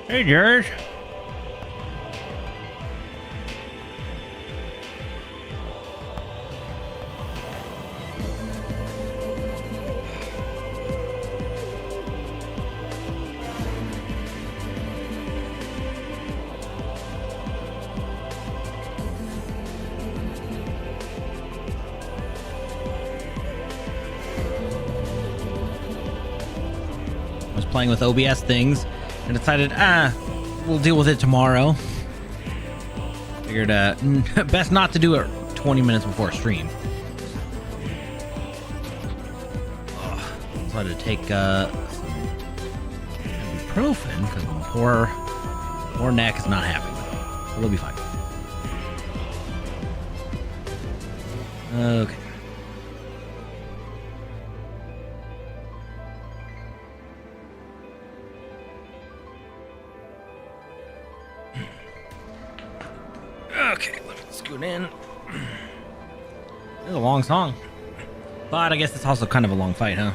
Hey, George. Playing with OBS things and decided, we'll deal with it tomorrow. Figured, best not to do it 20 minutes before a stream. Decided to take some ibuprofen because my poor neck is not happy with it. So we'll be fine. Okay. Okay, let's scoot in. It's a long song, but I guess it's also kind of a long fight, huh?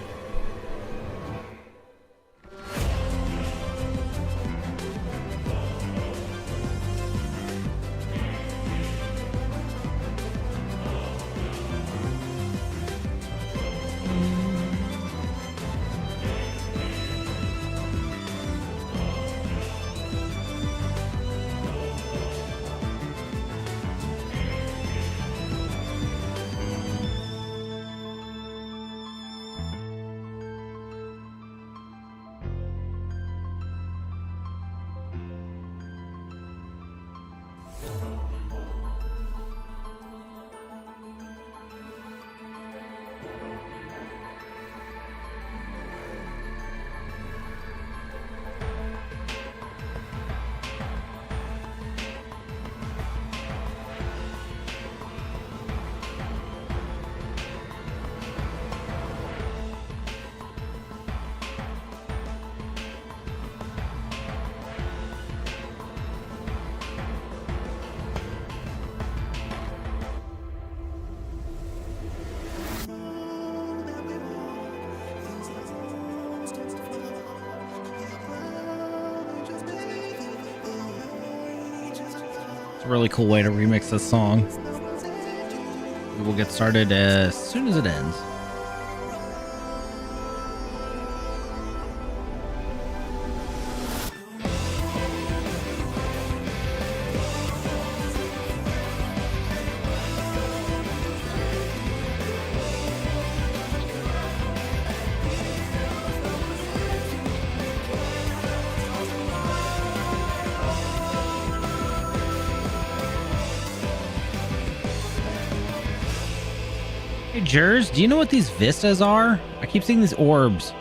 A really cool way to remix this song. We will get started as soon as it ends. Hey, Jers, do you know what these vistas are? I keep seeing these orbs.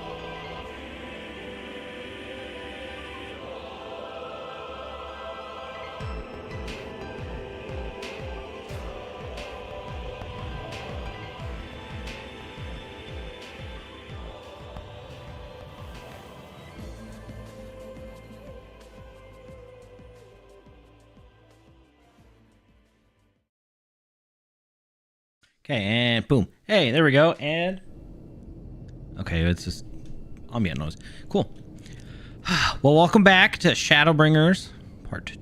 Okay, and boom. Hey, there we go. And okay, it's just ambient noise. Cool. Well, welcome back to Shadowbringers, part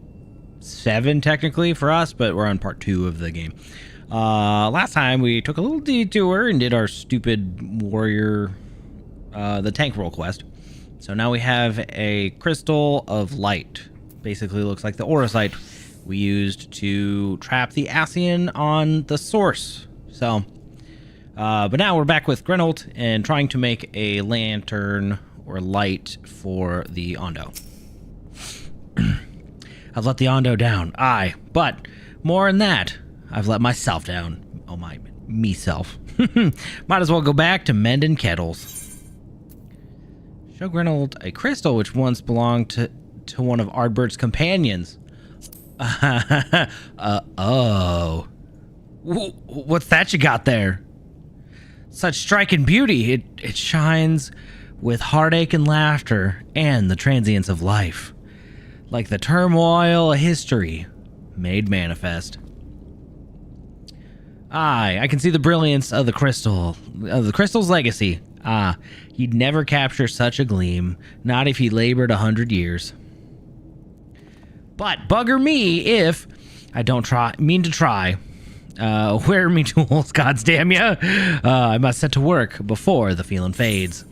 7 technically for us, but we're on part 2 of the game. Last time we took a little detour and did our stupid warrior, the tank roll quest. So now we have a crystal of light. Basically looks like the aura sight we used to trap the Ascian on the source. So, but now we're back with Grenold and trying to make a lantern or light for the Ondo. I've let the Ondo down, aye, but more than that, I've let myself down. Oh my, me-self. Might as well go back to mending kettles. Show Grenold a crystal which once belonged to one of Ardbert's companions. Oh. What's that you got there? Such striking beauty. It shines with heartache and laughter and the transience of life. Like the turmoil of history made manifest. Aye, I can see the brilliance of the crystal's legacy. Ah, he'd never capture such a gleam, not if he labored 100 years. But bugger me if I don't mean to try. Where are me tools, gods damn ya? I must set to work before the feeling fades.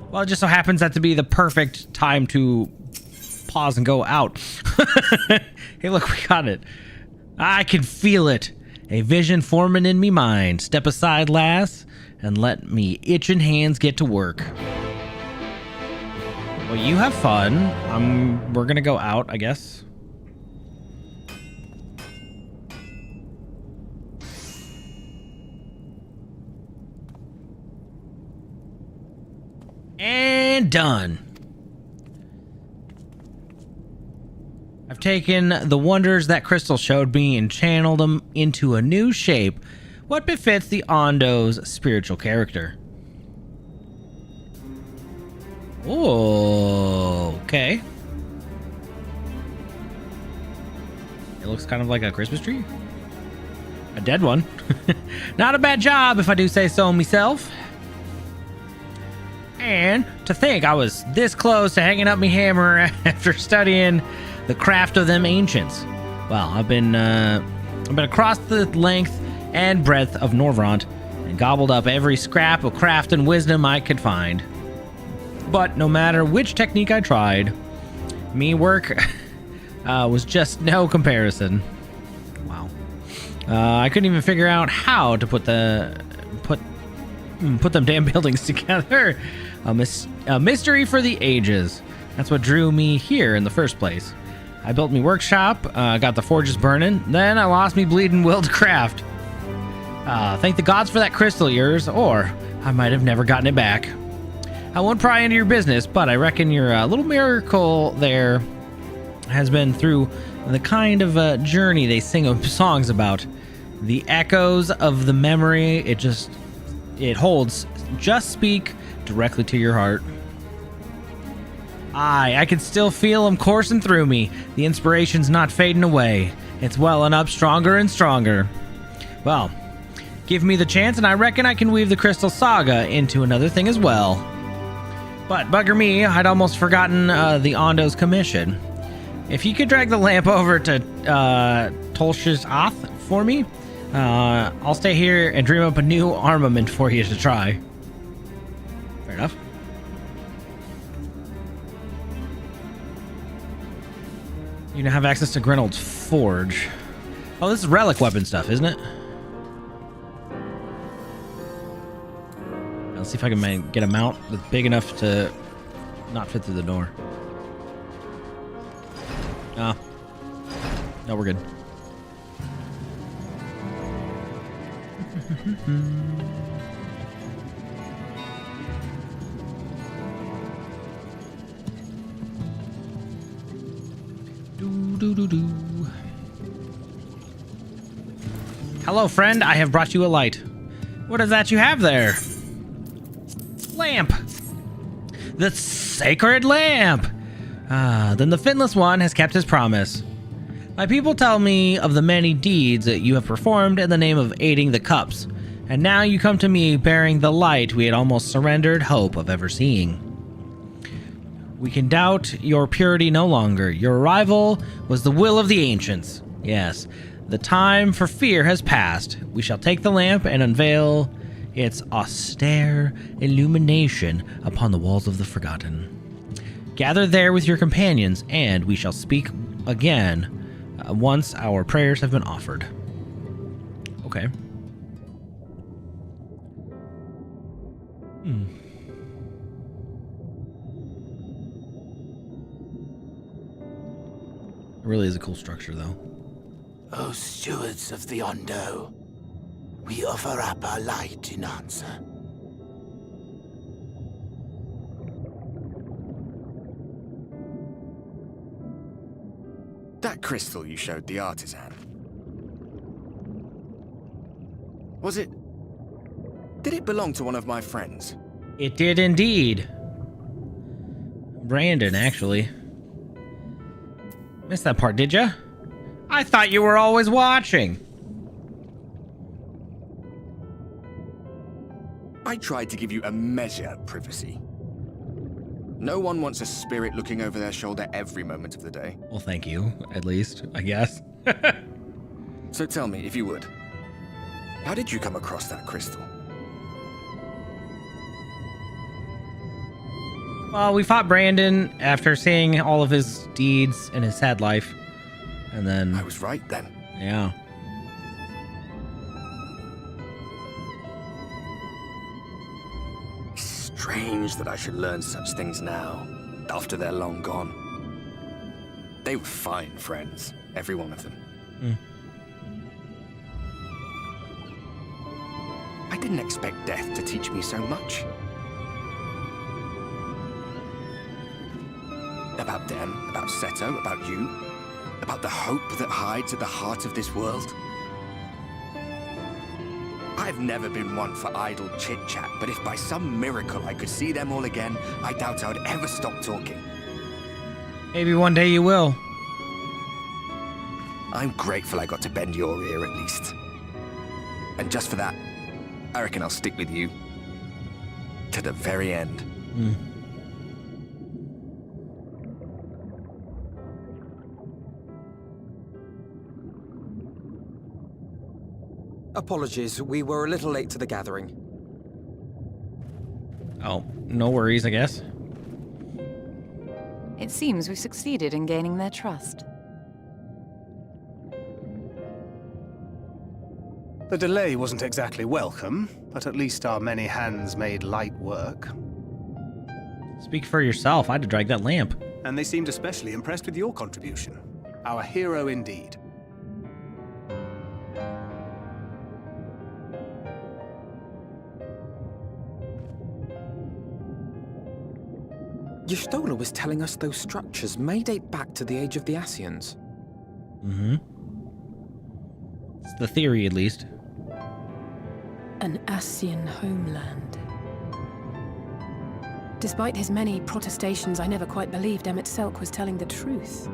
Well, it just so happens that to be the perfect time to pause and go out. Hey, look, we got it. I can feel it. A vision forming in me mind. Step aside, lass, and let me itching hands get to work. Well, you have fun. We're gonna go out, I guess. And done. I've taken the wonders that crystal showed me and channeled them into a new shape, what befits the Ondo's spiritual character. Oh, okay. It looks kind of like a Christmas tree. A dead one. Not a bad job, if I do say so myself. And to think I was this close to hanging up me hammer after studying the craft of them ancients. Well, I've been across the length and breadth of Norvrant and gobbled up every scrap of craft and wisdom I could find. But no matter which technique I tried, me work was just no comparison. Wow. I couldn't even figure out how to put them damn buildings together. A mystery for the ages. That's what drew me here in the first place. I built me workshop, got the forges burning, then I lost me bleeding will to craft. Thank the gods for that crystal of yours, or I might have never gotten it back. I won't pry into your business, but I reckon your little miracle there has been through the kind of journey they sing songs about. The echoes of the memory it holds just speak directly to your heart. I can still feel them coursing through me. The inspiration's not fading away. It's welling up stronger and stronger. Well, give me the chance and I reckon I can weave the Crystal Saga into another thing as well. But bugger me, I'd almost forgotten the Ondo's commission. If you could drag the lamp over to Tolsh's Oth for me, I'll stay here and dream up a new armament for you to try. Fair enough. You now have access to Grenold's Forge. Oh, this is relic weapon stuff, isn't it? Let's see if I can get a mount that's big enough to not fit through the door. No, we're good. Hello, friend. I have brought you a light. What is that you have there? Lamp. The sacred lamp. Then the Finless One has kept his promise. My people tell me of the many deeds that you have performed in the name of aiding the cups, and now you come to me bearing the light we had almost surrendered hope of ever seeing. We can doubt your purity no longer. Your arrival was the will of the ancients. Yes, the time for fear has passed. We shall take the lamp and unveil its austere illumination upon the walls of the Forgotten. Gather there with your companions, and we shall speak again once our prayers have been offered. Okay. It really is a cool structure, though. O stewards of the Ondo, we offer up our light in answer. That crystal you showed the artisan. Was it... Did it belong to one of my friends? It did indeed. Brandon, actually. Missed that part, did ya? I thought you were always watching. I tried to give you a measure of privacy. No one wants a spirit looking over their shoulder every moment of the day. Well, thank you, at least, I guess. So tell me, if you would, how did you come across that crystal? Well, we fought Brandon after seeing all of his deeds in his sad life. And then... I was right then. Yeah. Strange that I should learn such things now, after they're long gone. They were fine friends, every one of them. I didn't expect death to teach me so much. About them, about Seto, about you, about the hope that hides at the heart of this world. I've never been one for idle chit-chat, but if by some miracle I could see them all again, I doubt I would ever stop talking. Maybe one day you will. I'm grateful I got to bend your ear at least. And just for that, I reckon I'll stick with you. To the very end. Apologies, we were a little late to the gathering. Oh, no worries, I guess. It seems we succeeded in gaining their trust. The delay wasn't exactly welcome, but at least our many hands made light work. Speak for yourself. I had to drag that lamp. And they seemed especially impressed with your contribution. Our hero indeed. Y'shtola was telling us those structures may date back to the age of the Ascians. It's the theory, at least. An Ascian homeland. Despite his many protestations, I never quite believed Emet-Selch was telling the truth.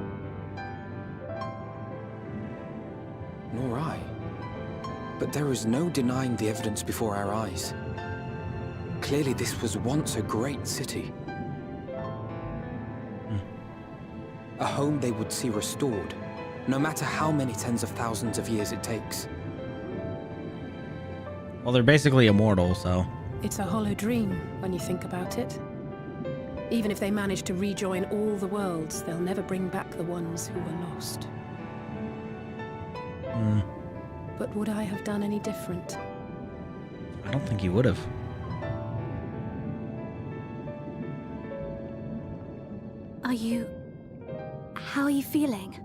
Nor I. But there is no denying the evidence before our eyes. Clearly this was once a great city. A home they would see restored, no matter how many tens of thousands of years it takes. Well, they're basically immortal, so... It's a hollow dream when you think about it. Even if they manage to rejoin all the worlds, they'll never bring back the ones who were lost. But would I have done any different? I don't think you would have. How are you feeling?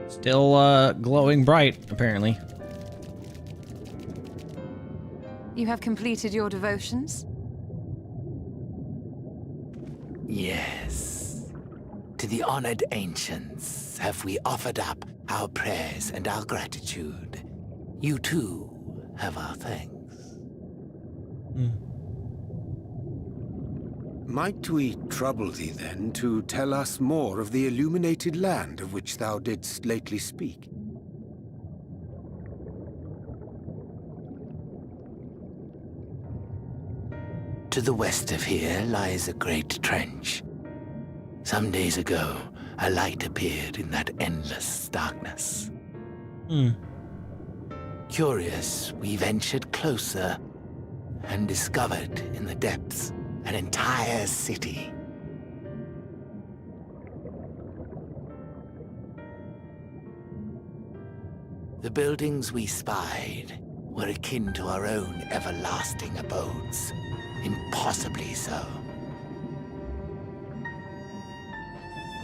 Still, glowing bright, apparently. You have completed your devotions? Yes. To the honored ancients have we offered up our prayers and our gratitude. You too have our thanks. Might we trouble thee then to tell us more of the illuminated land of which thou didst lately speak? To the west of here lies a great trench. Some days ago, a light appeared in that endless darkness. Curious, we ventured closer and discovered in the depths an entire city. The buildings we spied were akin to our own everlasting abodes, impossibly so.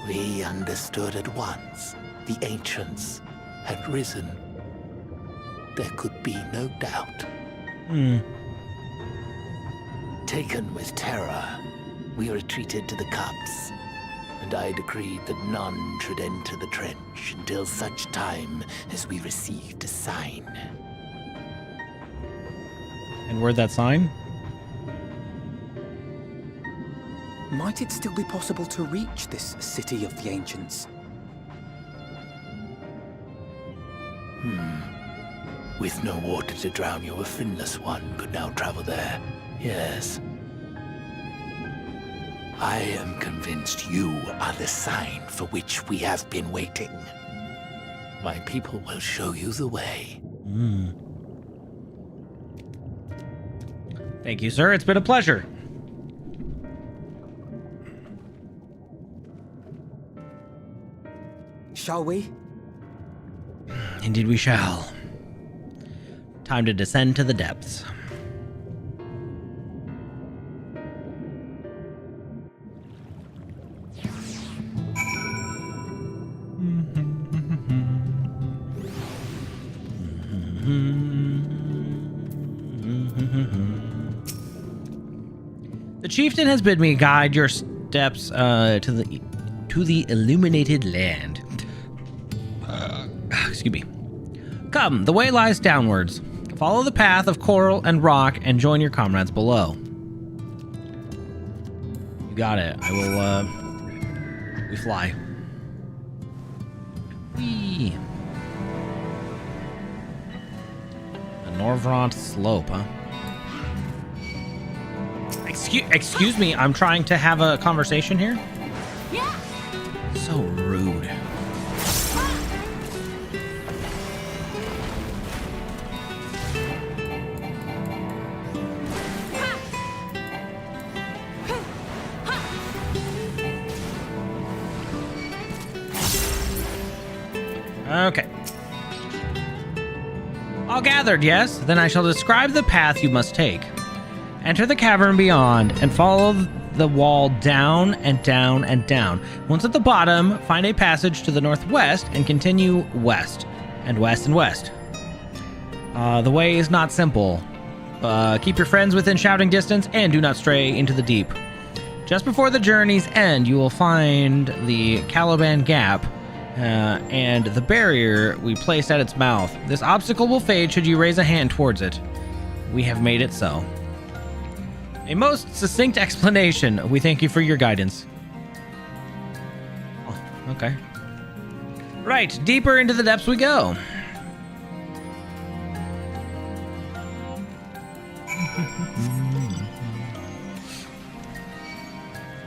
We understood at once the ancients had risen. There could be no doubt. Taken with terror, we retreated to the cups, and I decreed that none should enter the trench until such time as we received a sign. And where'd that sign? Might it still be possible to reach this city of the ancients? With no water to drown you, a finless one could now travel there. Yes. I am convinced you are the sign for which we have been waiting. My people will show you the way. Thank you, sir. It's been a pleasure. Shall we? Indeed we shall. Time to descend to the depths. The chieftain has bid me guide your steps to the illuminated land. Excuse me. Come, the way lies downwards. Follow the path of coral and rock and join your comrades below. You got it. I will, we fly. Whee! The Norvront slope, huh? Excuse me, I'm trying to have a conversation here. Yeah. So rude. Okay. All gathered, yes? Then I shall describe the path you must take. Enter the cavern beyond and follow the wall down and down and down. Once at the bottom, find a passage to the northwest and continue west and west and west. The way is not simple. Keep your friends within shouting distance and do not stray into the deep. Just before the journey's end, you will find the Caliban Gap and the barrier we placed at its mouth. This obstacle will fade should you raise a hand towards it. We have made it so. A most succinct explanation. We thank you for your guidance. Oh, okay. Right, deeper into the depths we go.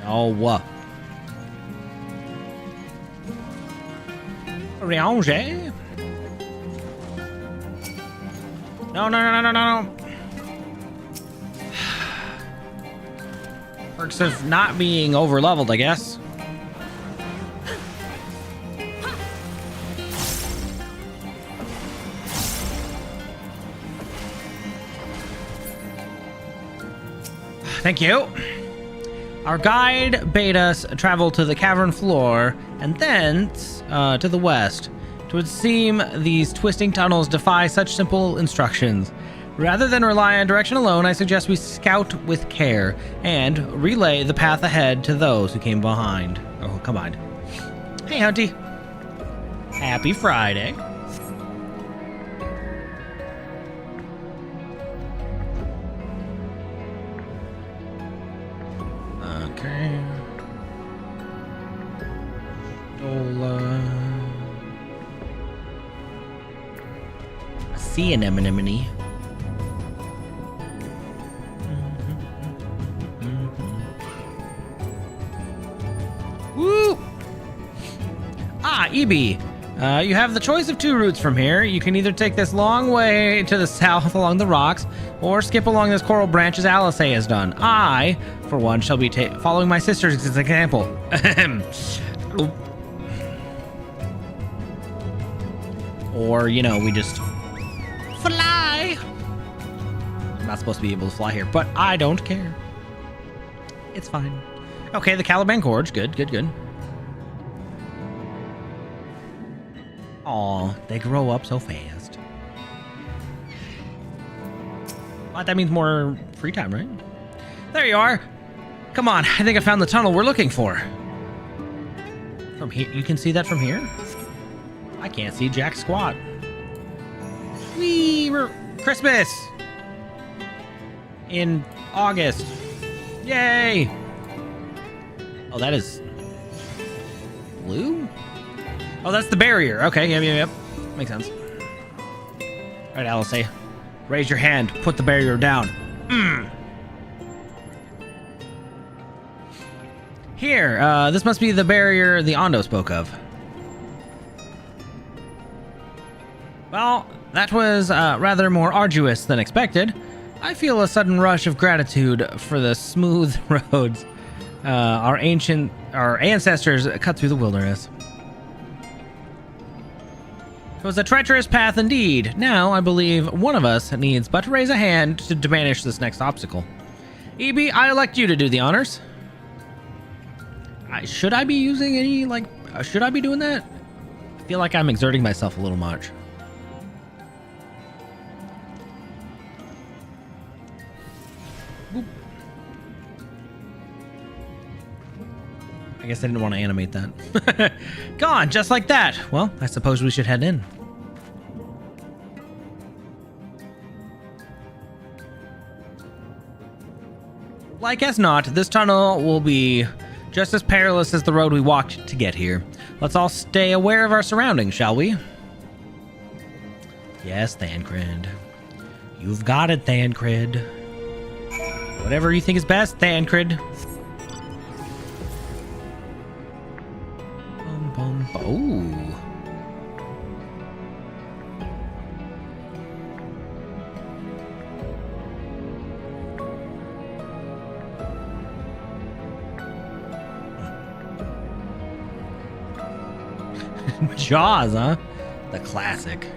Oh, what? Ranger? No. Perks of not being over leveled, I guess. Thank you. Our guide bade us travel to the cavern floor and thence to the west. It would seem these twisting tunnels defy such simple instructions. Rather than rely on direction alone, I suggest we scout with care and relay the path ahead to those who came behind. Oh, come on. Hey, Hunty. Happy Friday. Okay. I see an anemone. Woo! EB. You have the choice of two routes from here. You can either take this long way to the south along the rocks, or skip along this coral branch as Alice has done. I, for one, shall be following my sister's example. Or, you know, we just fly. I'm not supposed to be able to fly here, but I don't care. It's fine. Okay, the Caliban Gorge. Good. Aw, they grow up so fast. But that means more free time, right? There you are. Come on, I think I found the tunnel we're looking for. From here, you can see that from here? I can't see jack squat. Whee! Christmas! In August. Yay! Oh, that is blue? Oh, that's the barrier. Okay, yep. Makes sense. All right, Alice, raise your hand. Put the barrier down. Here, this must be the barrier the Ondo spoke of. Well, that was rather more arduous than expected. I feel a sudden rush of gratitude for the smooth roads our ancestors cut through the wilderness. It was a treacherous path indeed. Now, I believe one of us needs but to raise a hand to banish this next obstacle. EB, I elect you to do the honors. Should I be using any, should I be doing that? I feel like I'm exerting myself a little much. Boop. I guess I didn't want to animate that. Gone, just like that. Well, I suppose we should head in. Like as not, this tunnel will be just as perilous as the road we walked to get here. Let's all stay aware of our surroundings, shall we? Yes, Thancred. You've got it, Thancred. Whatever you think is best, Thancred. Oh. Jaws, huh? The classic.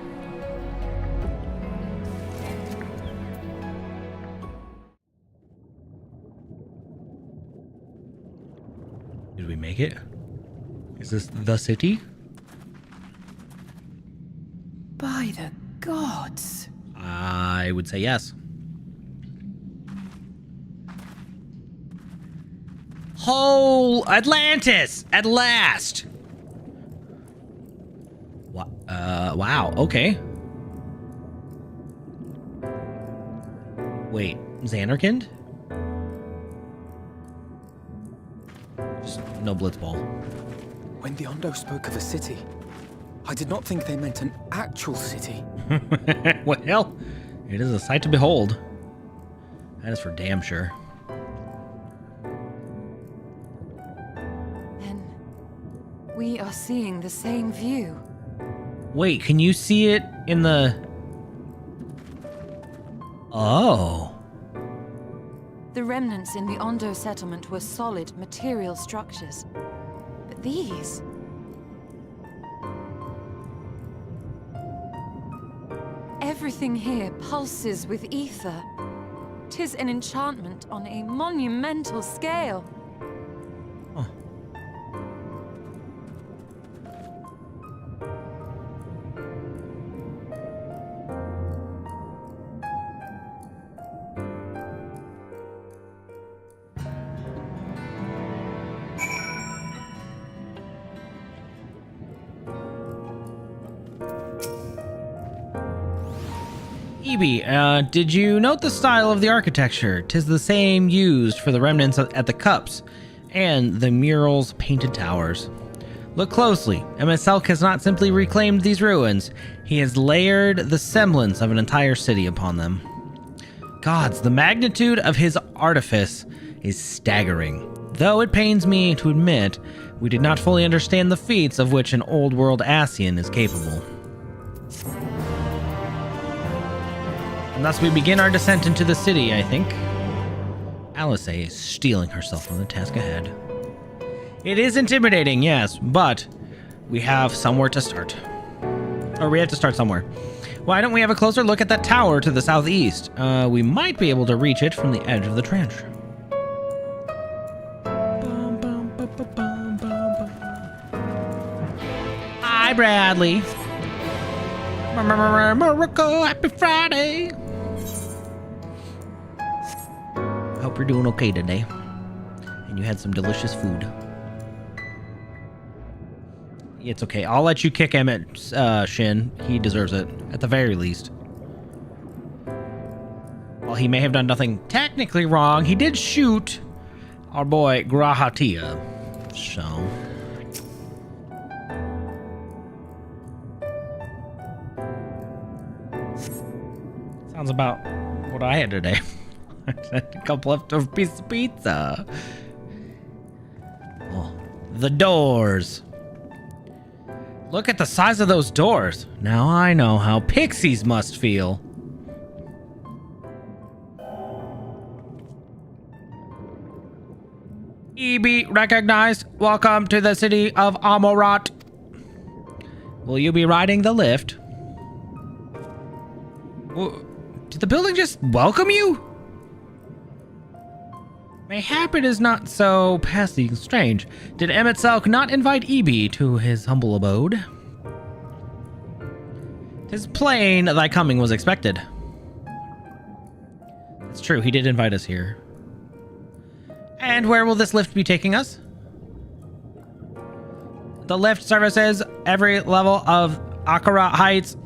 Did we make it? Is this the city? By the gods. I would say yes. Whole Atlantis! At last! Wow, okay. Wait, Xanarkand? Just no blitzball. When the Ondo spoke of a city, I did not think they meant an actual city. Well, it is a sight to behold. That is for damn sure. Then we are seeing the same view. Wait, can you see it in the... Oh. The remnants in the Ondo settlement were solid material structures. But these... Everything here pulses with ether. 'Tis an enchantment on a monumental scale. Oh. Evie, did you note the style of the architecture? 'Tis the same used for the remnants at the cups and the mural's painted towers. Look closely. Emet-Selch has not simply reclaimed these ruins. He has layered the semblance of an entire city upon them. Gods, the magnitude of his artifice is staggering. Though it pains me to admit, we did not fully understand the feats of which an old-world Ascian is capable. And thus we begin our descent into the city, I think. Alice is steeling herself from the task ahead. It is intimidating, yes, but we have somewhere to start. Or we have to start somewhere. Why don't we have a closer look at that tower to the southeast? We might be able to reach it from the edge of the trench. Hi, Bradley. Morocco, happy Friday. Hope you're doing okay today. And you had some delicious food. It's okay. I'll let you kick Emmett's shin. He deserves it, at the very least. While he may have done nothing technically wrong, he did shoot our boy Grahatia. So. Sounds about what I had today. A couple leftover pieces of pizza. Oh, the doors. Look at the size of those doors. Now I know how pixies must feel. EB recognized. Welcome to the city of Amorat. Will you be riding the lift? Did the building just welcome you? Mayhap it is not so passing strange. Did Emet-Selch not invite EB to his humble abode? 'Tis plain thy coming was expected. It's true, he did invite us here. And where will this lift be taking us? The lift services every level of Akara Heights,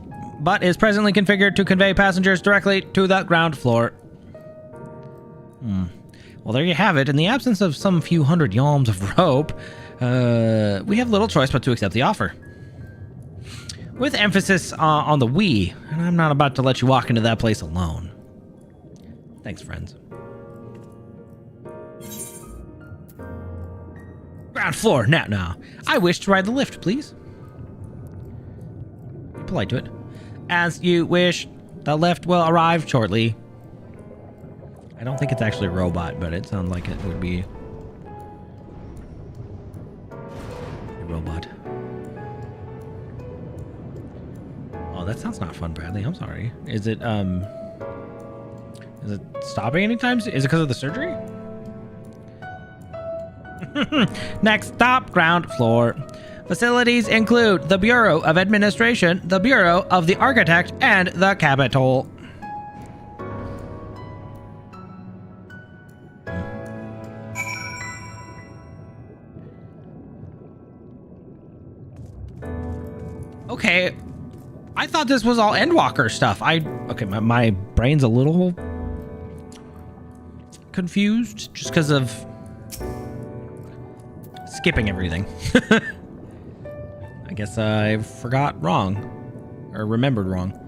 but is presently configured to convey passengers directly to the ground floor. Well, there you have it. In the absence of some few hundred yalms of rope, we have little choice but to accept the offer. With emphasis on the we, and I'm not about to let you walk into that place alone. Thanks, friends. Ground floor, now. I wish to ride the lift, please. Be polite to it. As you wish, the lift will arrive shortly. I don't think it's actually a robot, but it sounds like it would be a robot. Oh, that sounds not fun, Bradley. I'm sorry. Is it stopping anytime soon? Is it because of the surgery? Next stop, ground floor. Facilities include the Bureau of Administration, the Bureau of the Architect, and the Capitol. Okay, I thought this was all Endwalker stuff. Okay, my brain's a little confused just because of skipping everything. I guess I forgot wrong or remembered wrong.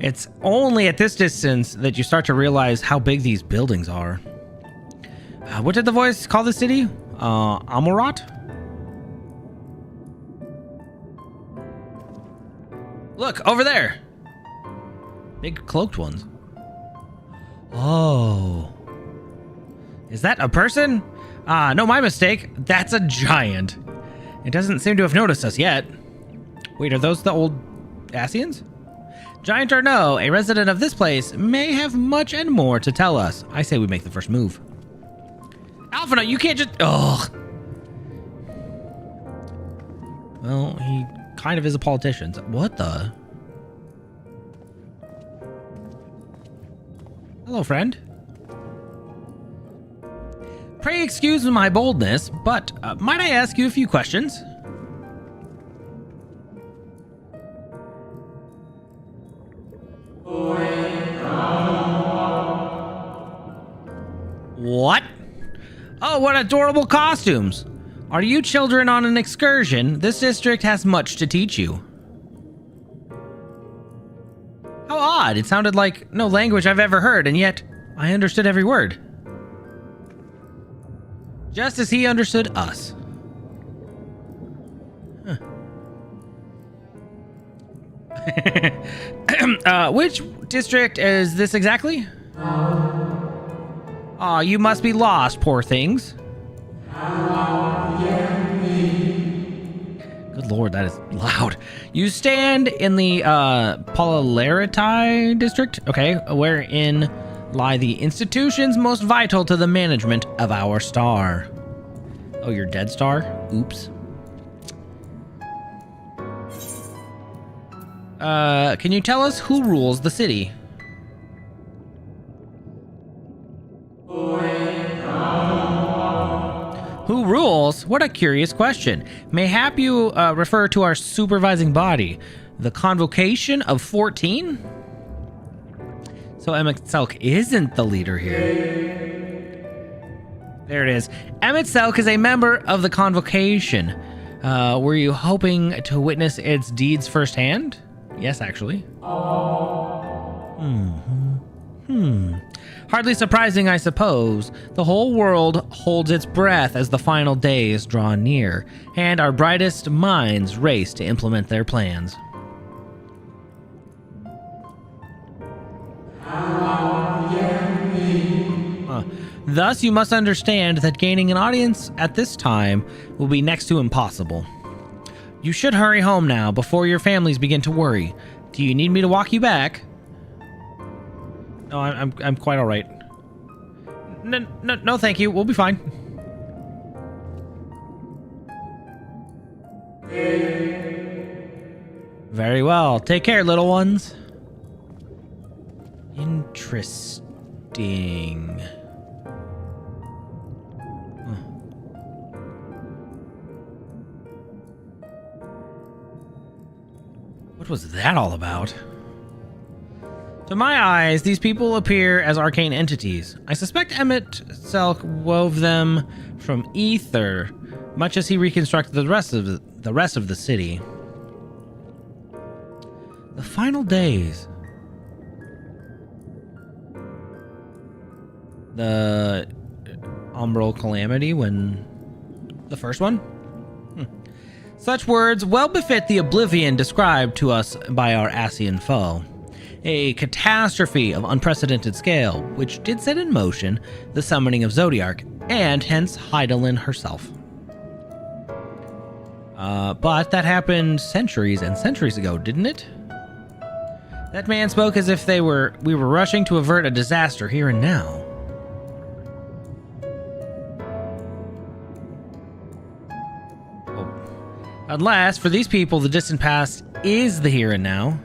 It's only at this distance that you start to realize how big these buildings are. What did the voice call the city? Amorat? Look, over there. Big cloaked ones. Oh. Is that a person? No, my mistake. That's a giant. It doesn't seem to have noticed us yet. Wait, are those the old Ascians? Giant or no, a resident of this place may have much and more to tell us. I say we make the first move. Alphina, you can't just... Ugh. Well, he kind of is a politician. What the? Hello, friend. Pray excuse my boldness, but might I ask you a few questions? What? Oh, what adorable costumes! Are you children on an excursion? This district has much to teach you. How odd. It sounded like no language I've ever heard, and yet I understood every word. Just as he understood us. Huh. Which district is this exactly? Aw, you must be lost, poor things. Good lord, that is loud. You stand in the Polarity district, okay, wherein lie the institutions most vital to the management of our star. Oh, your dead star? Oops. Can you tell us who rules the city? Who rules? What a curious question. Mayhap you refer to our supervising body, the Convocation of 14? So Emet-Selch isn't the leader here. There it is. Emet-Selch is a member of the Convocation. Were you hoping to witness its deeds firsthand? Yes, actually. Hardly surprising, I suppose. The whole world holds its breath as the final days draw near, and our brightest minds race to implement their plans. Thus, you must understand that gaining an audience at this time will be next to impossible. You should hurry home now before your families begin to worry. Do you need me to walk you back? No, I'm quite all right. No, thank you. We'll be fine. Very well. Take care, little ones. Interesting. What was that all about? To my eyes, these people appear as arcane entities. I suspect Emet-Selch wove them from ether, much as he reconstructed the rest of the city. The final days. The umbral calamity when the first one? Such words well befit the oblivion described to us by our Ascian foe. A catastrophe of unprecedented scale, which did set in motion the summoning of Zodiark, and hence Hydaelyn herself. But that happened centuries and centuries ago, didn't it? That man spoke as if we were rushing to avert a disaster here and now. Unless, for these people, the distant past is the here and now.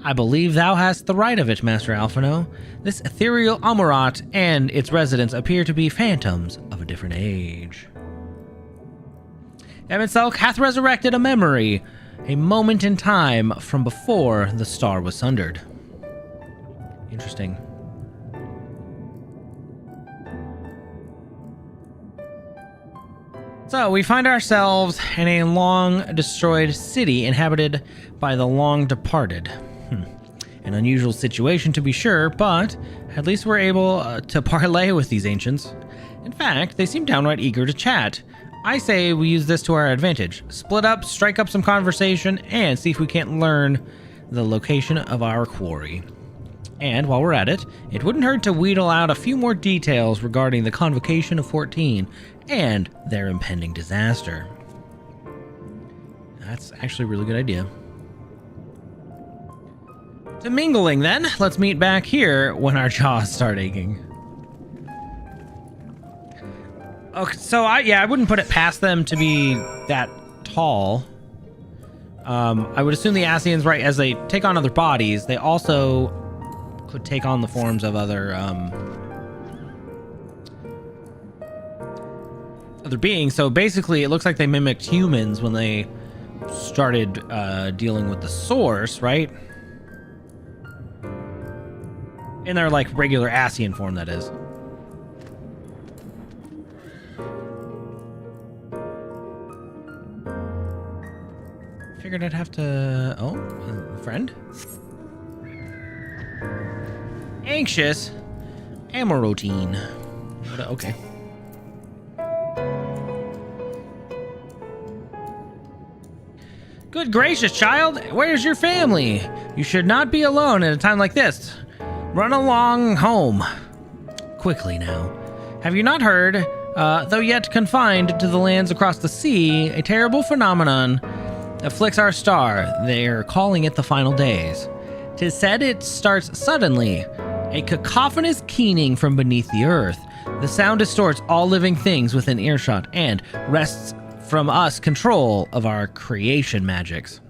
I believe thou hast the right of it, Master Alphino. This ethereal Amurat and its residents appear to be phantoms of a different age. Emet-Selch hath resurrected a memory, a moment in time from before the star was sundered. Interesting. So, we find ourselves in a long-destroyed city inhabited by the long-departed. An unusual situation to be sure, but at least we're able to parlay with these ancients. In fact, they seem downright eager to chat. I say we use this to our advantage. Split up, strike up some conversation, and see if we can't learn the location of our quarry. And while we're at it, it wouldn't hurt to wheedle out a few more details regarding the Convocation of 14 and their impending disaster. That's actually a really good idea. To mingling then, let's meet back here when our jaws start aching. Okay, so I wouldn't put it past them to be that tall. I would assume the Ascians, right, as they take on other bodies, they also could take on the forms of other beings. So basically, it looks like they mimicked humans when they started dealing with the source, right? In their, like, regular Ascian form, that is. Figured I'd have to... Oh, friend? Anxious Amorotine. Okay. Good gracious, child! Where's your family? You should not be alone at a time like this. Run along home. Quickly now. Have you not heard, though yet confined to the lands across the sea, a terrible phenomenon afflicts our star. They're calling it the final days. 'Tis said it starts suddenly, a cacophonous keening from beneath the earth. The sound distorts all living things within earshot and wrests from us control of our creation magics.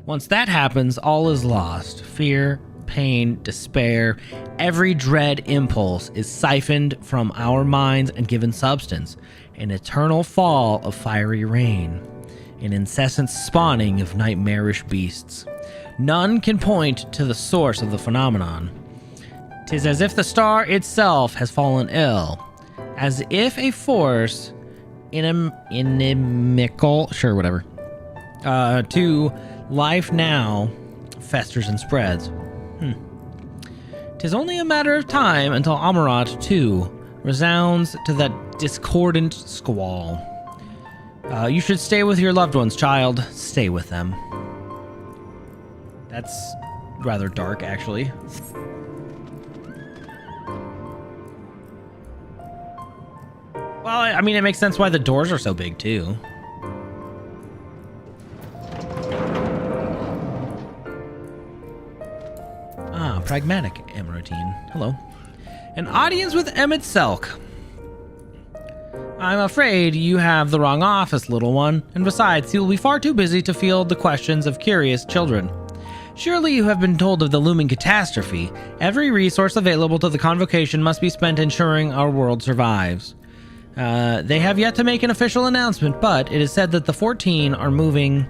Once that happens, all is lost. Fear, pain, despair, every dread impulse is siphoned from our minds and given substance. An eternal fall of fiery rain. An incessant spawning of nightmarish beasts. None can point to the source of the phenomenon. 'Tis as if the star itself has fallen ill, as if a force inimical, sure, whatever, to life now festers and spreads. 'Tis only a matter of time until Amarat, too, resounds to that discordant squall. You should stay with your loved ones, child. Stay with them. That's rather dark, actually. Well, I mean, it makes sense why the doors are so big, too. Pragmatic Amaratine. Hello. An audience with Emet-Selch. I'm afraid you have the wrong office, little one, and besides, you'll be far too busy to field the questions of curious children. Surely you have been told of the looming catastrophe. Every resource available to the Convocation must be spent ensuring our world survives. They have yet to make an official announcement, but it is said that the 14 are moving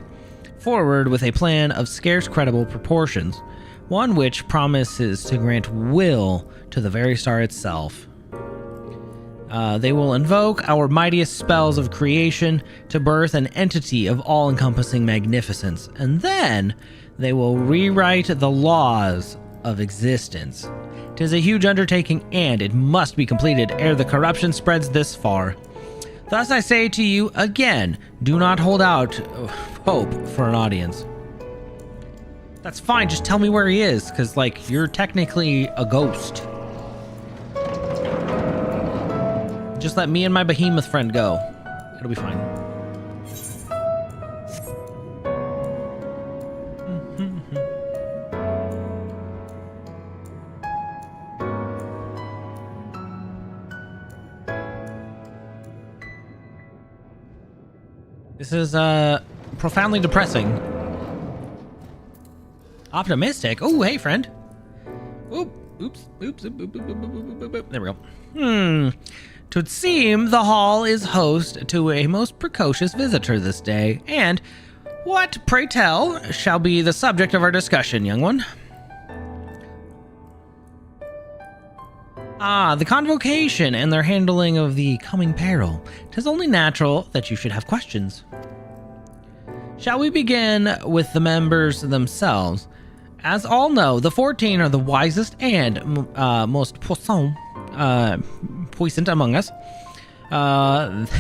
forward with a plan of scarce credible proportions, one which promises to grant will to the very star itself. They will invoke our mightiest spells of creation to birth an entity of all-encompassing magnificence, and then they will rewrite the laws of existence. 'Tis a huge undertaking, and it must be completed ere the corruption spreads this far. Thus I say to you again, do not hold out hope for an audience. That's fine, just tell me where he is, because, like, you're technically a ghost. Just let me and my behemoth friend go. It'll be fine. This is, profoundly depressing. Optimistic? Oh, hey, friend. Oops. There we go. Twould seem the hall is host to a most precocious visitor this day. And what, pray tell, shall be the subject of our discussion, young one? The Convocation and their handling of the coming peril. 'Tis only natural that you should have questions. Shall we begin with the members themselves? As all know, the 14 are the wisest and most puissant among us.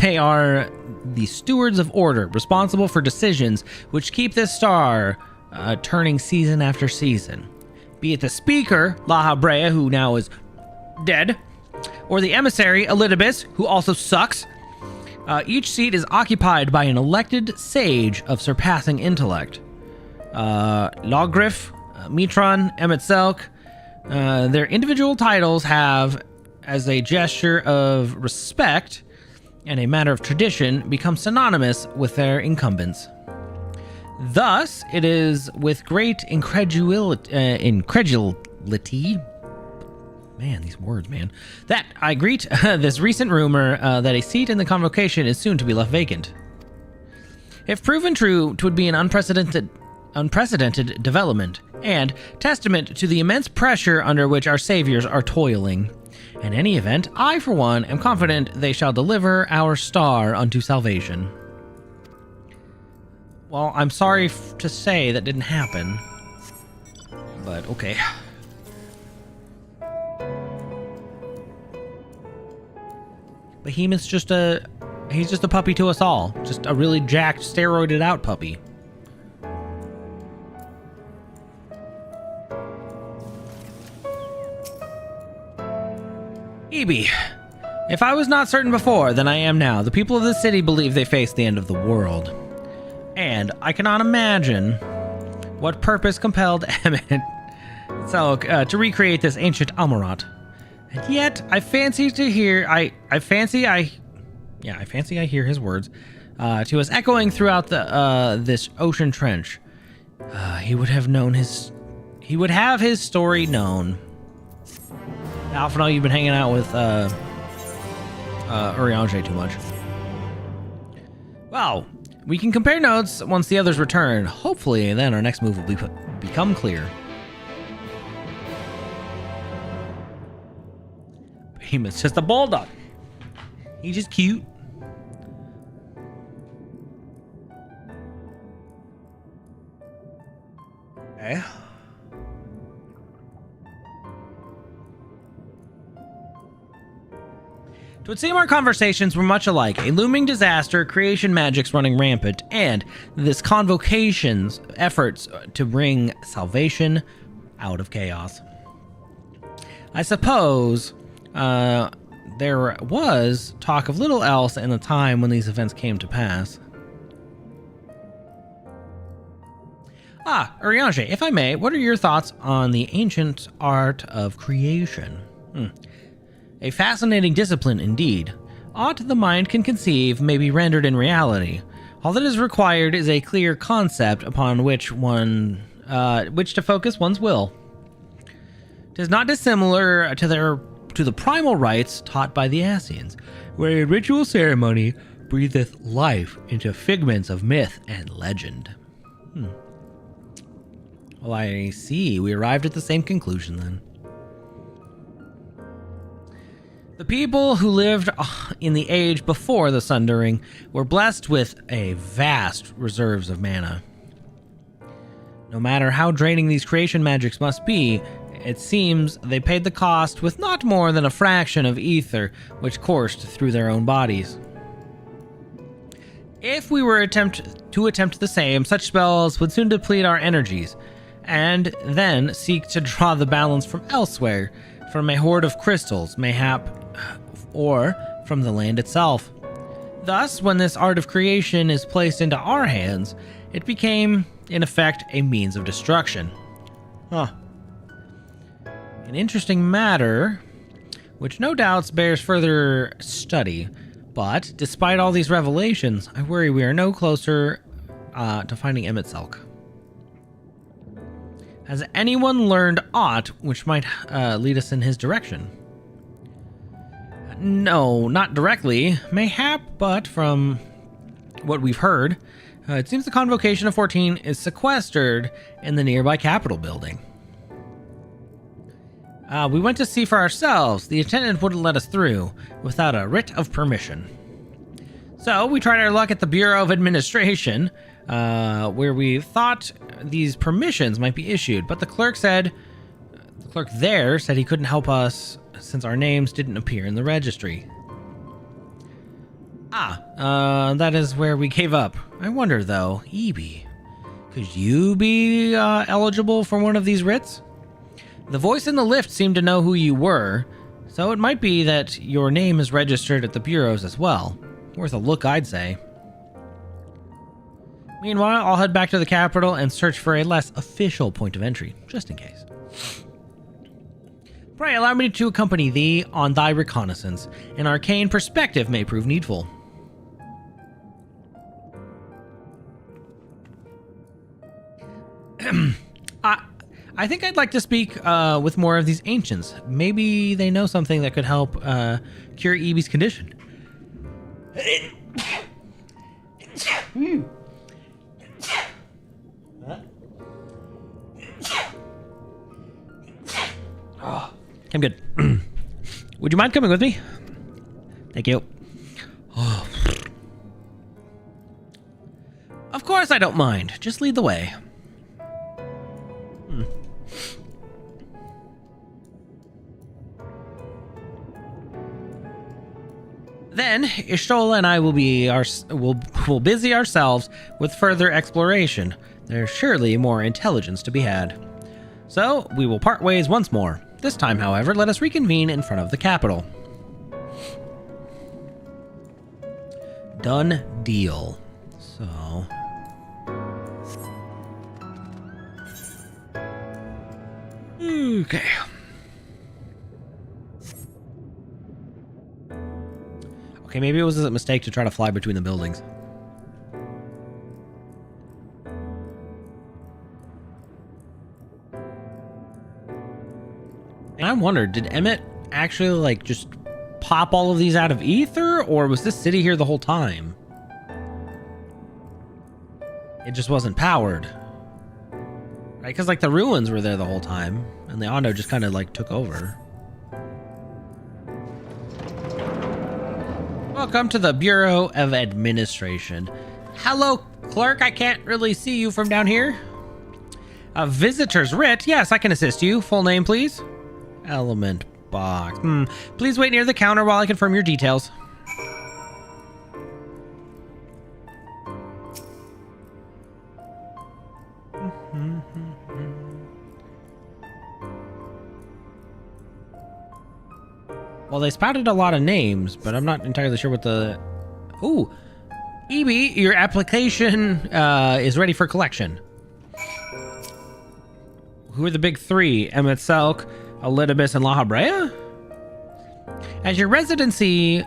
They are the stewards of order, responsible for decisions which keep this star turning season after season. Be it the speaker, La Habrea, who now is dead, or the emissary, Elidibus, who also sucks. Each seat is occupied by an elected sage of surpassing intellect. Lawgriff, Mitron, Emet-Selch, their individual titles have, as a gesture of respect and a matter of tradition, become synonymous with their incumbents. Thus, it is with great incredulity, man, these words, man, that I greet this recent rumor that a seat in the Convocation is soon to be left vacant. If proven true, 'twould be an unprecedented development, and testament to the immense pressure under which our saviors are toiling. In any event, I, for one, am confident they shall deliver our star unto salvation. Well, I'm sorry to say that didn't happen, but okay. Behemoth's he's just a puppy to us all. Just a really jacked, steroided out puppy. Ebe, if I was not certain before, then I am now. The people of the city believe they face the end of the world. And I cannot imagine what purpose compelled Emet-Selch to recreate this ancient Amarat. And yet, I fancy I hear his words to us echoing throughout this ocean trench. He would have his story known. Alphinaud, you've been hanging out with Urianger too much. Well, we can compare notes once the others return. Hopefully, then our next move will become clear. name is just a bulldog. He's just cute. Okay. It would seem our conversations were much alike. A looming disaster, creation magics running rampant, and this convocation's efforts to bring salvation out of chaos. I suppose there was talk of little else in the time when these events came to pass. Urianger, if I may, what are your thoughts on the ancient art of creation? A fascinating discipline indeed. Aught the mind can conceive may be rendered in reality. All that is required is a clear concept upon which to focus one's will. 'Tis not dissimilar to the primal rites taught by the Ascians, where a ritual ceremony breatheth life into figments of myth and legend. Well, I see. We arrived at the same conclusion then. The people who lived in the age before the Sundering were blessed with a vast reserves of mana. No matter how draining these creation magics must be, it seems they paid the cost with not more than a fraction of ether which coursed through their own bodies. If we were to attempt the same, such spells would soon deplete our energies, and then seek to draw the balance from elsewhere, from a hoard of crystals, mayhap, or from the land itself. Thus, when this art of creation is placed into our hands, it became, in effect, a means of destruction. An interesting matter, which no doubts bears further study, but despite all these revelations, I worry we are no closer to finding Emet-Selch. Has anyone learned aught which might lead us in his direction? No, not directly. Mayhap, but from what we've heard, it seems the Convocation of 14 is sequestered in the nearby Capitol building. We went to see for ourselves. The attendant wouldn't let us through without a writ of permission. So we tried our luck at the Bureau of Administration, where we thought these permissions might be issued, but the clerk there said he couldn't help us since our names didn't appear in the registry. That is where we gave up. I wonder though, Evie, could you be eligible for one of these writs? The voice in the lift seemed to know who you were, so it might be that your name is registered at the bureaus as well. Worth a look, I'd say. Meanwhile, I'll head back to the capital and search for a less official point of entry, just in case. Pray allow me to accompany thee on thy reconnaissance. An arcane perspective may prove needful. I think I'd like to speak with more of these ancients. Maybe they know something that could help cure Evie's condition. I'm good. Would you mind coming with me? Thank you. Oh. Of course I don't mind. Just lead the way. Then Ishtola and I will busy ourselves with further exploration. There's surely more intelligence to be had. So we will part ways once more. This time, however, let us reconvene in front of the Capitol. Done deal. So... okay. Okay, maybe it was a mistake to try to fly between the buildings. And I wondered, did Emmett actually, like, just pop all of these out of ether? Or was this city here the whole time? It just wasn't powered. Right? Because, like, the ruins were there the whole time. And the Ondo just kind of, like, took over. Welcome to the Bureau of Administration. Hello, clerk. I can't really see you from down here. A visitor's writ? Yes, I can assist you. Full name, please. Element box. Please wait near the counter while I confirm your details. Well, they spouted a lot of names, but I'm not entirely sure what the... Ooh. EB, your application is ready for collection. Who are the big three? Emet-Selch, Elidibus, and La Habrea? As your residency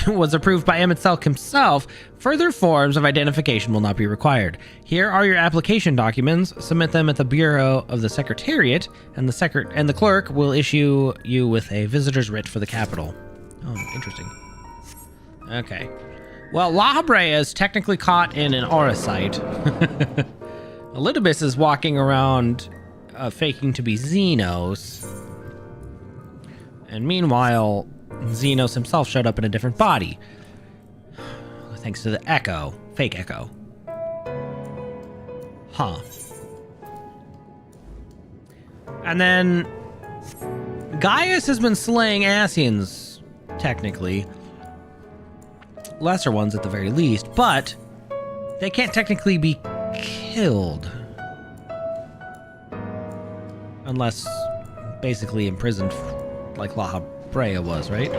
was approved by Emet-Selch himself, further forms of identification will not be required. Here are your application documents. Submit them at the Bureau of the Secretariat, and the clerk will issue you with a visitor's writ for the capital. Oh, interesting. Okay. Well, La Habrea is technically caught in an aura site. Elidibus is walking around faking to be Xenos. And meanwhile, Xenos himself showed up in a different body. Thanks to the Echo. Fake Echo. Huh. And then Gaius has been slaying Ascians, technically. Lesser ones at the very least, but they can't technically be killed. Unless basically imprisoned like La Habrea was, right?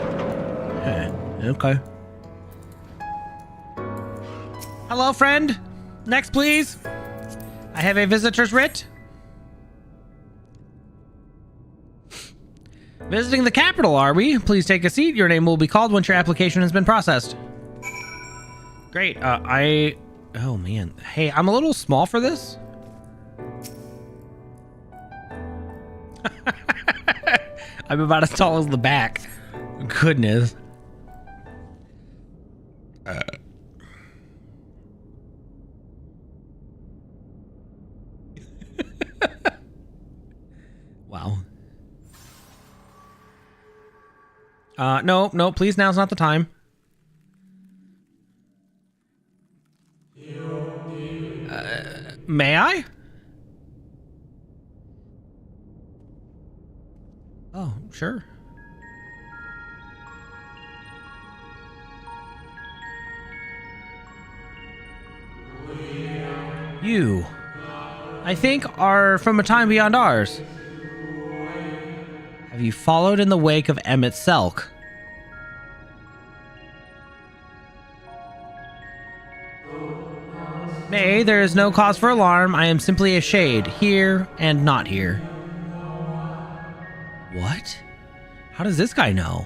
Okay. Hello, friend. Next, please. I have a visitor's writ. Visiting the capital, are we? Please take a seat. Your name will be called once your application has been processed. Great. Oh, man. Hey, I'm a little small for this. I'm about as tall as the back. Goodness. Wow. No, please, now's not the time. May I? Oh, sure. You, I think, are from a time beyond ours. Have you followed in the wake of Emet-Selch? Nay, there is no cause for alarm. I am simply a shade, here and not here. What? How does this guy know?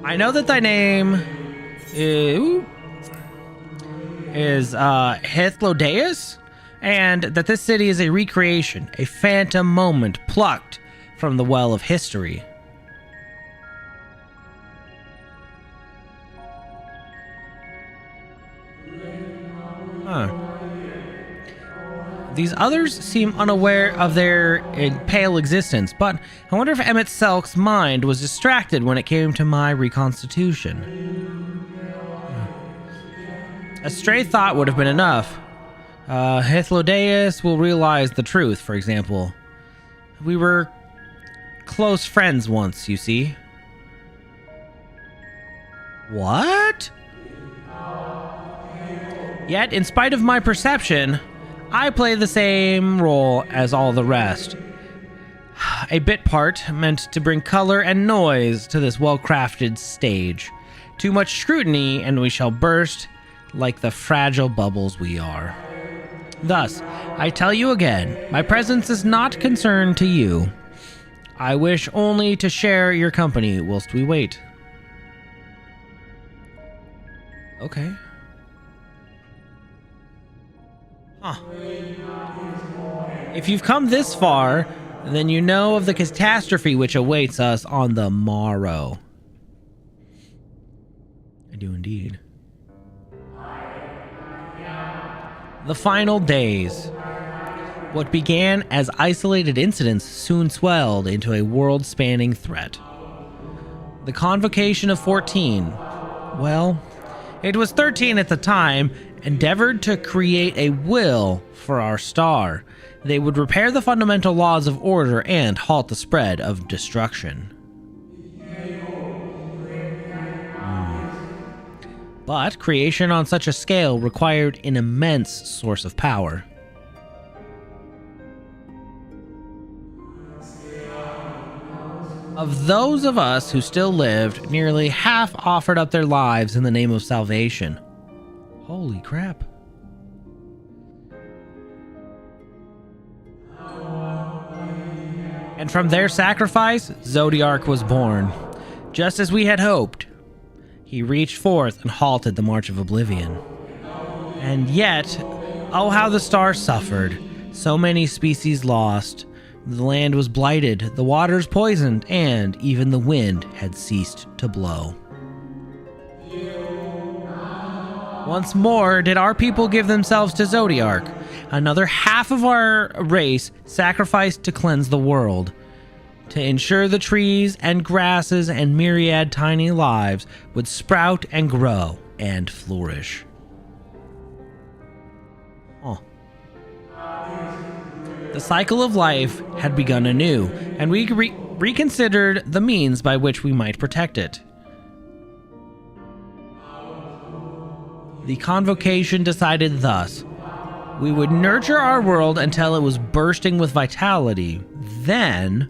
I know that thy name is Hythlodaeus, and that this city is a recreation, a phantom moment plucked from the well of history. Huh. These others seem unaware of their pale existence, but I wonder if Emet-Selch's mind was distracted when it came to my reconstitution. A stray thought would have been enough. Hythlodaeus will realize the truth, for example. We were close friends once, you see. What? Yet, in spite of my perception, I play the same role as all the rest. A bit part meant to bring color and noise to this well-crafted stage. Too much scrutiny and we shall burst like the fragile bubbles we are. Thus, I tell you again, my presence is not concerned to you. I wish only to share your company whilst we wait. Okay. Huh. If you've come this far, then you know of the catastrophe which awaits us on the morrow. I do indeed. The final days. What began as isolated incidents soon swelled into a world-spanning threat. The Convocation of 14, well, it was 13 at the time, endeavored to create a will for our star. They would repair the fundamental laws of order and halt the spread of destruction. But creation on such a scale required an immense source of power. Of those of us who still lived, nearly half offered up their lives in the name of salvation. Holy crap. And from their sacrifice, Zodiark was born. Just as we had hoped, he reached forth and halted the March of Oblivion. And yet, oh how the star suffered. So many species lost. The land was blighted, the waters poisoned, and even the wind had ceased to blow. Once more did our people give themselves to Zodiark. Another half of our race sacrificed to cleanse the world, to ensure the trees and grasses and myriad tiny lives would sprout and grow and flourish. Oh. The cycle of life had begun anew, and we reconsidered the means by which we might protect it. The Convocation decided thus: we would nurture our world until it was bursting with vitality. Then,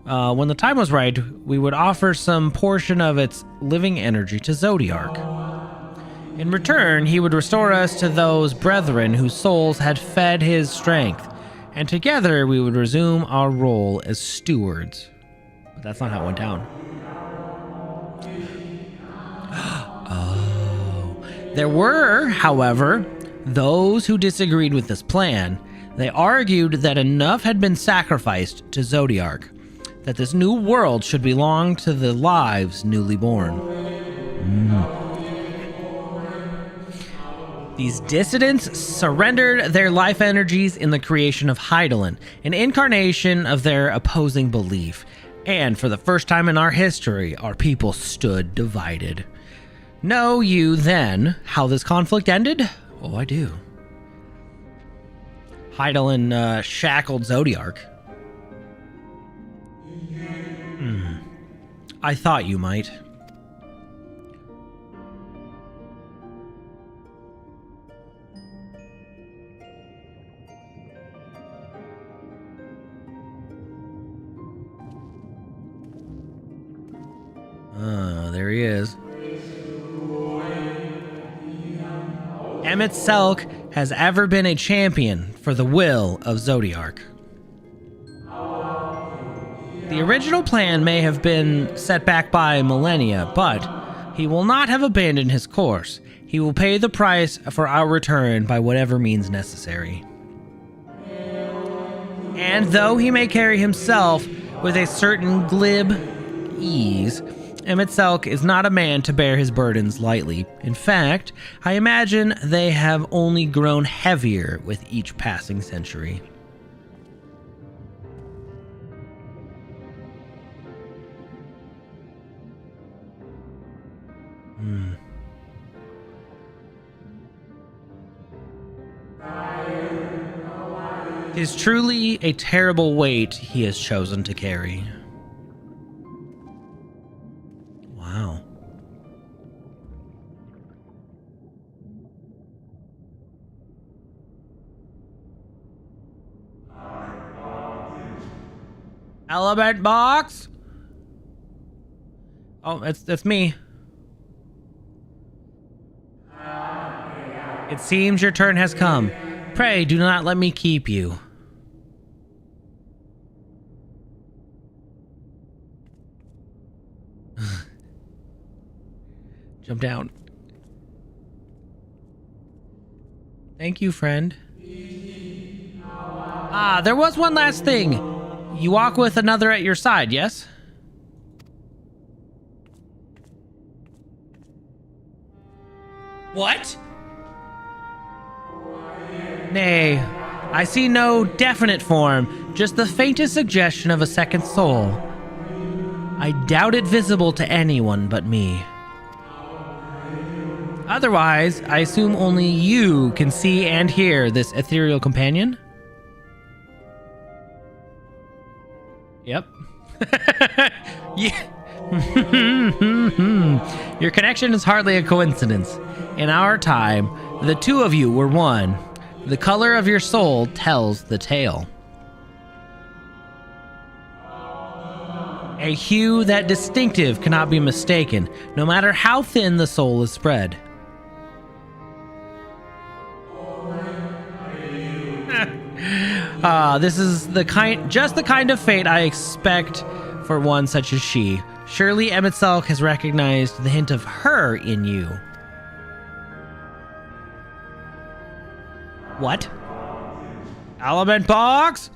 when the time was right, we would offer some portion of its living energy to Zodiark. In return, he would restore us to those brethren whose souls had fed his strength, and together we would resume our role as stewards. But that's not how it went down. Oh. There were, however, those who disagreed with this plan. They argued that enough had been sacrificed to Zodiark, that this new world should belong to the lives newly born. These dissidents surrendered their life energies in the creation of Hydaelyn, an incarnation of their opposing belief. And for the first time in our history, our people stood divided. Know you, then, how this conflict ended? Oh, I do. Hydaelyn shackled Zodiark. I thought you might. There he is. Emet-Selch has ever been a champion for the will of Zodiark. The original plan may have been set back by millennia, but he will not have abandoned his course. He will pay the price for our return by whatever means necessary. And though he may carry himself with a certain glib ease, Emet-Selch is not a man to bear his burdens lightly. In fact, I imagine they have only grown heavier with each passing century. It is truly a terrible weight he has chosen to carry. Wow. Element box? Oh, that's me. It seems your turn has come. Pray do not let me keep you. Jump down. Thank you, friend. Ah, there was one last thing. You walk with another at your side, yes? What? Nay, I see no definite form, just the faintest suggestion of a second soul. I doubt it visible to anyone but me. Otherwise, I assume only you can see and hear this ethereal companion? Yep. Yeah. Your connection is hardly a coincidence. In our time, the two of you were one. The color of your soul tells the tale. A hue that distinctive cannot be mistaken, no matter how thin the soul is spread. This is just the kind of fate I expect for one such as she. Surely Emet-Selch has recognized the hint of her in you. What? Element box?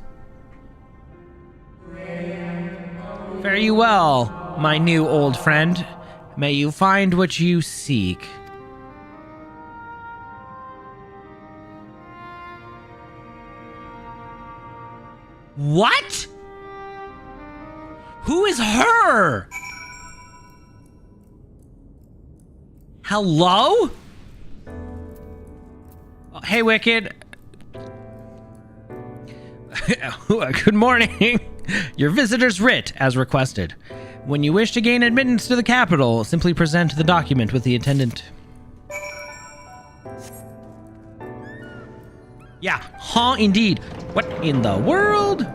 Fare you well, my new old friend. May you find what you seek. What? Who is her? Hello? Oh, hey, Wicked. Good morning. Your visitor's writ, as requested. When you wish to gain admittance to the capital, simply present the document with the attendant. Yeah, huh, indeed. What in the world?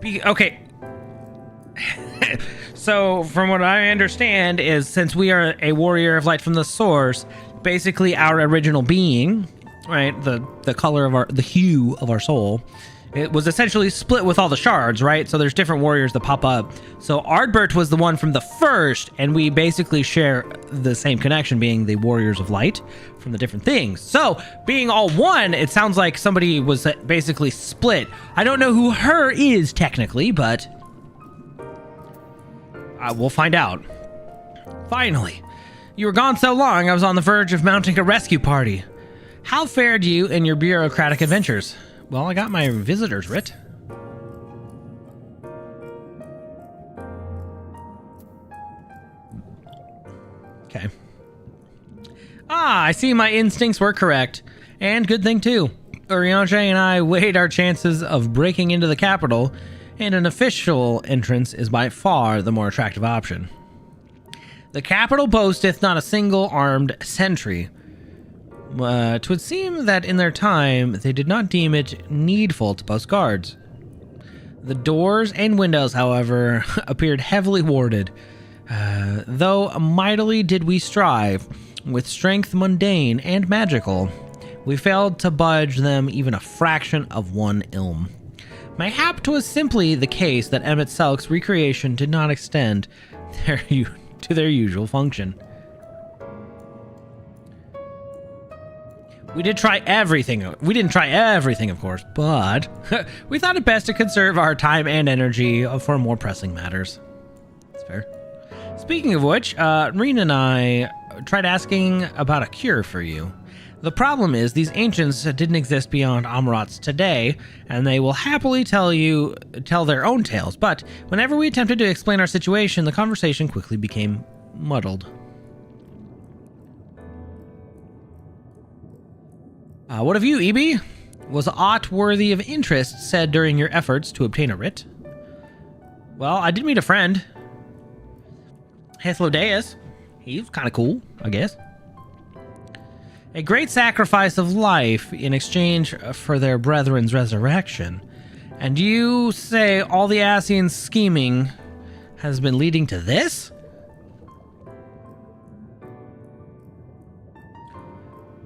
Okay. So, from what I understand is, since we are a warrior of light from the source, basically our original being, right, the color of the hue of our soul, it was essentially split with all the shards, right? So there's different warriors that pop up. So Ardbert was the one from the first, and we basically share the same connection, being the warriors of light from the different things. So being all one, it sounds like somebody was basically split. I don't know who her is technically, but we'll find out. Finally, you were gone so long, I was on the verge of mounting a rescue party. How fared you in your bureaucratic adventures? Well, I got my visitor's writ. Okay. I see my instincts were correct. And good thing, too. Urianger and I weighed our chances of breaking into the capital, and an official entrance is by far the more attractive option. The capital boasteth not a single armed sentry. 'Twould seem that in their time they did not deem it needful to post guards. The doors and windows, however, appeared heavily warded, though mightily did we strive, with strength mundane and magical, we failed to budge them even a fraction of one ilm. Mayhap 'twas simply the case that Emet-Selch's recreation did not extend to their usual function. We didn't try everything, of course, but we thought it best to conserve our time and energy for more pressing matters. That's fair. Speaking of which, Reen and I tried asking about a cure for you. The problem is these ancients didn't exist beyond Amarats today, and they will happily tell their own tales, but whenever we attempted to explain our situation, the conversation quickly became muddled. What of you, Ebi? Was aught worthy of interest said during your efforts to obtain a writ? Well, I did meet a friend. Hethlodeus. He's kind of cool, I guess. A great sacrifice of life in exchange for their brethren's resurrection. And you say all the Ascian scheming has been leading to this?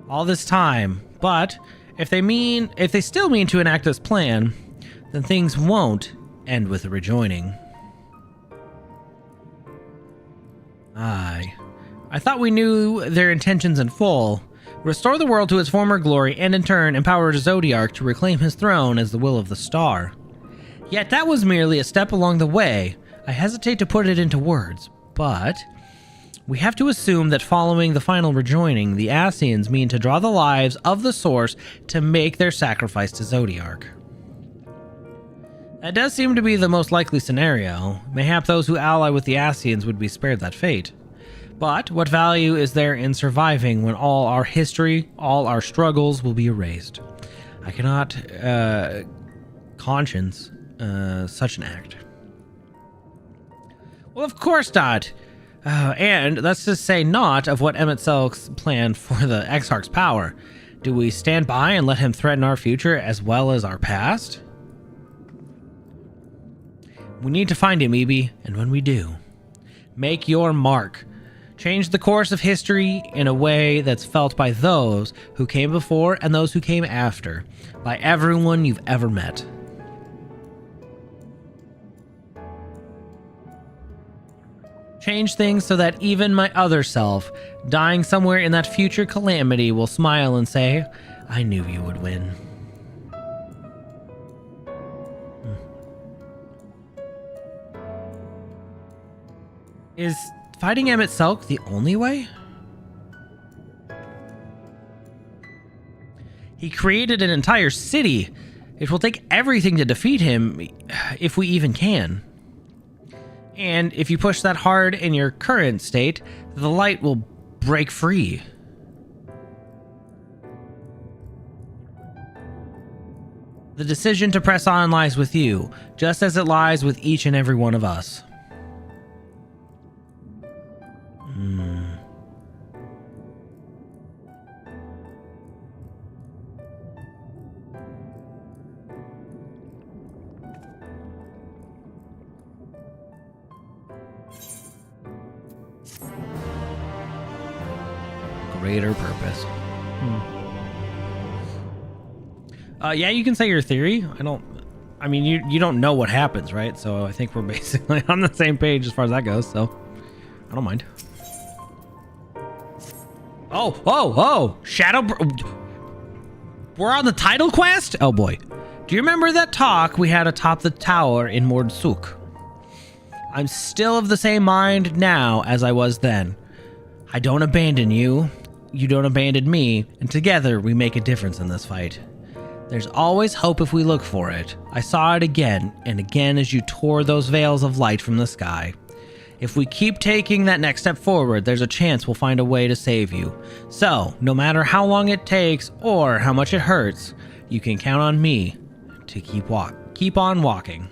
All this time. But if they still mean to enact this plan, then things won't end with a rejoining. Aye. I thought we knew their intentions in full. Restore the world to its former glory, and in turn empower Zodiarch to reclaim his throne as the will of the star. Yet that was merely a step along the way. I hesitate to put it into words, but We have to assume that following the final rejoining, the Ascians mean to draw the lives of the Source to make their sacrifice to Zodiark. That does seem to be the most likely scenario. Mayhap those who ally with the Ascians would be spared that fate. But what value is there in surviving when all our history, all our struggles will be erased? I cannot conscience such an act. Well, of course not. And let's just say not of what Emet-Selch's plan for the Exarch's power. Do we stand by and let him threaten our future as well as our past? We need to find him, Ebi, and when we do, make your mark. Change the course of history in a way that's felt by those who came before and those who came after, by everyone you've ever met. Change things so that even my other self, dying somewhere in that future calamity, will smile and say, I knew you would win. Is fighting Emet-Selch the only way? He created an entire city. It will take everything to defeat him, if we even can. And if you push that hard in your current state, the light will break free. The decision to press on lies with you, just as it lies with each and every one of us. Greater purpose. Yeah, you can say your theory. I mean, you don't know what happens, right? So I think we're basically on the same page as far as that goes, so I don't mind. Oh, we're on the title quest? Oh boy. Do you remember that talk we had atop the tower in Mordsuk? I'm still of the same mind now as I was then. I don't abandon you. You don't abandon me, and together we make a difference in this fight. There's always hope if we look for it. I saw it again and again as you tore those veils of light from the sky. If we keep taking that next step forward, there's a chance we'll find a way to save you. So, no matter how long it takes or how much it hurts, you can count on me to keep on walking.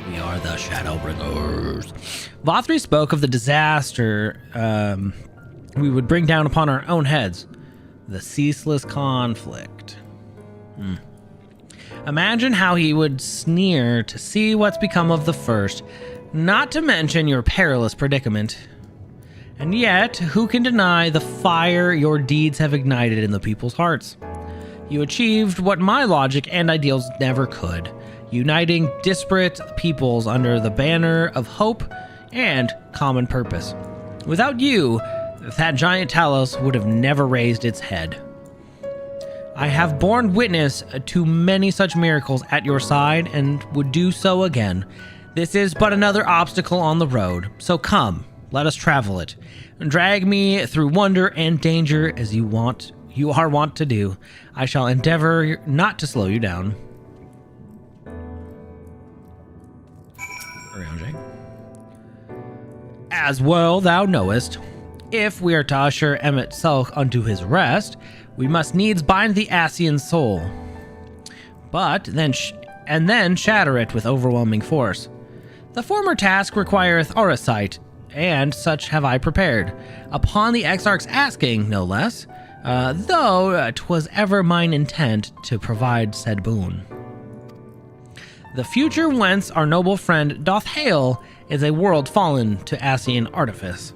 We are the Shadowbringers. Vothri spoke of the disaster we would bring down upon our own heads. The ceaseless conflict. Imagine how he would sneer to see what's become of the first, not to mention your perilous predicament. And yet, who can deny the fire your deeds have ignited in the people's hearts? You achieved what my logic and ideals never could, uniting disparate peoples under the banner of hope and common purpose. Without you, that giant Talos would have never raised its head. I have borne witness to many such miracles at your side and would do so again. This is but another obstacle on the road, so come, let us travel it. Drag me through wonder and danger as you are wont to do. I shall endeavor not to slow you down. As well thou knowest, if we are to usher Emet-Selch unto his rest, we must needs bind the Ascian soul, but then shatter it with overwhelming force. The former task requireth Orisight, and such have I prepared, upon the Exarch's asking, no less, though 'twas ever mine intent to provide said boon. The future whence our noble friend doth hail is a world fallen to Ascian artifice,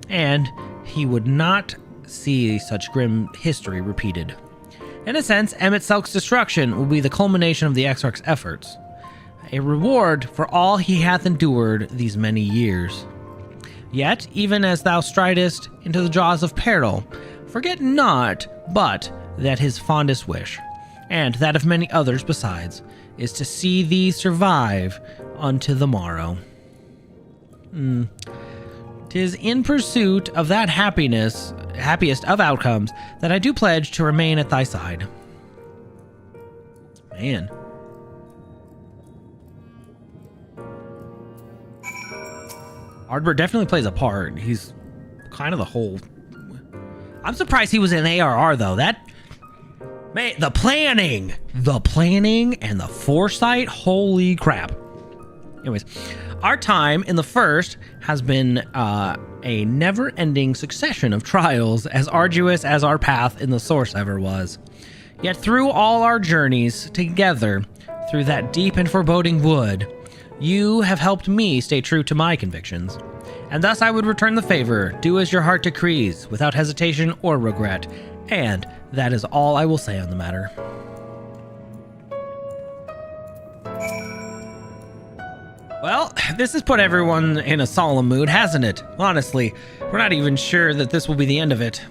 and he would not see such grim history repeated. In a sense, Emet-Selch's destruction will be the culmination of the Exarch's efforts, a reward for all he hath endured these many years. Yet, even as thou stridest into the jaws of peril, forget not but that his fondest wish, and that of many others besides, is to see thee survive unto the morrow. 'Tis in pursuit of that happiest of outcomes, that I do pledge to remain at thy side. Man. Ardbert definitely plays a part. He's kind of the whole... I'm surprised he was in ARR, though. Man, the planning and the foresight, holy crap. Anyways, our time in the first has been a never-ending succession of trials, as arduous as our path in the source ever was. Yet through all our journeys together, through that deep and foreboding wood, you have helped me stay true to my convictions. And thus I would return the favor, do as your heart decrees, without hesitation or regret. And that is all I will say on the matter. Well, this has put everyone in a solemn mood, hasn't it? Honestly, we're not even sure that this will be the end of it.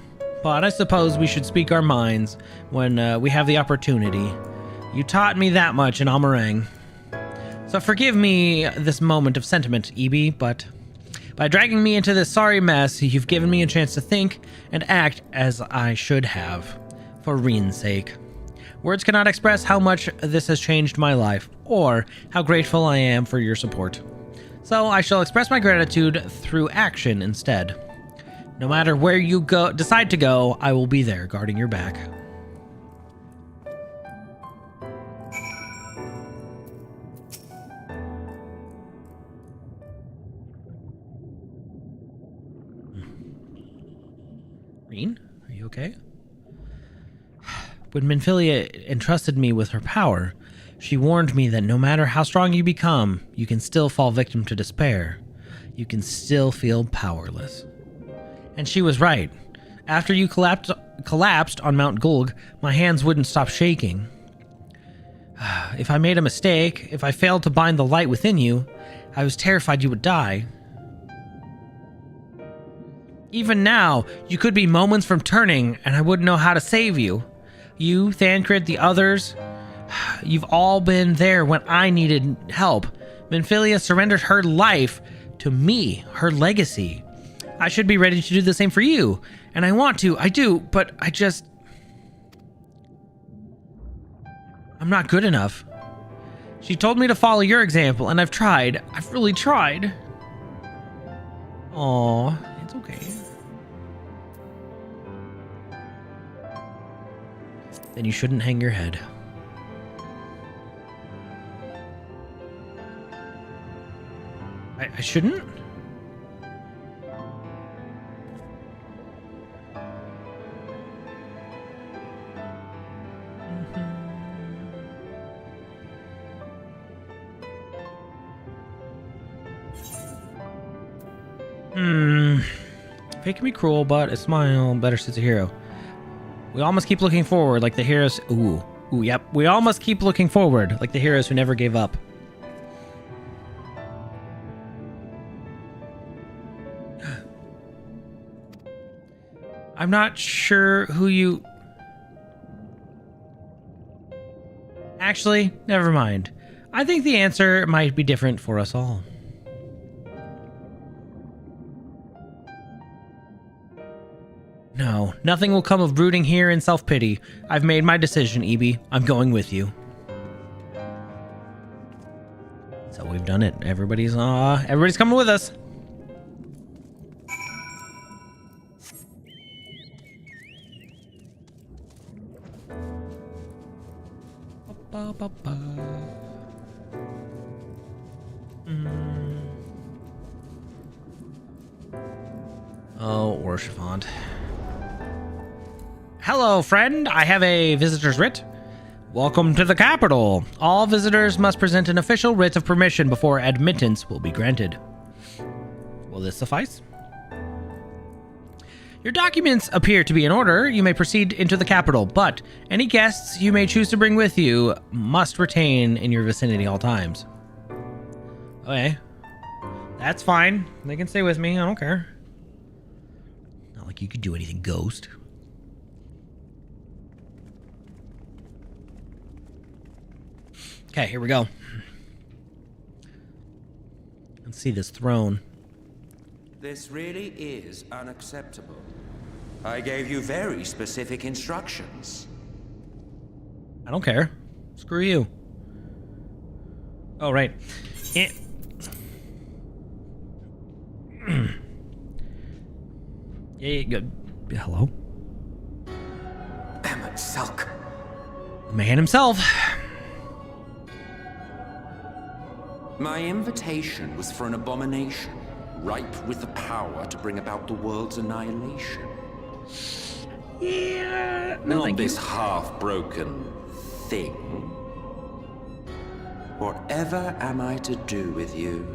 But I suppose we should speak our minds when we have the opportunity. You taught me that much in Amarang. So forgive me this moment of sentiment, Ebi, but by dragging me into this sorry mess, you've given me a chance to think and act as I should have, for Reen's sake. Words cannot express how much this has changed my life, or how grateful I am for your support. So I shall express my gratitude through action instead. No matter where you decide to go, I will be there guarding your back. Reen, are you okay? When Minfilia entrusted me with her power, she warned me that no matter how strong you become, you can still fall victim to despair. You can still feel powerless. And she was right. After you collapsed on Mount Gulg, my hands wouldn't stop shaking. If I made a mistake, if I failed to bind the light within you, I was terrified you would die. Even now, you could be moments from turning, and I wouldn't know how to save you. You, Thancred, the others, you've all been there when I needed help. Minfilia surrendered her life to me, her legacy. I should be ready to do the same for you. And I want to, I do, but I'm not good enough. She told me to follow your example, and I've tried. I've really tried. Aw, it's okay. Then you shouldn't hang your head. I shouldn't? Fate can be cruel, but a smile better suits a hero. We all must keep looking forward like the heroes... Yep. We all must keep looking forward like the heroes who never gave up. I'm not sure who you... Actually, never mind. I think the answer might be different for us all. No, nothing will come of brooding here in self-pity. I've made my decision, Ebi. I'm going with you. So we've done it. Everybody's coming with us. Oh, Orshafont. Hello, friend. I have a visitor's writ. Welcome to the capital. All visitors must present an official writ of permission before admittance will be granted. Will this suffice? Your documents appear to be in order. You may proceed into the capital, but any guests you may choose to bring with you must retain in your vicinity all times. Okay. That's fine. They can stay with me. I don't care. Not like you could do anything, ghost. Okay, here we go. Let's see this throne. This really is unacceptable. I gave you very specific instructions. I don't care. Screw you. Oh, right. Eh. Yeah, good. Hello? Emet-Selch. The man himself. My invitation was for an abomination, ripe with the power to bring about the world's annihilation. Yeah. Not this half-broken thing. Whatever am I to do with you?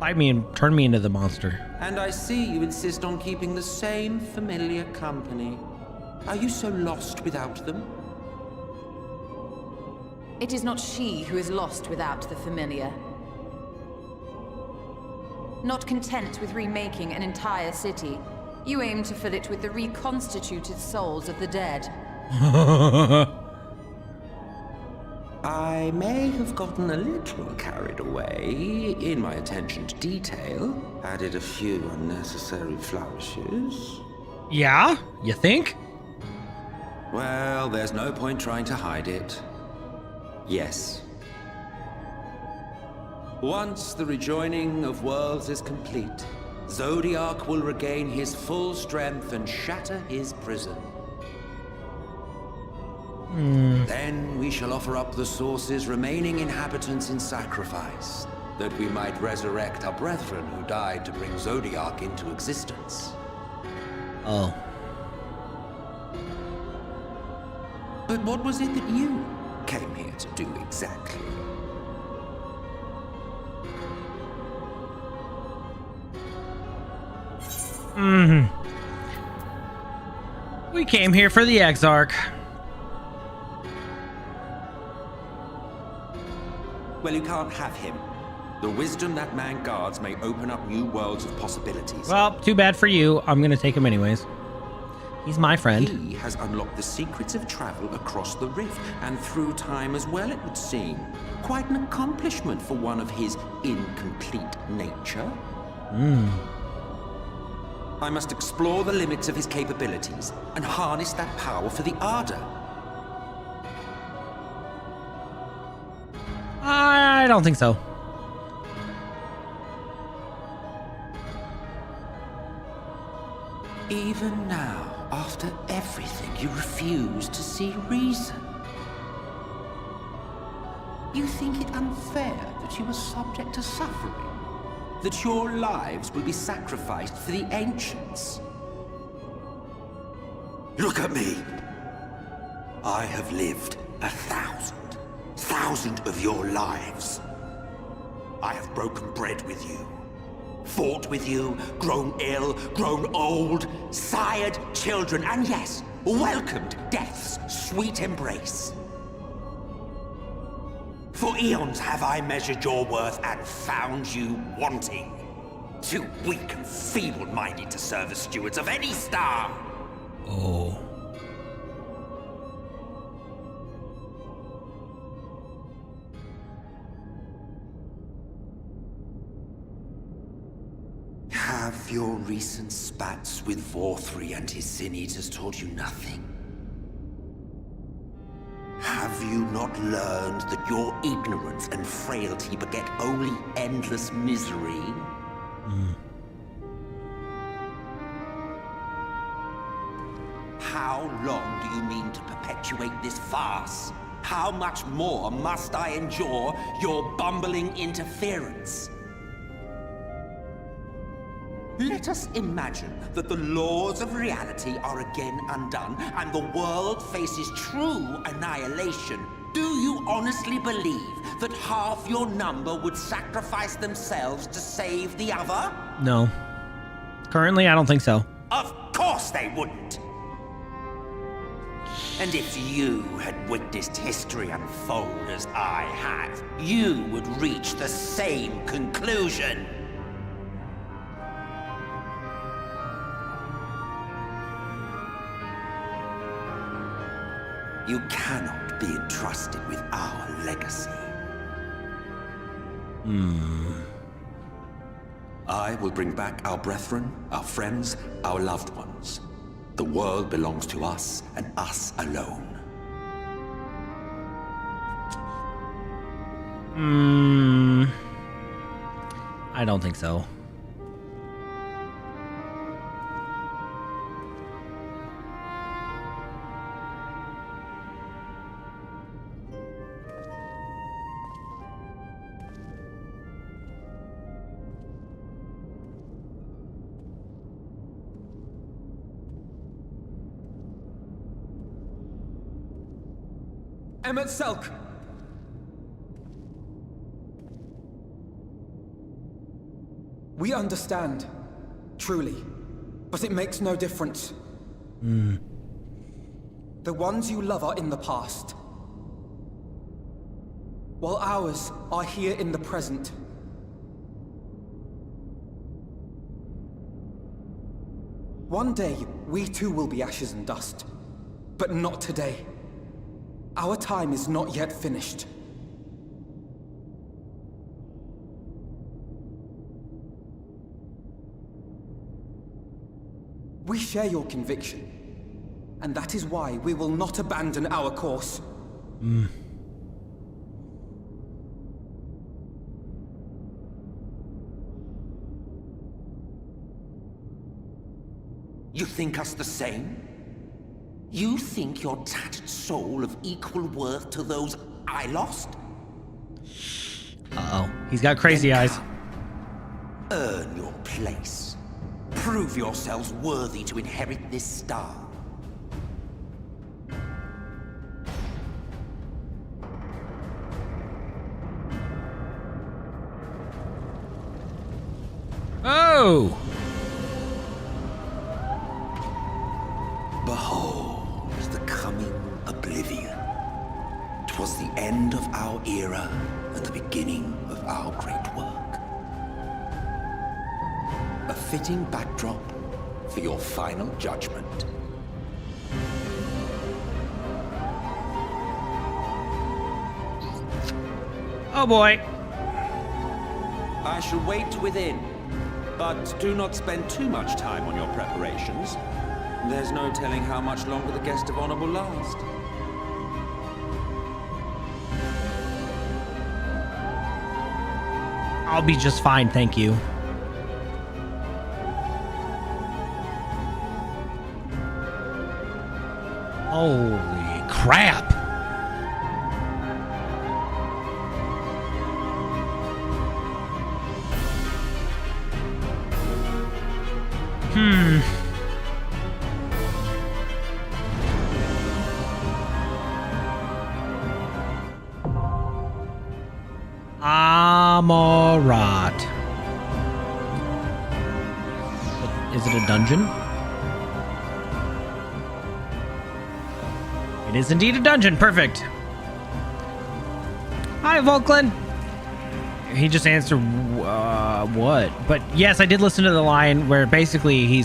Fight me and turn me into the monster. And I see you insist on keeping the same familiar company. Are you so lost without them? It is not she who is lost without the familiar. Not content with remaking an entire city, you aim to fill it with the reconstituted souls of the dead. I may have gotten a little carried away in my attention to detail, added a few unnecessary flourishes. Yeah? You think? Well, there's no point trying to hide it. Yes. Once the rejoining of worlds is complete, Zodiac will regain his full strength and shatter his prison. Then we shall offer up the Source's remaining inhabitants in sacrifice, that we might resurrect our brethren who died to bring Zodiac into existence. Oh. But what was it that you came here to do exactly? We came here for the Exarch. Well, you can't have him. The wisdom that man guards may open up new worlds of possibilities. Well, too bad for you. I'm gonna take him anyways. He's my friend. He has unlocked the secrets of travel across the rift, and through time as well, it would seem. Quite an accomplishment for one of his incomplete nature. I must explore the limits of his capabilities, and harness that power for the Ardor. I don't think so. Even now, after everything, you refuse to see reason. You think it unfair that you are subject to suffering? That your lives will be sacrificed for the Ancients? Look at me! I have lived 1,000 of your lives. I have broken bread with you, fought with you, grown ill, grown old, sired children, and yes, welcomed death's sweet embrace. For eons have I measured your worth and found you wanting. Too weak and feeble-minded to serve as stewards of any star. Oh. Have your recent spats with Vorthri and his Sin Eaters taught you nothing? Have you not learned that your ignorance and frailty beget only endless misery? How long do you mean to perpetuate this farce? How much more must I endure your bumbling interference? Let us imagine that the laws of reality are again undone and the world faces true annihilation. Do you honestly believe that half your number would sacrifice themselves to save the other? No. Currently, I don't think so. Of course they wouldn't. And if you had witnessed history unfold as I have, you would reach the same conclusion. You cannot be entrusted with our legacy. I will bring back our brethren, our friends, our loved ones. The world belongs to us, and us alone. I don't think so. Emet-Selch! We understand, truly, but it makes no difference. The ones you love are in the past, while ours are here in the present. One day, we too will be ashes and dust, but not today. Our time is not yet finished. We share your conviction, and that is why we will not abandon our course. You think us the same? You think your tattered soul of equal worth to those I lost? Uh-oh. He's got crazy eyes. Earn your place. Prove yourselves worthy to inherit this star. Oh! Behold the coming oblivion. 'Twas the end of our era and the beginning of our great work. A fitting backdrop for your final judgment. Oh boy. I shall wait within, but do not spend too much time on your preparations. There's no telling how much longer the guest of honor will last. I'll be just fine, thank you. Holy crap! Amorat. Is it a dungeon? It is indeed a dungeon. Perfect. Hi, Volklin. He just answered, what? But yes, I did listen to the line where basically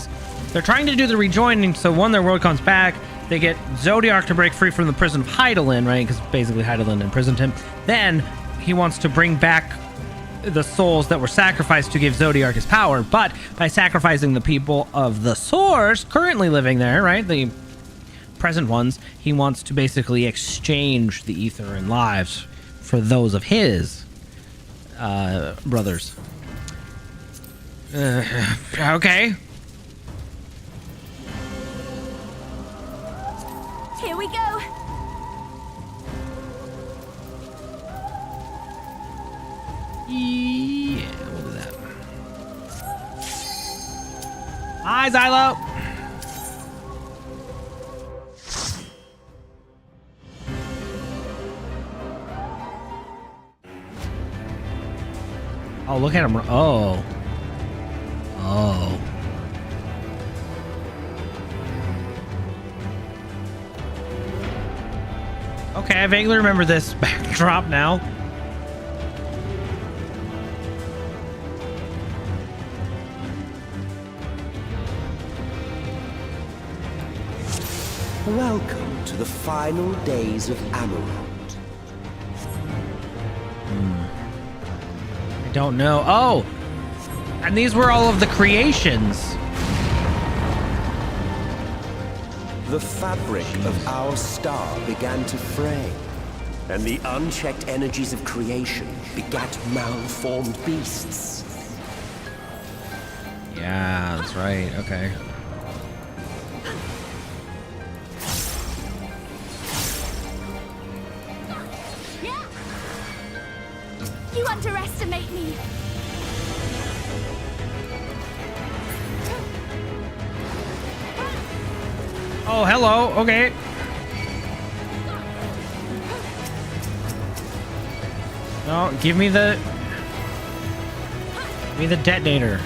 they're trying to do the rejoining, so when their world comes back, they get Zodiac to break free from the prison of Hydaelyn, right? Because basically Hydaelyn imprisoned him. Then he wants to bring back the souls that were sacrificed to give Zodiac his power, but by sacrificing the people of the source currently living there, right? The present ones, he wants to basically exchange the ether and lives for those of his brothers. Okay. Here we go. Yeah, we'll do that. Hi, Xylo. Oh, look at him. Oh. Oh. Okay, I vaguely remember this backdrop now. Welcome to the final days of Amarant. don't know. Oh, and these were all of the creations. The fabric of our star began to fray, and the unchecked energies of creation begat malformed beasts. Yeah, that's right. Okay. You underestimate me. Oh, hello. Okay. No, give me the detonator.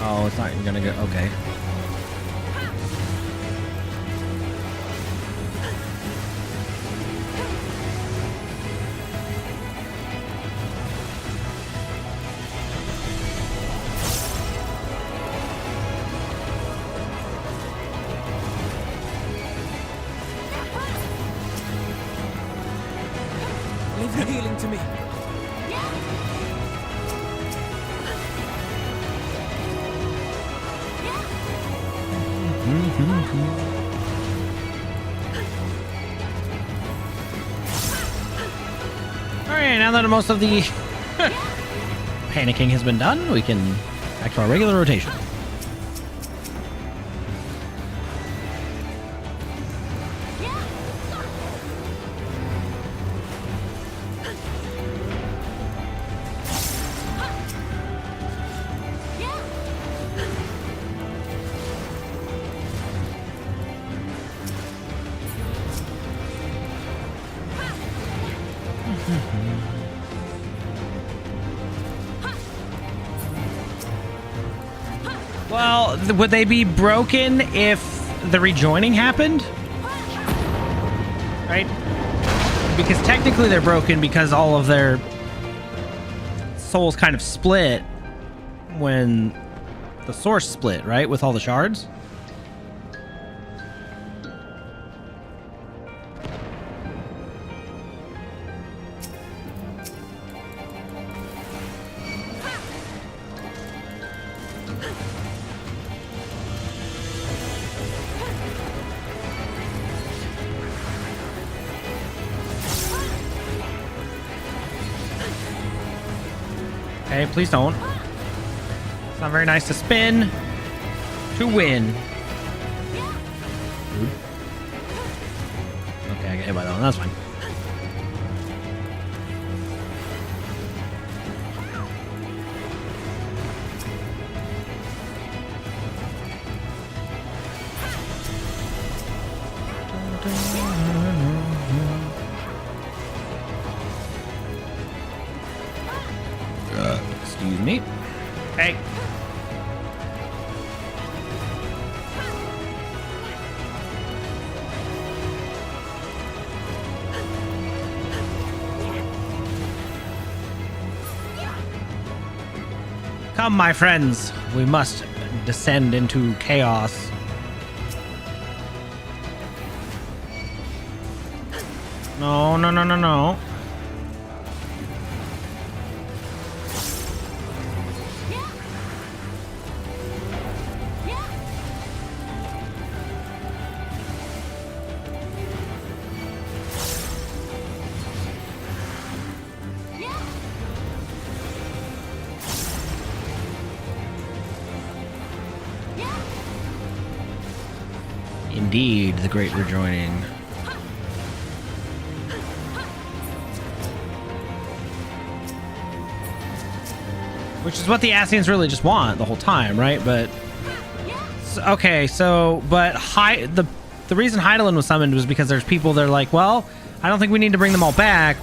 Oh, it's not gonna go. Okay. Leave the healing to me. Alright, now that most of the panicking has been done, we can back to our regular rotation. Well, would they be broken if the rejoining happened? Right? Because technically they're broken because all of their souls kind of split when the source split, right? With all the shards? Okay, please don't. It's not very nice to spin to win. Okay, I got hit by that one. That's fine. Excuse me. Hey. Come, my friends. We must descend into chaos. No, no, no, no, no. Indeed, the great rejoining. Which is what the Ascians really just want the whole time, right? But okay, so but the reason Hydaelyn was summoned was because there's people that are like, well, I don't think we need to bring them all back.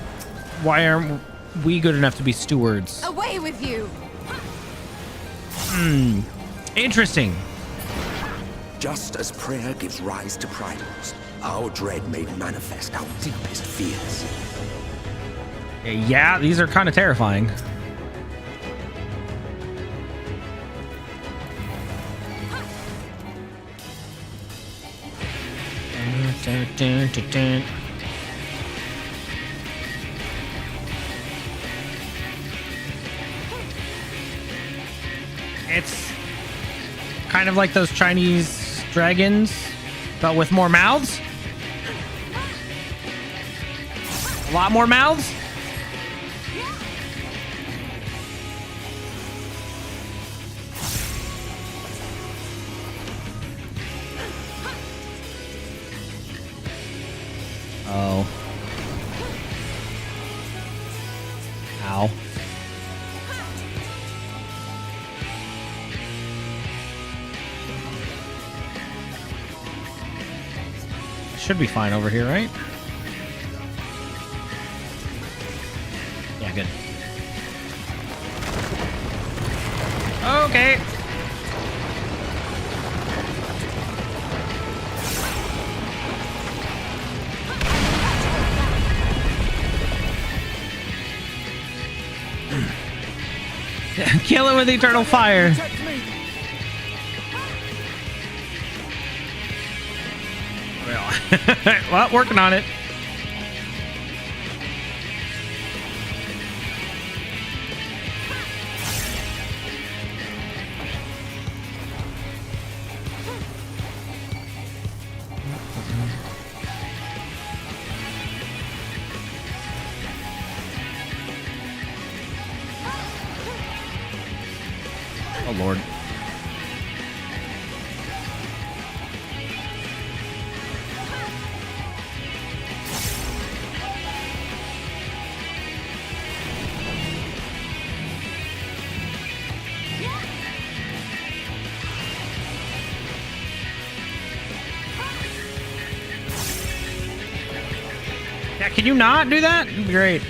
Why aren't we good enough to be stewards? Away with you! Interesting. Just as prayer gives rise to primaries, our dread made manifest our deepest fears. Yeah, these are kind of terrifying. It's kind of like those Chinese dragons, but with more mouths. A lot more mouths. Oh. Ow. Should be fine over here, right? Yeah, good. Okay. Kill him with eternal fire. Well, working on it. Oh, Lord. Yeah, can you not do that? That'd be great.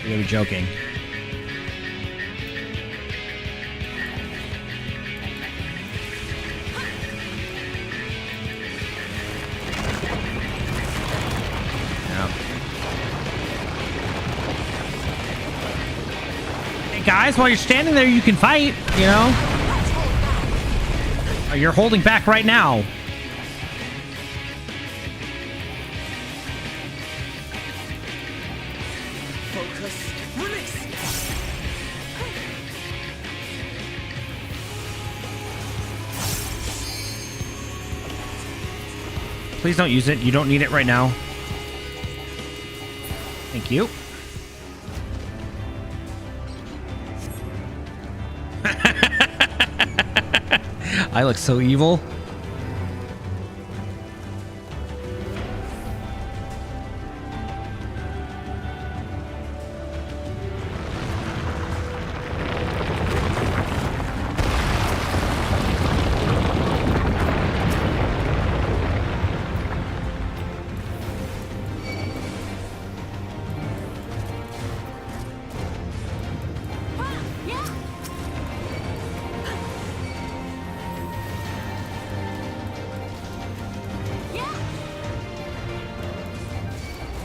You're gonna be joking. Yeah. Hey guys, while you're standing there, you can fight, you know? You're holding back right now. Focus. Release. Please don't use it. You don't need it right now. Thank you. I look so evil.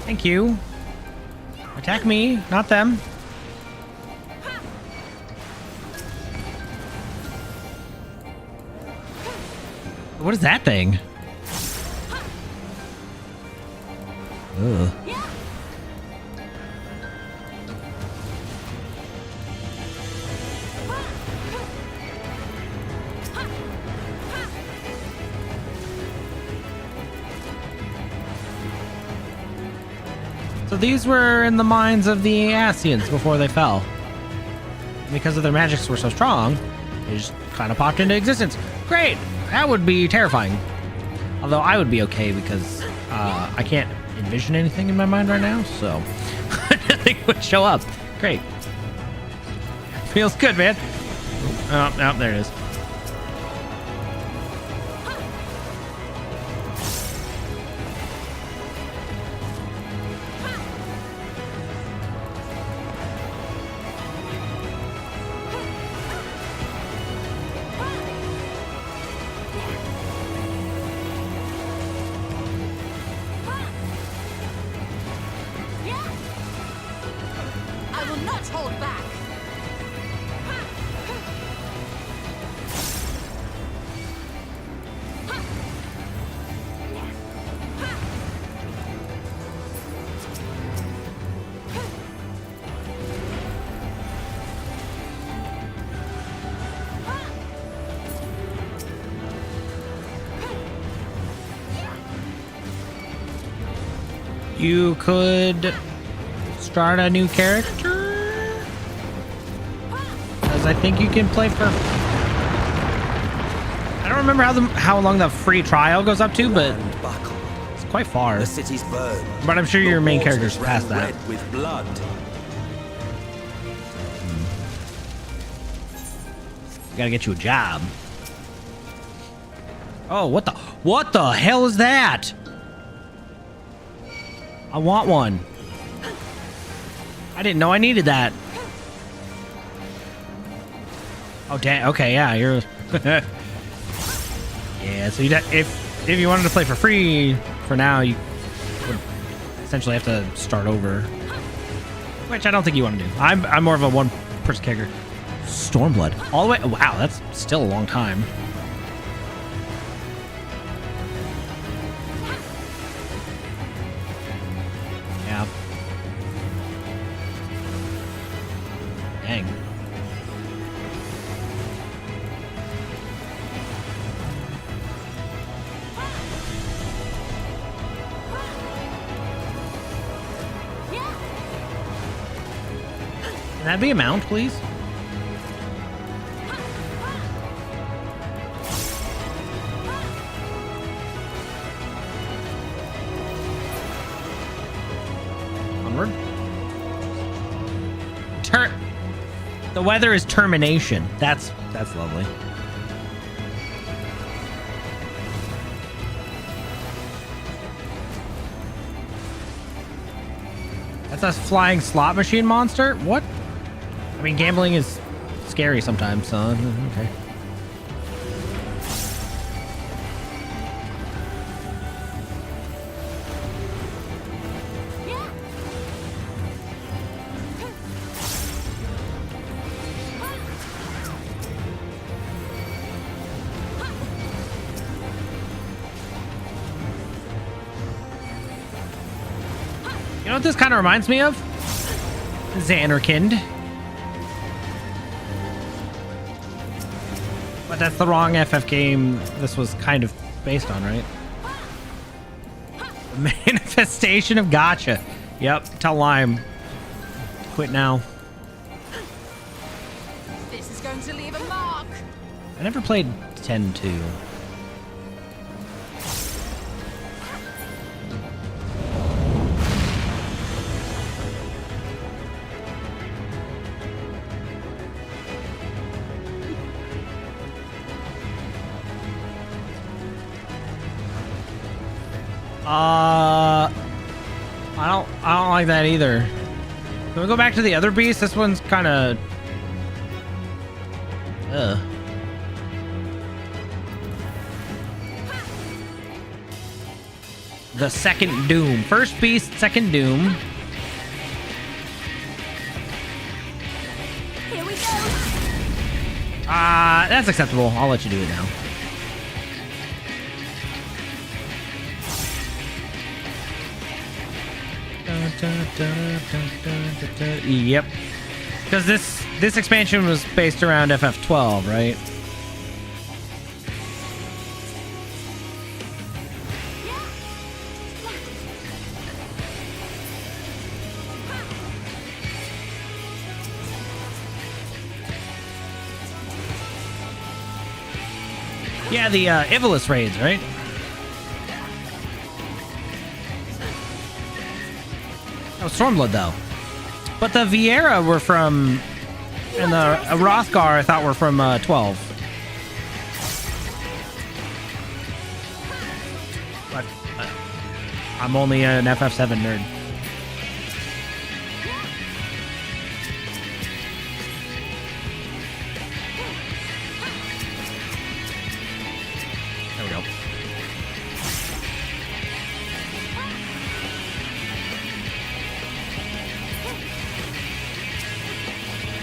Thank you. Attack me, not them. What is that thing? Ugh. So these were in the minds of the Ascians before they fell. Because of their magics were so strong, they just kind of popped into existence. Great! That would be terrifying. Although I would be okay because I can't envision anything in my mind right now, so nothing would show up. Great. Feels good, man. Oh, there it is. You could start a new character. Because I think you can play for... I don't remember how long the free trial goes up to, but it's quite far. The city's burned. But I'm sure your main character's past that. Red with blood. Gotta get you a job. Oh, what the hell is that? I want one. I didn't know I needed that. Oh, damn. Okay, yeah, you're... yeah, so if you wanted to play for free for now, you would essentially have to start over. Which I don't think you want to do. I'm more of a one-person character. Stormblood. All the way... Wow, that's still a long time. Yeah. Dang. Can that be a mount, please? Onward. The weather is termination. That's lovely. That's a flying slot machine monster? What? I mean, gambling is scary sometimes, so okay. You know what this kind of reminds me of? Xanarkand. But that's the wrong FF game this was kind of based on, right? Manifestation of Gotcha. Yep, tell Lime. Quit now. This is going to leave a mark. I never played 10-2. I don't like that either. Can we go back to the other beast? This one's kind of... The second Doom. First beast, second Doom. Here we go. That's acceptable. I'll let you do it now. Yep. Because this expansion was based around FF12, right? Yeah, the Ivolus raids, right? Oh, Stormblood, though. But the Viera were from... And the Hrothgar, I thought, were from 12. But I'm only an FF7 nerd. There we go.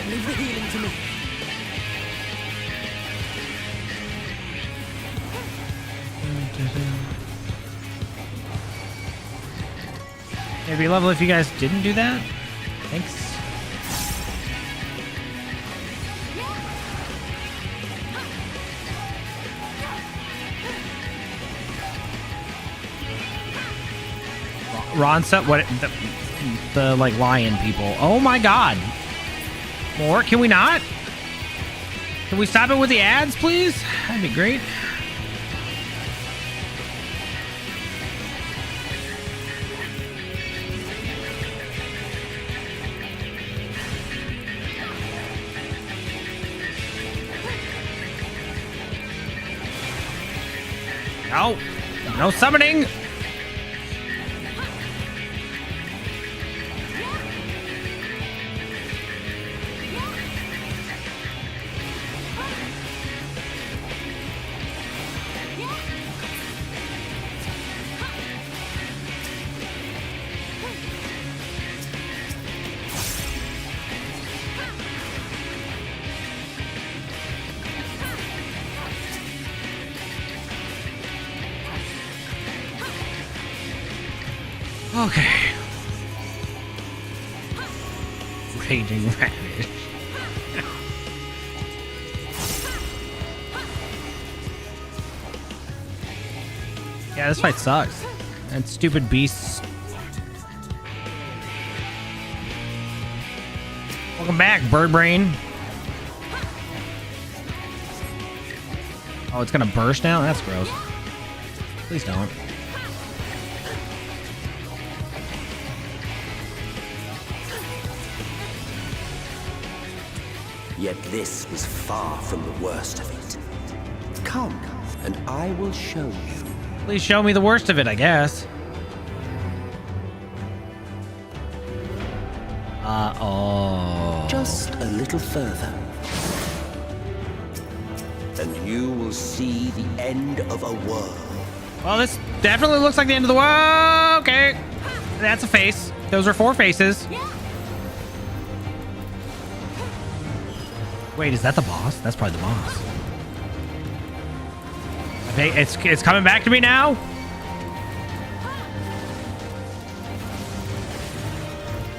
Leave the healing to me. It'd be lovely if you guys didn't do that. Thanks. Ronsa, what the like lion people. Oh my god. More? Can we not? Can we stop it with the ads, please? That'd be great. No. No summoning. Okay. Raging Rabbit. Yeah, this fight sucks. And stupid beasts. Welcome back, Bird Brain. Oh, it's gonna burst now? That's gross. Please don't. Yet this was far from the worst of it. Come, and I will show you. Please show me the worst of it, I guess. Oh. Just a little further. And you will see the end of a world. Well, this definitely looks like the end of the world. Okay. That's a face. Those are 4 faces. Wait, is that the boss? That's probably the boss. Okay, it's coming back to me now.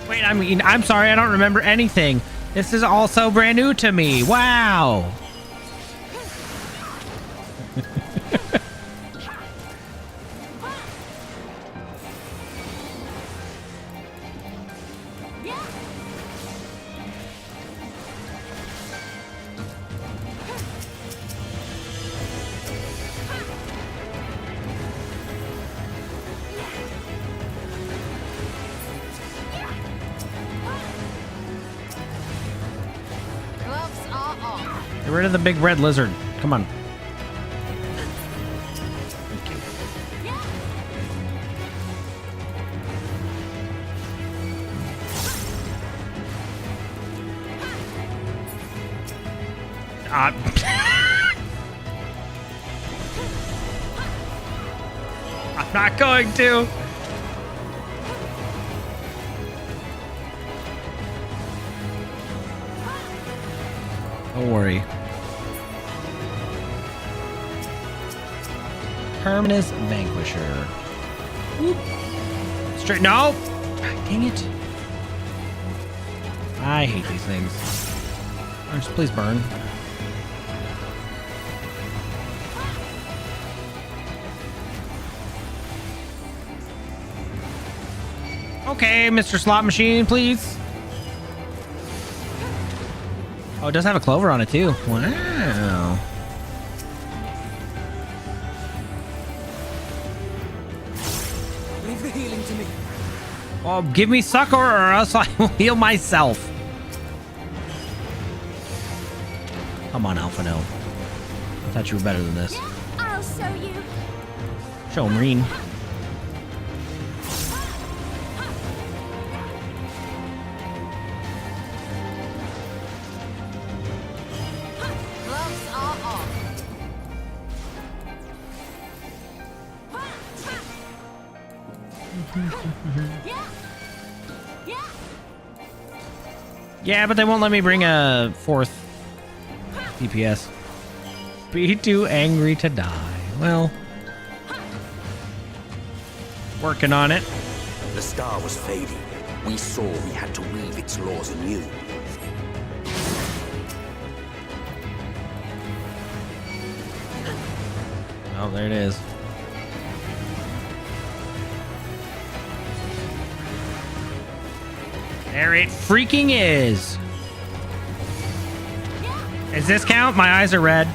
Wait, I mean, I'm sorry, I don't remember anything. This is all so brand new to me. Wow. Get rid of the big red lizard. Come on. Thank you. I'm not going to. Don't worry. Terminus Vanquisher. Whoop. Straight. No! Dang it. I hate these things. Just please burn. Okay, Mr. Slot Machine, please. Oh, it does have a clover on it, too. Wow. Leave the healing to me. Well, give me succor or else I will heal myself. Come on, Alphino. I thought you were better than this. I'll show you. Show Marine. Gloves are off. Yeah, but they won't let me bring a 4th DPS. Be too angry to die. Well, working on it. The star was fading. We saw we had to weave its laws anew. Oh, there it is. There it freaking is. Does this count? My eyes are red.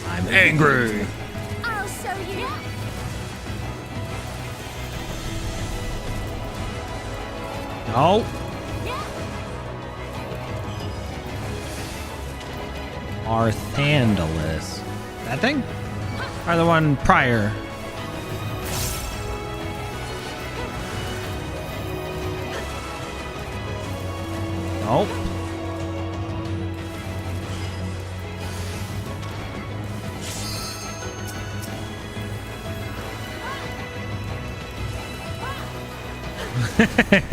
I'm angry. I'll show you. No. Arthandalus. That thing? Or the one prior? Nope.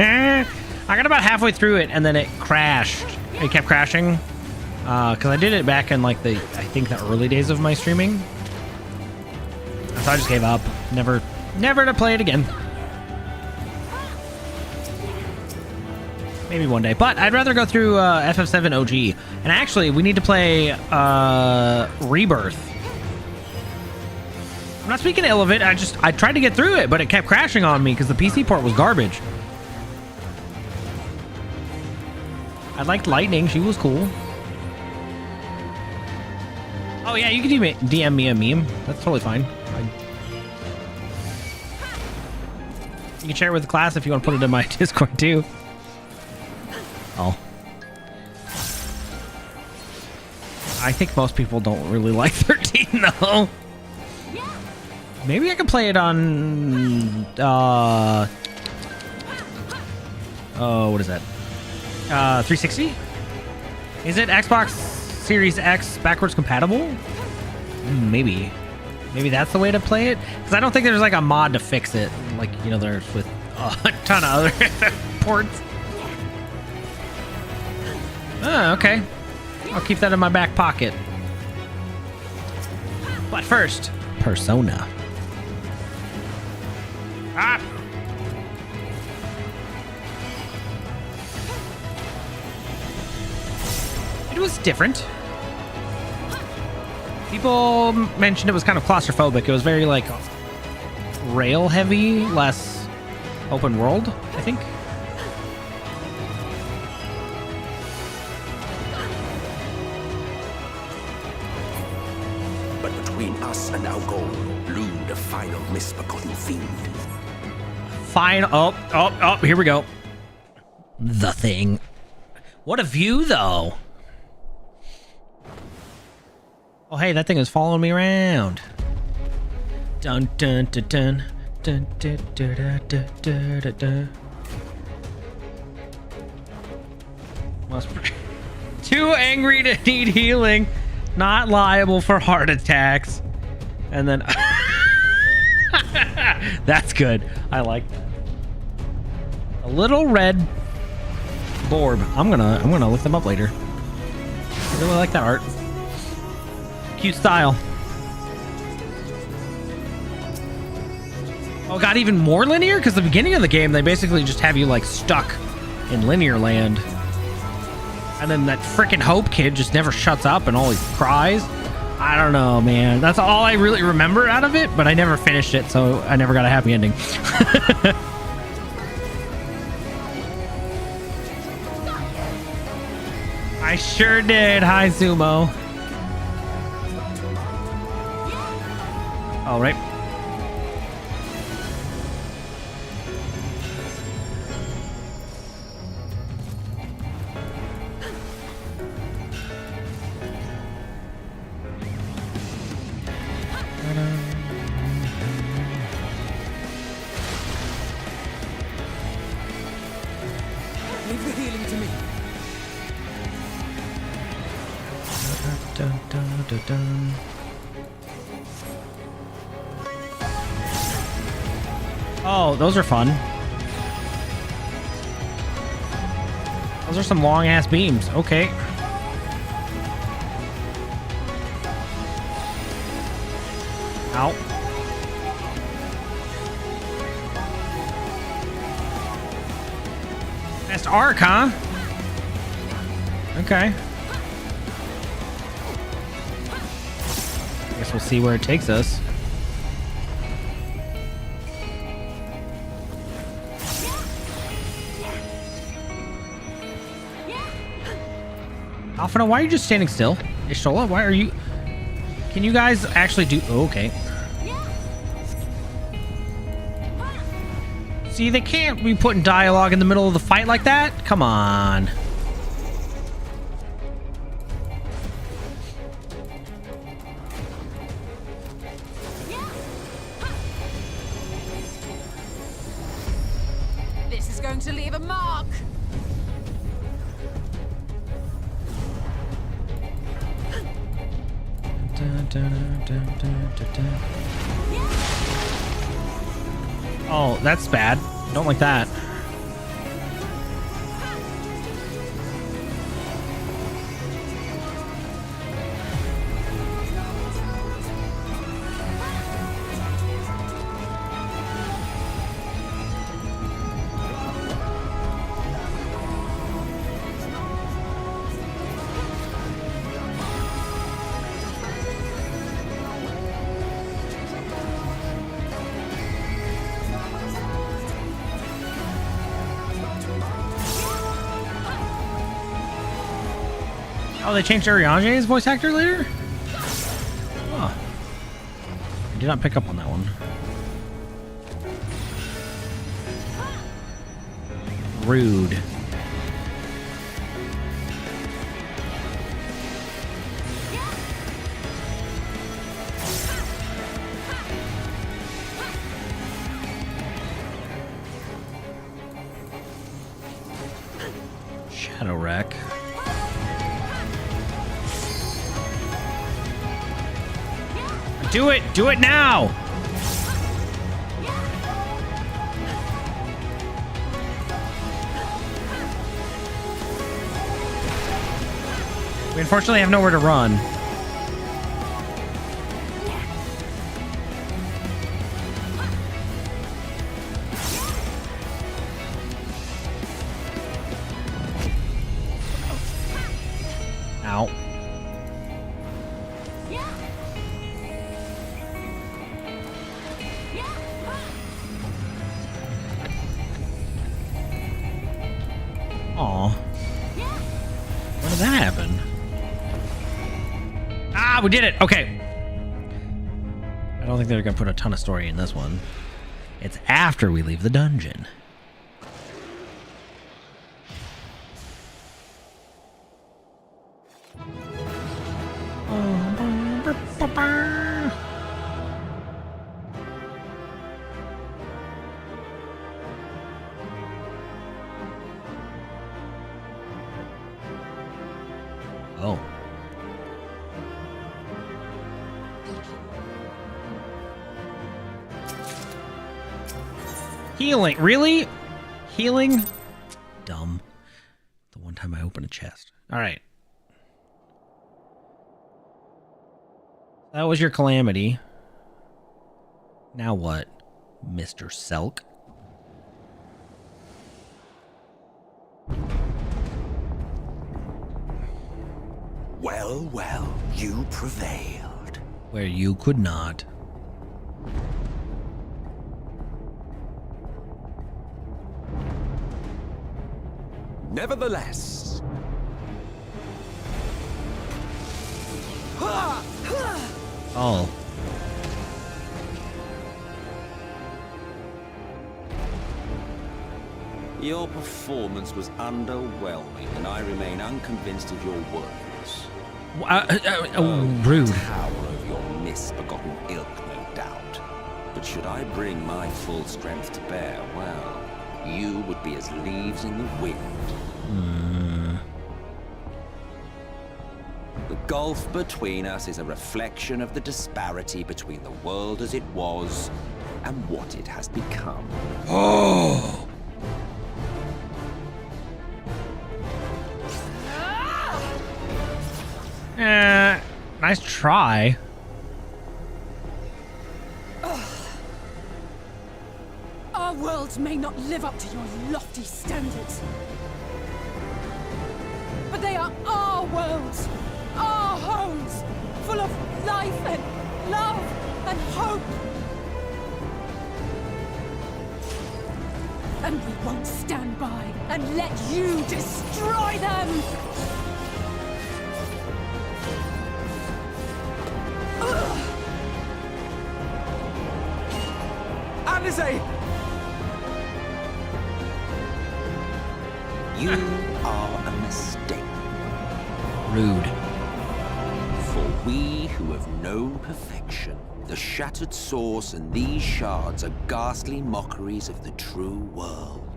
I got about halfway through it and then it crashed. It kept crashing. Because I did it back in like I think the early days of my streaming. So I just gave up. Never to play it again. Maybe one day. But I'd rather go through FF7 OG. And actually, we need to play Rebirth. I'm not speaking ill of it. I tried to get through it, but it kept crashing on me because the PC port was garbage. I liked Lightning. She was cool. Oh, yeah, you can DM me a meme. That's totally fine. You can share it with the class if you want to put it in my Discord, too. Oh. I think most people don't really like 13, though. Maybe I can play it on... oh, what is that? 360? Is it Xbox Series X backwards compatible? Maybe that's the way to play it, because I don't think there's like a mod to fix it, like, you know, there's with a ton of other ports. Oh, okay, I'll keep that in my back pocket. But first, Persona. Ah! It was different. People mentioned it was kind of claustrophobic. It was very, like, rail heavy, less open world, I think. But between us and our goal loomed a final misbegotten fiend. Fine. Oh, here we go. The Thing. What a view, though. Oh, hey, that thing is following me around. Dun dun dun dun dun dun dun dun dun dun dun. Too angry to need healing. Not liable for heart attacks. And then that's good. I like that. A little red Borb. I'm gonna look them up later. I really like that art. Cute style. Oh, got even more linear? Because the beginning of the game, they basically just have you, like, stuck in linear land. And then that freaking Hope kid just never shuts up and always cries. I don't know, man. That's all I really remember out of it, but I never finished it, so I never got a happy ending. I sure did. Hi, Sumo. All right. Leave the healing to me. Dun, dun, dun, dun. Oh, those are fun. Those are some long-ass beams. Okay. Ow. Best arc, huh? Okay. Guess we'll see where it takes us. Alphina, why are you just standing still? Ishola, why are you... Can you guys actually do... Oh, okay. See, they can't be putting dialogue in the middle of the fight like that. Come on. This is going to leave a mark. Oh, that's bad. Don't like that. Oh, they changed Ariane's voice actor later? Oh. I did not pick up on that one. Rude. Shadow Wreck. Do it! Do it now! We unfortunately have nowhere to run. Ow. Aw. When did that happen? Ah, we did it! Okay. I don't think they're gonna put a ton of story in this one. It's after we leave the dungeon. Oh. Healing. Really? Healing? Dumb. The one time I open a chest. All right. That was your calamity. Now what, Mr. Selch? Well, well, you prevailed. Where you could not. Nevertheless. Oh. Your performance was underwhelming, and I remain unconvinced of your worthiness. Rude. Tower of your misbegotten ilk, no doubt. But should I bring my full strength to bear, well, you would be as leaves in the wind. The gulf between us is a reflection of the disparity between the world as it was and what it has become. Oh. Nice try. Our worlds may not live up to your lofty standards, but they are our worlds, our homes, full of life and love and hope. And we won't stand by and let you destroy them! is a... You are a mistake. Rude. For we who have known perfection, the shattered source and these shards are ghastly mockeries of the true world.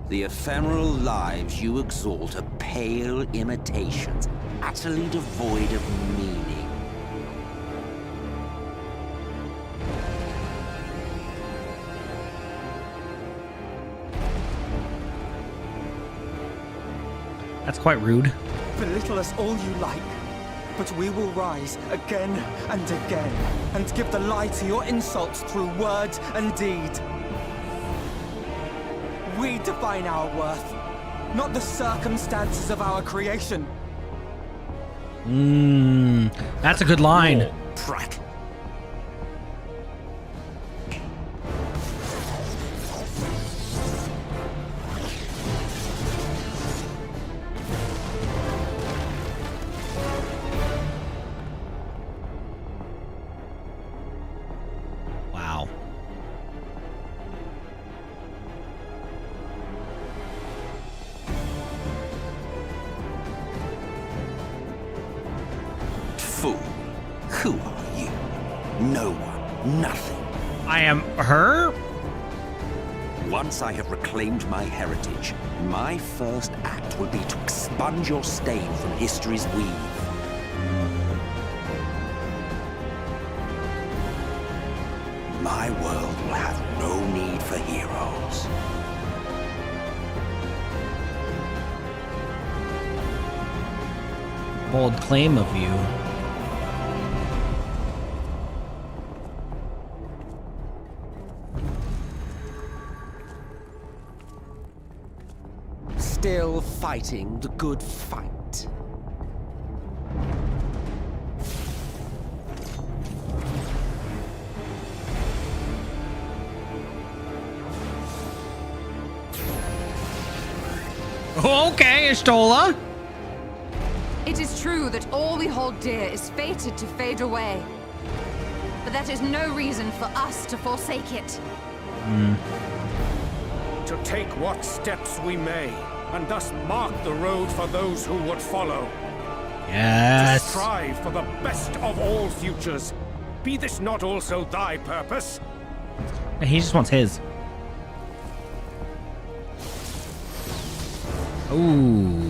The ephemeral lives you exalt are pale imitations, utterly devoid of meaning. That's quite rude. Belittle us all you like, but we will rise again and again, and give the lie to your insults through word and deed. We define our worth, not the circumstances of our creation. That's a good line. Prat. Wow. Fool. Who are you? No one. Nothing. I am her? Once I have reclaimed my heritage, my first act will be to expunge your stain from history's weave. My world will have no need for heroes. Bold claim of you. Still fighting the good fight. Okay, Estola. It is true that all we hold dear is fated to fade away. But that is no reason for us to forsake it. To take what steps we may, and thus mark the road for those who would follow. Yes. To strive for the best of all futures. Be this not also thy purpose? He just wants his. Ooh.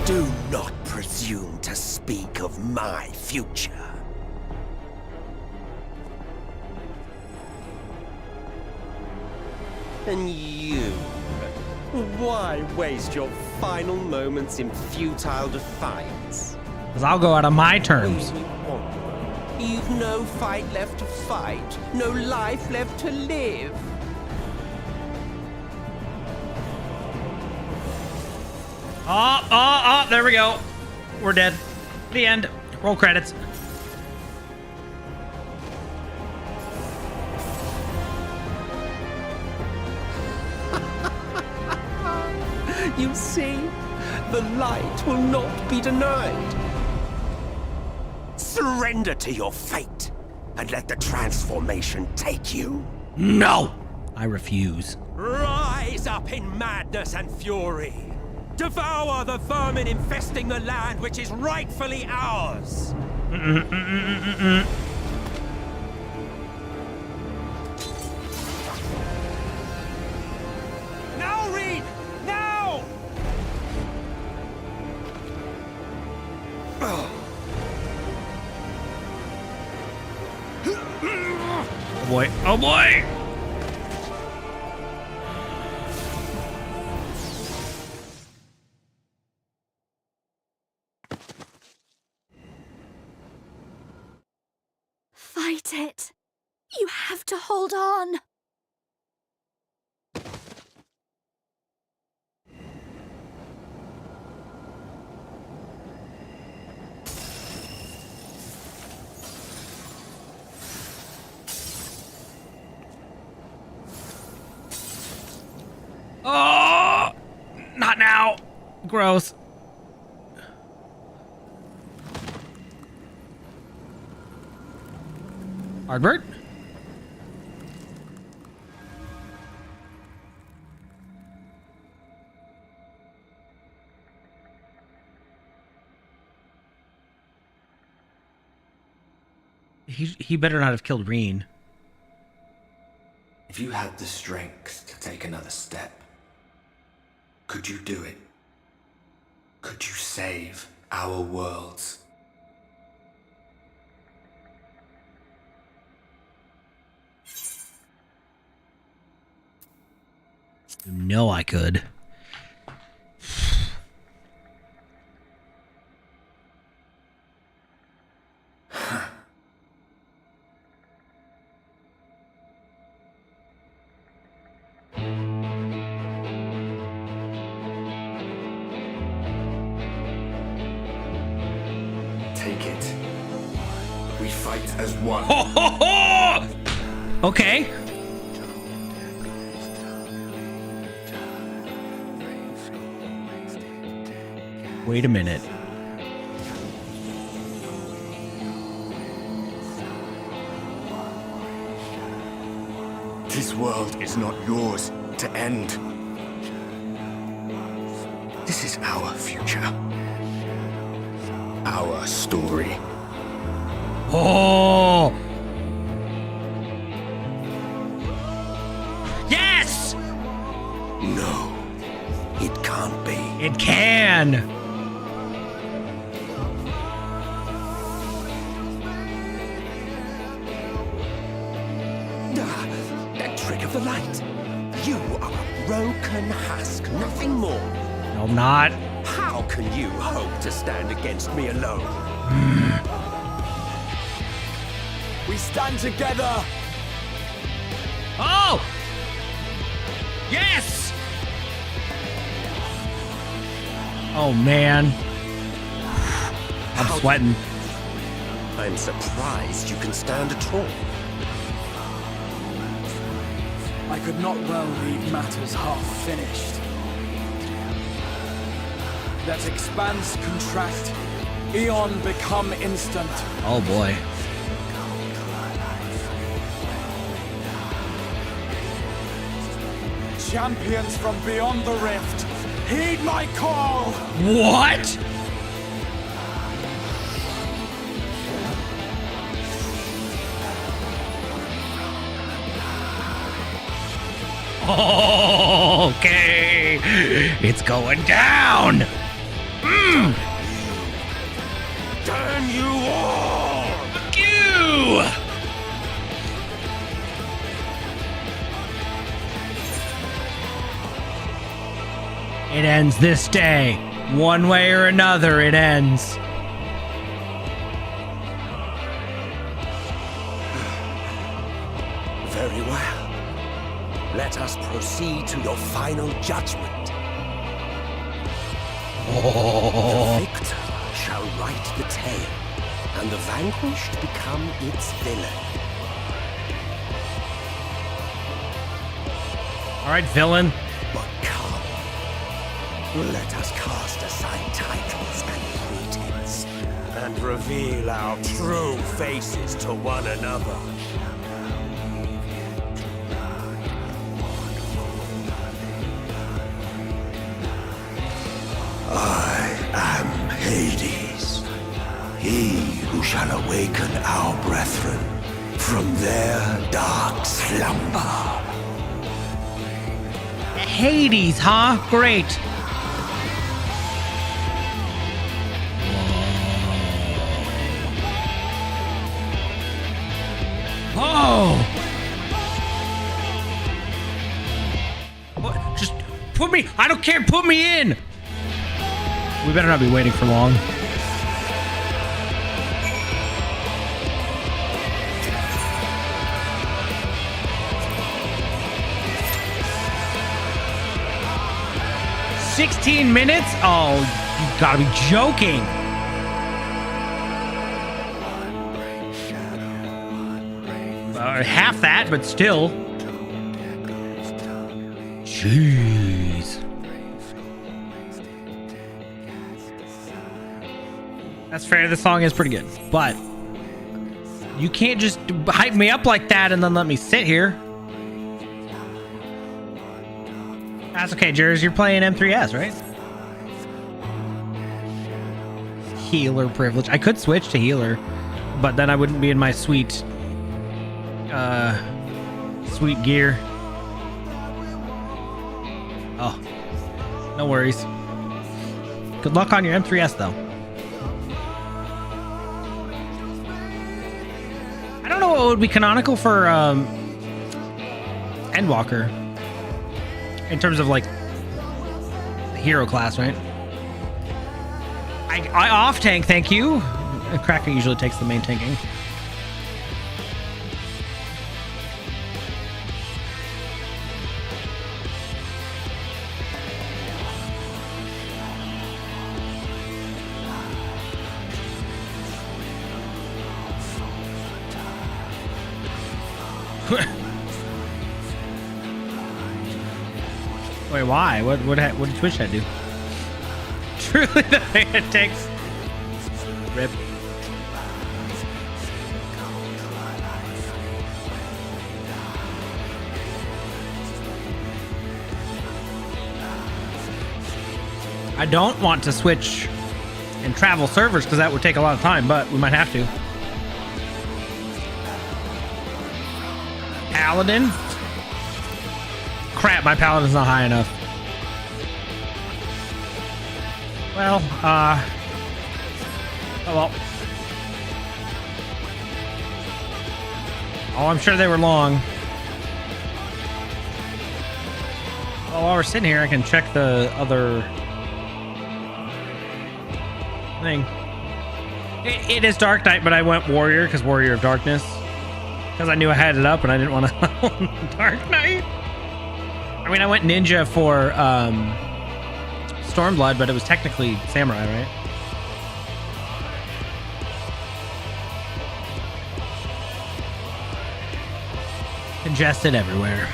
Do not presume to speak of my future. And you? Why waste your final moments in futile defiance? Because I'll go out on my terms. You've no fight left to fight, no life left to live. Oh, there we go. We're dead. The end. Roll credits. You see, the light will not be denied. Surrender to your fate, and let the transformation take you. No! I refuse. Rise up in madness and fury. Devour the vermin infesting the land which is rightfully ours. Now, Reed! Now! Oh boy. Oh boy! Fight it. You have to hold on. Oh! Not now! Gross. Hardbert? He better not have killed Reen. If you had the strength to take another step, could you do it? Could you save our worlds? You know I could. Take it. We fight as one. Okay. Wait a minute. This world is not yours to end. This is our future. Our story. Oh! Yes! No, it can't be. It can! That trick of the light. You are a broken husk, nothing more. No, I'm not. How can you hope to stand against me alone? We stand together. Oh! Yes! Oh, man. I'm sweating. I'm surprised you can stand at all. I could not well leave matters half finished. Let expanse contract, eon become instant. Oh, boy. Champions from beyond the rift, heed my call! What? Okay, it's going down. Damn you all! Fuck you! It ends this day. One way or another, it ends. Very well. Let us proceed to your final judgment. The victor shall write the tale, and the vanquished become its villain. All right, villain. But come, let us cast aside titles and pretense, and reveal our true faces to one another. I am Hades, he who shall awaken our brethren from their dark slumber. Hades, huh? Great. Oh! What? Just put me. I don't care. Put me in. We better not be waiting for long. "16 minutes? Oh, you gotta be joking. Half that, but still. Jeez. That's fair. The song is pretty good, but you can't just hype me up like that and then let me sit here. That's okay, Jers. You're playing M3S, right? Healer privilege. I could switch to healer, but then I wouldn't be in my sweet gear. Oh, no worries. Good luck on your M3S though. I don't know what would be canonical for Endwalker in terms of like the hero class, right? I off tank, thank you. Kraken usually takes the main tanking. Wait, why? What did Twitch head do? Truly the thing it takes. Rip. I don't want to switch and travel servers because that would take a lot of time, but we might have to. Paladin? Crap, my paladin's not high enough. Well, oh well. Oh, I'm sure they were long. Well, while we're sitting here, I can check the other thing. It is Dark Knight, but I went Warrior because Warrior of Darkness. Because I knew I had it up and I didn't want to Dark Knight. I mean, I went Ninja for Stormblood, but it was technically Samurai, right? Congested everywhere.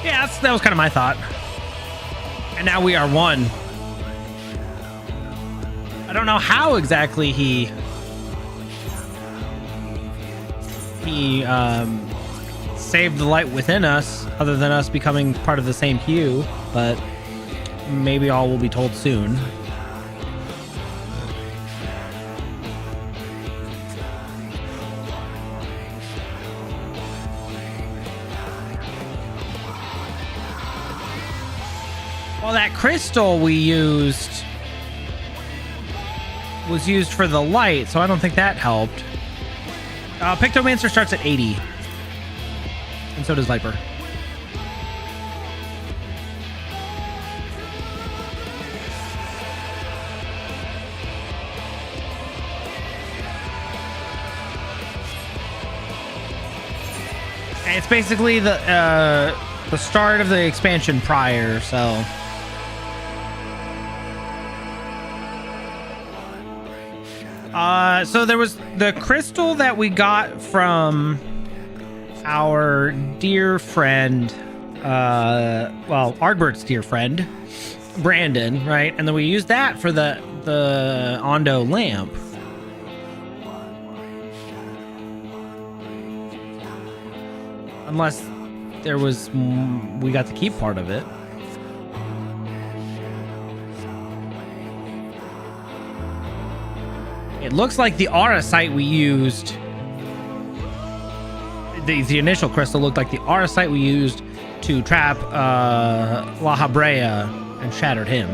Yeah, that was kind of my thought. And now we are one. I don't know how exactly he saved the light within us, other than us becoming part of the same hue, but maybe all will be told soon. Well, that crystal we used was used for the light, so I don't think that helped. Pictomancer starts at 80. And so does Viper. And it's basically the start of the expansion prior, so... So there was the crystal that we got from our dear friend, well, Ardbert's dear friend, Brandon, right? And then we used that for the Ondo lamp. Unless there was, we got to keep part of it. It looks like the aura site we used, the initial crystal looked like the aura site we used to trap La Habrea and shattered him.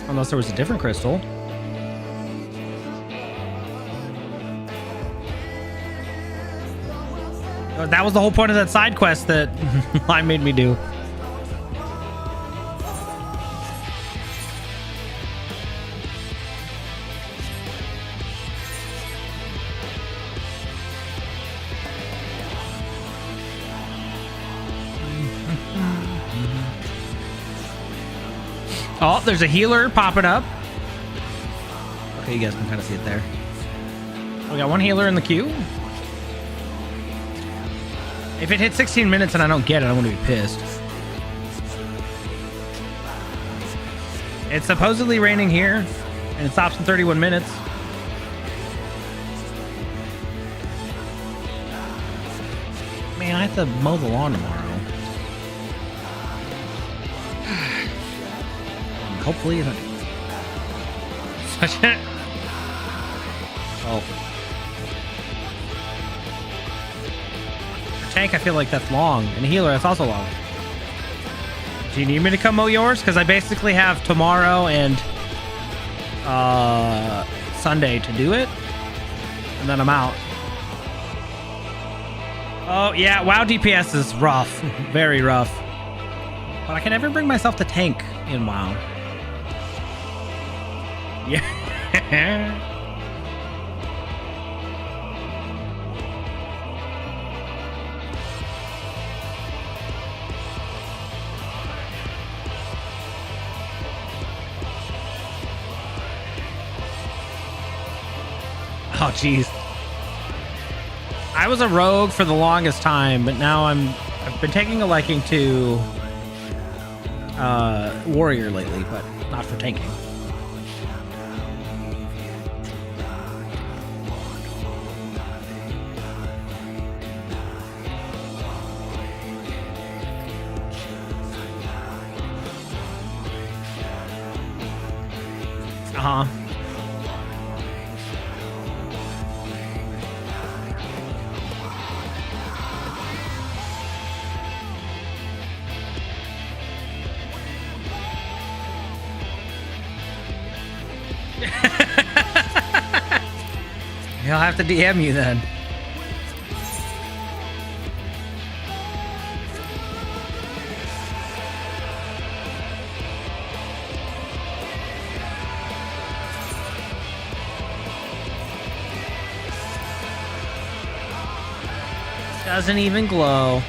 Unless there was a different crystal. That was the whole point of that side quest that I made me do. Oh, there's a healer popping up. Okay, you guys can kind of see it there. We got one healer in the queue. If it hits 16 minutes and I don't get it, I'm going to be pissed. It's supposedly raining here, and it stops in 31 minutes. Man, I have to mow the lawn tomorrow. Hopefully, such a... Oh. A tank, I feel like that's long, and a healer, that's also long. Do you need me to come mow yours? Because I basically have tomorrow and Sunday to do it, and then I'm out. Oh yeah, WoW DPS is rough, very rough. But I can never bring myself to tank in WoW. Yeah. Oh, jeez. I was a rogue for the longest time, but now I've been taking a liking to warrior lately, but not for tanking. Uh-huh. He'll have to DM you then. Doesn't even glow.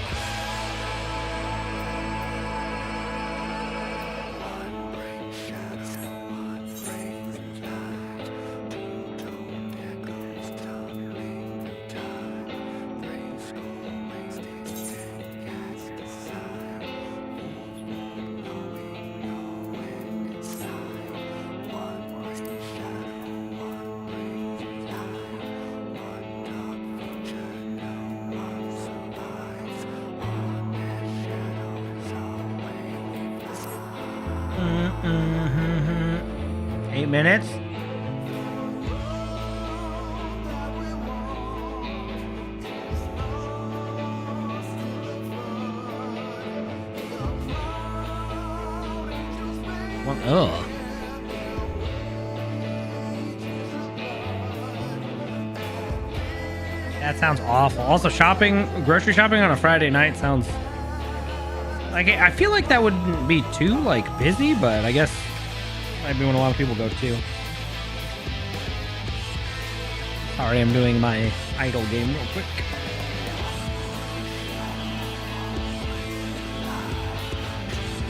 Mm-hmm. 8 minutes. What? Oh. That sounds awful. Also, grocery shopping on a Friday night sounds like, I feel like that wouldn't be too like busy, but I guess might be when a lot of people go too. Sorry, I'm doing my idle game real quick.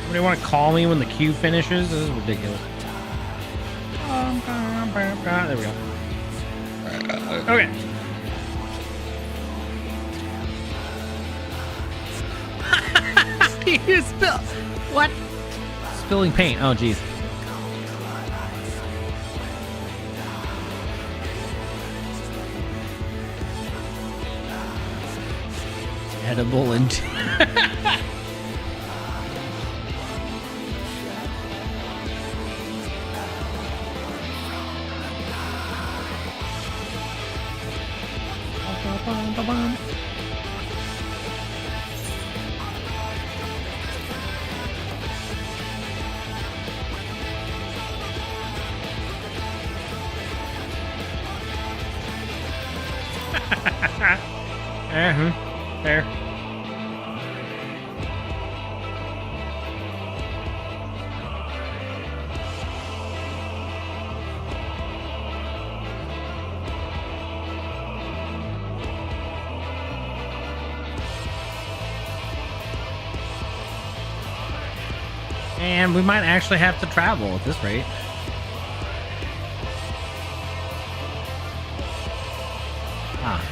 Somebody want to call me when the queue finishes? This is ridiculous. There we go. Okay. You spill. What? Spilling paint. Oh, jeez. Edible and. There. And we might actually have to travel at this rate.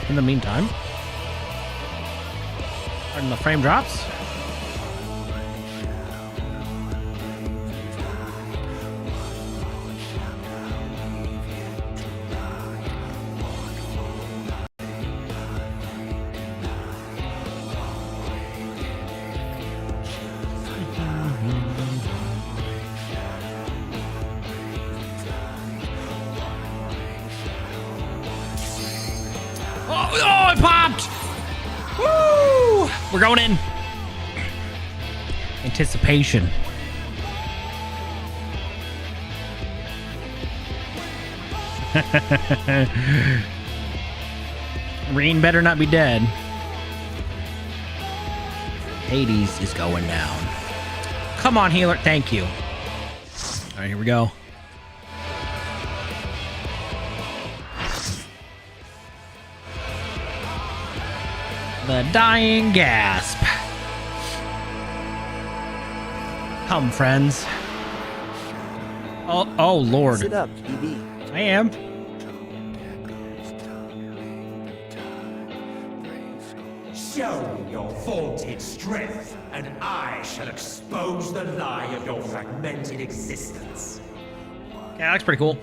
In the meantime, pardon the frame drops. Oh, it popped! Woo! We're going in. Anticipation. Rain better not be dead. Hades is going down. Come on, healer. Thank you. All right, here we go. The dying gasp. Come, friends. Oh, Lord. Sit up, BB. I am. Show me your vaunted strength, and I shall expose the lie of your fragmented existence. Yeah, that looks pretty cool.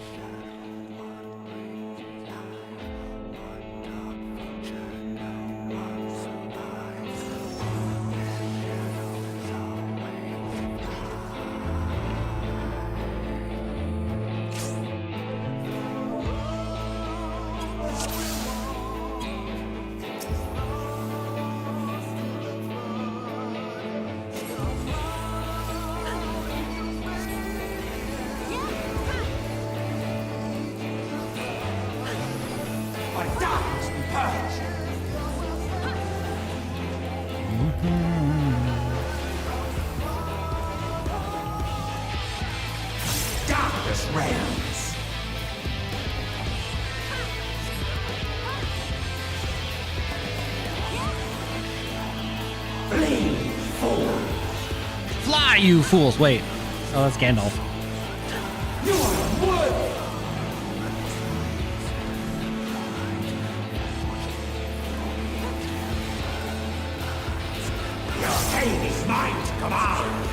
Darkness reigns. Flee, fool. Fly, you fools. Wait. Oh, that's Gandalf. You are wood. Your pain is mine to command.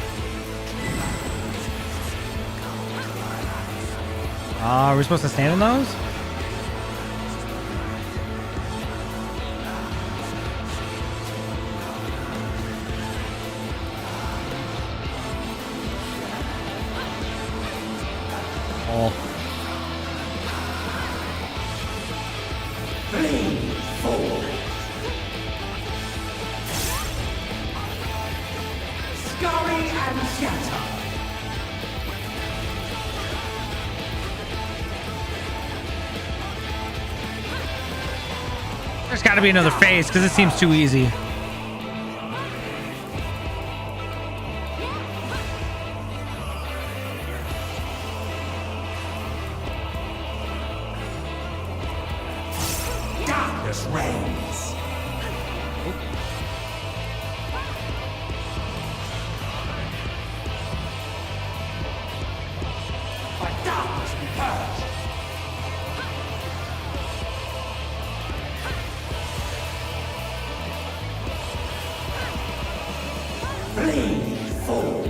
Are we supposed to stand in those? Oh. Flee, fool. Scurry and shatter. There's got to be another phase because it seems too easy. Darkness reigns. But darkness be purged. Flee, fool.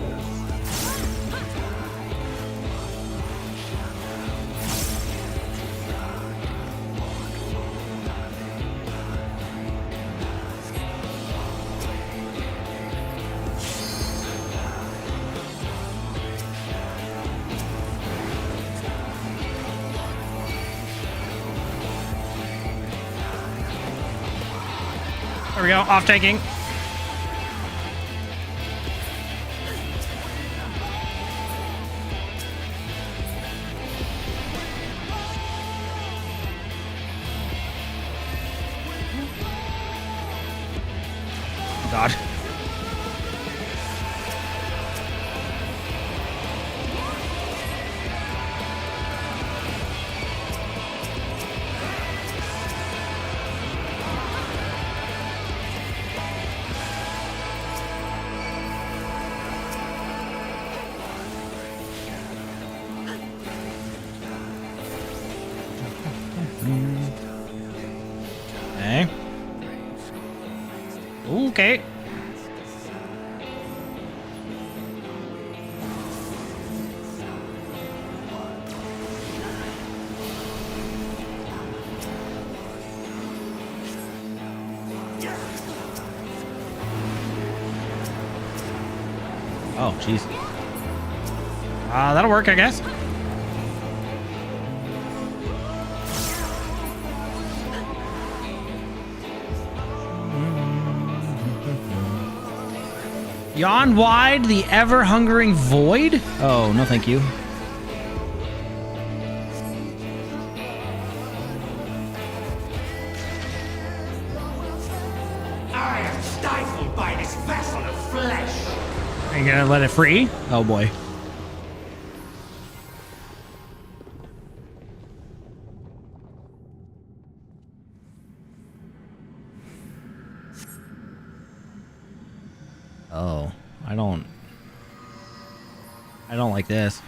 There we go. Off taking. God. Okay. Okay. Oh, jeez. That'll work, I guess. Yawn wide the ever-hungering void? Oh, no thank you. I am stifled by this vessel of flesh. Are you gonna let it free? Oh boy. Oh, I don't like this.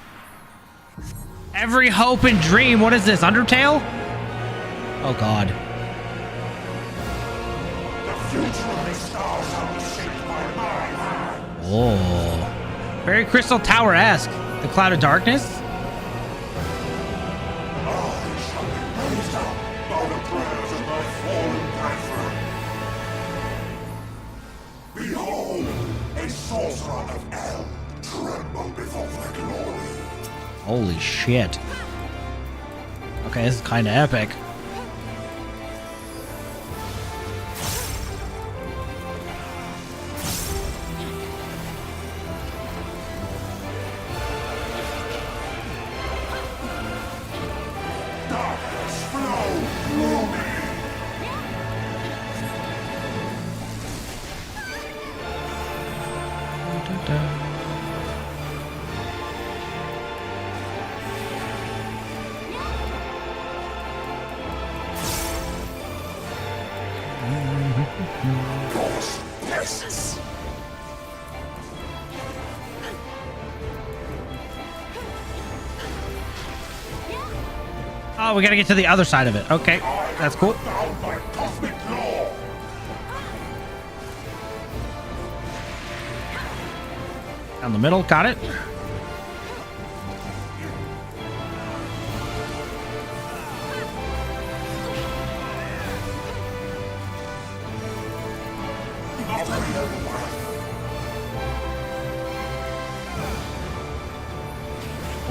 Every hope and dream. What is this? Undertale? Oh God. The future of these stars shall be shaped by my hand. Oh, very Crystal Tower-esque. The Cloud of Darkness. I shall be raised up by the prayers of my fallen brethren. Behold, a sorcerer of El tremble before their glory. Holy shit. Okay, this is kind of epic. Darkness flow through me. Ghost pests. Oh, we gotta get to the other side of it. Okay, that's cool. Bound by cosmic law. Down the middle, got it.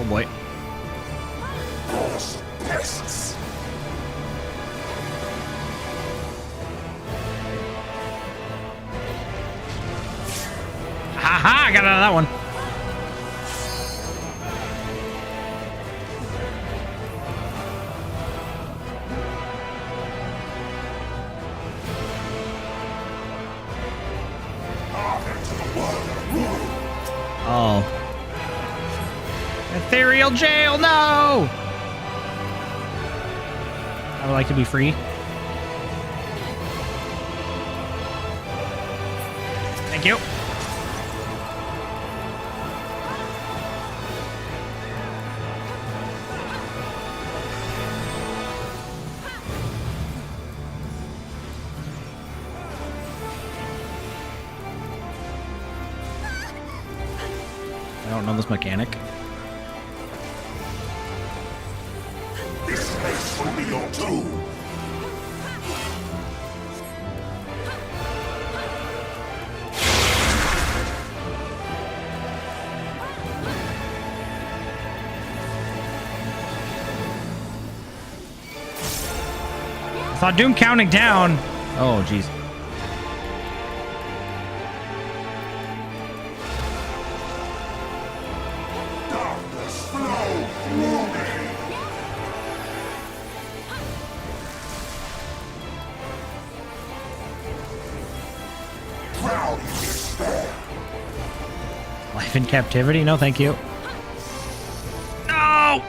Oh boy. Ghost pests. Haha, I got out of that one. Oh. Ethereal jail, no! I would like to be free. Thank you. I don't know this mechanic. This place will be your tomb. I saw Doom counting down. Oh, jeez. Darkness flow through me. Drown in despair. Life in captivity? No, thank you. No!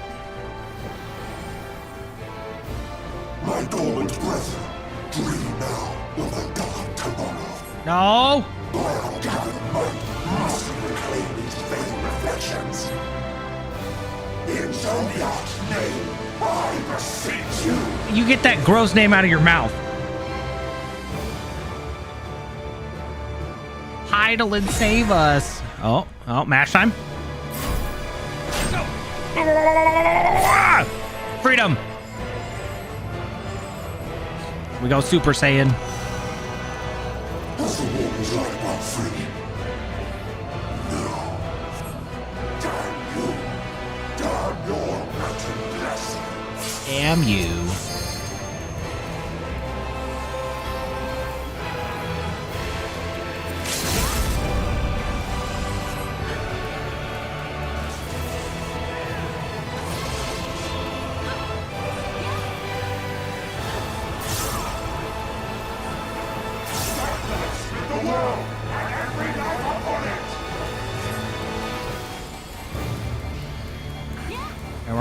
My dormant brethren, dream now of the dark tomorrow. No! Royal gathered might must reclaim these vain reflections. In Zodiac's name, I beseech you. You get that gross name out of your mouth. Hydaelyn, save us. Oh, mash time. Ah! Freedom. We go Super Saiyan. Does the war was right about free? No. Damn you. Damn your mountain blessing. Damn you.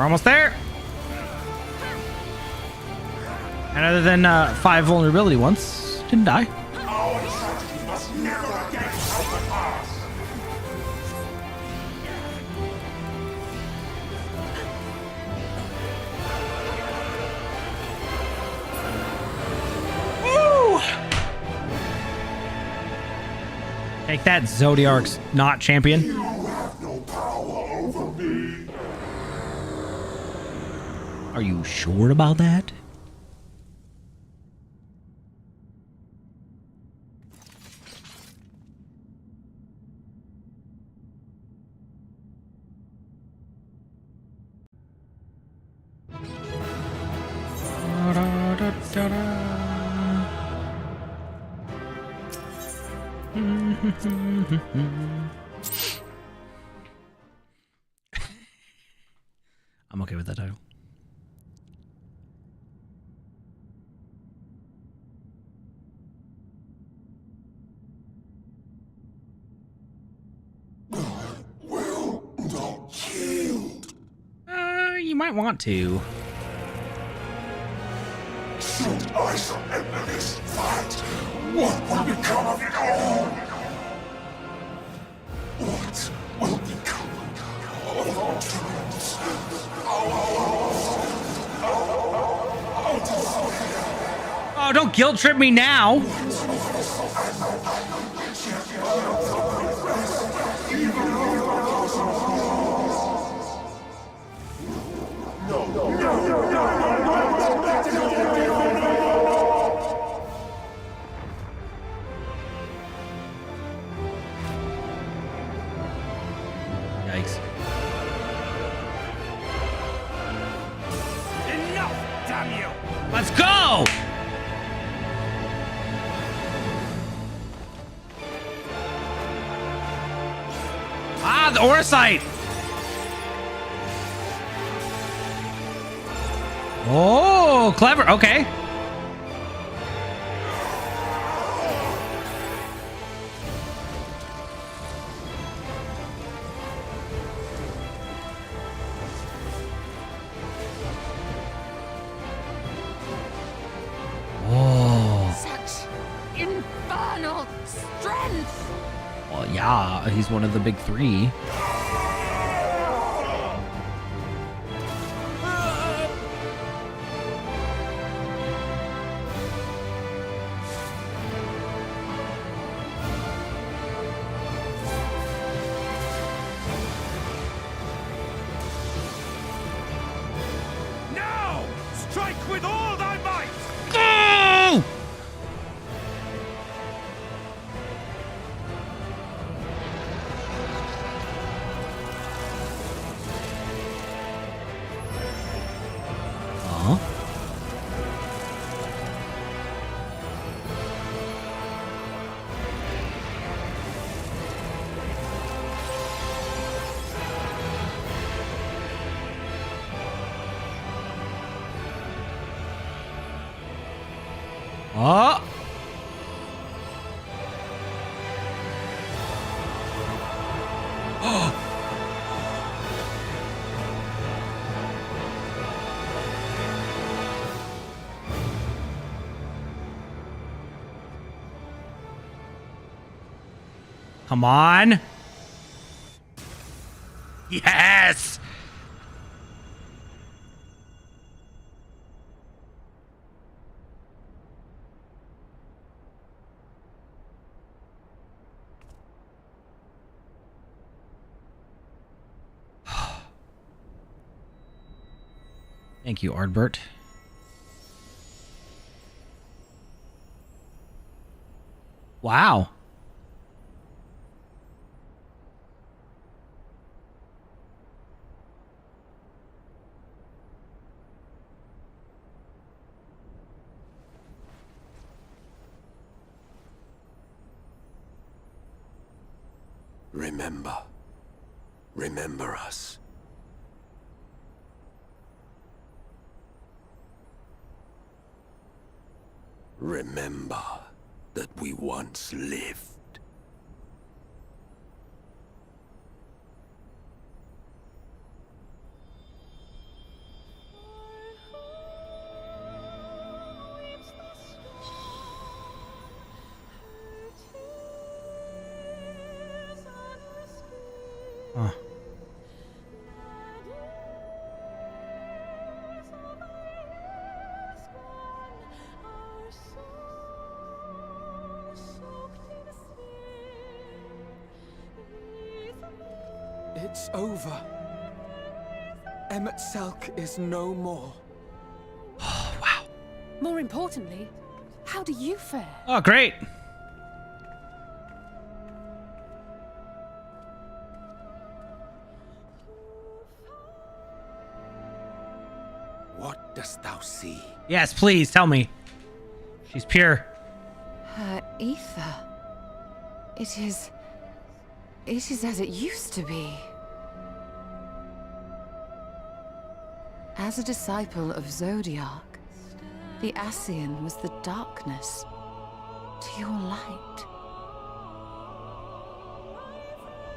we're almost there. And other than 5 vulnerability once, didn't die. Our tragedy must never again come to pass. Woo! Take that, Zodiark's not champion. You have no power over me. Are you sure about that? I'm okay with that title. Will not yield. You might want to. Should I surrender this fight, what will become of it all? What will become of our dreams? Oh, don't guilt trip me now. Yikes. Enough, damn you! Let's go! Ah, the aura sight! Oh, clever. Okay. Such infernal strength! Well, yeah, he's one of the big 3. Now! Strike with all thy might! Go! Huh? Oh! Come on. Yes. Thank you, Ardbert. Wow. Remember. Remember us. Remember that we once lived. Huh. It's over. Emet-Selch is no more. Oh, wow. More importantly, how do you fare? Oh, great. What dost thou see? Yes, please tell me. She's pure. Her ether. It is as it used to be. As a disciple of Zodiac, the Ascian was the darkness to your light.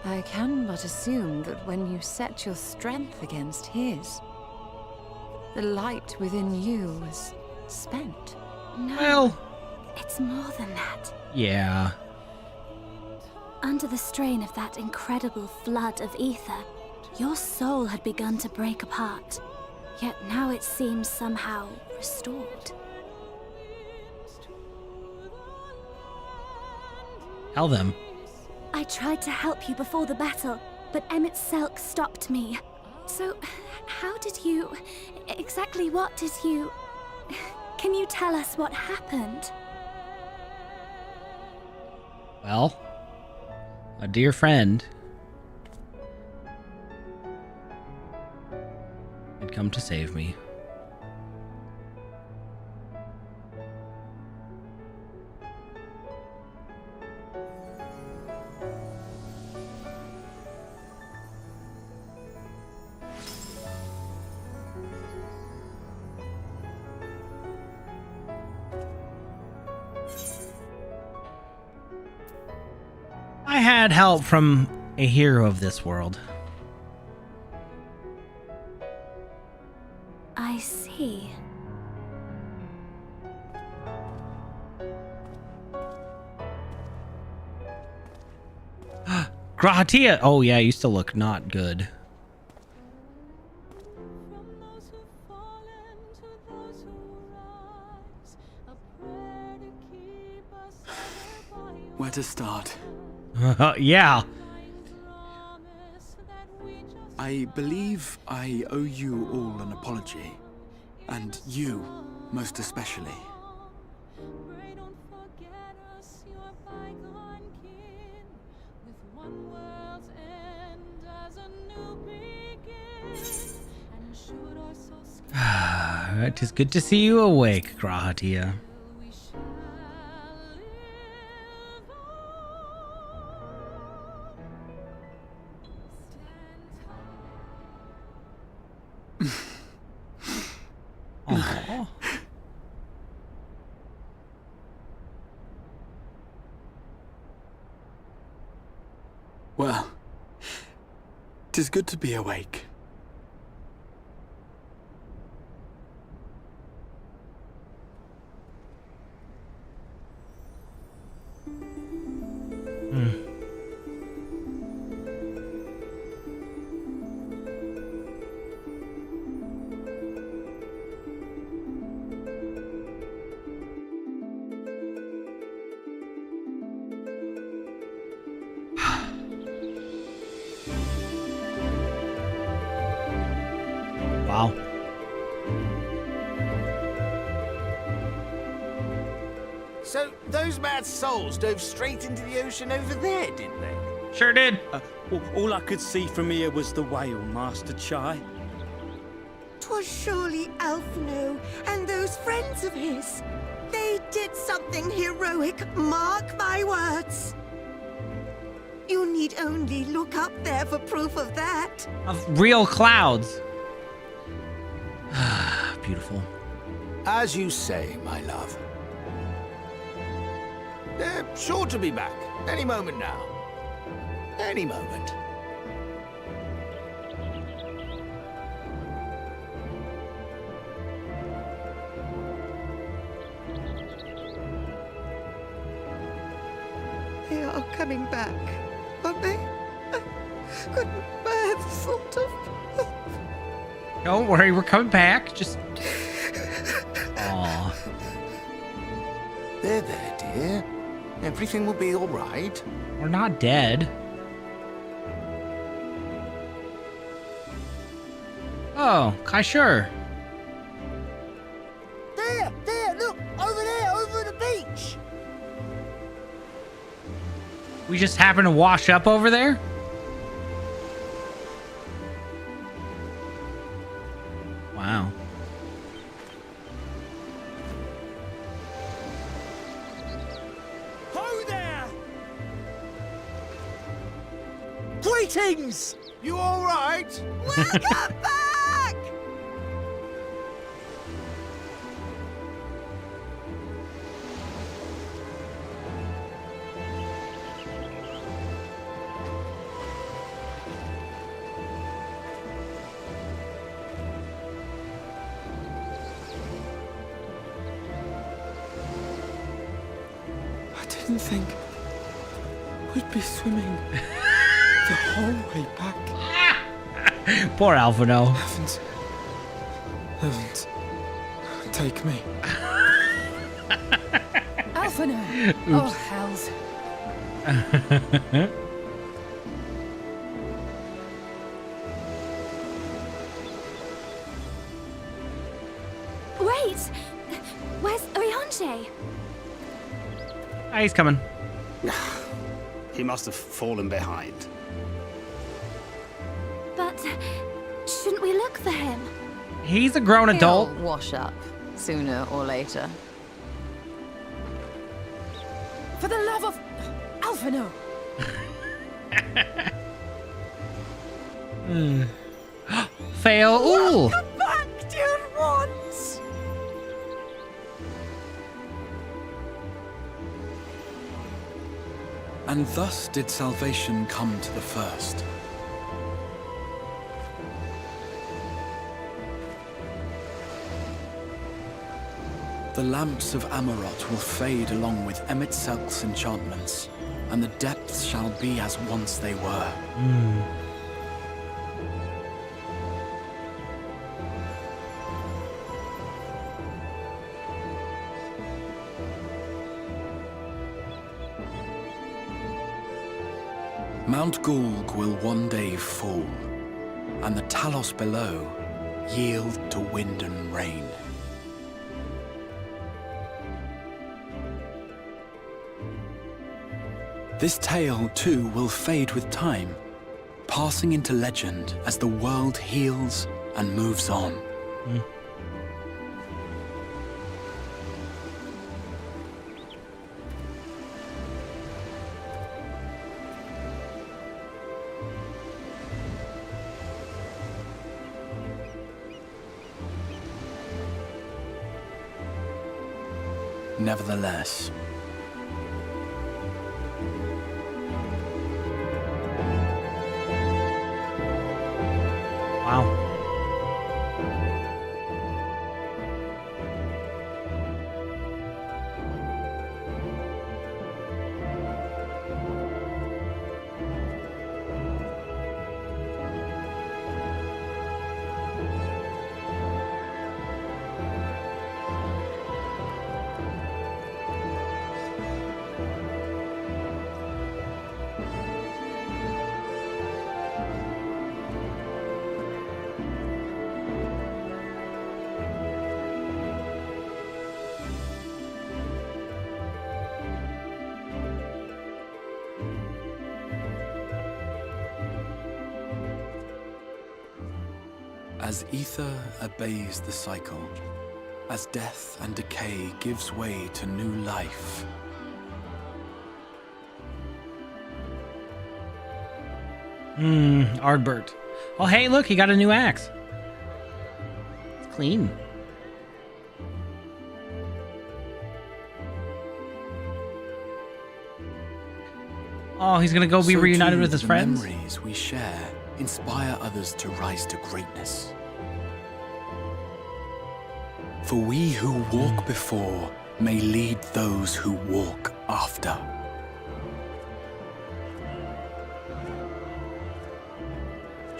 I can but assume that when you set your strength against his, the light within you was spent. No, Well, it's more than that. yeah. Under the strain of that incredible flood of ether, your soul had begun to break apart. Yet now it seems somehow restored. Tell them. I tried to help you before the battle, but Emet-Selch stopped me. So, how did you... exactly what did you... Can you tell us what happened? Well, a dear friend had come to save me. I had help from a hero of this world. I see. Grahatia! Oh yeah, you still look not good. Where to start? Yeah. I believe I owe you all an apology. And you, most especially. It is good to see you awake, Grahatia. Aww. Well, 'tis good to be awake. Wow. So, those mad souls dove straight into the ocean over there, didn't they? Sure did. All I could see from here was the whale, Master Chai. 'Twas surely Alphino and those friends of his. They did something heroic, mark my words. You need only look up there for proof of that. Of real clouds. Beautiful. As you say, my love. They're sure to be back any moment now. Any moment. They are coming back, aren't they? couldn't bear the thought of... Don't worry, we're coming back. Just... Aww. There, dear. Everything will be all right. We're not dead. Oh, Kai, sure. There, look, over the beach. We just happen to wash up over there? Wow. Ho there! Greetings! You all right? Welcome back! I didn't think we'd be swimming the whole way back. Poor Alphino. Heavens, take me. Alphino! Oh, hells. Wait! Where's Orianche? Ah, he's coming. He must have fallen behind. But shouldn't we look for him? He's a grown adult. He'll wash up sooner or later. For the love of... Alphino! Fail. Ooh. Come back, dear ones! And thus did salvation come to the first. The lamps of Amarot will fade along with Emet-Selch's enchantments, and the depths shall be as once they were. Mount Gulg will one day fall, and the Talos below yield to wind and rain. This tale, too, will fade with time, passing into legend as the world heals and moves on. Nevertheless, wow. as ether obeys the cycle, as death and decay gives way to new life, Ardbert. Oh, hey, look, he got a new axe. It's clean. Oh, he's gonna go be reunited with his the friends? memories we share inspire others to rise to greatness. For we who walk before may lead those who walk after.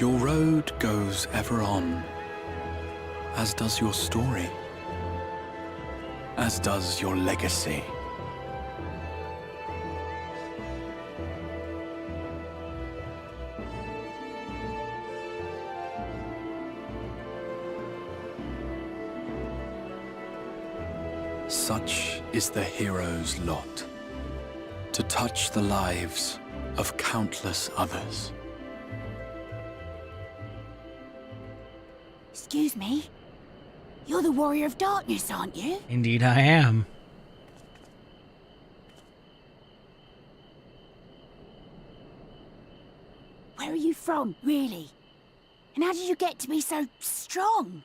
Your road goes ever on, as does your story, as does your legacy. Such is the hero's lot, to touch the lives of countless others. Excuse me? You're the Warrior of Darkness, aren't you? Indeed I am. Where are you from, really? And how did you get to be so strong?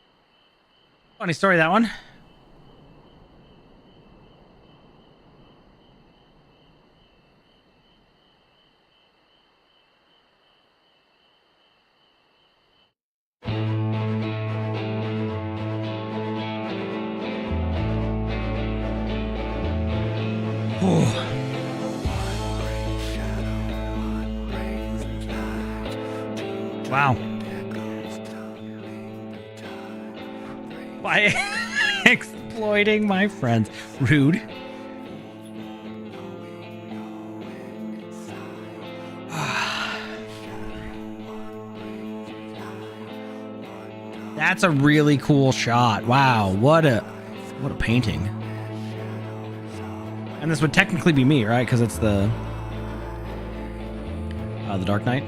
Funny story, that one. Wow. By exploiting my friends. Rude. That's a really cool shot. Wow, what a painting. And this would technically be me, right? Because it's the Dark Knight.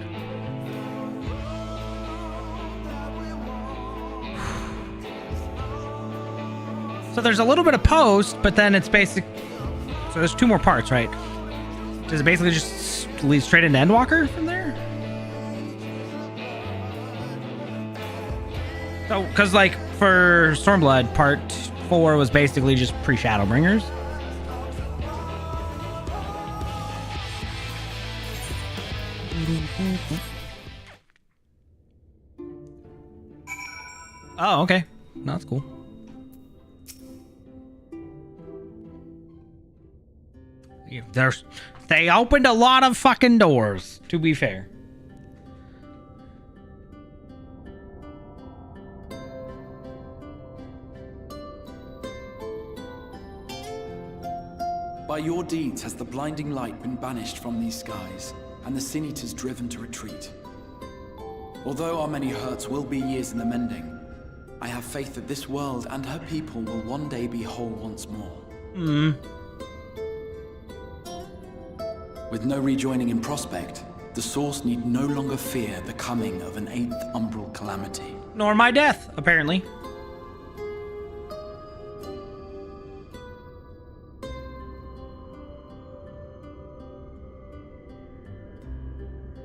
So there's a little bit of post, but then it's basic. So there's two more parts, right? Does it basically just lead straight into Endwalker from there? So, because like for Stormblood, part 4 was basically just pre-Shadowbringers. Oh, okay. No, that's cool. They opened a lot of fucking doors, to be fair. By your deeds has the blinding light been banished from these skies, and the Sin Eaters driven to retreat. Although our many hurts will be years in the mending, I have faith that this world and her people will one day be whole once more. With no rejoining in prospect, the Source need no longer fear the coming of an 8th umbral calamity. Nor my death, apparently.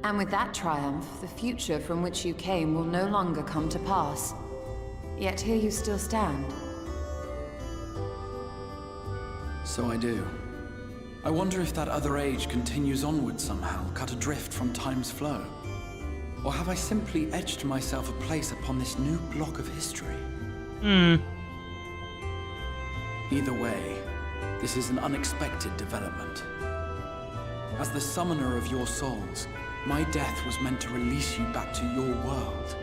And with that triumph, the future from which you came will no longer come to pass. Yet here you still stand. So I do. I wonder if that other age continues onward somehow, cut adrift from time's flow. Or have I simply etched myself a place upon this new block of history? Either way, this is an unexpected development. As the summoner of your souls, my death was meant to release you back to your world.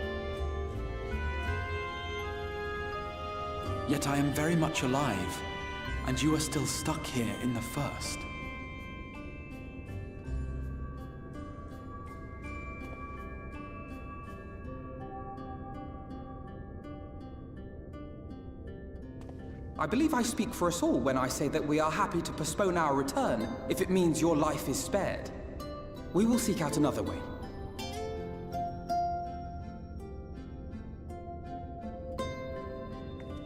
Yet I am very much alive, and you are still stuck here in the First. I believe I speak for us all when I say that we are happy to postpone our return if it means your life is spared. We will seek out another way.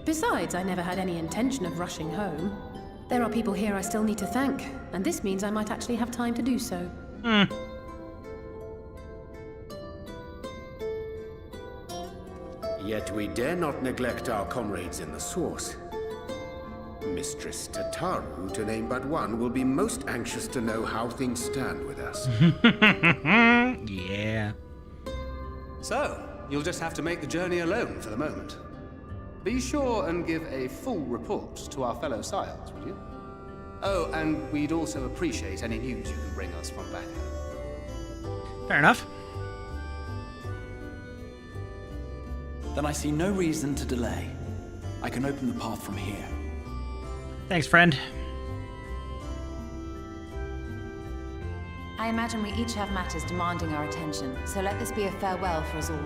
Besides, I never had any intention of rushing home. There are people here I still need to thank, and this means I might actually have time to do so. Yet we dare not neglect our comrades in the Source. Mistress Tataru, to name but one, will be most anxious to know how things stand with us. Yeah. So, you'll just have to make the journey alone for the moment. Be sure and give a full report to our fellow scions, would you? Oh, and we'd also appreciate any news you can bring us from back home. Fair enough. Then I see no reason to delay. I can open the path from here. Thanks, friend. I imagine we each have matters demanding our attention, so let this be a farewell for us all.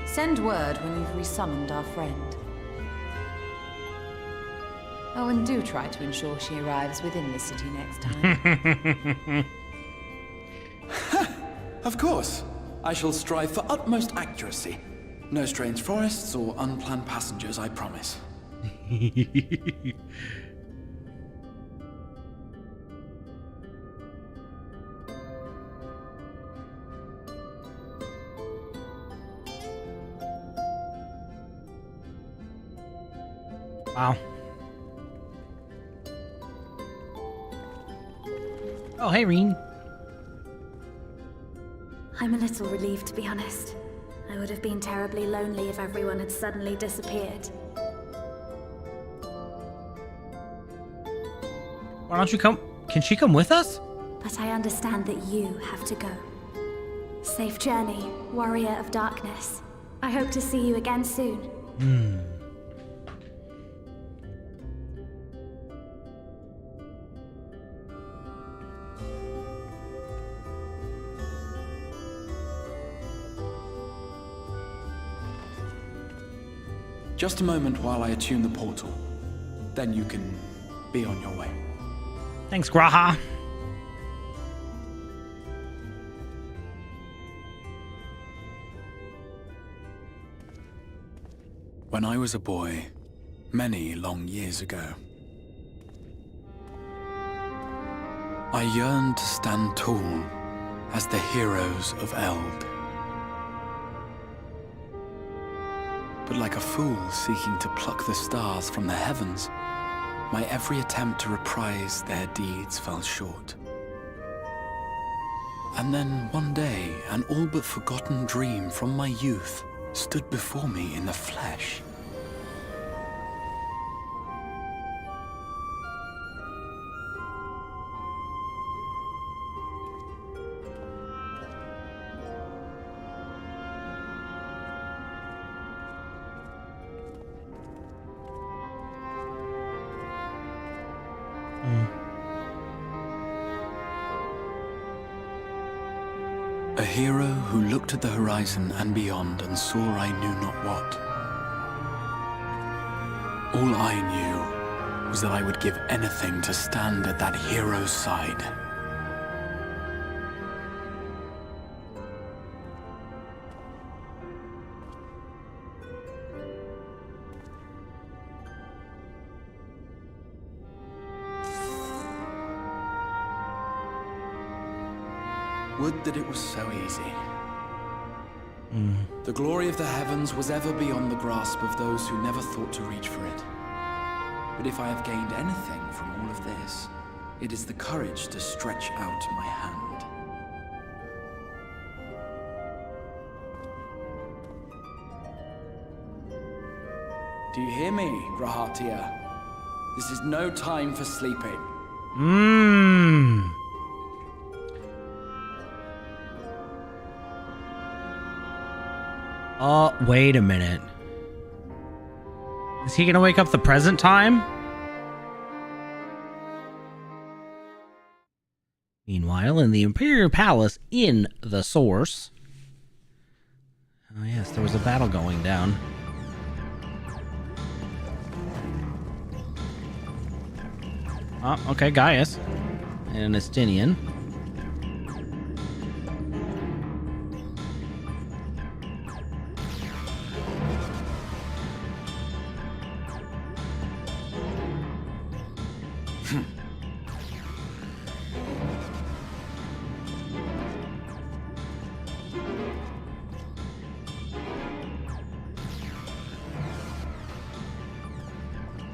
Send word when you've resummoned our friend. Oh, and do try to ensure she arrives within the city next time. Of course. I shall strive for utmost accuracy. No strange forests or unplanned passengers, I promise. Wow. Oh, hey, Reen. I'm a little relieved, to be honest. I would have been terribly lonely if everyone had suddenly disappeared. Why don't you come? Can she come with us? But I understand that you have to go. Safe journey, warrior of darkness. I hope to see you again soon. Just a moment while I attune the portal. Then you can be on your way. Thanks, Graha. When I was a boy, many long years ago, I yearned to stand tall as the heroes of Eld. But like a fool seeking to pluck the stars from the heavens, my every attempt to reprise their deeds fell short. And then one day, an all but forgotten dream from my youth stood before me in the flesh. A hero who looked at the horizon and beyond and saw I knew not what. All I knew was that I would give anything to stand at that hero's side. Would that it was so easy. The glory of the heavens was ever beyond the grasp of those who never thought to reach for it. But if I have gained anything from all of this, it is the courage to stretch out my hand. Do you hear me, Grahatia? This is no time for sleeping. Oh, wait a minute. Is he gonna wake up the present time? Meanwhile, in the Imperial Palace in the Source. Oh yes, there was a battle going down. Oh, okay, Gaius. And an Estinian.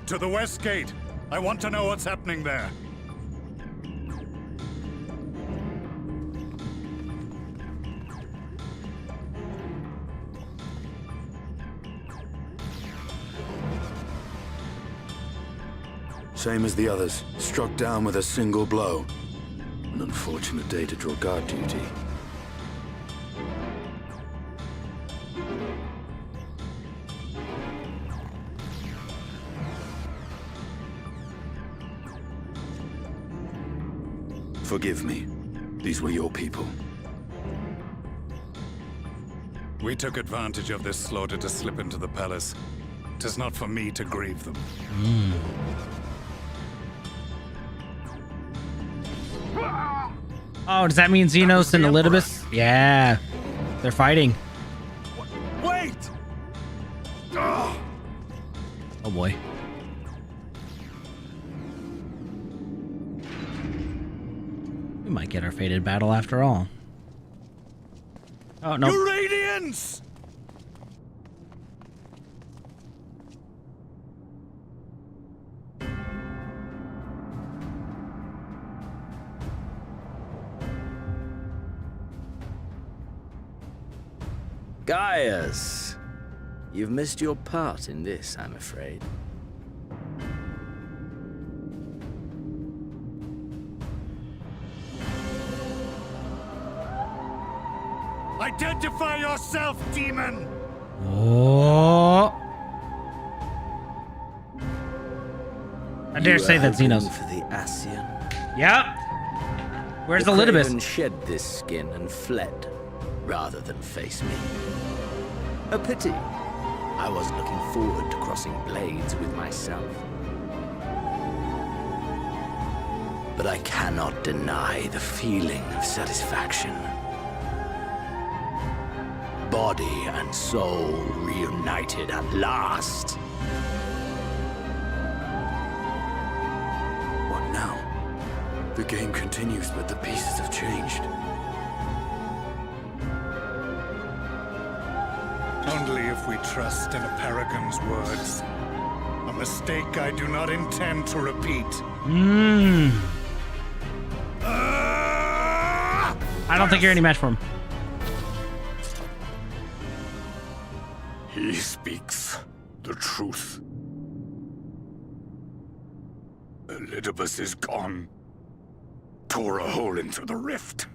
To the west gate. I want to know what's happening there. Same as the others, struck down with a single blow. An unfortunate day to draw guard duty. Forgive me. These were your people. We took advantage of this slaughter to slip into the palace. 'Tis not for me to grieve them. Oh, does that mean Xenos and Elidibus? Yeah. They're fighting. Wait! Oh boy. We might get our fated battle after all. Oh, no. Uranians! Gaius, you've missed your part in this, I'm afraid. Identify yourself, demon! Oh. I dare say that Xenos. For the Ascian. Yep. Where's the Craven Elidibus? shed this skin and fled, rather than face me. A pity. I was looking forward to crossing blades with myself. But I cannot deny the feeling of satisfaction. Body and soul reunited at last. What now? The game continues, but the pieces have changed. Only if we trust in a paragon's words. A mistake I do not intend to repeat. I don't think you're any match for him. He speaks the truth. Elidibus is gone. Tore a hole into the rift.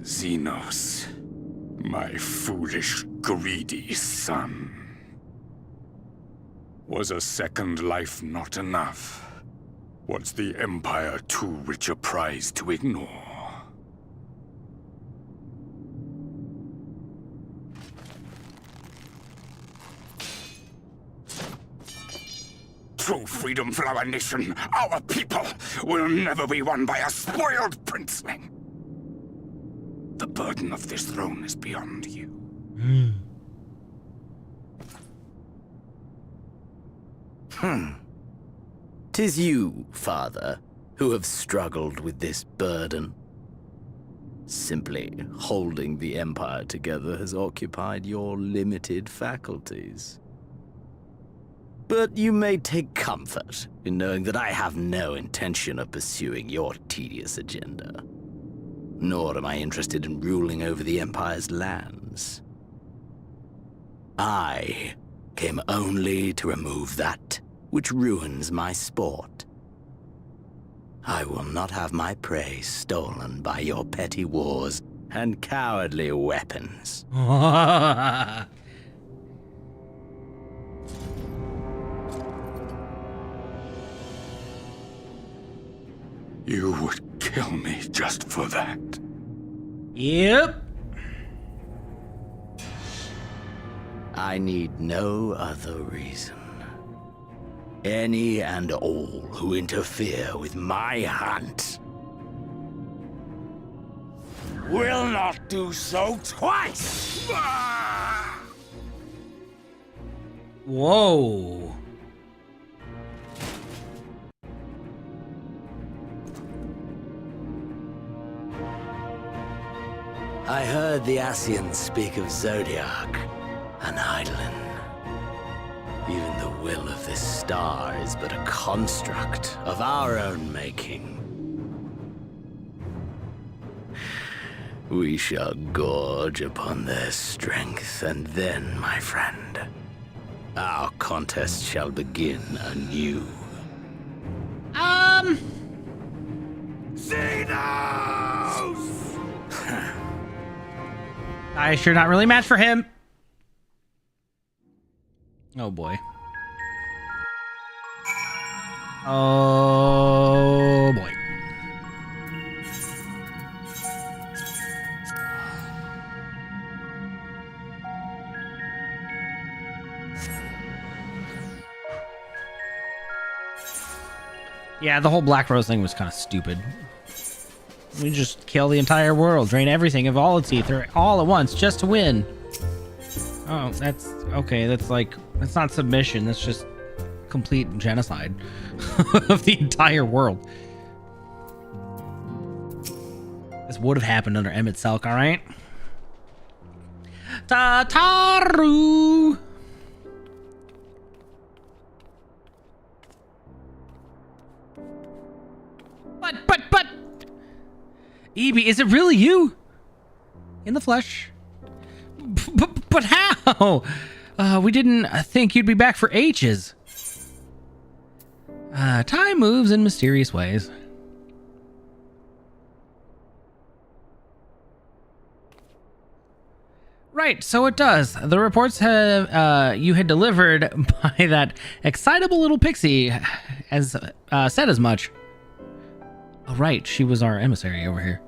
Xenos, my foolish, greedy son. Was a second life not enough? Was the Empire too rich a prize to ignore? True freedom for our nation, our people, will never be won by a spoiled princeling. The burden of this throne is beyond you. Tis you, father, who have struggled with this burden. Simply holding the Empire together has occupied your limited faculties. But you may take comfort in knowing that I have no intention of pursuing your tedious agenda. Nor am I interested in ruling over the Empire's lands. I came only to remove that which ruins my sport. I will not have my prey stolen by your petty wars and cowardly weapons. You would kill me just for that. Yep. I need no other reason. Any and all who interfere with my hunt will not do so twice! Whoa. I heard the Ascians speak of Zodiac, an Eidolon. Even the will of this star is but a construct of our own making. We shall gorge upon their strength, and then, my friend, our contest shall begin anew. Xenos! I sure not really match for him. Oh boy. Oh boy. Yeah, the whole Black Rose thing was kind of stupid. We just kill the entire world, drain everything of all its ether all at once just to win. Oh, that's okay. That's not submission. That's just complete genocide of the entire world. This would have happened under Emet-Selch, all right? Tataru! But Evie, is it really you? In the flesh? But how? We didn't think you'd be back for ages. Time moves in mysterious ways. Right, so it does. The reports have you had delivered by that excitable little pixie as said as much. Oh, right, she was our emissary over here.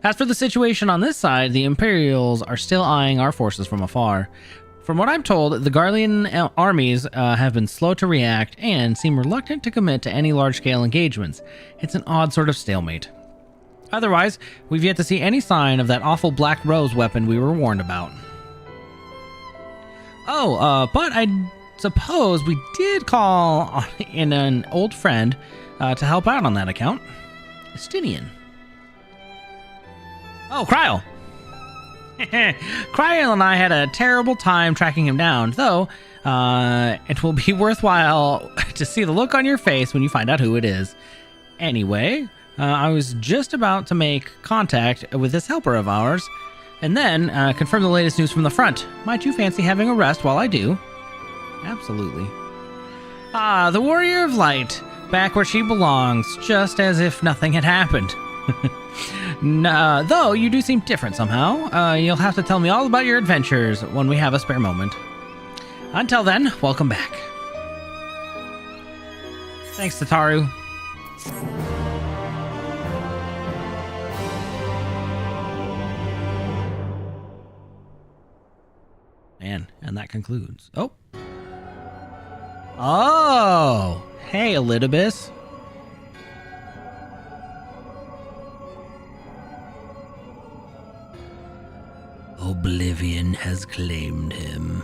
As for the situation on this side, the Imperials are still eyeing our forces from afar. From what I'm told, the Garlean armies have been slow to react and seem reluctant to commit to any large-scale engagements. It's an odd sort of stalemate. Otherwise, we've yet to see any sign of that awful Black Rose weapon we were warned about. Oh, but I suppose we did call in an old friend to help out on that account. Estinian. Oh, Kryl! Kryl and I had a terrible time tracking him down, though it will be worthwhile to see the look on your face when you find out who it is. Anyway, I was just about to make contact with this helper of ours, and then confirm the latest news from the front. Might you fancy having a rest while I do? Absolutely. Ah, the Warrior of Light. Back where she belongs, just as if nothing had happened. Though you do seem different somehow. You'll have to tell me all about your adventures when we have a spare moment. Until then, welcome back. Thanks, Tataru. And that concludes. Oh! Hey, Elidibus. Oblivion has claimed him.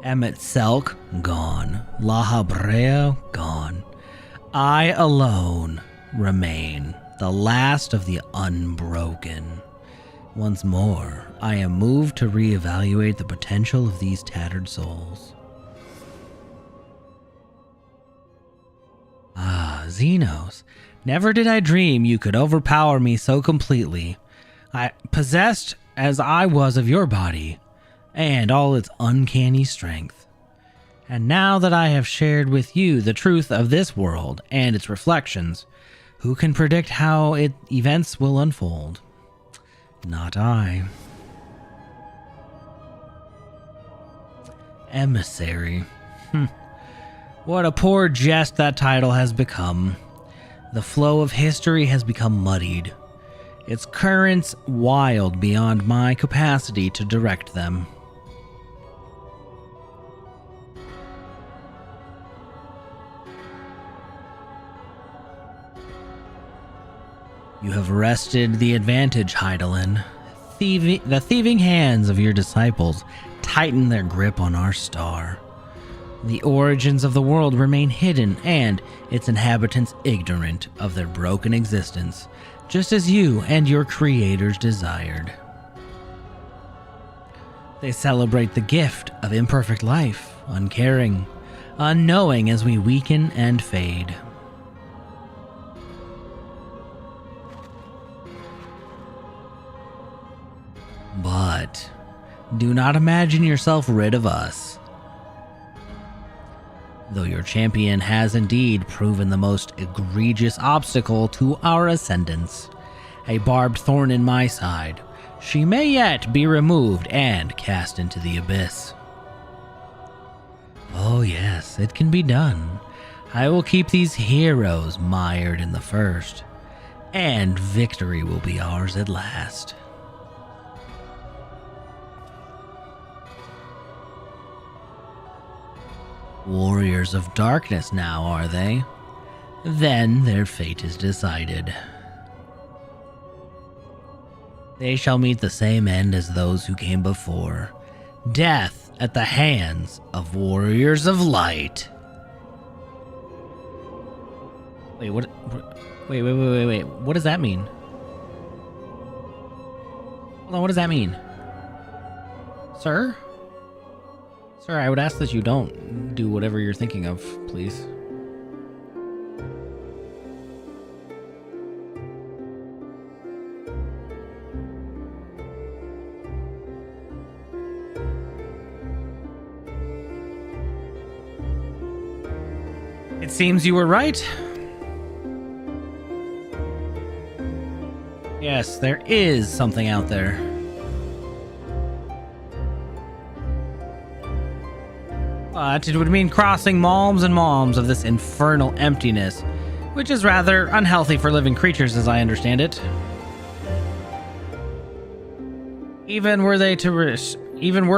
Emet-Selch, gone. La Habrea, gone. I alone remain, the last of the unbroken. Once more, I am moved to reevaluate the potential of these tattered souls. Ah, Xenos. Never did I dream you could overpower me so completely. Possessed as I was of your body, and all its uncanny strength. And now that I have shared with you the truth of this world and its reflections, who can predict how events will unfold? Not I. Emissary. What a poor jest that title has become. The flow of history has become muddied. Its currents wild beyond my capacity to direct them. You have wrested the advantage, Hydaelyn. The thieving hands of your disciples tighten their grip on our star. The origins of the world remain hidden and its inhabitants ignorant of their broken existence, just as you and your creators desired. They celebrate the gift of imperfect life, uncaring, unknowing as we weaken and fade. But do not imagine yourself rid of us. Though your champion has indeed proven the most egregious obstacle to our ascendance, a barbed thorn in my side, she may yet be removed and cast into the abyss. Oh yes, it can be done. I will keep these heroes mired in the first, and victory will be ours at last. Warriors of darkness now, are they? Then their fate is decided. They shall meet the same end as those who came before. Death at the hands of warriors of light. Wait, what? Wait. What does that mean? Hold on, what does that mean? Sir? Sir, I would ask that you don't do whatever you're thinking of, please. It seems you were right. Yes, there is something out there. But it would mean crossing malms and malms of this infernal emptiness, which is rather unhealthy for living creatures as I understand it. Even were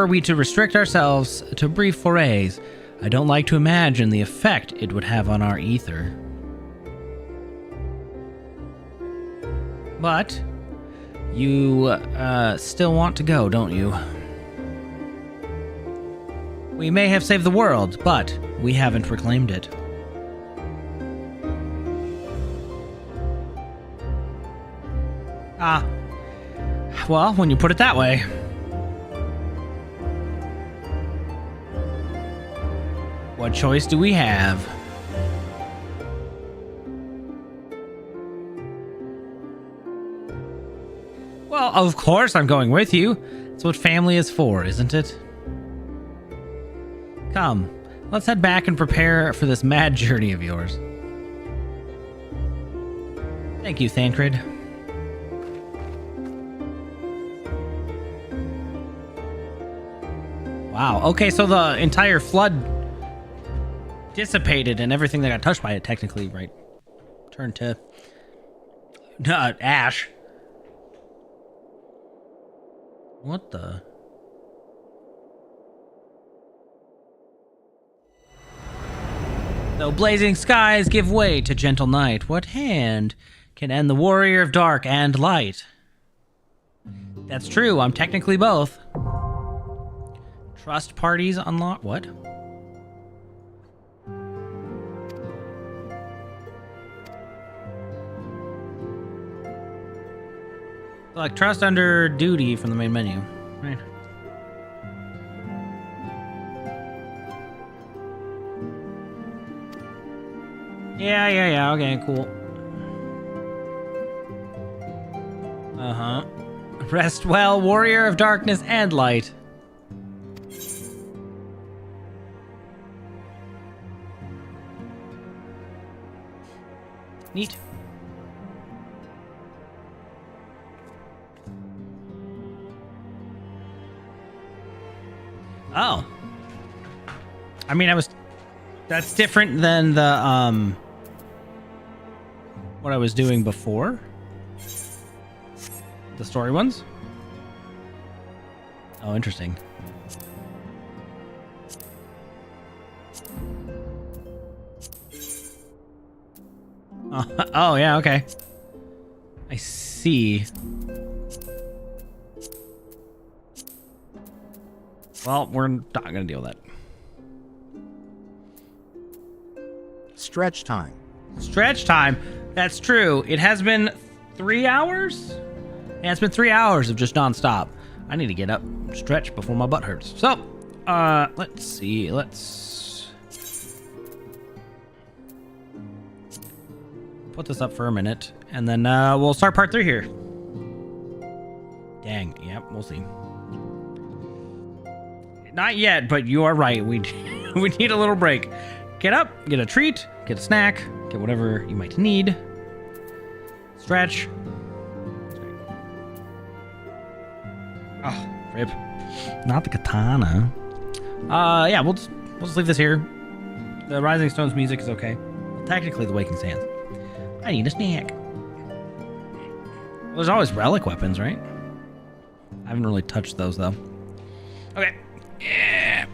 we to restrict ourselves to brief forays, I don't like to imagine the effect it would have on our ether. But you still want to go, don't you? We may have saved the world, but we haven't reclaimed it. Ah. Well, when you put it that way. What choice do we have? Well, of course I'm going with you. That's what family is for, isn't it? Come, let's head back and prepare for this mad journey of yours. Thank you, Thancred. Wow, okay, so the entire flood dissipated and everything that got touched by it technically, right, turned to ash. What the? Though blazing skies give way to gentle night, what hand can end the warrior of dark and light? That's true, I'm technically both. Trust parties unlock. What? Like trust under duty from the main menu. Right. Yeah, okay, cool. Rest well, warrior of darkness and light. Neat. Oh. I mean, that's different than the, what I was doing before. The story ones? Oh, interesting. Oh, yeah, okay. I see. Well, we're not gonna deal with that. Stretch time. Stretch time. That's true. It has been 3 hours? Yeah, it's been 3 hours of just nonstop. I need to get up and stretch before my butt hurts. So, let's see. Let's put this up for a minute, and then we'll start part 3 here. Dang. Yep, we'll see. Not yet, but you are right. We need a little break. Get up, get a treat, get a snack, get whatever you might need. Stretch. Oh, rip. Not the katana. Yeah, we'll just we'll just leave this here. The Rising Stone's music is okay. Well, technically, the Waking Sands. I need a snack. Well, there's always relic weapons, right? I haven't really touched those, though. Okay. Yeah.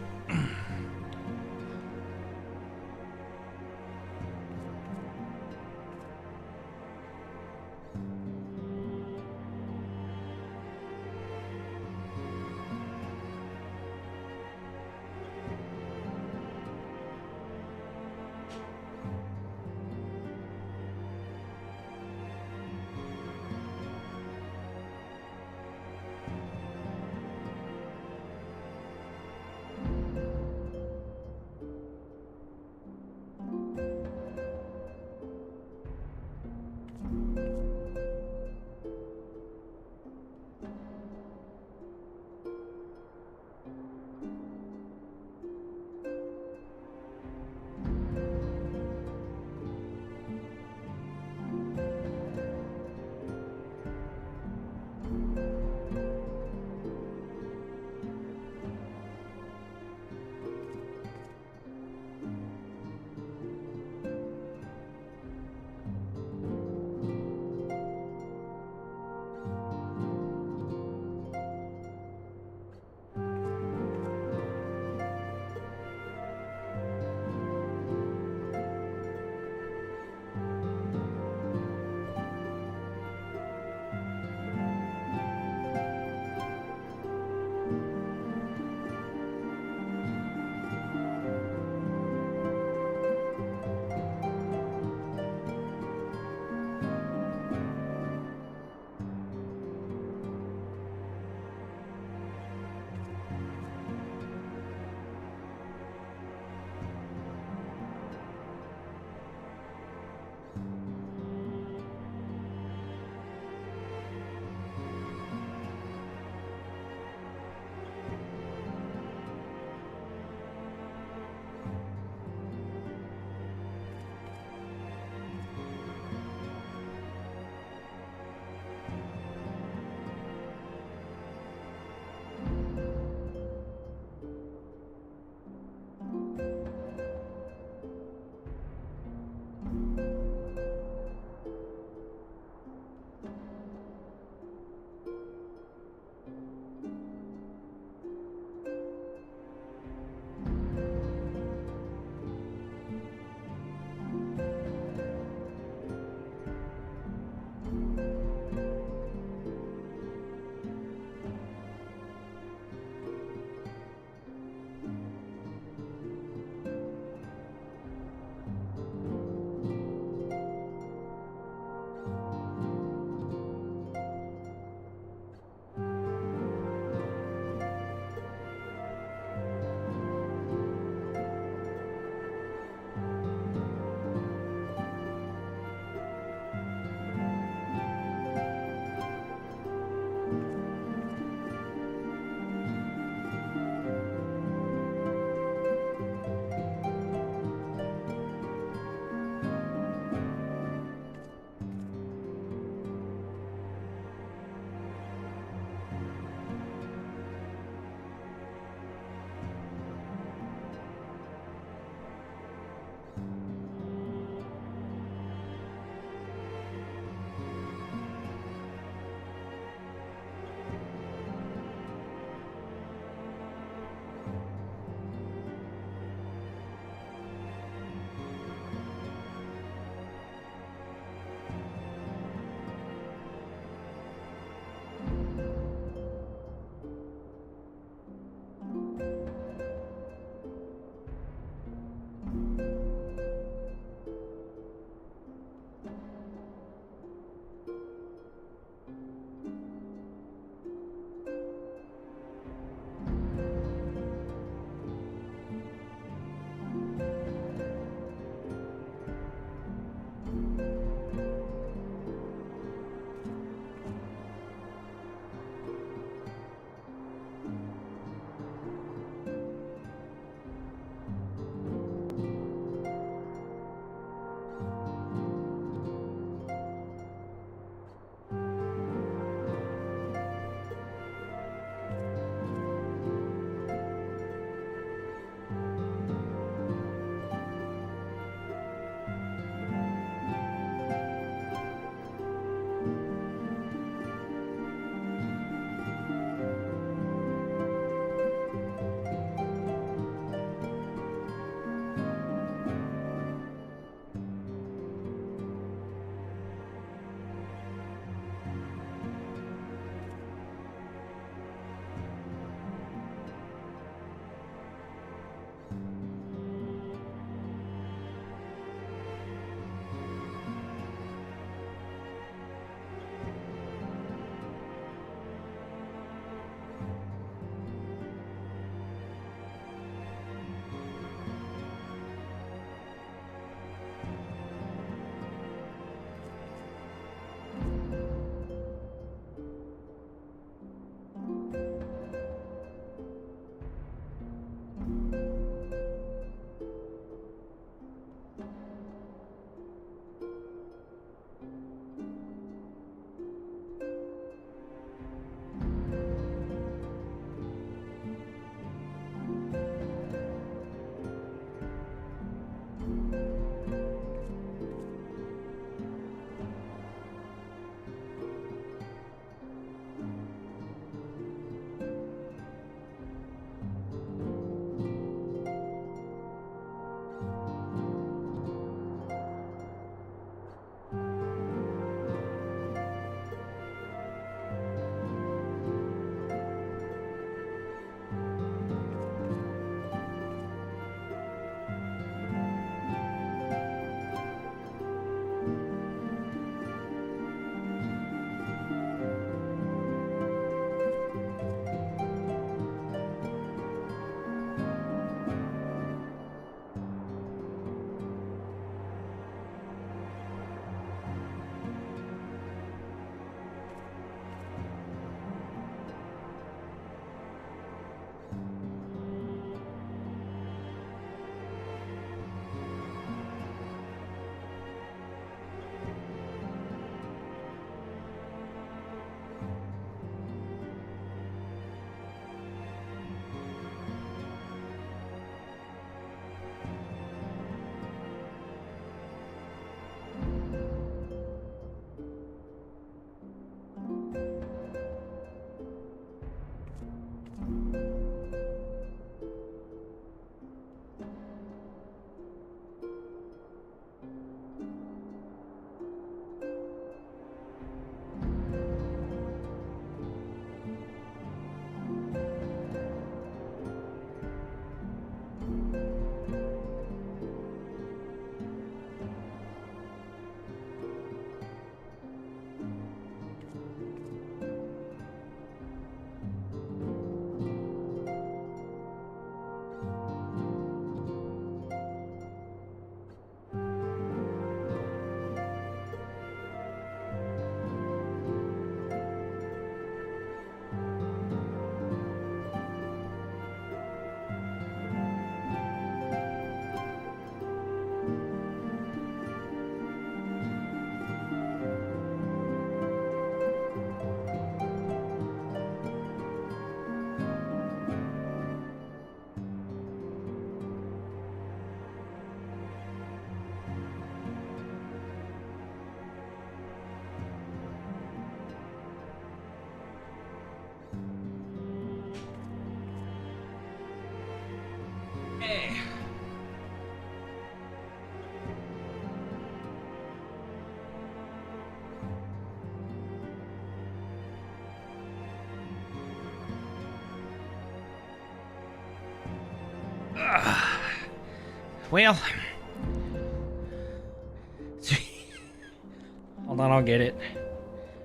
Well. Hold on, I'll get it.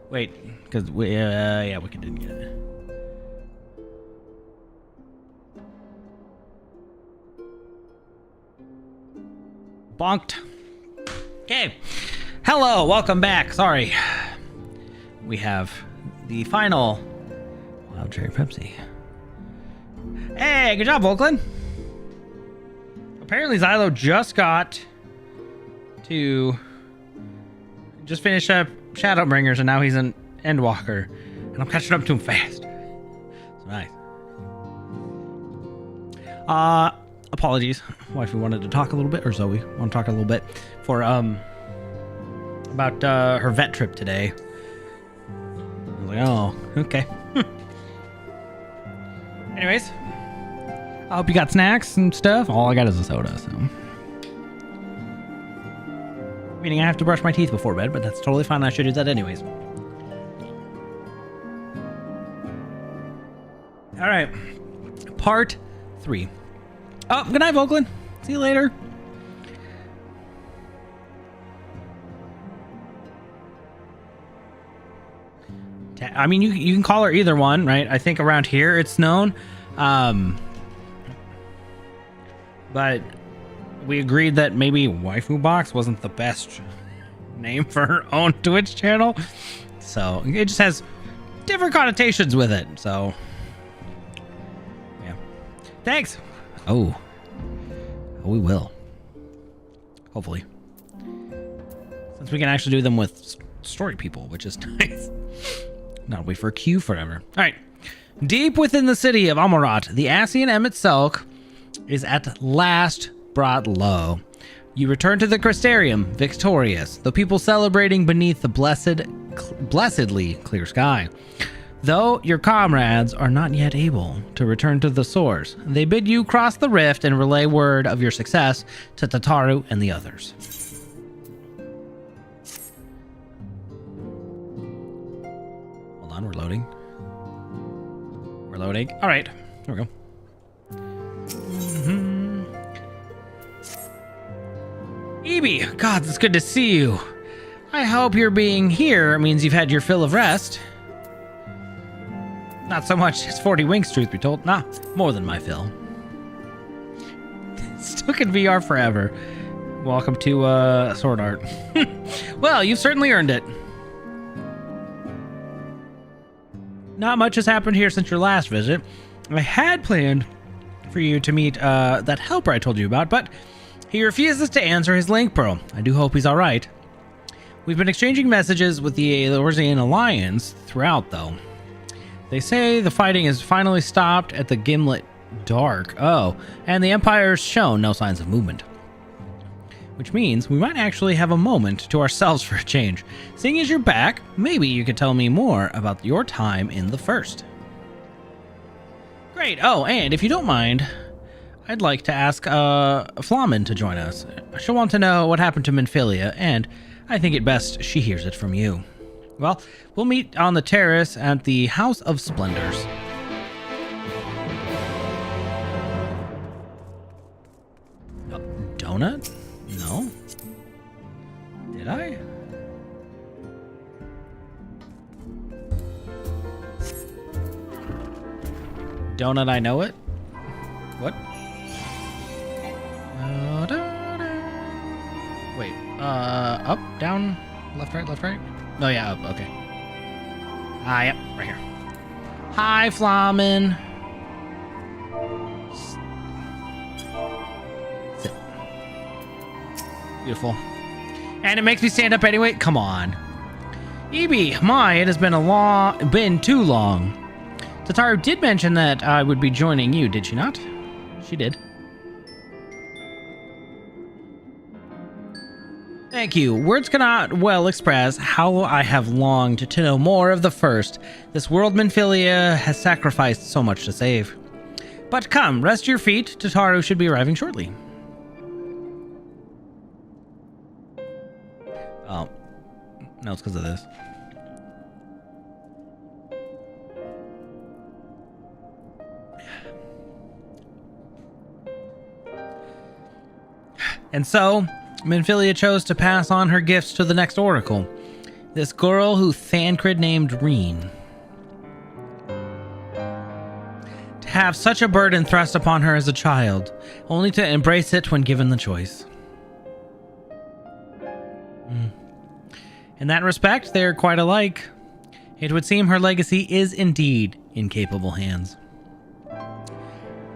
Wait, because we, yeah, we didn't get it. Bonked. Okay. Hello, welcome back. Sorry. We have the final Wild Cherry Pepsi. Hey, good job, Volklin. Apparently Xylo just got to just finish up Shadowbringers and now he's an Endwalker. And I'm catching up to him fast. It's nice. Apologies. Wife, we wanted to talk a little bit, or Zoe want to talk a little bit for about her vet trip today. I was like, oh, okay. Anyways, I hope you got snacks and stuff. All I got is a soda, so. Meaning I have to brush my teeth before bed, but that's totally fine. I should do that anyways. All right, part 3. Oh, good night, Volklin. See you later. I mean, you can call her either one, right? I think around here it's known. But we agreed that maybe Waifu Box wasn't the best name for her own Twitch channel. So it just has different connotations with it. So, yeah. Thanks. Oh, we will. Hopefully. Since we can actually do them with story people, which is nice. Not wait for a queue forever. All right. Deep within the city of Amarat, the Ascian Emet-Selch is at last brought low. You return to the Crystarium, victorious, the people celebrating beneath the blessedly clear sky. Though your comrades are not yet able to return to the source, they bid you cross the rift and relay word of your success to Tataru and the others. Hold on, we're loading. We're loading. All right, here we go. Ebi, God, it's good to see you. I hope your being here means you've had your fill of rest. Not so much as 40 winks, truth be told. Nah, more than my fill. Stuck in VR forever. Welcome to Sword Art. Well, you've certainly earned it. Not much has happened here since your last visit. I had planned for you to meet that helper I told you about, but he refuses to answer his link pearl. I do hope he's all right. We've been exchanging messages with the Elorzian Alliance throughout, though. They say the fighting is finally stopped at the Gimlet Dark. Oh, and the Empire's shown no signs of movement. Which means we might actually have a moment to ourselves for a change. Seeing as you're back, maybe you could tell me more about your time in the First. Great. Oh, and if you don't mind, I'd like to ask Flamen to join us. She'll want to know what happened to Minfilia, and I think it best she hears it from you. Well, we'll meet on the terrace at the House of Splendors. Donut? No. Did I? Donut, I know it. What? Wait, up, down, left, right? Oh yeah, up, okay. Ah, yep, right here. Hi, Flamen. Sit. Beautiful. And it makes me stand up anyway? Come on. Ebi, it has been too long. Tataru did mention that I would be joining you, did she not? She did. Thank you. Words cannot well express how I have longed to know more of the First. This world Minfilia has sacrificed so much to save. But come, rest your feet. Tataru should be arriving shortly. Oh. No, it's because of this. And so, Minfilia chose to pass on her gifts to the next oracle, this girl who Thancred named Reen. To have such a burden thrust upon her as a child, only to embrace it when given the choice. In that respect, they are quite alike. It would seem her legacy is indeed in capable hands.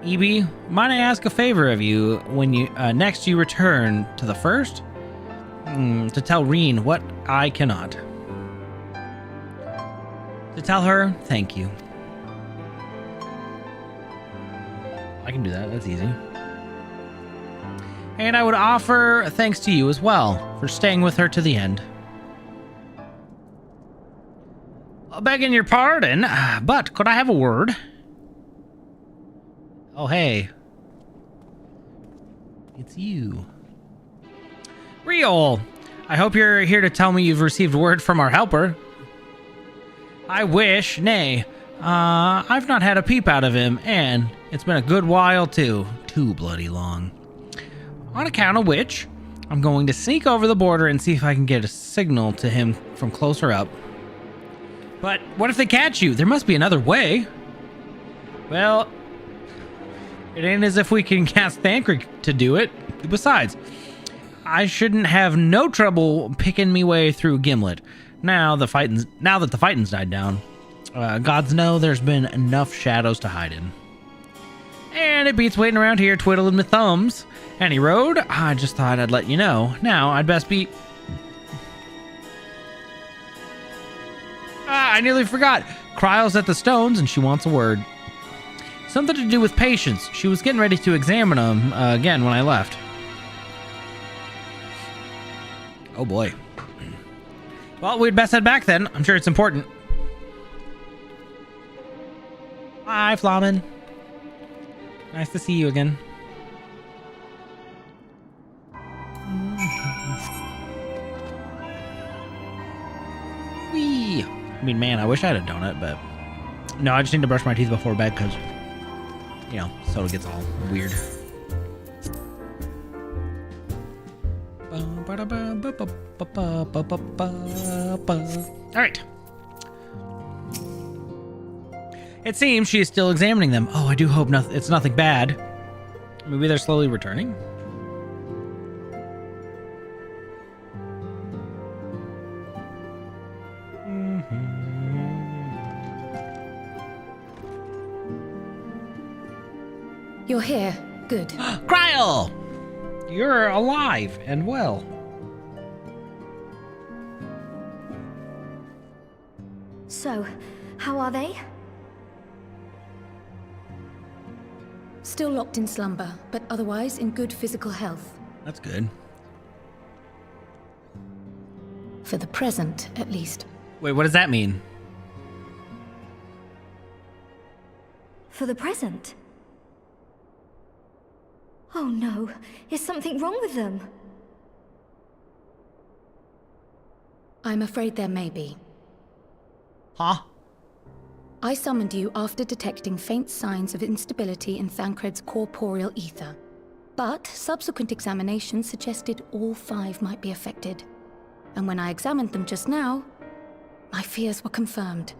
Evie, might I ask a favor of you when you next you return to the First? To tell Reen what I cannot. To tell her thank you. I can do that, that's easy. And I would offer thanks to you as well for staying with her to the end. Begging your pardon, but could I have a word? Oh, hey. It's you. Riol, I hope you're here to tell me you've received word from our helper. I wish, nay, I've not had a peep out of him, and it's been a good while too. Too bloody long. On account of which, I'm going to sneak over the border and see if I can get a signal to him from closer up. But what if they catch you? There must be another way. Well, it ain't as if we can cast Thancred to do it. Besides, I shouldn't have no trouble picking me way through Gimlet. Now that the fighting's died down. Gods know there's been enough shadows to hide in. And it beats waiting around here twiddling my thumbs. Any road? I just thought I'd let you know. Now, I'd best be... I nearly forgot. Kryle's at the stones and she wants a word. Something to do with patience. She was getting ready to examine them again when I left. Oh boy. Well, we'd best head back then. I'm sure it's important. Hi, Flamen. Nice to see you again. Whee! I mean, man, I wish I had a donut, but... No, I just need to brush my teeth before bed because, you know, soda gets all weird. Alright. It seems she is still examining them. Oh, I do hope it's nothing bad. Maybe they're slowly returning? You're here. Good. Kryle! You're alive and well. So, how are they? Still locked in slumber, but otherwise in good physical health. That's good. For the present, at least. Wait, what does that mean? For the present? Oh no, is something wrong with them? I'm afraid there may be. Huh? I summoned you after detecting faint signs of instability in Thancred's corporeal ether. But subsequent examination suggested all 5 might be affected. And when I examined them just now, my fears were confirmed.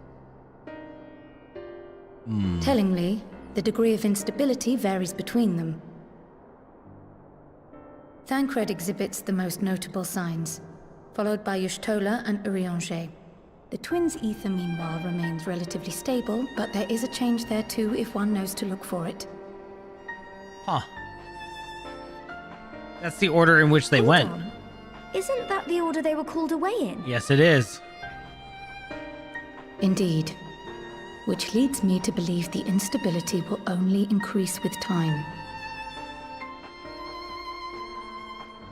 Tellingly, the degree of instability varies between them. Thancred exhibits the most notable signs, followed by Y'shtola and Urianger. The twins' ether, meanwhile, remains relatively stable, but there is a change there too if one knows to look for it. Huh. That's the order in which they went. Isn't that the order they were called away in? Yes, it is. Indeed. Which leads me to believe the instability will only increase with time.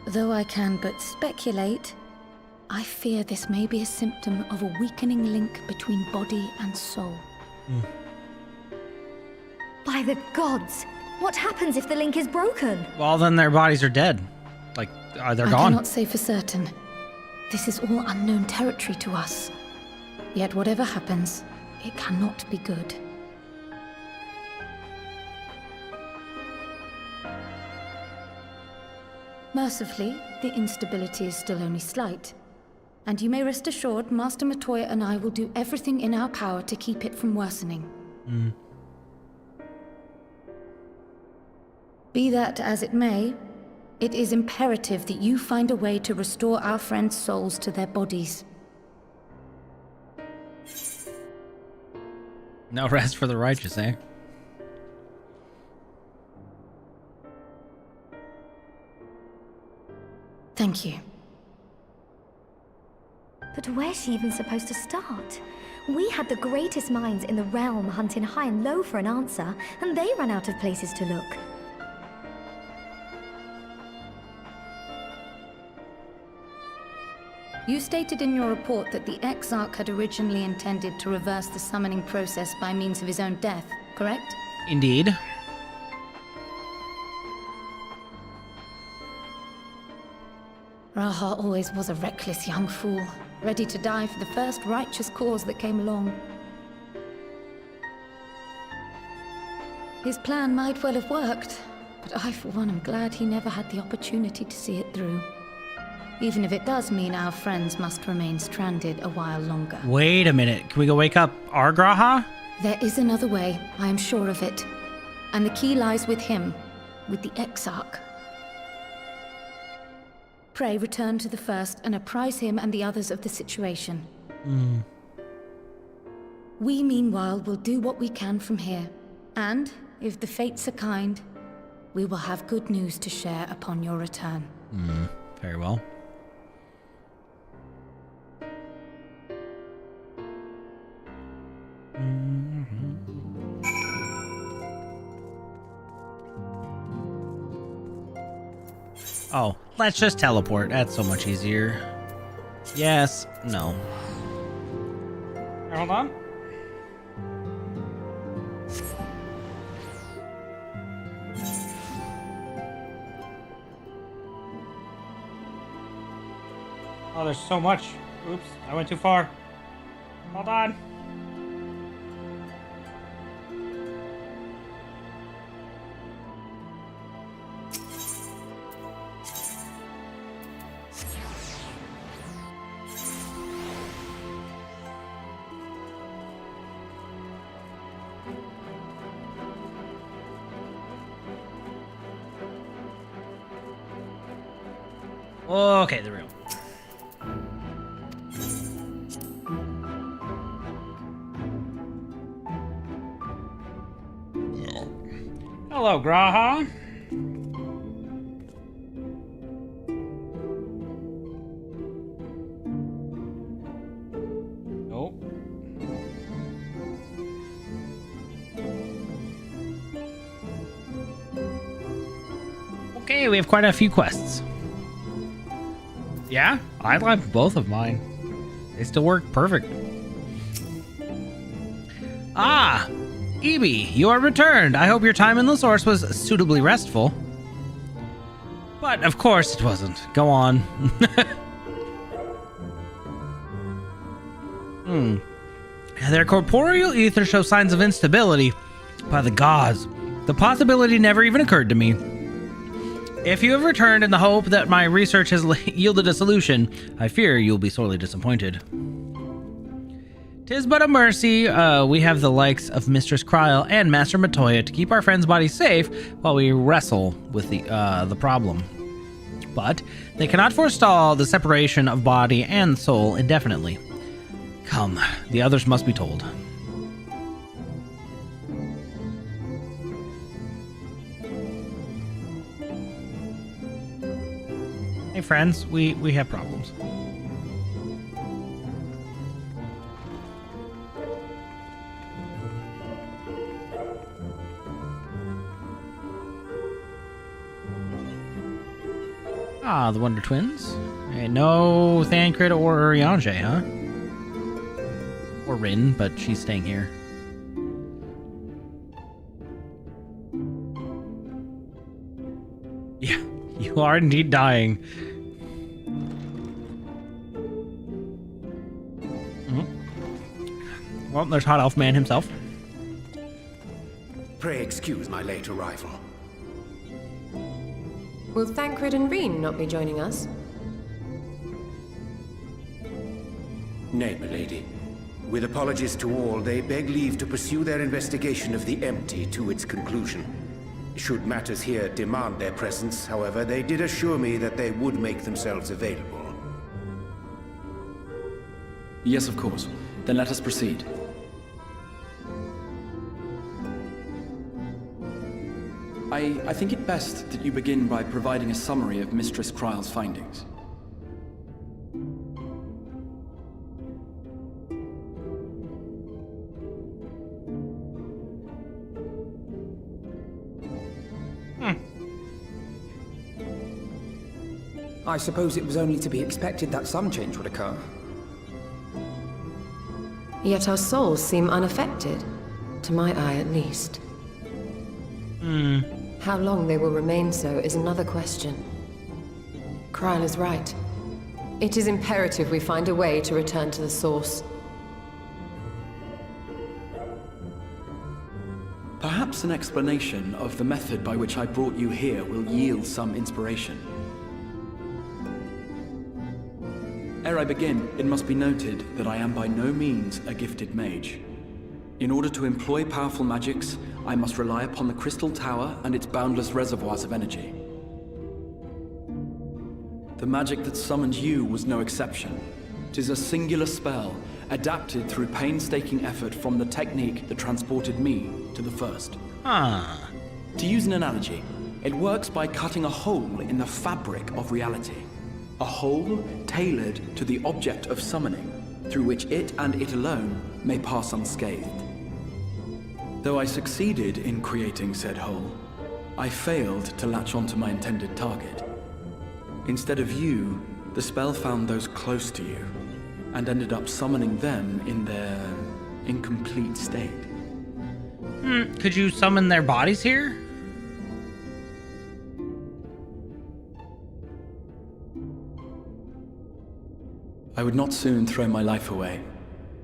Though I can but speculate, I fear this may be a symptom of a weakening link between body and soul. By the gods! What happens if the link is broken? Well, then their bodies are dead. Like, they're gone. I cannot say for certain. This is all unknown territory to us. Yet whatever happens, it cannot be good. Mercifully, the instability is still only slight. And you may rest assured, Master Matoya and I will do everything in our power to keep it from worsening. Be that as it may, it is imperative that you find a way to restore our friends' souls to their bodies. No rest for the righteous, eh? Thank you. But where's she even supposed to start? We had the greatest minds in the realm hunting high and low for an answer, and they ran out of places to look. You stated in your report that the Exarch had originally intended to reverse the summoning process by means of his own death, correct? Indeed. Raha always was a reckless young fool, ready to die for the first righteous cause that came along. His plan might well have worked, but I, for one, am glad he never had the opportunity to see it through. Even if it does mean our friends must remain stranded a while longer. Wait a minute. Can we go wake up our Graha? There is another way, I am sure of it. And the key lies with him, with the Exarch. Pray return to the First and apprise him and the others of the situation. We, meanwhile, will do what we can from here. And, if the fates are kind, we will have good news to share upon your return. Very well. Oh, let's just teleport. That's so much easier. Yes. No. Hold on. Oh, there's so much. Oops, I went too far. Hold on. Okay, there we go. Hello, Graha. Nope. Okay, we have quite a few quests. Yeah, I like both of mine. They still work perfect. Ah, Ebi, you are returned. I hope your time in the source was suitably restful. But of course it wasn't. Go on. Their corporeal ether shows signs of instability. By the gods, the possibility never even occurred to me. If you have returned in the hope that my research has yielded a solution, I fear you'll be sorely disappointed. 'Tis but a mercy we have the likes of Mistress Kryl and Master Matoya to keep our friends' bodies safe while we wrestle with the problem. But they cannot forestall the separation of body and soul indefinitely. Come, the others must be told. Hey friends, we have problems. Ah, the Wonder Twins. Hey, no Thancred or Yanje, huh? Or Rin, but she's staying here. Yeah, you are indeed dying. Well, there's Hot Elf Man himself. Pray excuse my late arrival. Will Thancred and Reen not be joining us? Nay, milady. With apologies to all, they beg leave to pursue their investigation of the empty to its conclusion. Should matters here demand their presence, however, they did assure me that they would make themselves available. Yes, of course. Then let us proceed. I think it best that you begin by providing a summary of Mistress Kryle's findings. I suppose it was only to be expected that some change would occur. Yet our souls seem unaffected, to my eye at least. How long they will remain so is another question. Kryle is right. It is imperative we find a way to return to the source. Perhaps an explanation of the method by which I brought you here will yield some inspiration. Ere I begin, it must be noted that I am by no means a gifted mage. In order to employ powerful magics, I must rely upon the Crystal Tower and its boundless reservoirs of energy. The magic that summoned you was no exception. 'Tis a singular spell, adapted through painstaking effort from the technique that transported me to the first. To use an analogy, it works by cutting a hole in the fabric of reality. A hole tailored to the object of summoning, through which it and it alone may pass unscathed. Though I succeeded in creating said hole, I failed to latch onto my intended target. Instead of you, the spell found those close to you, and ended up summoning them in their incomplete state. Could you summon their bodies here? I would not soon throw my life away,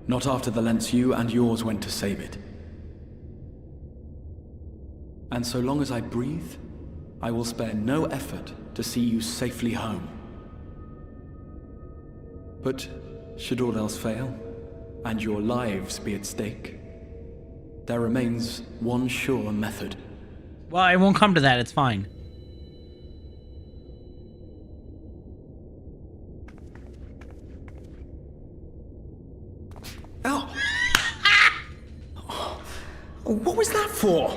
not after the lengths you and yours went to save it. And so long as I breathe, I will spare no effort to see you safely home. But should all else fail, and your lives be at stake, there remains one sure method. Well, I won't come to that, it's fine. Oh! What was that for?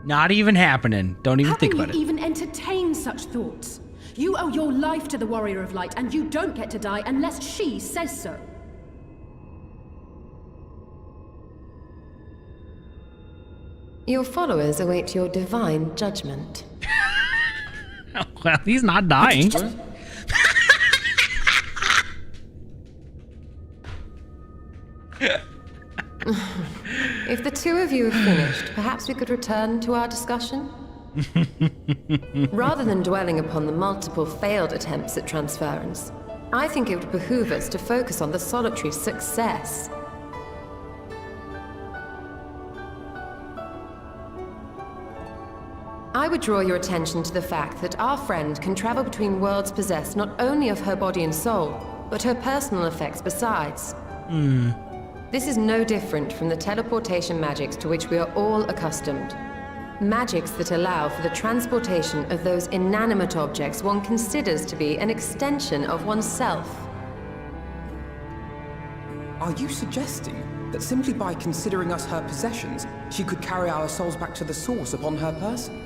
Not even happening. Don't even think about it. How can you even entertain such thoughts? You owe your life to the Warrior of Light, and you don't get to die unless she says so. Your followers await your divine judgment. Well, he's not dying. If the two of you have finished, perhaps we could return to our discussion? Rather than dwelling upon the multiple failed attempts at transference, I think it would behoove us to focus on the solitary success. I would draw your attention to the fact that our friend can travel between worlds possessed not only of her body and soul, but her personal effects besides. This is no different from the teleportation magics to which we are all accustomed. Magics that allow for the transportation of those inanimate objects one considers to be an extension of oneself. Are you suggesting that simply by considering us her possessions, she could carry our souls back to the source upon her person?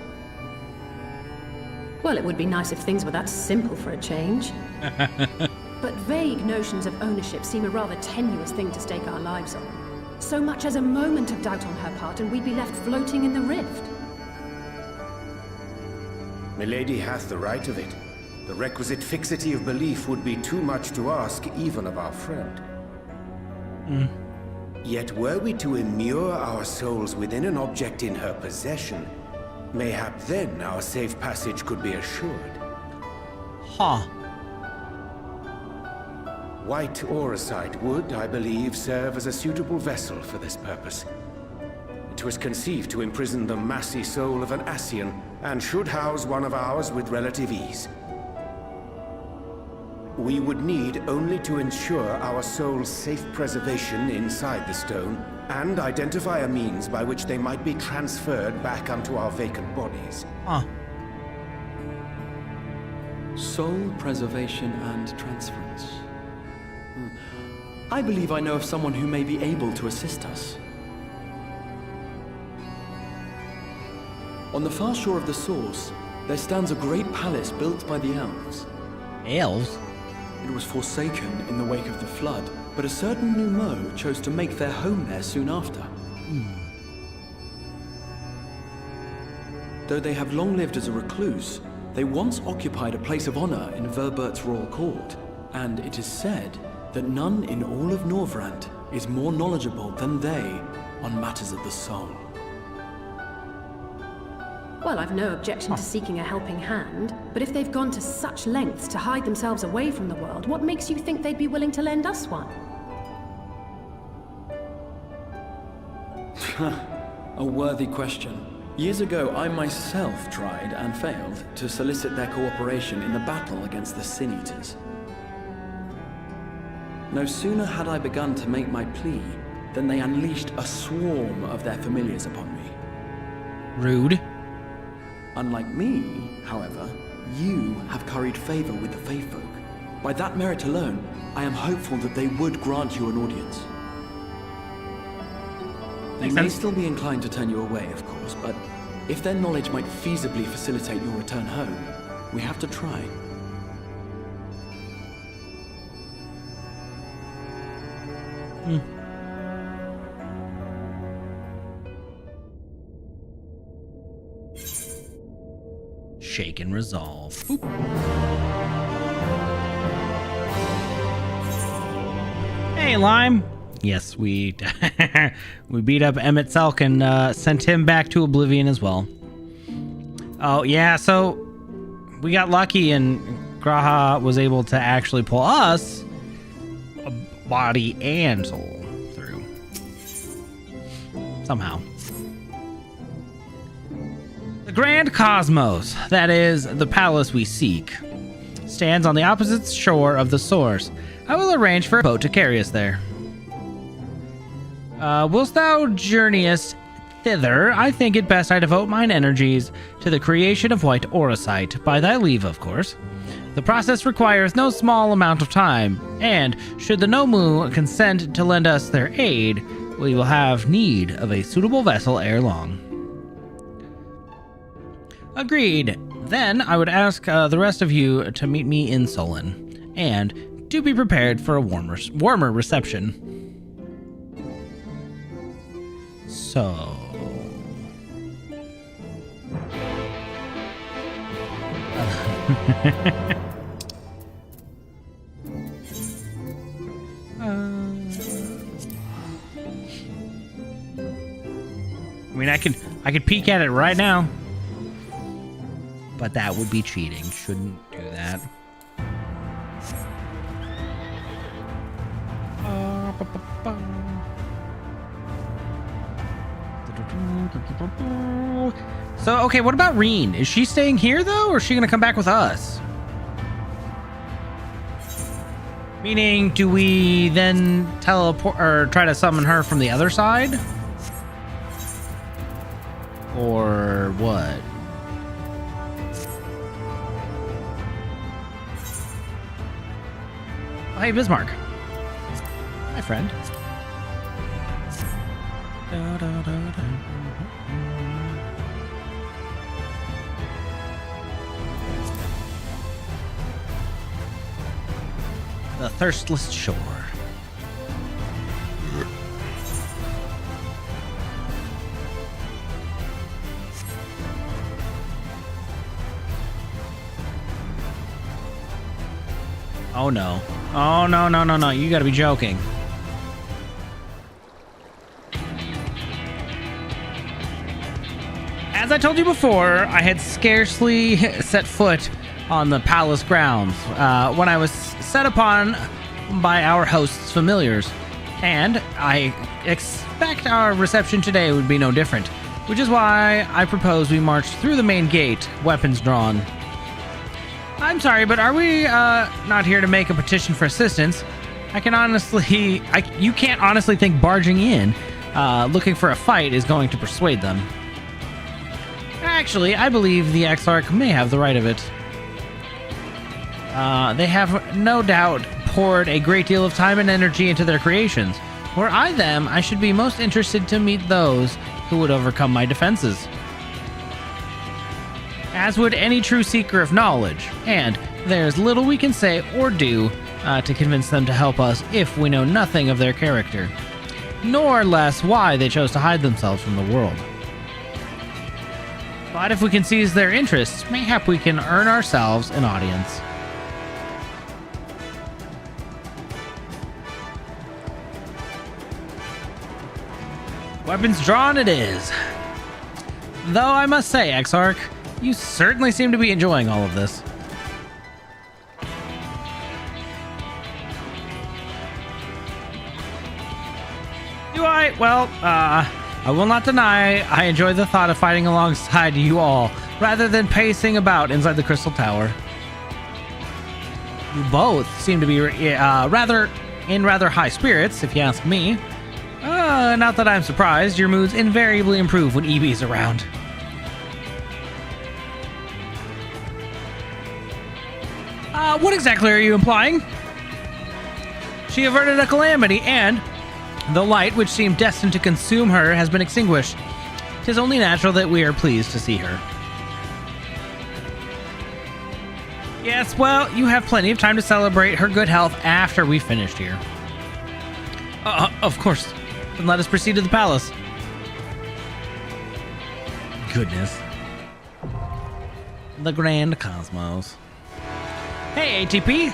Well, it would be nice if things were that simple for a change. But vague notions of ownership seem a rather tenuous thing to stake our lives on. So much as a moment of doubt on her part, and we'd be left floating in the rift. Milady hath the right of it. The requisite fixity of belief would be too much to ask even of our friend. Yet were we to immure our souls within an object in her possession, mayhap then our safe passage could be assured. White Auracite would, I believe, serve as a suitable vessel for this purpose. It was conceived to imprison the massy soul of an Ascian, and should house one of ours with relative ease. We would need only to ensure our soul's safe preservation inside the stone, and identify a means by which they might be transferred back onto our vacant bodies. Soul preservation and transference. I believe I know of someone who may be able to assist us. On the far shore of the source, there stands a great palace built by the elves. Elves? It was forsaken in the wake of the flood, but a certain Numo chose to make their home there soon after. Though they have long lived as a recluse, they once occupied a place of honor in Verbert's royal court, and it is said that none in all of Norvrant is more knowledgeable than they on matters of the soul. Well, I've no objection to seeking a helping hand, but if they've gone to such lengths to hide themselves away from the world, what makes you think they'd be willing to lend us one? A worthy question. Years ago, I myself tried and failed to solicit their cooperation in the battle against the Sin Eaters. No sooner had I begun to make my plea than they unleashed a swarm of their familiars upon me. Rude. Unlike me, however, you have curried favor with the Fae folk. By that merit alone, I am hopeful that they would grant you an audience. They may still be inclined to turn you away, of course, but if their knowledge might feasibly facilitate your return home, we have to try. Shake and resolve. Oop. Hey, Lime. Yes, we we beat up Emet-Selch and sent him back to Oblivion as well. Oh, yeah, so we got lucky and Graha was able to actually pull us, a body and soul, through. Somehow. The Grand Cosmos, that is, the palace we seek, stands on the opposite shore of the source. I will arrange for a boat to carry us there. Whilst thou journeyest thither, I think it best I devote mine energies to the creation of white auracite, by thy leave, of course. The process requires no small amount of time, and should the Nomu consent to lend us their aid, we will have need of a suitable vessel ere long. Agreed. Then I would ask the rest of you to meet me in Solon, and do be prepared for a warmer reception. So... I mean, I could peek at it right now, but that would be cheating. Shouldn't do that. So, okay, what about Reen? Is she staying here, though, or is she going to come back with us? Meaning, do we then teleport or try to summon her from the other side? Or what? Oh, hey, Bismarck. Hi, friend. Da, da, da, da. The thirstless shore. Oh no. Oh no, no, no, no. You gotta be joking. As I told you before, I had scarcely set foot on the palace grounds when I was set upon by our host's familiars. And I expect our reception today would be no different, which is why I propose we march through the main gate, weapons drawn. I'm sorry, but are we not here to make a petition for assistance? You can't honestly think barging in, looking for a fight is going to persuade them. Actually, I believe the Exarch may have the right of it. They have no doubt poured a great deal of time and energy into their creations. Were I them, I should be most interested to meet those who would overcome my defenses. As would any true seeker of knowledge, and there's little we can say or do to convince them to help us if we know nothing of their character, nor less why they chose to hide themselves from the world. But if we can seize their interests, mayhap we can earn ourselves an audience. Weapons drawn it is. Though I must say, Exarch, you certainly seem to be enjoying all of this. Do I? Well, I will not deny I enjoy the thought of fighting alongside you all, rather than pacing about inside the Crystal Tower. You both seem to be rather high spirits, if you ask me. Not that I'm surprised, your moods invariably improve when EB's around. What exactly are you implying? She averted a calamity, and the light which seemed destined to consume her has been extinguished. 'Tis only natural that we are pleased to see her. Yes, well, you have plenty of time to celebrate her good health after we've finished here. Of course. Then let us proceed to the palace. Goodness. The Grand Cosmos. Hey, ATP.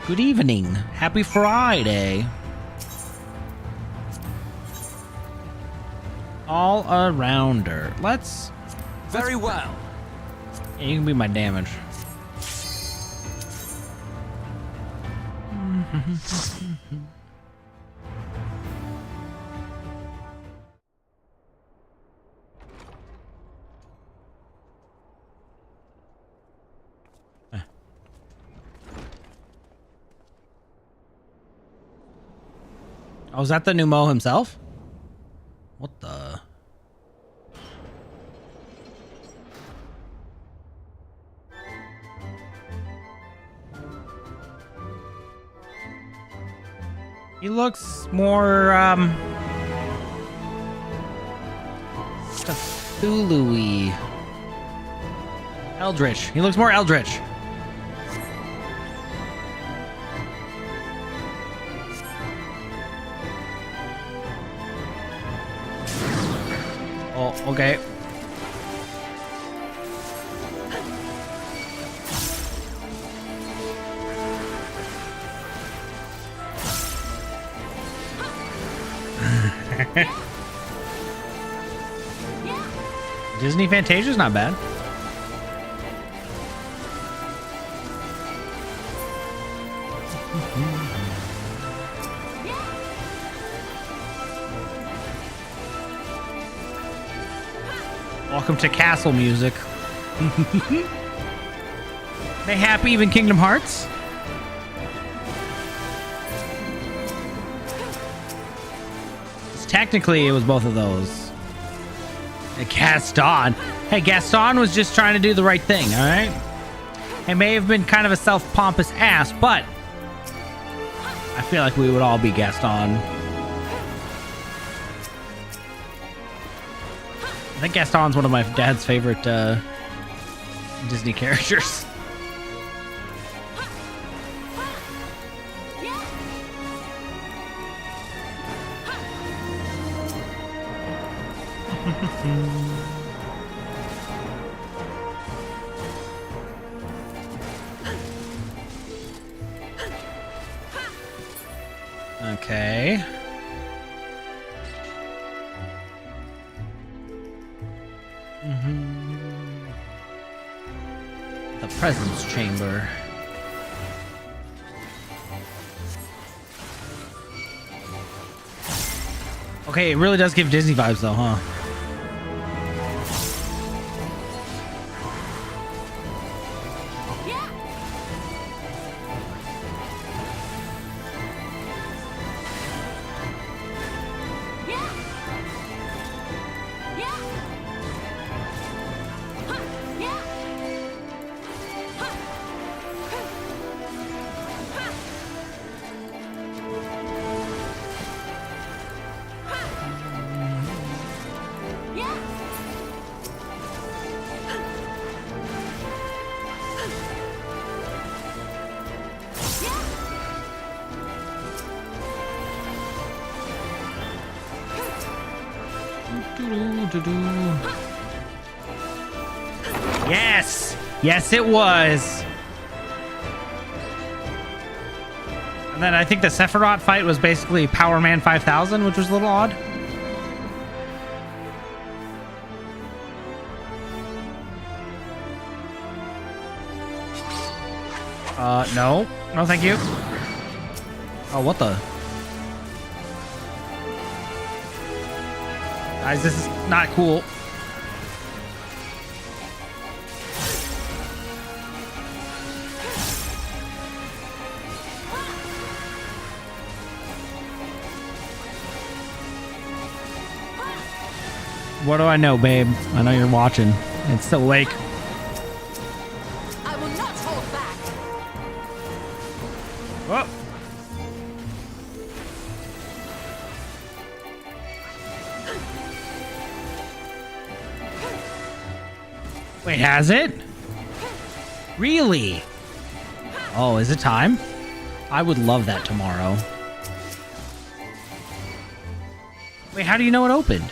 Good evening. Happy Friday. All arounder. Let's Very well. Yeah, you can be my damage. Oh, is that the new Mo himself? What the? He looks more, Cthulhu-y. Eldritch. He looks more Eldritch. Oh, okay. Disney Fantasia's not bad. Welcome to castle music. Mayhap even Kingdom Hearts? Technically, it was both of those. Gaston. Hey, Gaston was just trying to do the right thing, all right? He may have been kind of a self-pompous ass, but I feel like we would all be Gaston. I think Gaston's one of my dad's favorite Disney characters. Okay. The presence chamber. Okay, it really does give Disney vibes though, huh? Yes! Yes, it was! And then I think the Sephiroth fight was basically Power Man 5000, which was a little odd. No. No, thank you. Oh, what the? Guys, this is not cool. What do I know, babe? I know you're watching. It's still awake. I will not hold back. Whoa. Wait, has it? Really? Oh, is it time? I would love that tomorrow. Wait, how do you know it opened?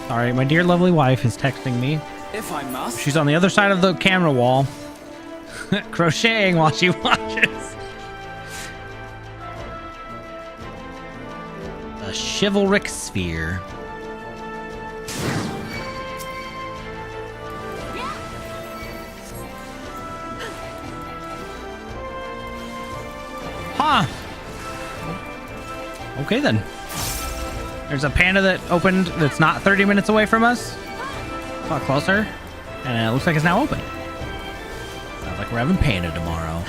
Sorry, my dear lovely wife is texting me. If I must. She's on the other side of the camera wall, crocheting while she watches. The chivalric sphere. Huh. Okay then. There's a panda that opened that's not 30 minutes away from us. A lot closer. And it looks like it's now open. Sounds like we're having panda tomorrow.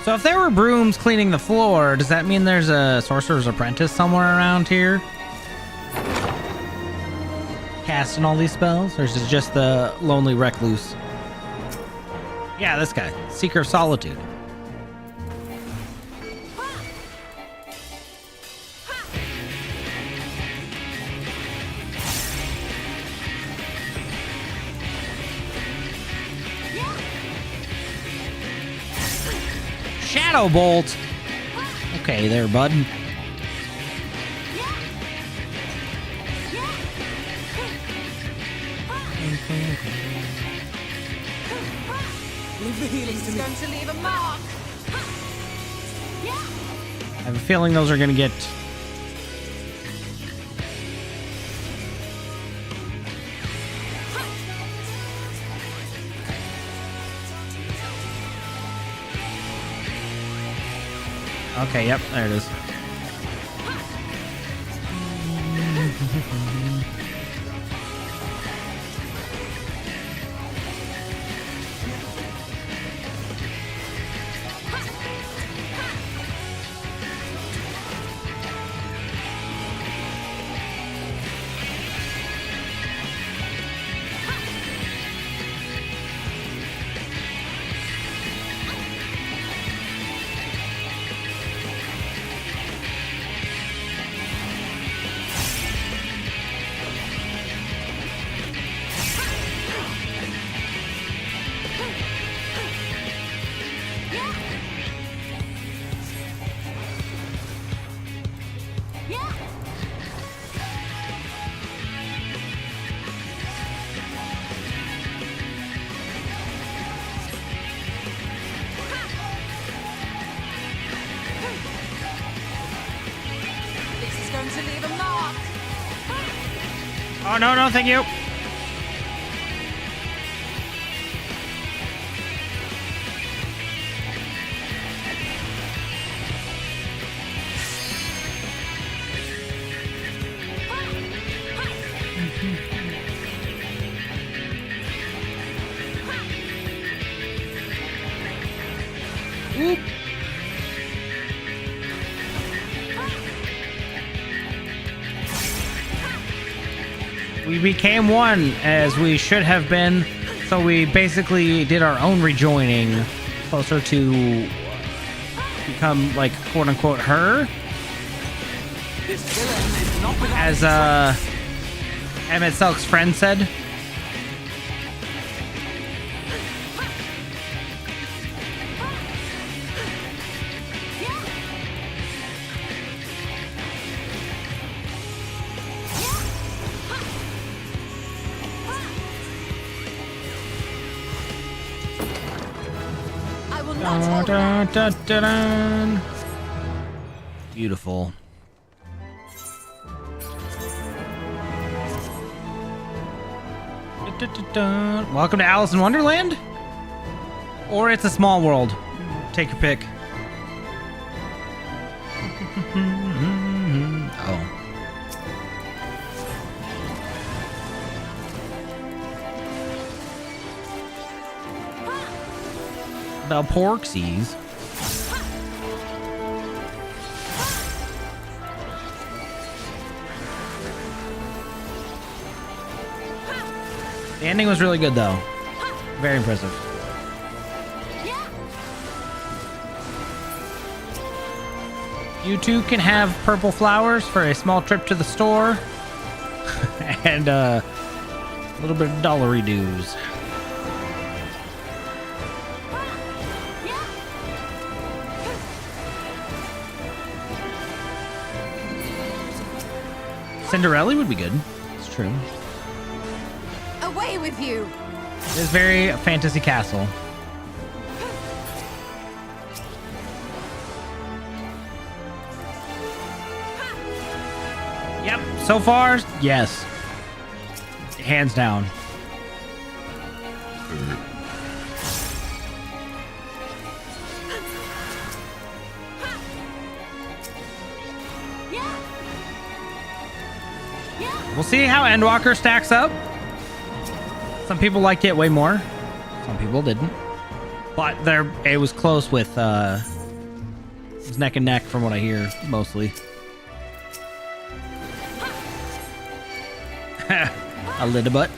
So if there were brooms cleaning the floor, does that mean there's a sorcerer's apprentice somewhere around here casting all these spells? Or is it just the lonely recluse? Yeah, this guy. Seeker of Solitude. Shadow Bolt. Okay, there, bud. Leave the healing to me. Going to leave a mark. I have a feeling those are going to get... Okay, yep, there it is. to leave a mark. Oh, no, no, thank you. Oop. We became one, as we should have been, so we basically did our own rejoining, closer to become, like, quote-unquote her. As, Emet-Selch's friend said. Dun, dun, dun, dun. Beautiful. Dun, dun, dun, dun. Welcome to Alice in Wonderland? Or It's a Small World. Take your pick. Oh. The Porksies. The ending was really good, though. Very impressive. You two can have purple flowers for a small trip to the store. And a little bit of dollary dues. Cinderella would be good. It's true. Away with you! It's very fantasy castle. Yep, so far, yes. Hands down. We'll see how Endwalker stacks up. Some people liked it way more. Some people didn't. But it was close with it was neck and neck from what I hear, mostly. A little bit.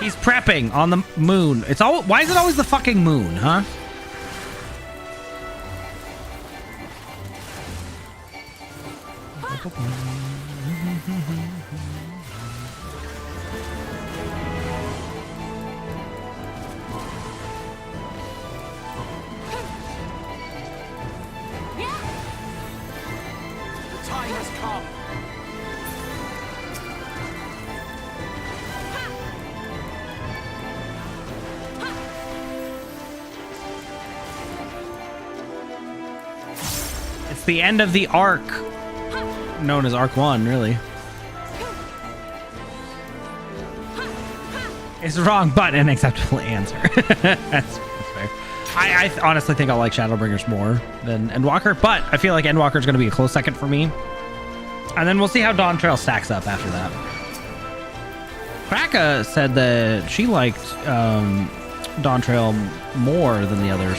He's prepping on the moon. It's all. Why is it always the fucking moon, huh? The time has come. It's the end of the arc, known as Arc 1, really. It's the wrong but an acceptable answer. that's fair. I honestly think I like Shadowbringers more than Endwalker, but I feel like Endwalker is going to be a close second for me. And then we'll see how Dawn Trail stacks up after that. Kraka said that she liked Dawn Trail more than the others.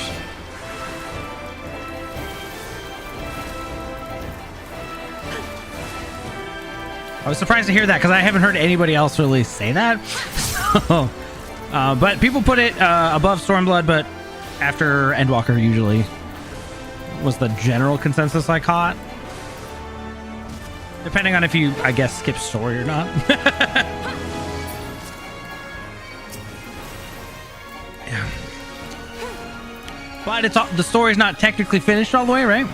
I was surprised to hear that because I haven't heard anybody else really say that. So, but people put it above Stormblood, but after Endwalker usually was the general consensus I caught. Depending on if you, I guess, skip story or not. Yeah. But the story's not technically finished all the way, right?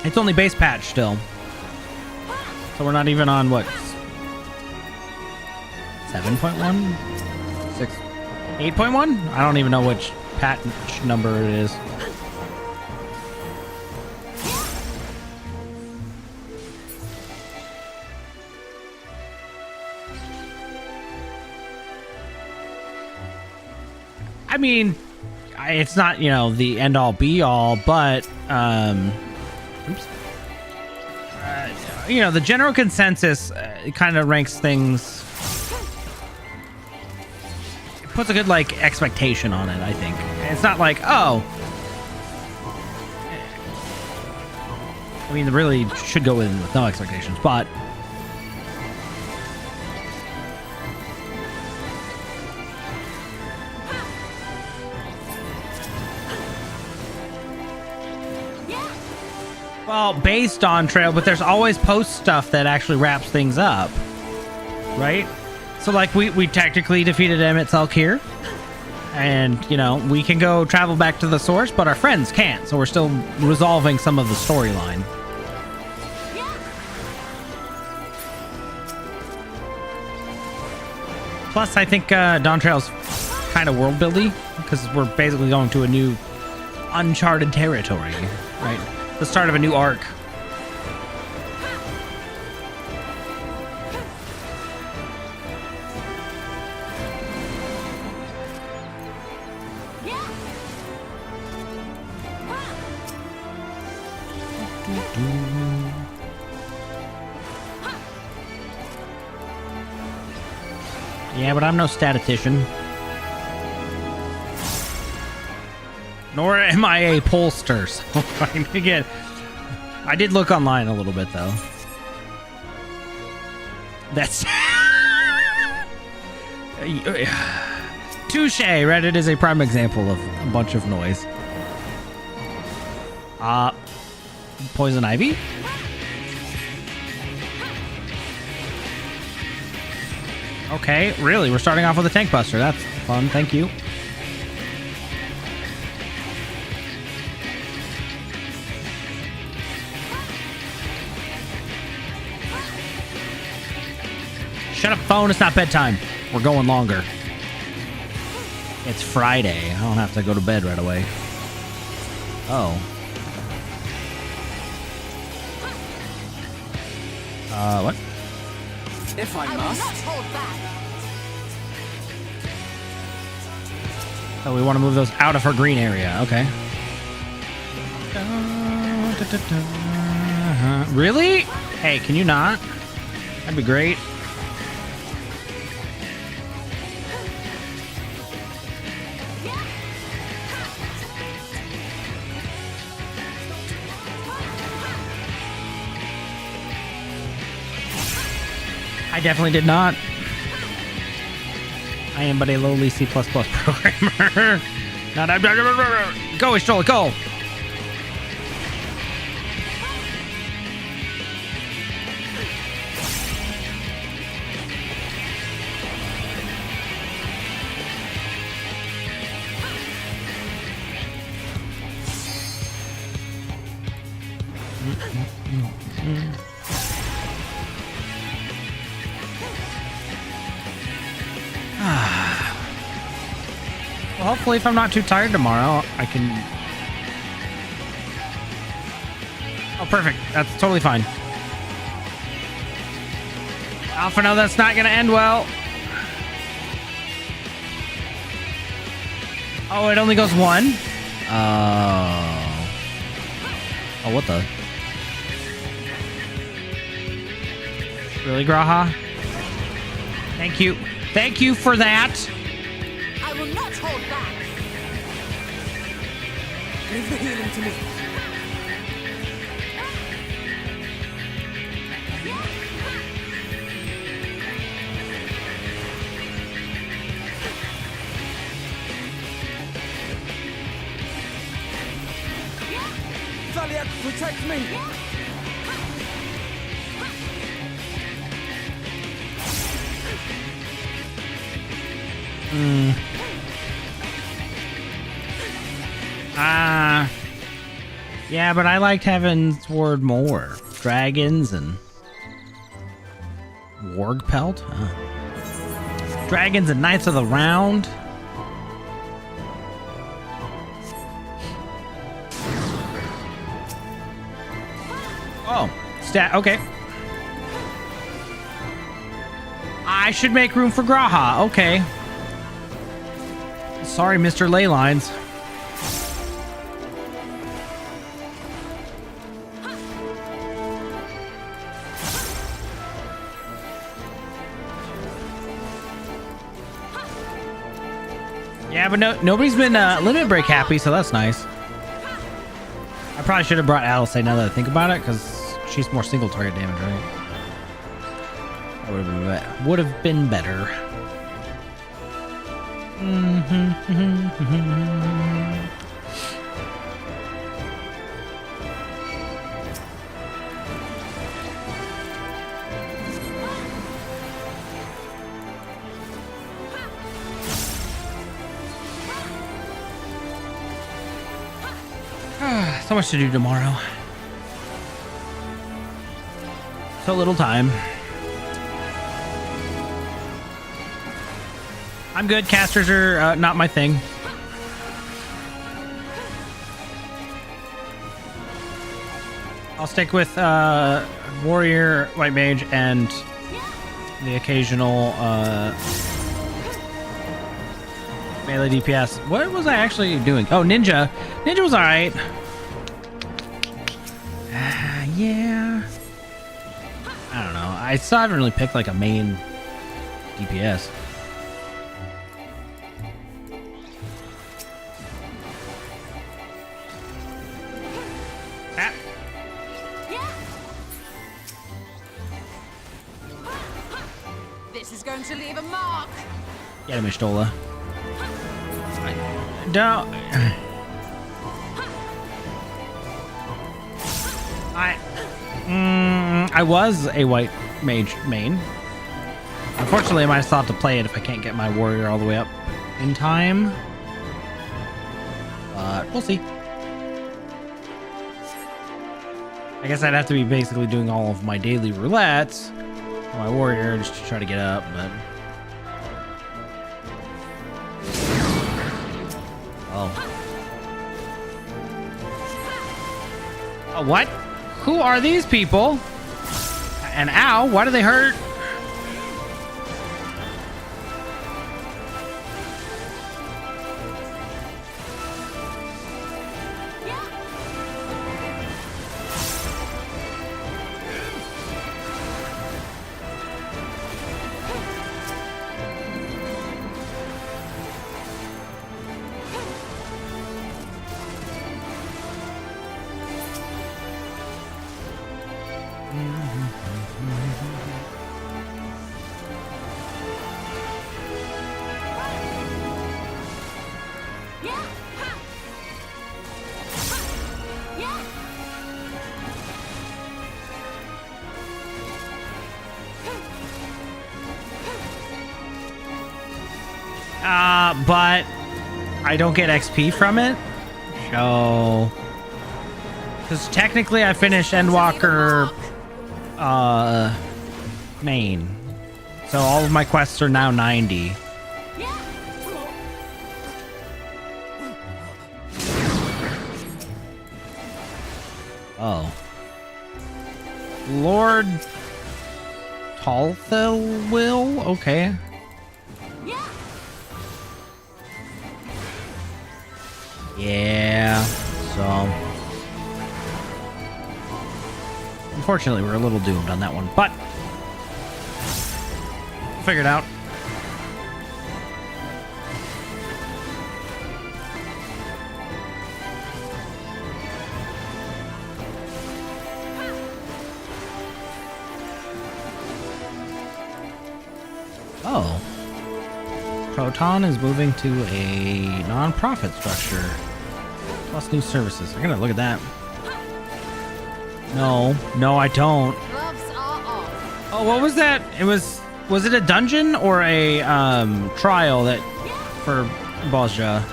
It's only base patch still. So we're not even on, what, 7.1? 6? 8.1? I don't even know which patch number it is. I mean, it's not, you know, the end all be all, but you know, the general consensus kind of ranks things. It puts a good like expectation on it, I think. It's not like, oh, I mean, it really should go in with no expectations, but well, based on trail, but there's always post stuff that actually wraps things up, right? So like we technically defeated Emet-Selch here, and you know, we can go travel back to the source, but our friends can't, so we're still resolving some of the storyline. Plus, I think Dawn Trail's kind of world building because we're basically going to a new uncharted territory, right? The start of a new arc. Yeah, but I'm no statistician. Nor am I a pollster. So again, I did look online a little bit though. That's touche. Reddit is a prime example of a bunch of noise. Poison ivy. Okay, really? We're starting off with a tank buster. That's fun. Thank you. Shut up, phone. It's not bedtime. We're going longer. It's Friday. I don't have to go to bed right away. Oh. What? If I must. Oh, we want to move those out of her green area. Okay. Really? Hey, can you not? That'd be great. I definitely did not. I am but a lowly C++ programmer. Go, Ishtola, go! Well, hopefully if I'm not too tired tomorrow, I can... Oh, perfect. That's totally fine. Alpha, no, that's not going to end well. Oh, it only goes one? Oh. Oh, what the? Really, Graha? Thank you. Thank you for that. I will not hold back. Leave the healing to me. Zaliak, protect me. Yeah, but I liked Heaven's Word more. Dragons and Warg Pelt. Dragons and Knights of the Round. Oh, okay. I should make room for Graha. Okay. Sorry, Mr. Leylines. Yeah, but nobody's been limit break happy, so that's nice. I probably should have brought Alice now that I think about it, because she's more single target damage, right? That would have been better. So much to do tomorrow. So little time. I'm good. Casters are not my thing. I'll stick with warrior, white mage, and the occasional melee DPS. What was I actually doing? Oh, ninja. Ninja was alright. Yeah. I don't know. I still haven't really picked like a main DPS. This is going to leave a mark. Get him, Ishtola. Don't. I was a white mage main. Unfortunately, I might have thought to play it if I can't get my warrior all the way up in time. But we'll see. I guess I'd have to be basically doing all of my daily roulettes on my warrior just to try to get up, but... Oh. Oh, what? Who are these people? And ow, why do they hurt? But I don't get XP from it. So, because technically I finished Endwalker main. So all of my quests are now 90. Oh. Lord Talthil will? Okay. Yeah, so unfortunately we're a little doomed on that one, but we'll figure it out. Oh. Proton is moving to a non-profit structure. Plus new services. I gotta look at that. No, I don't. Oh, what was that? Was it a dungeon or a trial that for Bozja?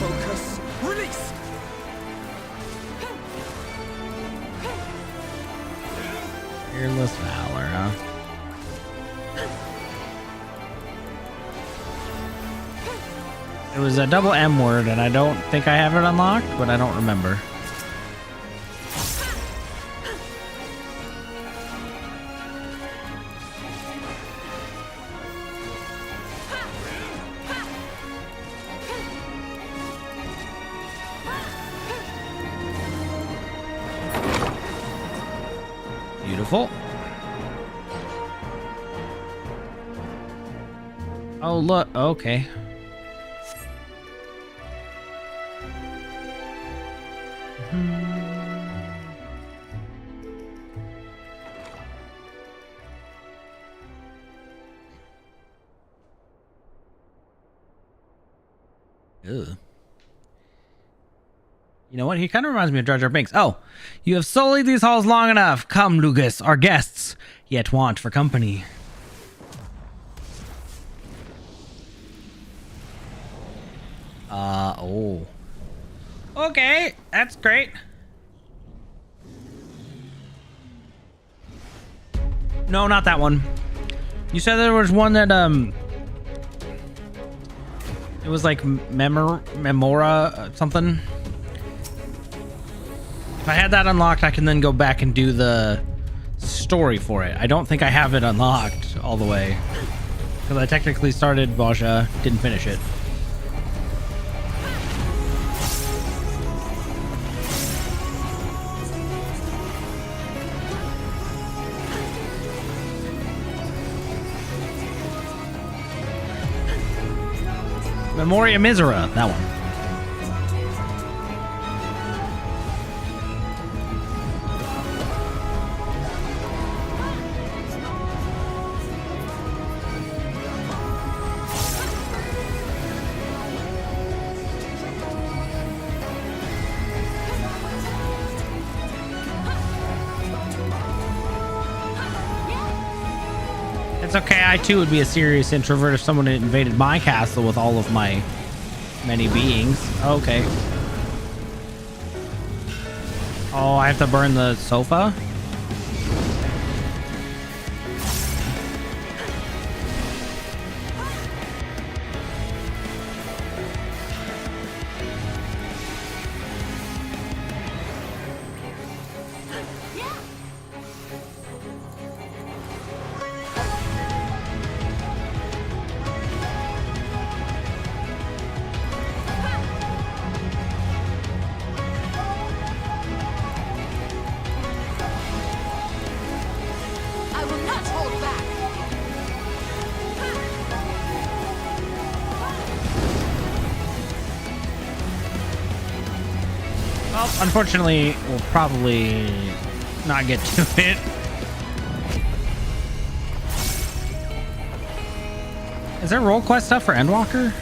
Focus. Release. Fearless Valor, huh? It was a double M word, and I don't think I have it unlocked, but I don't remember. Beautiful. Oh, look. Okay. Ugh. You know what? He kind of reminds me of Jar Jar Binks. Oh, you have sullied these halls long enough. Come, Lugus, our guests, yet want for company. Oh. Okay, that's great. No, not that one. You said there was one that, it was like Memora something. If I had that unlocked, I can then go back and do the story for it. I don't think I have it unlocked all the way. Because I technically started Baja, didn't finish it. Memoria Misera, that one. It's okay, I too would be a serious introvert if someone had invaded my castle with all of my many beings. Okay. Oh, I have to burn the sofa? Unfortunately, we'll probably not get to it. Is there role quest stuff for Endwalker?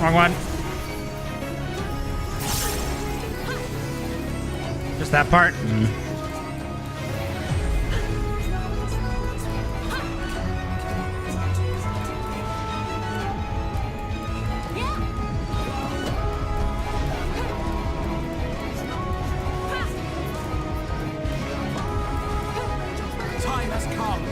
Wrong one. Just that part? Time has come.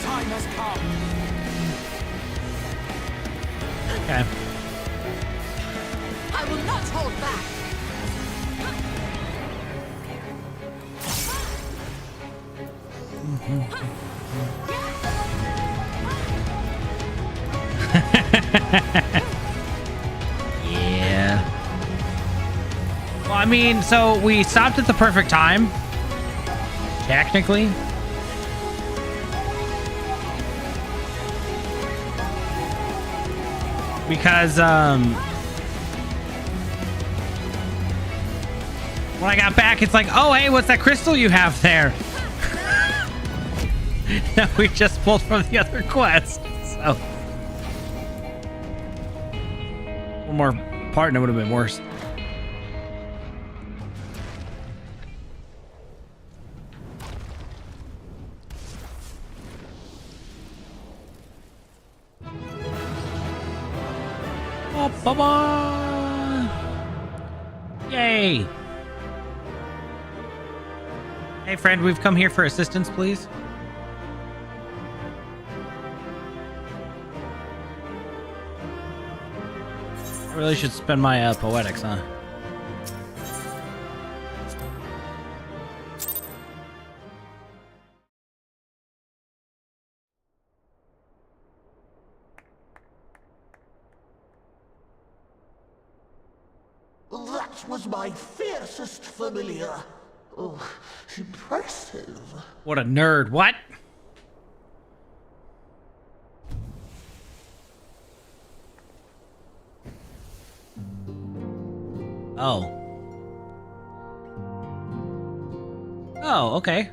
Time has come. Okay. I will not hold back. Yeah. Well, I mean, so we stopped at the perfect time. Technically. Because, when I got back, it's like, oh, hey, what's that crystal you have there? That we just pulled from the other quest. So, one more part and it would have been worse. Oh, bye-bye. Yay. Hey, friend, we've come here for assistance, please. I really should spend my poetics, huh? That was my fiercest familiar. Oh, impressive. What a nerd. What? Oh. Oh, okay.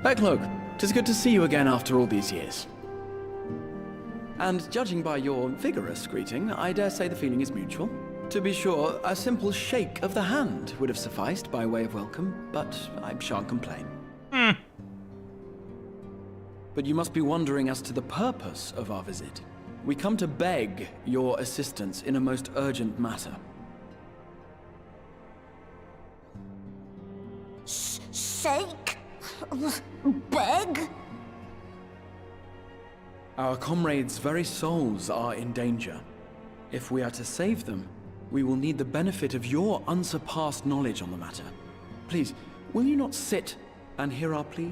Beckloak, 'tis good to see you again after all these years. And judging by your vigorous greeting, I dare say the feeling is mutual. To be sure, a simple shake of the hand would have sufficed by way of welcome, but I shan't complain. But you must be wondering as to the purpose of our visit. We come to beg your assistance in a most urgent matter. Shake? Beg? Our comrades' very souls are in danger. If we are to save them, we will need the benefit of your unsurpassed knowledge on the matter. Please, will you not sit and hear our plea?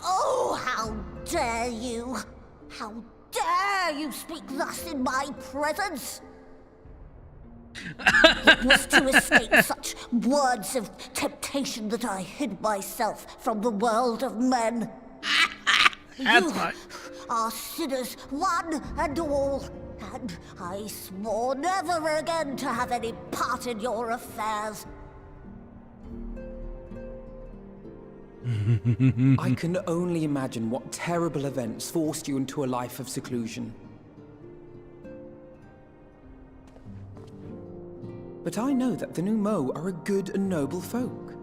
Oh, how dare you! How dare you speak thus in my presence! It was to escape such words of temptation that I hid myself from the world of men. You are sinners, one and all, and I swore never again to have any part in your affairs. I can only imagine what terrible events forced you into a life of seclusion. But I know that the Numo are a good and noble folk.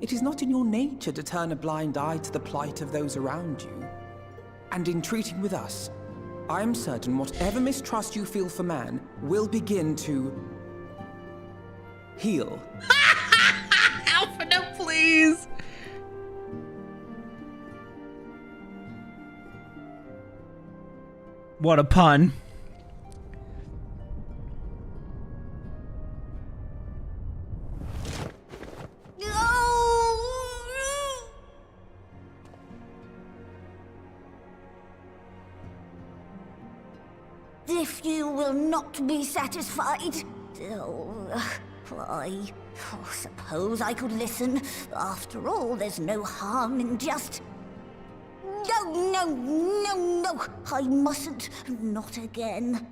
It is not in your nature to turn a blind eye to the plight of those around you. And in treating with us, I am certain whatever mistrust you feel for man will begin to heal. Alpha, no, please! What a pun. If you will not be satisfied, I suppose I could listen. After all, there's no harm in just... No, I mustn't. Not again.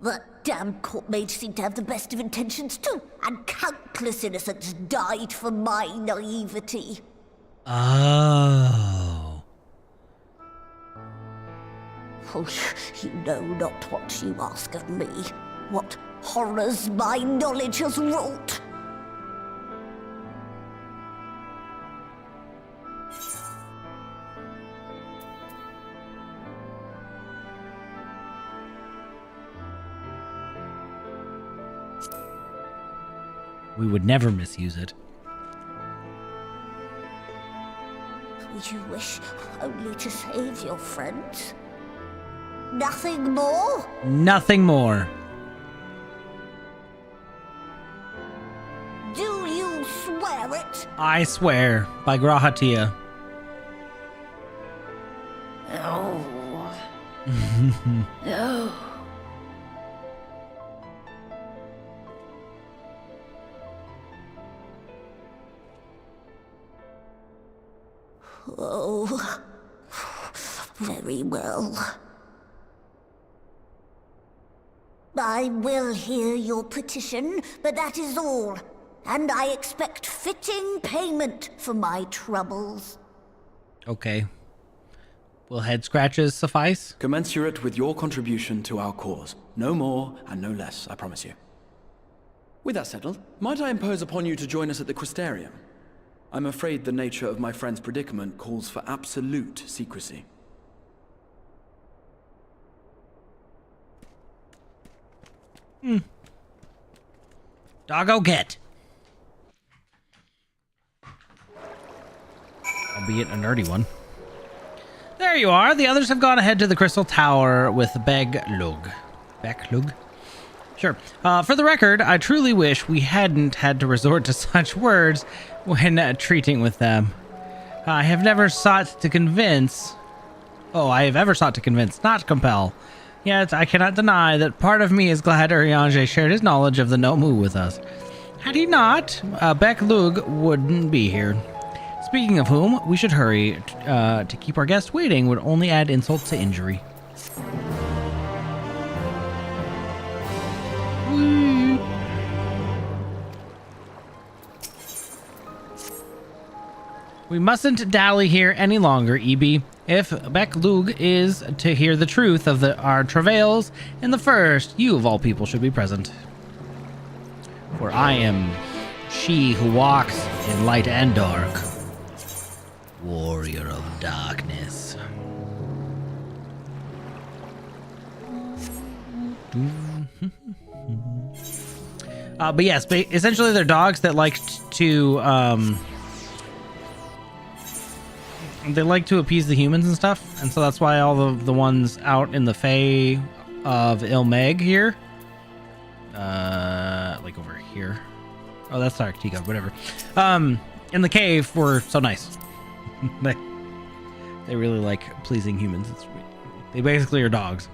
That damn court mage seemed to have the best of intentions too, and countless innocents died for my naivety. Oh. Oh, you know not what you ask of me. What horrors my knowledge has wrought. We would never misuse it. You wish only to save your friends? Nothing more? Nothing more. Do you swear it? I swear, by Grahatia. No. No. Oh, very well. I will hear your petition, but that is all. And I expect fitting payment for my troubles. Okay. Will head scratches suffice? Commensurate with your contribution to our cause. No more and no less, I promise you. With that settled, might I impose upon you to join us at the Crystarium? I'm afraid the nature of my friend's predicament calls for absolute secrecy. Doggo get. Albeit a nerdy one. There you are. The others have gone ahead to the Crystal Tower with Beglug. Beglug? Sure. For the record, I truly wish we hadn't had to resort to such words when treating with them. I have never sought to convince... Oh, I have ever sought to convince, not compel. Yet, I cannot deny that part of me is glad Urianger shared his knowledge of the Nomu with us. Had he not, Beglug wouldn't be here. Speaking of whom, we should hurry. To keep our guest waiting would only add insult to injury. We mustn't dally here any longer, EB. If Beglug is to hear the truth of our travails in the first, you of all people should be present. For I am she who walks in light and dark. Warrior of darkness. But yes, essentially they're dogs that like to they like to appease the humans and stuff, and so that's why all the ones out in the Fae of Ilmeg here, like over here. Oh, that's Arctica, whatever. In the cave were so nice. They really like pleasing humans. They basically are dogs.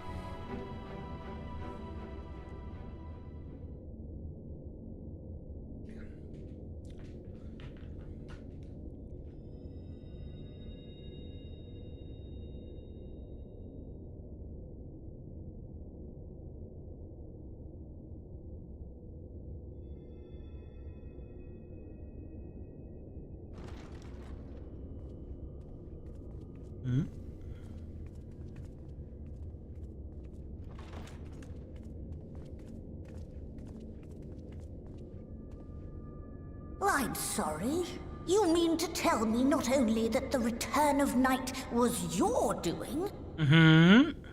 I'm sorry. You mean to tell me not only that the return of night was your doing,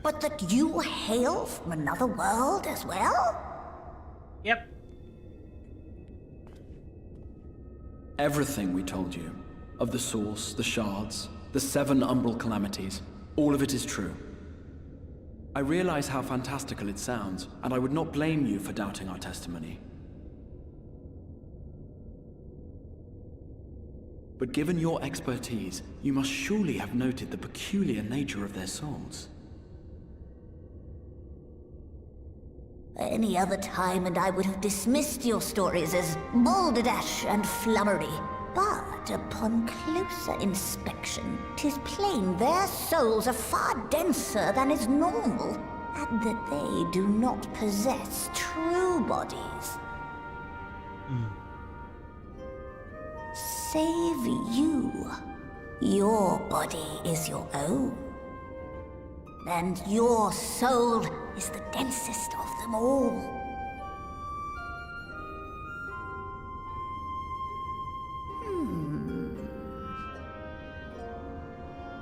but that you hail from another world as well? Yep. Everything we told you, of the source, the shards, the 7 umbral calamities, all of it is true. I realize how fantastical it sounds, and I would not blame you for doubting our testimony. But given your expertise, you must surely have noted the peculiar nature of their souls. Any other time and I would have dismissed your stories as balderdash and flummery. But upon closer inspection, 'tis plain their souls are far denser than is normal, and that they do not possess true bodies. Save you. Your body is your own. And your soul is the densest of them all.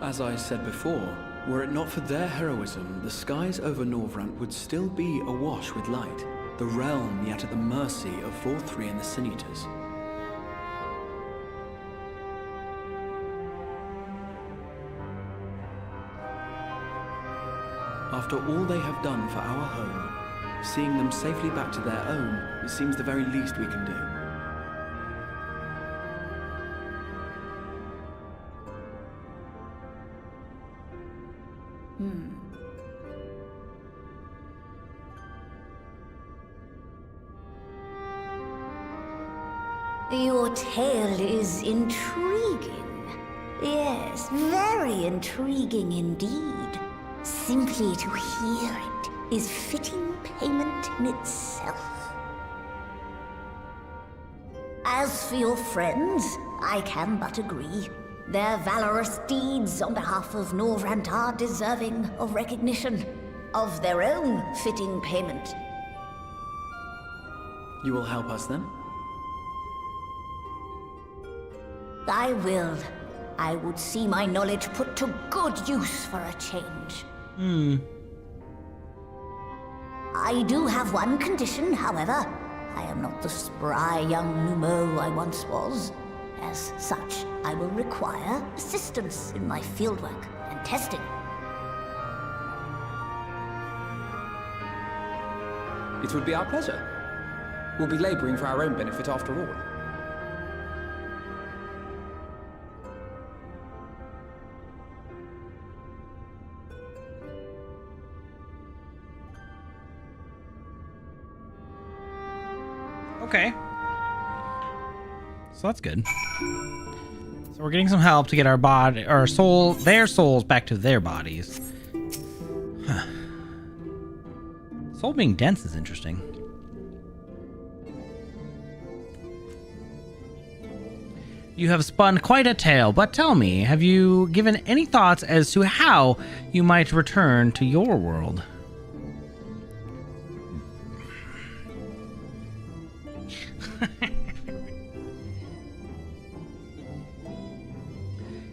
As I said before, were it not for their heroism, the skies over Norvrant would still be awash with light, the realm yet at the mercy of Vorthri and the Sin-Eaters. After all they have done for our home, seeing them safely back to their own, it seems the very least we can do. Your tale is intriguing. Yes, very intriguing indeed. Simply to hear it is fitting payment in itself. As for your friends, I can but agree. Their valorous deeds on behalf of Norvrant are deserving of recognition, of their own fitting payment. You will help us then? I will. I would see my knowledge put to good use for a change. I do have one condition, however. I am not the spry young Numo I once was. As such, I will require assistance in my fieldwork and testing. It would be our pleasure. We'll be laboring for our own benefit after all. Okay. So that's good. So we're getting some help to get our body, our soul, their souls back to their bodies. Huh. Soul being dense is interesting. You have spun quite a tale, but tell me, have you given any thoughts as to how you might return to your world?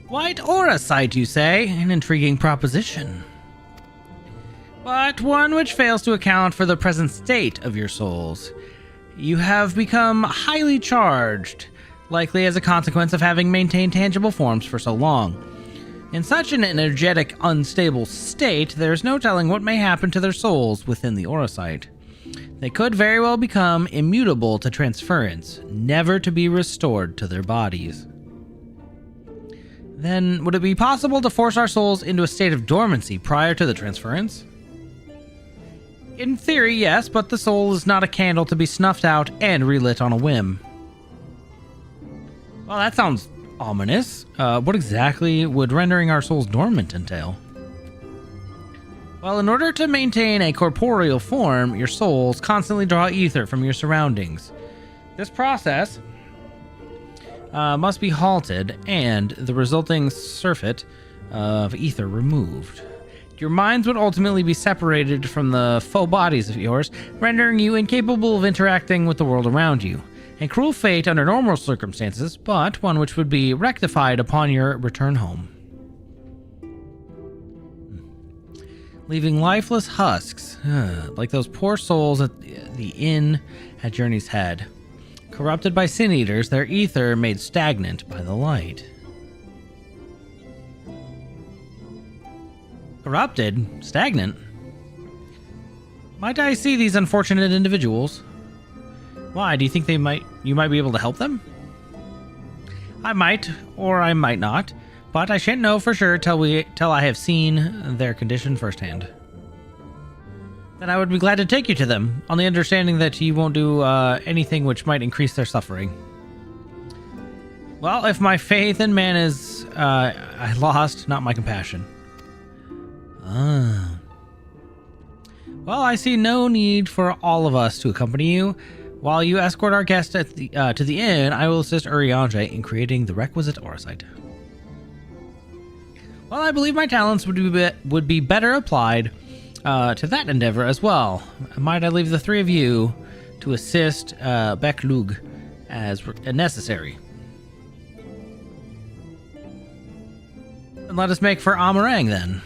White aura sight, you say? An intriguing proposition. But one which fails to account for the present state of your souls. You have become highly charged, likely as a consequence of having maintained tangible forms for so long. In such an energetic, unstable state, there is no telling what may happen to their souls within the aura sight. They could very well become immutable to transference, never to be restored to their bodies. Then, would it be possible to force our souls into a state of dormancy prior to the transference? In theory, yes, but the soul is not a candle to be snuffed out and relit on a whim. Well, that sounds ominous. What exactly would rendering our souls dormant entail? Well, in order to maintain a corporeal form, your souls constantly draw ether from your surroundings. This process must be halted and the resulting surfeit of ether removed. Your minds would ultimately be separated from the faux bodies of yours, rendering you incapable of interacting with the world around you. A cruel fate under normal circumstances, but one which would be rectified upon your return home. Leaving lifeless husks, like those poor souls at the inn at Journey's Head. Corrupted by sin eaters, their ether made stagnant by the light. Corrupted? Stagnant? Might I see these unfortunate individuals? Why, do you think you might be able to help them? I might, or I might not, but I shan't know for sure till I have seen their condition firsthand. Then I would be glad to take you to them, on the understanding that you won't do anything which might increase their suffering. Well, if my faith in man is I lost, not my compassion. Ah. Well, I see no need for all of us to accompany you. While you escort our guest to the inn, I will assist Urianger in creating the requisite aura sight. Well, I believe my talents would be better applied to that endeavor as well. Might I leave the three of you to assist Beklug as necessary? And let us make for Amarang then.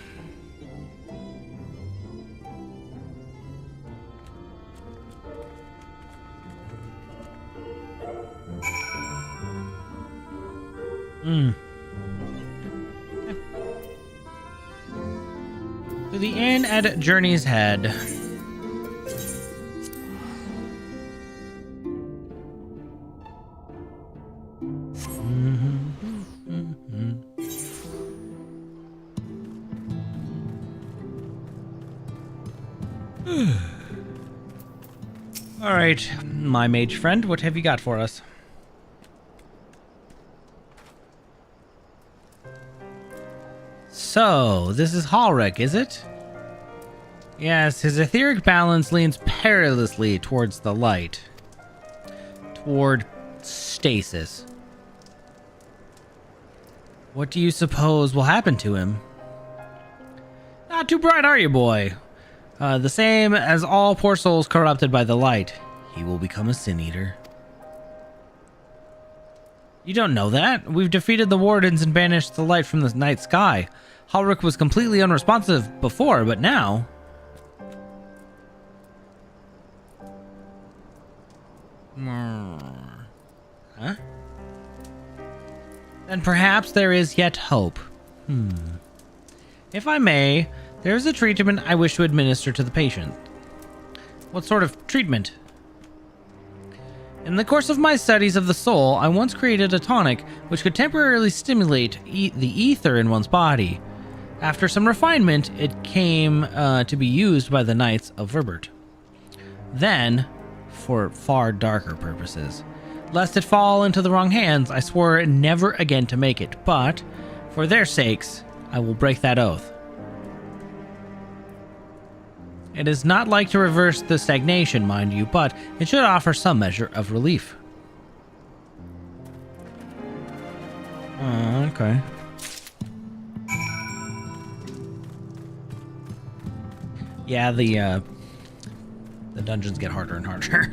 To the inn at Journey's Head. All right, my mage friend, what have you got for us? So, this is Halric, is it? Yes, his etheric balance leans perilously towards the light. Toward stasis. What do you suppose will happen to him? Not too bright, are you, boy? The same as all poor souls corrupted by the light. He will become a sin eater. You don't know that? We've defeated the wardens and banished the light from the night sky. Halric was completely unresponsive before, but now... Huh? Then perhaps there is yet hope. If I may, there is a treatment I wish to administer to the patient. What sort of treatment? In the course of my studies of the soul, I once created a tonic which could temporarily stimulate the ether in one's body. After some refinement, it came to be used by the Knights of Verbert. Then, for far darker purposes. Lest it fall into the wrong hands, I swore never again to make it, but, for their sakes, I will break that oath. It is not like to reverse the stagnation, mind you, but it should offer some measure of relief. Okay. Yeah, the dungeons get harder and harder.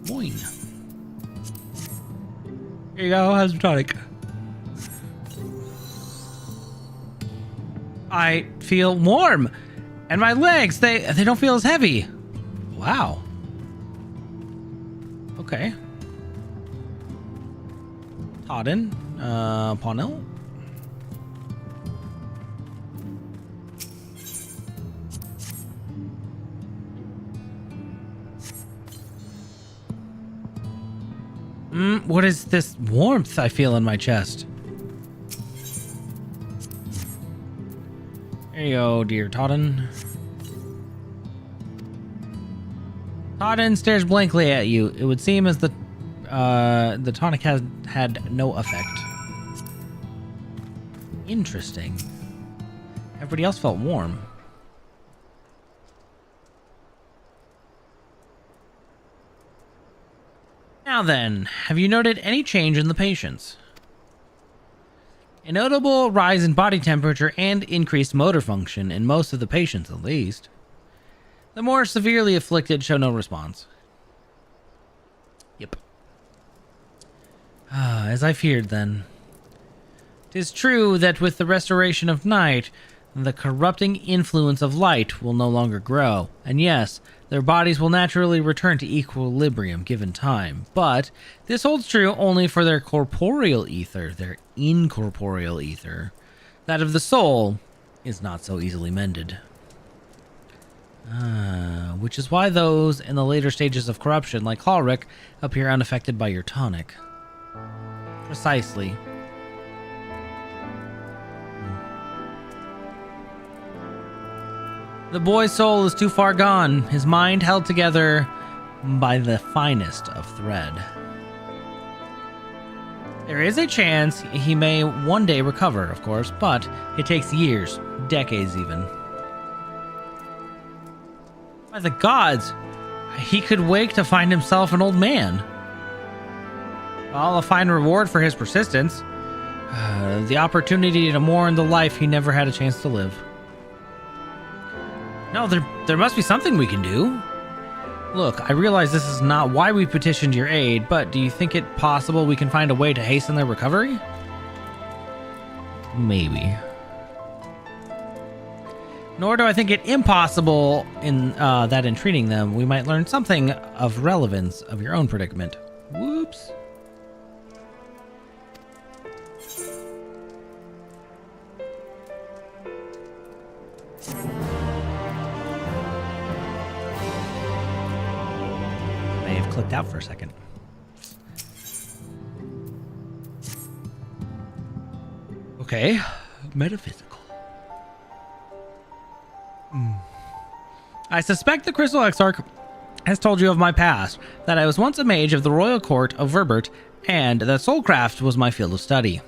Boing. Here you go, have some tonic. I feel warm, and my legs, they don't feel as heavy. Wow. Okay. Todden, Pawnell. What is this warmth I feel in my chest? There you go, dear Todden. Todden stares blankly at you. It would seem as the tonic has had no effect. Interesting. Everybody else felt warm. Now then, have you noted any change in the patients? A notable rise in body temperature and increased motor function in most of the patients, at least. The more severely afflicted show no response. Yep. As I feared then. 'Tis true that with the restoration of night, the corrupting influence of light will no longer grow, and yes, their bodies will naturally return to equilibrium given time. But this holds true only for their corporeal ether, their incorporeal ether. That of the soul is not so easily mended. Which is why those in the later stages of corruption, like Halric, appear unaffected by your tonic. Precisely. The boy's soul is too far gone, his mind held together by the finest of thread. There is a chance he may one day recover, of course, but it takes years, decades even. By the gods, he could wake to find himself an old man. Well, a fine reward for his persistence. The opportunity to mourn the life he never had a chance to live. No, there must be something we can do. Look, I realize this is not why we petitioned your aid, but do you think it possible we can find a way to hasten their recovery? Maybe. Nor do I think it impossible that in treating them, we might learn something of relevance of your own predicament. Whoops. clicked out for a second. Okay, metaphysical. I suspect the Crystal Exarch has told you of my past, that I was once a mage of the royal court of Verbert, and that soulcraft was my field of study.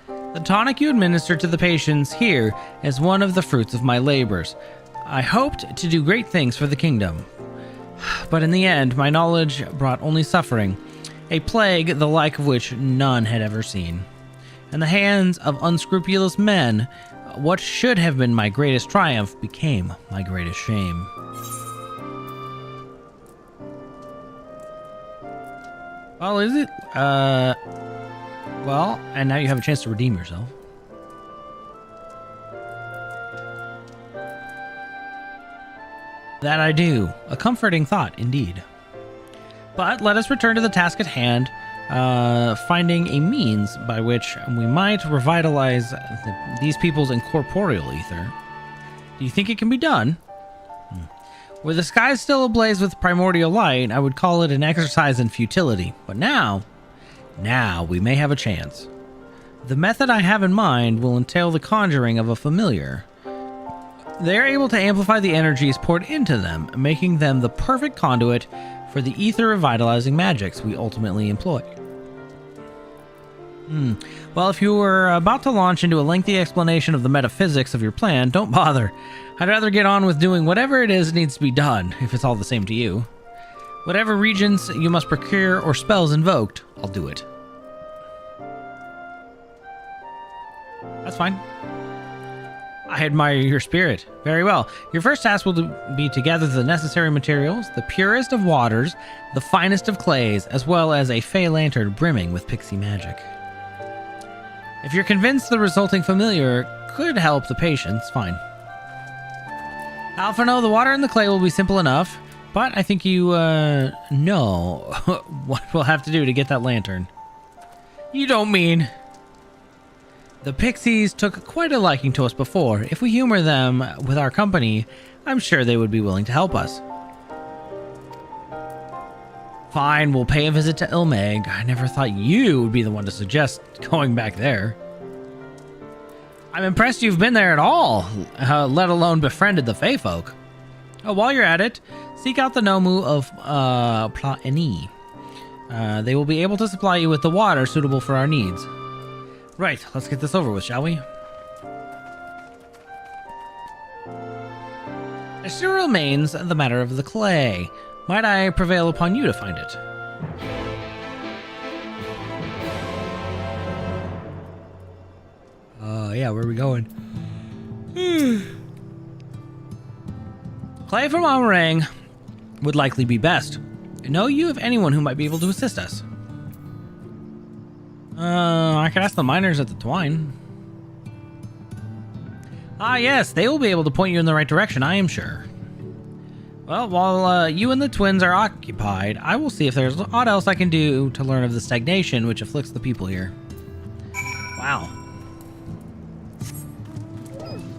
The tonic you administer to the patients here is one of the fruits of my labors. I hoped to do great things for the kingdom, but in the end, my knowledge brought only suffering, a plague the like of which none had ever seen. In the hands of unscrupulous men, what should have been my greatest triumph became my greatest shame. Well, is it? Well, and now you have a chance to redeem yourself. That I do. A comforting thought, indeed. But let us return to the task at hand, finding a means by which we might revitalize these people's incorporeal ether. Do you think it can be done? Were the skies still ablaze with primordial light, I would call it an exercise in futility. But now we may have a chance. The method I have in mind will entail the conjuring of a familiar. They are able to amplify the energies poured into them, making them the perfect conduit for the ether revitalizing magics we ultimately employ. Well, if you were about to launch into a lengthy explanation of the metaphysics of your plan, don't bother. I'd rather get on with doing whatever it is needs to be done, if it's all the same to you. Whatever regions you must procure or spells invoked, I'll do it. That's fine. I admire your spirit. Very well. Your first task will be to gather the necessary materials, the purest of waters, the finest of clays, as well as a fey lantern brimming with pixie magic. If you're convinced the resulting familiar could help the patients, fine. Alphino, the water and the clay will be simple enough, but I think you know what we'll have to do to get that lantern. You don't mean... The pixies took quite a liking to us before. If we humor them with our company, I'm sure they would be willing to help us. Fine, we'll pay a visit to Ilmeg. I never thought you would be the one to suggest going back there. I'm impressed you've been there at all, let alone befriended the Fey folk. Oh, while you're at it, seek out the Nomu of Plaini. They will be able to supply you with the water suitable for our needs. Right, let's get this over with, shall we? There still remains the matter of the clay. Might I prevail upon you to find it? Yeah, where are we going? Clay from Amarang would likely be best. Know you of anyone who might be able to assist us? I could ask the miners at the Twine. Ah, yes, they will be able to point you in the right direction, I am sure. Well, while you and the twins are occupied, I will see if there's aught else I can do to learn of the stagnation which afflicts the people here. Wow.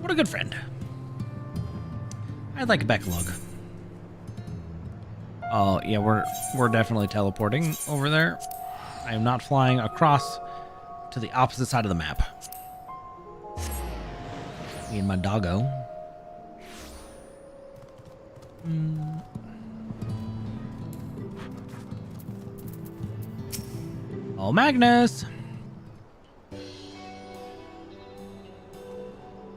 What a good friend. I'd like a backlog. Oh, yeah, we're definitely teleporting over there. I am not flying across to the opposite side of the map. Me and my doggo. Oh, Magnus!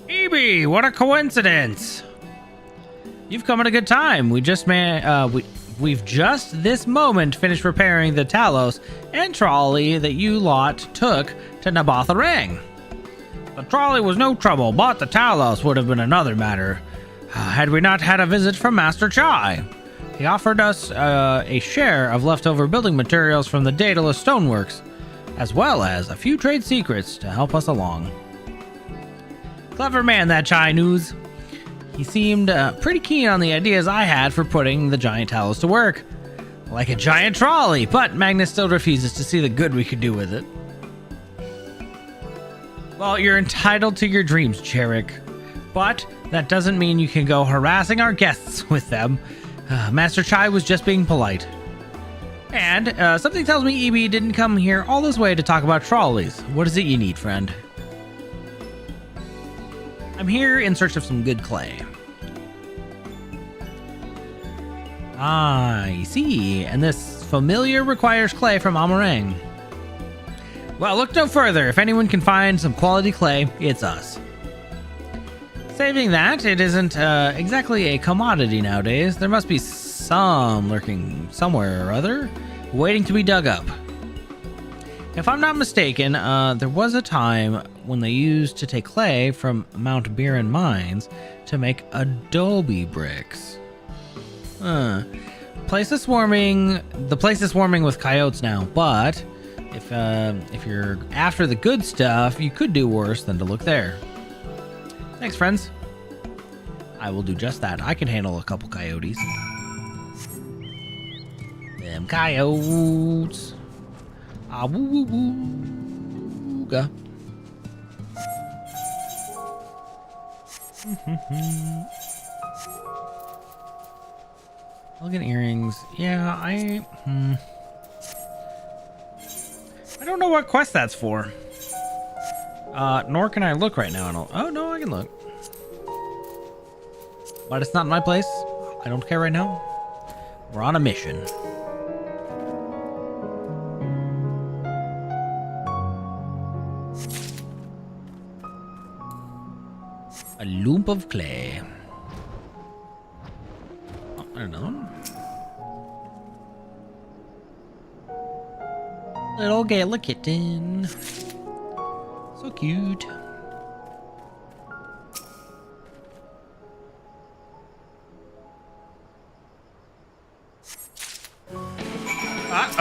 Evie, what a coincidence! You've come at a good time. We've just this moment finished repairing the Talos and trolley that you lot took to Nabatharang. The trolley was no trouble, but the Talos would have been another matter. Had we not had a visit from Master Chai. He offered us a share of leftover building materials from the Daedalus Stoneworks, as well as a few trade secrets to help us along. Clever man, that Chai News. He seemed pretty keen on the ideas I had for putting the giant Talos to work. Like a giant trolley, but Magnus still refuses to see the good we could do with it. Well, you're entitled to your dreams, Cherik. But that doesn't mean you can go harassing our guests with them. Master Chai was just being polite. And something tells me EB didn't come here all this way to talk about trolleys. What is it you need, friend? I'm here in search of some good clay. I see. And this familiar requires clay from Amarang. Well, look no further. If anyone can find some quality clay, it's us. Saving that, it isn't exactly a commodity nowadays. There must be some lurking somewhere or other, waiting to be dug up. If I'm not mistaken, there was a time when they used to take clay from Mount Biren mines to make adobe bricks. The place is swarming with coyotes now, but if you're after the good stuff, you could do worse than to look there. Thanks, friends. I will do just that. I can handle a couple coyotes. Them coyotes. Ah, woo woo woo. Ga. Elegant earrings. Yeah, I don't know what quest that's for. Nor can I look right now. Oh no, I can look. But it's not my place. I don't care right now. We're on a mission. A lump of clay. Oh, another one. Little Gala kitten. So cute.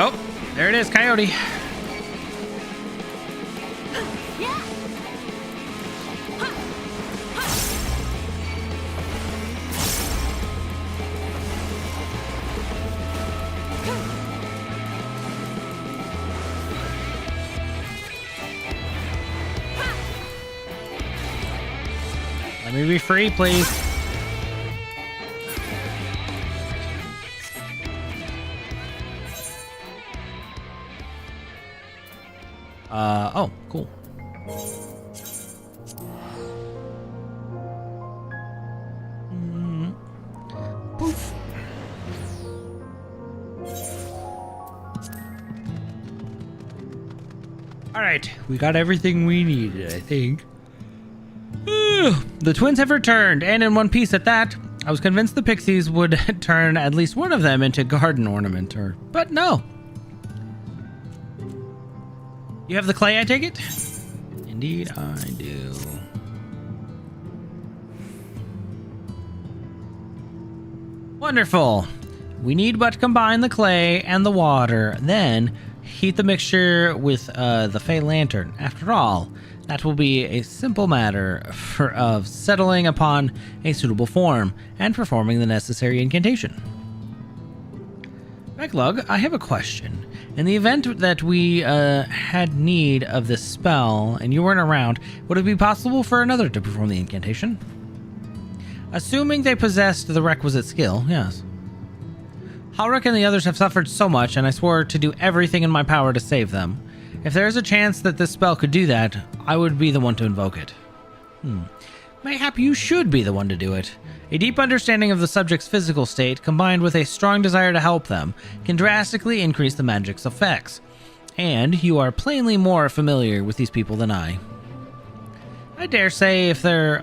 Oh, there it is, coyote. Let me be free, please. Oh, cool. Poof. All right, we got everything we needed, I think. The twins have returned, and in one piece at that. I was convinced the pixies would turn at least one of them into garden ornament, but no. You have the clay, I take it? Indeed, I do. Wonderful. We need but combine the clay and the water, then heat the mixture with the Fey Lantern. After all, that will be a simple matter of settling upon a suitable form and performing the necessary incantation. Backlog, I have a question. In the event that we had need of this spell and you weren't around, would it be possible for another to perform the incantation? Assuming they possessed the requisite skill, yes. Halric and the others have suffered so much, and I swore to do everything in my power to save them. If there is a chance that this spell could do that, I would be the one to invoke it. Mayhap you should be the one to do it. A deep understanding of the subject's physical state, combined with a strong desire to help them, can drastically increase the magic's effects. And you are plainly more familiar with these people than I. I dare say there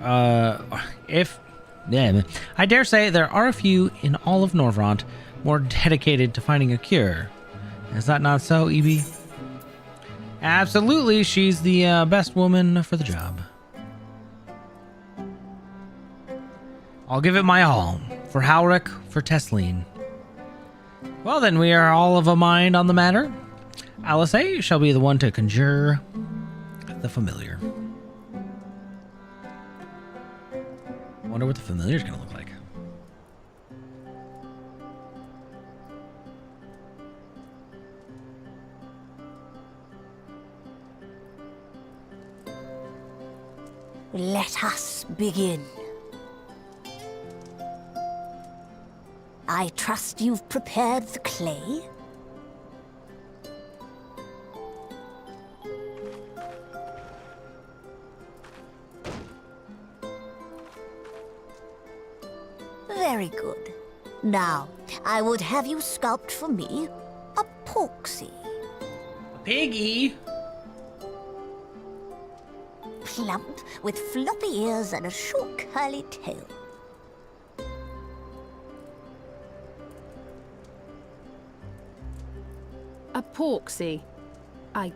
are a few in all of Norvrant more dedicated to finding a cure. Is that not so, EB? Absolutely, she's the best woman for the job. I'll give it my all. For Halric, for Tesleen. Well then, we are all of a mind on the matter. Alice shall be the one to conjure the familiar. I wonder what the familiar is going to look like. Let us begin. I trust you've prepared the clay? Very good. Now, I would have you sculpt for me a porksy. A piggy? Plump, with floppy ears and a short curly tail. A porksy. I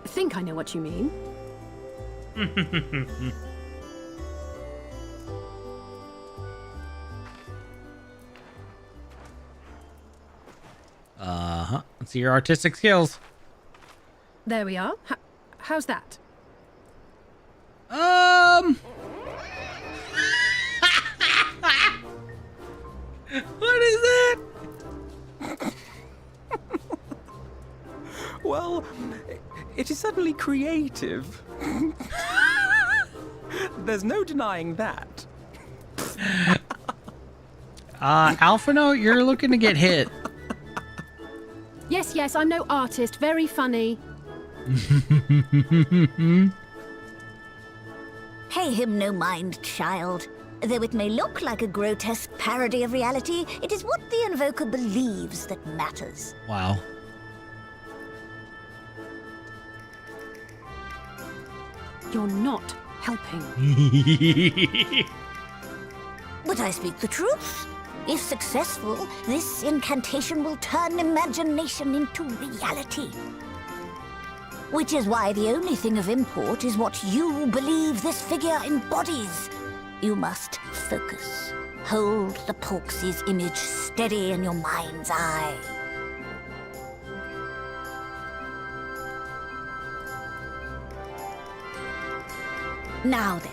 think I know what you mean. Uh-huh. Let's see your artistic skills. There we are. How's that? What is that? Well, it is certainly creative. There's no denying that. Alphino, you're looking to get hit. Yes, I'm no artist. Very funny. Pay him no mind, child. Though it may look like a grotesque parody of reality, it is what the invoker believes that matters. Wow. You're not helping. But I speak the truth. If successful, this incantation will turn imagination into reality. Which is why the only thing of import is what you believe this figure embodies. You must focus. Hold the porksy's image steady in your mind's eye. Now then,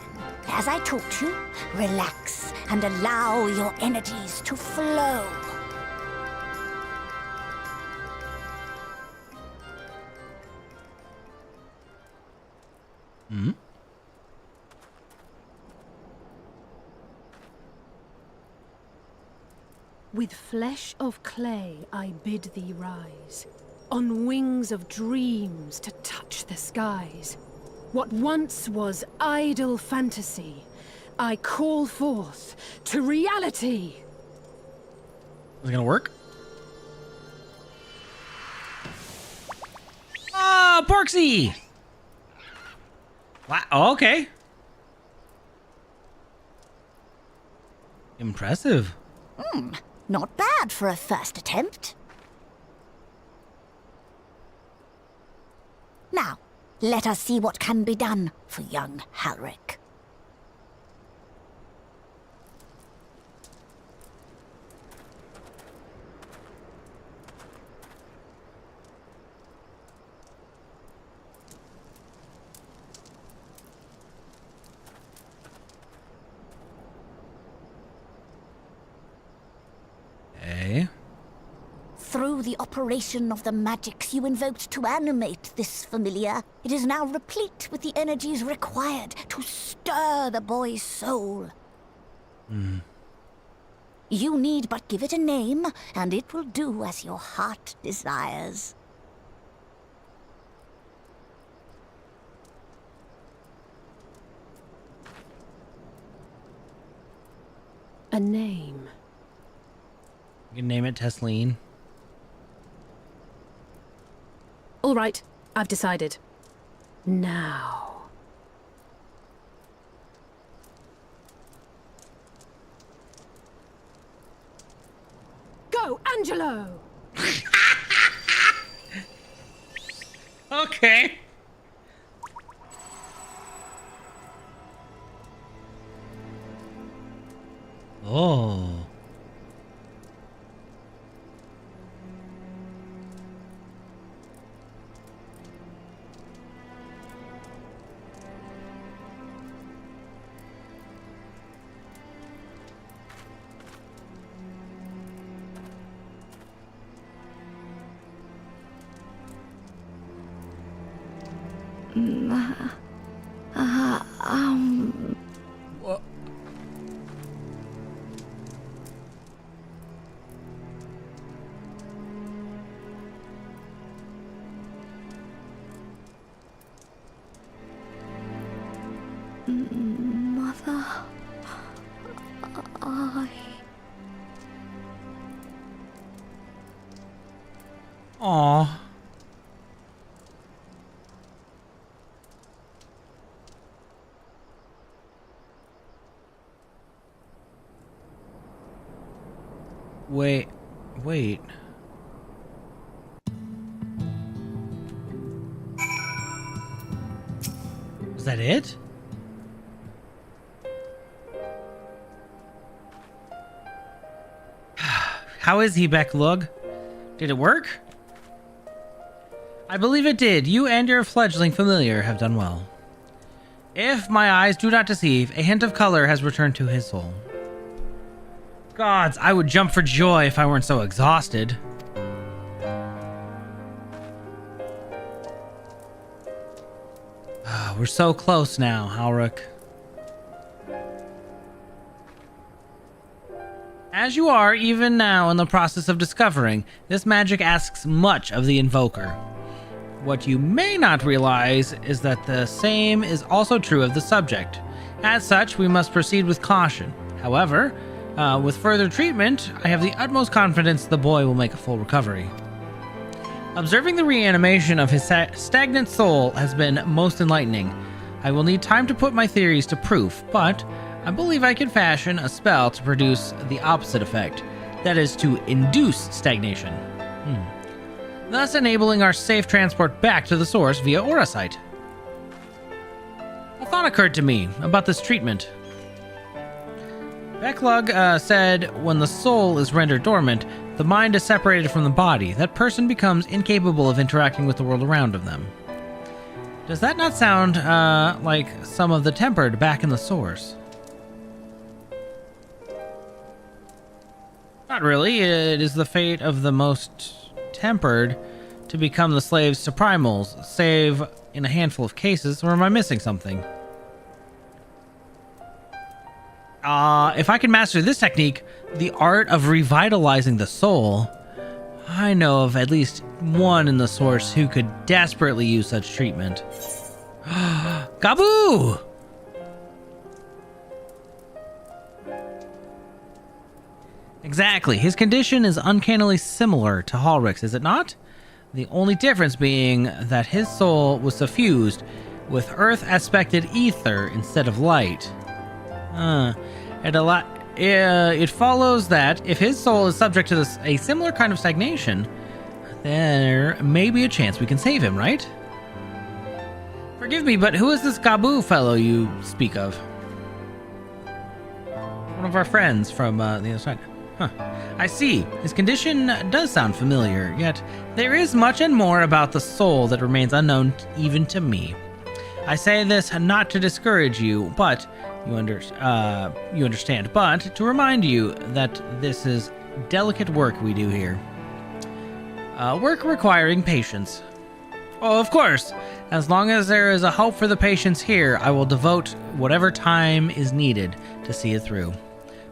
as I taught you, relax and allow your energies to flow. Hmm? With flesh of clay I bid thee rise, on wings of dreams to touch the skies. What once was idle fantasy, I call forth to reality. Is it gonna work? Oh, Porksy! Wow, oh, okay. Impressive. Not bad for a first attempt. Now, let us see what can be done for young Halric. Okay. Through the operation of the magics you invoked to animate this familiar, it is now replete with the energies required to stir the boy's soul. You need but give it a name, and it will do as your heart desires. A name. You can name it Tesleen. All right, I've decided. Now. Go, Angelo! Okay. Oh. What? Mother, Aw. Wait. Is that it? How is he, Becklug? Did it work? I believe it did. You and your fledgling familiar have done well. If my eyes do not deceive, a hint of color has returned to his soul. Gods, I would jump for joy if I weren't so exhausted. We're so close now, Halric. As you are, even now, in the process of discovering, this magic asks much of the Invoker. What you may not realize is that the same is also true of the subject. As such, we must proceed with caution. However, with further treatment, I have the utmost confidence the boy will make a full recovery. Observing the reanimation of his stagnant soul has been most enlightening. I will need time to put my theories to proof, but I believe I can fashion a spell to produce the opposite effect. That is, to induce stagnation. Thus enabling our safe transport back to the source via Aurasight. A thought occurred to me about this treatment. Becklug said when the soul is rendered dormant, the mind is separated from the body. That person becomes incapable of interacting with the world around them. Does that not sound like some of the tempered back in the source? Not really. It is the fate of the most tempered to become the slaves to primals, save in a handful of cases. Or am I missing something? If I can master this technique, the art of revitalizing the soul, I know of at least one in the source who could desperately use such treatment. Gaboo! Exactly. His condition is uncannily similar to Halric's, is it not? The only difference being that his soul was suffused with earth-aspected ether instead of light. It follows that if his soul is subject to a similar kind of stagnation, there may be a chance we can save him, right? Forgive me, but who is this Gaboo fellow you speak of? One of our friends from the other side. Huh. I see. His condition does sound familiar, yet there is much and more about the soul that remains unknown even to me. I say this not to discourage you, but you understand, but to remind you that this is delicate work we do here. Work requiring patience. Oh, of course. As long as there is a hope for the patients here, I will devote whatever time is needed to see it through.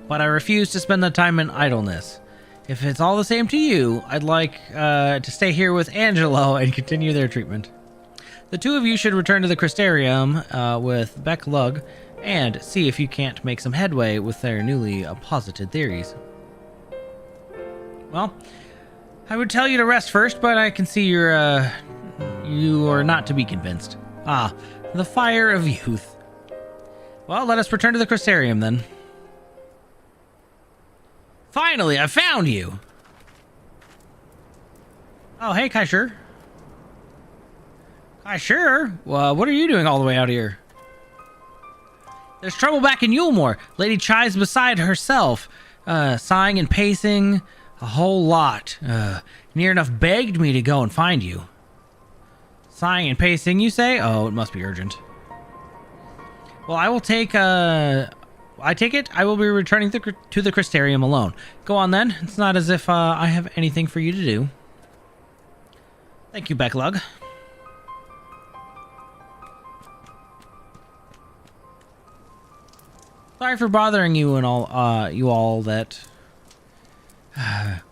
But I refuse to spend the time in idleness. If it's all the same to you, I'd like to stay here with Angelo and continue their treatment. The two of you should return to the Crystarium with Becklug and see if you can't make some headway with their newly posited theories. Well, I would tell you to rest first, but I can see you are not to be convinced. Ah, the fire of youth. Well, let us return to the Crystarium then. Finally, I found you! Oh, hey, Kaishur. Kaishur? Well, what are you doing all the way out here? There's trouble back in Yulmore. Lady Chai's beside herself, sighing and pacing a whole lot. Near enough begged me to go and find you. Sighing and pacing, you say? Oh, it must be urgent. Well, I will take, I take it I will be returning to the Crystarium alone. Go on then. It's not as if I have anything for you to do. Thank you, Becklug. Sorry for bothering you and all that.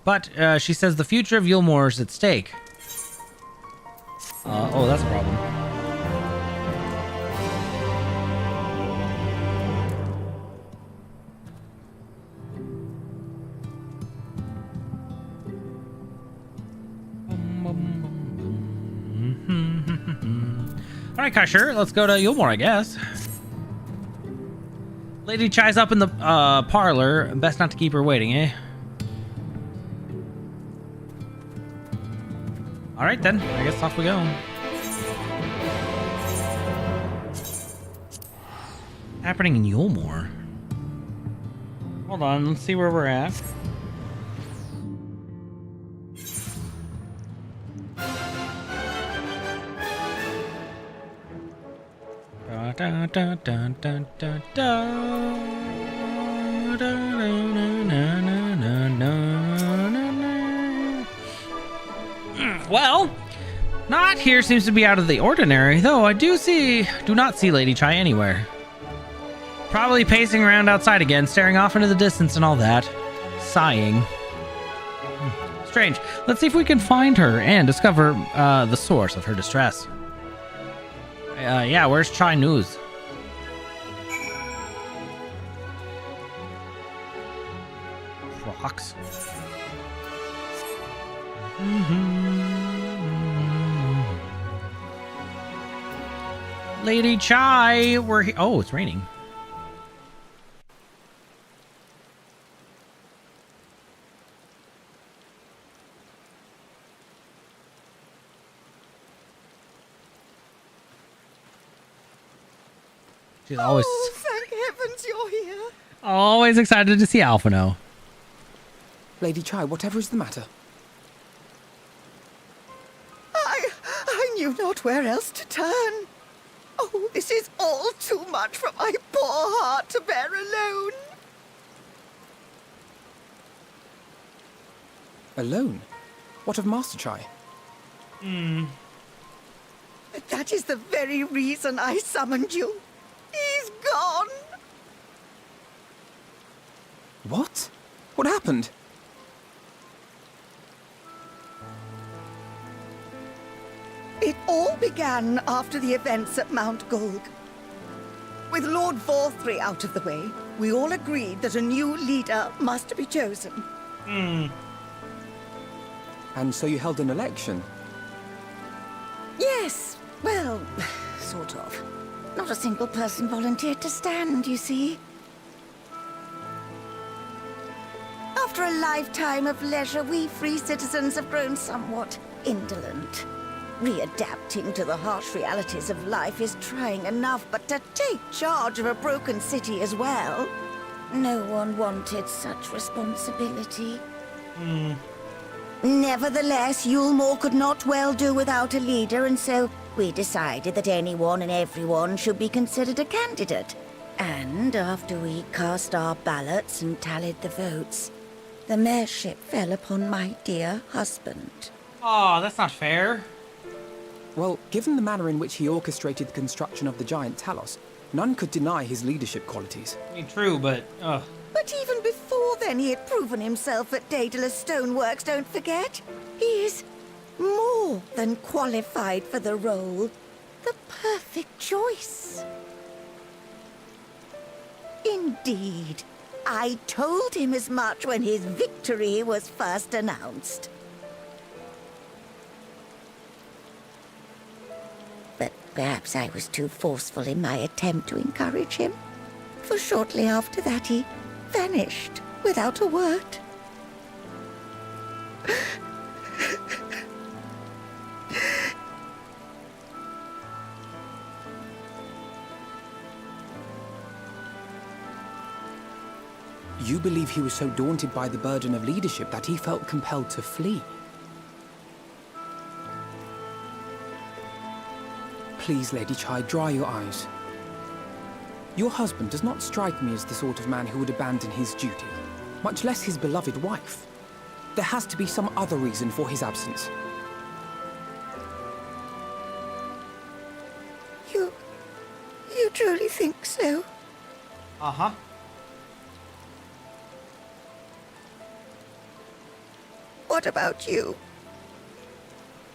But she says the future of Yulmore is at stake. Oh, that's a problem. Alright, Kasher, let's go to Yulmore, I guess. Lady Chai's up in the parlor. Best not to keep her waiting, eh? Alright then, I guess off we go. Happening in Yulmore. Hold on, let's see where we're at. Da, da, da, da, da, da. Da, na, na, na, na, na, na. Well, not here seems to be out of the ordinary, though I do not see Lady Chai anywhere. Probably pacing around outside again, staring off into the distance and all that. Sighing. Strange. Let's see if we can find her and discover the source of her distress. Yeah, where's Chai News? Rocks. Lady Chai, we're here. Oh, it's raining. She's always... Oh, thank heavens you're here. Always excited to see Alphino. Lady Chai, whatever is the matter? I knew not where else to turn. Oh, this is all too much for my poor heart to bear alone. Alone? What of Master Chai? That is the very reason I summoned you. He's gone. What? What happened? It all began after the events at Mount Golg. With Lord Vorthry out of the way, we all agreed that a new leader must be chosen. And so you held an election? Yes, well, sort of. Not a single person volunteered to stand, you see. After a lifetime of leisure, we free citizens have grown somewhat indolent. Readapting to the harsh realities of life is trying enough, but to take charge of a broken city as well? No one wanted such responsibility. Nevertheless, Yulmore could not well do without a leader, and so we decided that anyone and everyone should be considered a candidate. And after we cast our ballots and tallied the votes, the mayorship fell upon my dear husband. Oh, that's not fair. Well, given the manner in which he orchestrated the construction of the giant Talos, none could deny his leadership qualities. I mean, true, but... But even before then, he had proven himself at Daedalus Stoneworks, don't forget. He is more than qualified for the role. The perfect choice. Indeed. I told him as much when his victory was first announced. But perhaps I was too forceful in my attempt to encourage him. For shortly after that, he vanished without a word. You believe he was so daunted by the burden of leadership that he felt compelled to flee? Please, Lady Chai, dry your eyes. Your husband does not strike me as the sort of man who would abandon his duty, much less his beloved wife. There has to be some other reason for his absence. You truly think so? Uh-huh. What about you?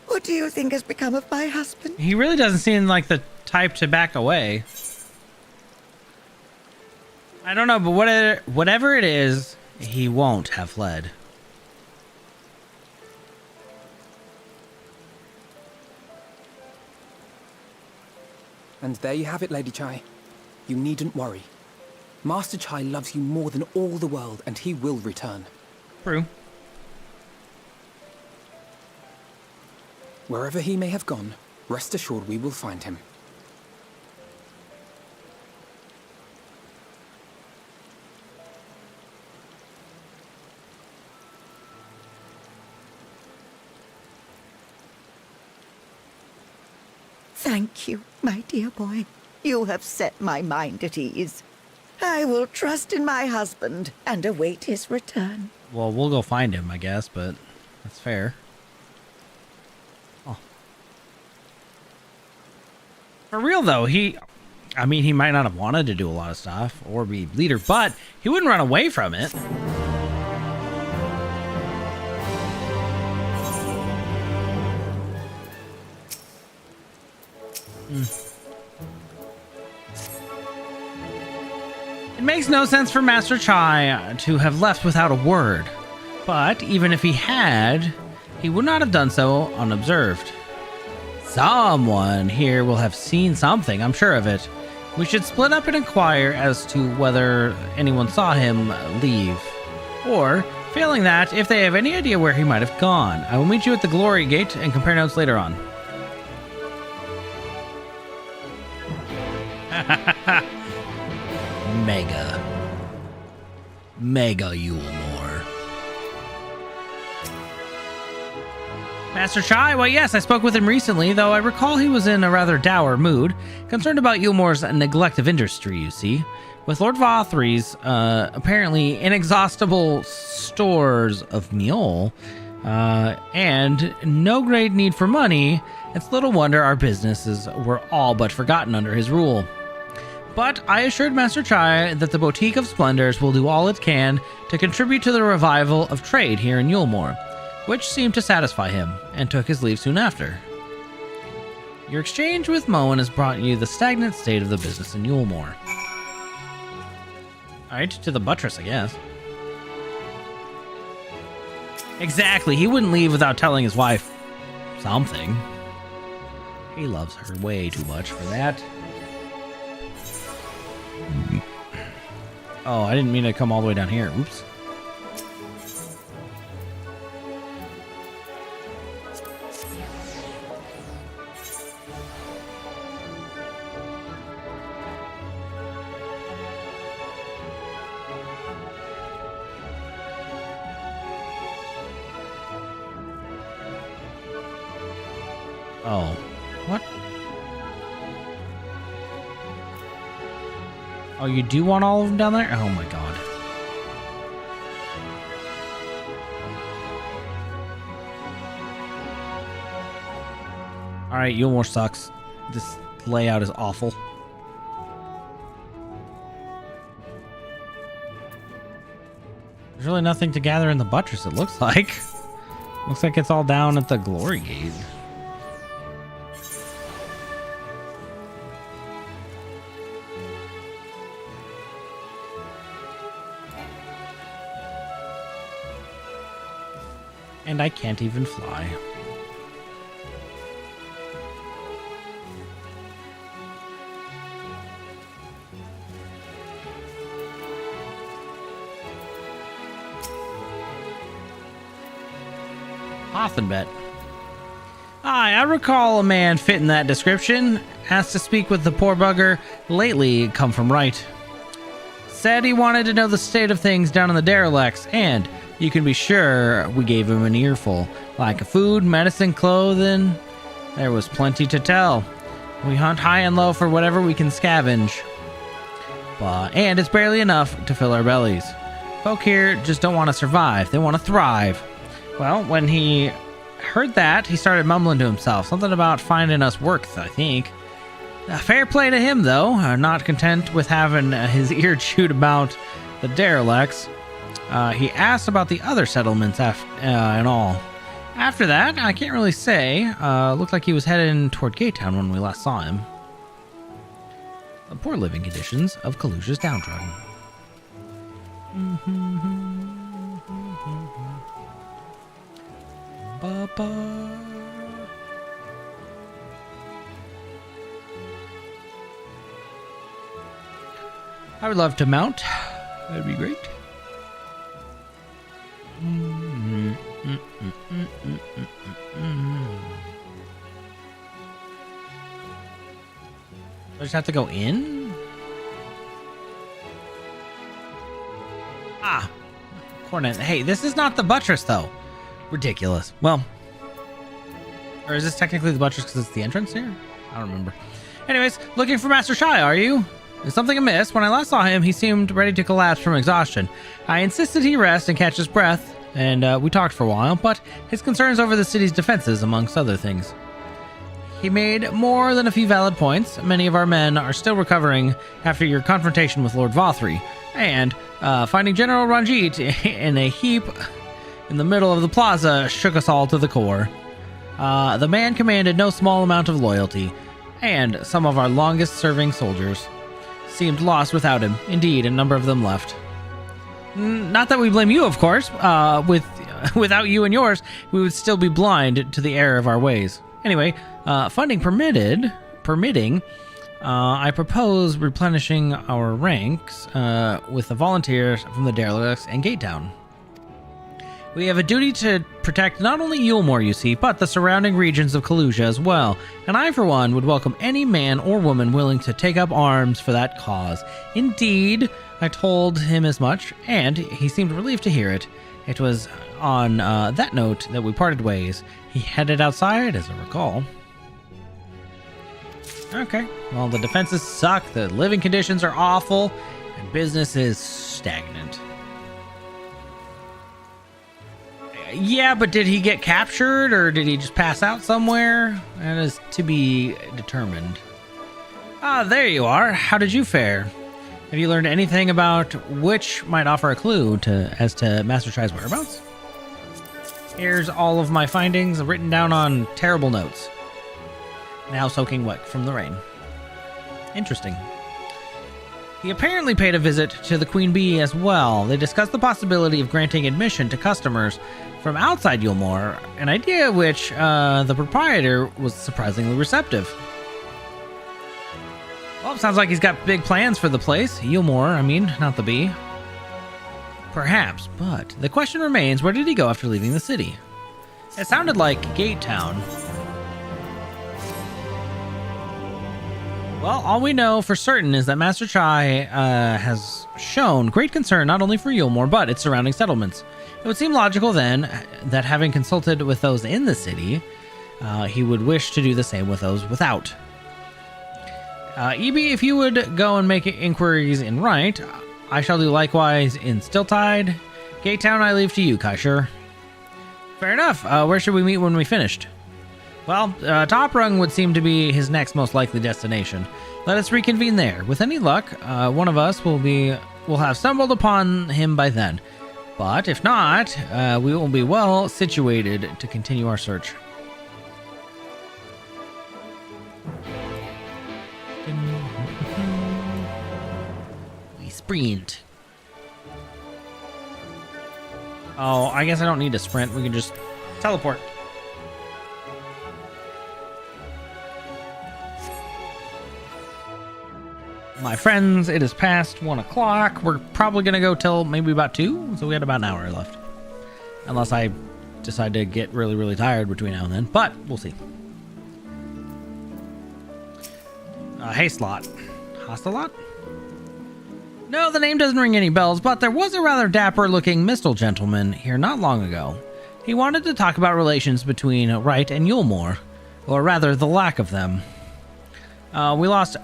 What do you think has become of my husband? He really doesn't seem like the type to back away. I don't know, but whatever it is, he won't have fled. And there you have it, Lady Chai. You needn't worry. Master Chai loves you more than all the world, and he will return. True. Wherever he may have gone, rest assured we will find him. Thank you, my dear boy. You have set my mind at ease. I will trust in my husband and await his return. Well, we'll go find him, I guess, but that's fair. Oh. For real, though, he might not have wanted to do a lot of stuff or be leader, but he wouldn't run away from it. It makes no sense for Master Chai to have left without a word, but even if he had, he would not have done so unobserved. Someone here will have seen something, I'm sure of it. We should split up and inquire as to whether anyone saw him leave. Or, failing that, if they have any idea where he might have gone. I will meet you at the Glory Gate and compare notes later on. Mega Yulmore. Master Chai, well, yes, I spoke with him recently, though I recall he was in a rather dour mood, concerned about Yulmore's neglect of industry, you see. With Lord Vothry's apparently inexhaustible stores of meal, and no great need for money, it's little wonder our businesses were all but forgotten under his rule. But I assured Master Chai that the Boutique of Splendors will do all it can to contribute to the revival of trade here in Yulmore, which seemed to satisfy him, and took his leave soon after. Your exchange with Moen has brought you the stagnant state of the business in Yulmore. Alright, to the buttress, I guess. Exactly, he wouldn't leave without telling his wife something. He loves her way too much for that. Oh, I didn't mean to come all the way down here. Oops. Oh, what? Oh, you do want all of them down there? Oh my god. Alright, Yulmore sucks. This layout is awful. There's really nothing to gather in the buttress, it looks like. Looks like it's all down at the Glory Gate. And I can't even fly. Hothenbet. I recall a man fitting that description. Asked to speak with the poor bugger. Lately come from right. Said he wanted to know the state of things down in the derelicts, and you can be sure we gave him an earful. Like food, medicine, clothing. There was plenty to tell. We hunt high and low for whatever we can scavenge. And it's barely enough to fill our bellies. Folk here just don't want to survive. They want to thrive. Well, when he heard that, he started mumbling to himself. Something about finding us work, I think. Fair play to him, though. Not content with having his ear chewed about the derelicts. He asked about the other settlements and all. After that, I can't really say. Looked like he was heading toward Gate Town when we last saw him. The poor living conditions of Kalusha's downtrodden. I would love to mount. That'd be great. I just have to go in? Ah, cornet. Hey, this is not the buttress, though. Ridiculous. Well, or is this technically the buttress because it's the entrance here? I don't remember. Anyways, looking for Master Shai, are you? Is something amiss? When I last saw him, he seemed ready to collapse from exhaustion. I insisted he rest and catch his breath, and we talked for a while, but his concerns over the city's defenses, amongst other things. He made more than a few valid points. Many of our men are still recovering after your confrontation with Lord Vothri, and finding General Ranjit in a heap in the middle of the plaza shook us all to the core. The man commanded no small amount of loyalty, and some of our longest-serving soldiers seemed lost without him. Indeed, a number of them left. Not that we blame you, of course. Without you and yours, we would still be blind to the error of our ways. Anyway, funding permitting, I propose replenishing our ranks with the volunteers from the derelicts and Gate Town. We have a duty to protect not only Yulmore, you see, but the surrounding regions of Kalusia as well, and I, for one, would welcome any man or woman willing to take up arms for that cause. Indeed, I told him as much, and he seemed relieved to hear it. It was on that note that we parted ways. He headed outside, as I recall. Okay, well, the defenses suck, the living conditions are awful, and business is stagnant. Yeah, but did he get captured, or did he just pass out somewhere? That is to be determined. Ah, there you are. How did you fare? Have you learned anything about which might offer a clue as to Master Shai's whereabouts? Here's all of my findings written down on terrible notes. Now soaking wet from the rain. Interesting. He apparently paid a visit to the Queen Bee as well. They discussed the possibility of granting admission to customers from outside Yulmore, an idea which the proprietor was surprisingly receptive. Well, it sounds like he's got big plans for the place. Yulmore, I mean, not the Bee. Perhaps, but the question remains, where did he go after leaving the city? It sounded like Gate Town. Well, all we know for certain is that Master Shai has shown great concern not only for Yulmore, but its surrounding settlements. It would seem logical, then, that having consulted with those in the city, he would wish to do the same with those without. Ebi, if you would go and make inquiries in Right, I shall do likewise in Stilltide. Gate Town I leave to you, Kaishur. Fair enough. Where should we meet when we finished? Well, Top Rung would seem to be his next most likely destination. Let us reconvene there. With any luck, one of us will have stumbled upon him by then. But if not, we will be well situated to continue our search. We sprint. Oh, I guess I don't need to sprint. We can just teleport. My friends, it is past 1 o'clock. We're probably going to go till maybe about 2, so we had about an hour left. Unless I decide to get really, really tired between now and then, but we'll see. Hey, Slot. Hostelot? No, the name doesn't ring any bells, but there was a rather dapper-looking Mistle gentleman here not long ago. He wanted to talk about relations between Right and Yulmore, or rather, the lack of them. We lost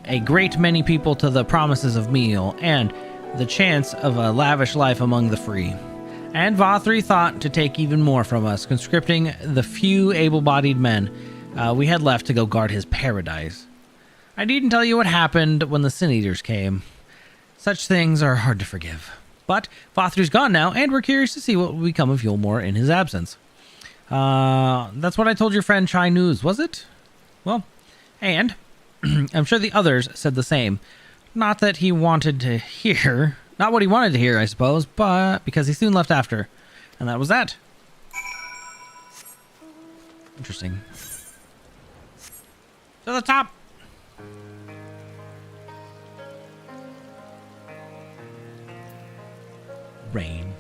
a great many people to the promises of meal and the chance of a lavish life among the free. And Vothri thought to take even more from us, conscripting the few able-bodied men we had left to go guard his paradise. I needn't tell you what happened when the Sin Eaters came. Such things are hard to forgive. But Vothri's gone now, and we're curious to see what will become of Yulmore in his absence. That's what I told your friend Chai News, was it? Well, and I'm sure the others said the same. Not that he wanted to hear, not what he wanted to hear, I suppose, but because he soon left after. And that was that. Interesting. To the top. rain.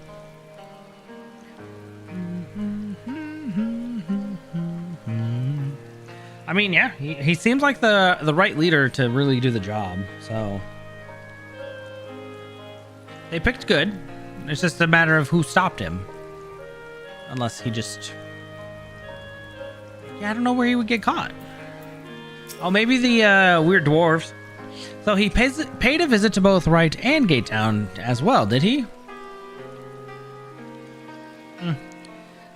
I mean, yeah, he seems like the right leader to really do the job, so... They picked good. It's just a matter of who stopped him. Unless he just... Yeah, I don't know where he would get caught. Oh, maybe the weird dwarves. So he paid a visit to both Wright and Gate Town as well, did he?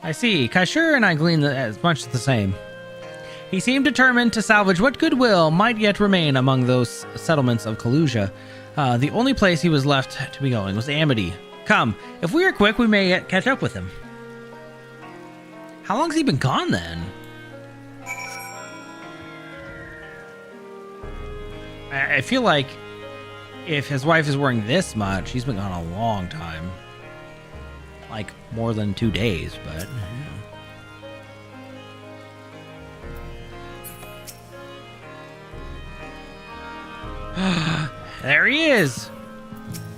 I see. Kaishur and I gleaned as much the same. He seemed determined to salvage what goodwill might yet remain among those settlements of Kalusia. The only place he was left to be going was Amity. Come, if we are quick, we may yet catch up with him. How long's he been gone then? I feel like if his wife is worrying this much, he's been gone a long time. Like more than 2 days, but... There he is!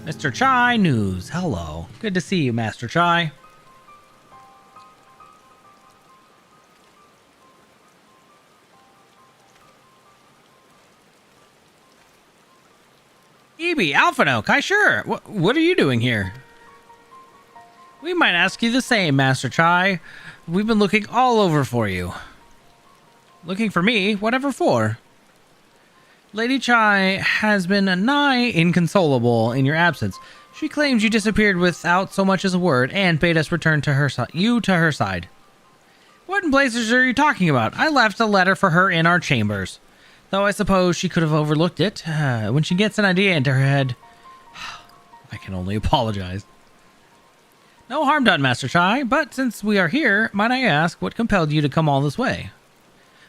Mr. Chai News. Hello. Good to see you, Master Chai. Ibi, Alphino, Kaishur, what are you doing here? We might ask you the same, Master Chai. We've been looking all over for you. Looking for me? Whatever for? Lady Chai has been nigh inconsolable in your absence. She claims you disappeared without so much as a word and bade us return to her side. What in blazes are you talking about? I left a letter for her in our chambers. Though I suppose she could have overlooked it. When she gets an idea into her head... I can only apologize. No harm done, Master Chai, but since we are here, might I ask what compelled you to come all this way?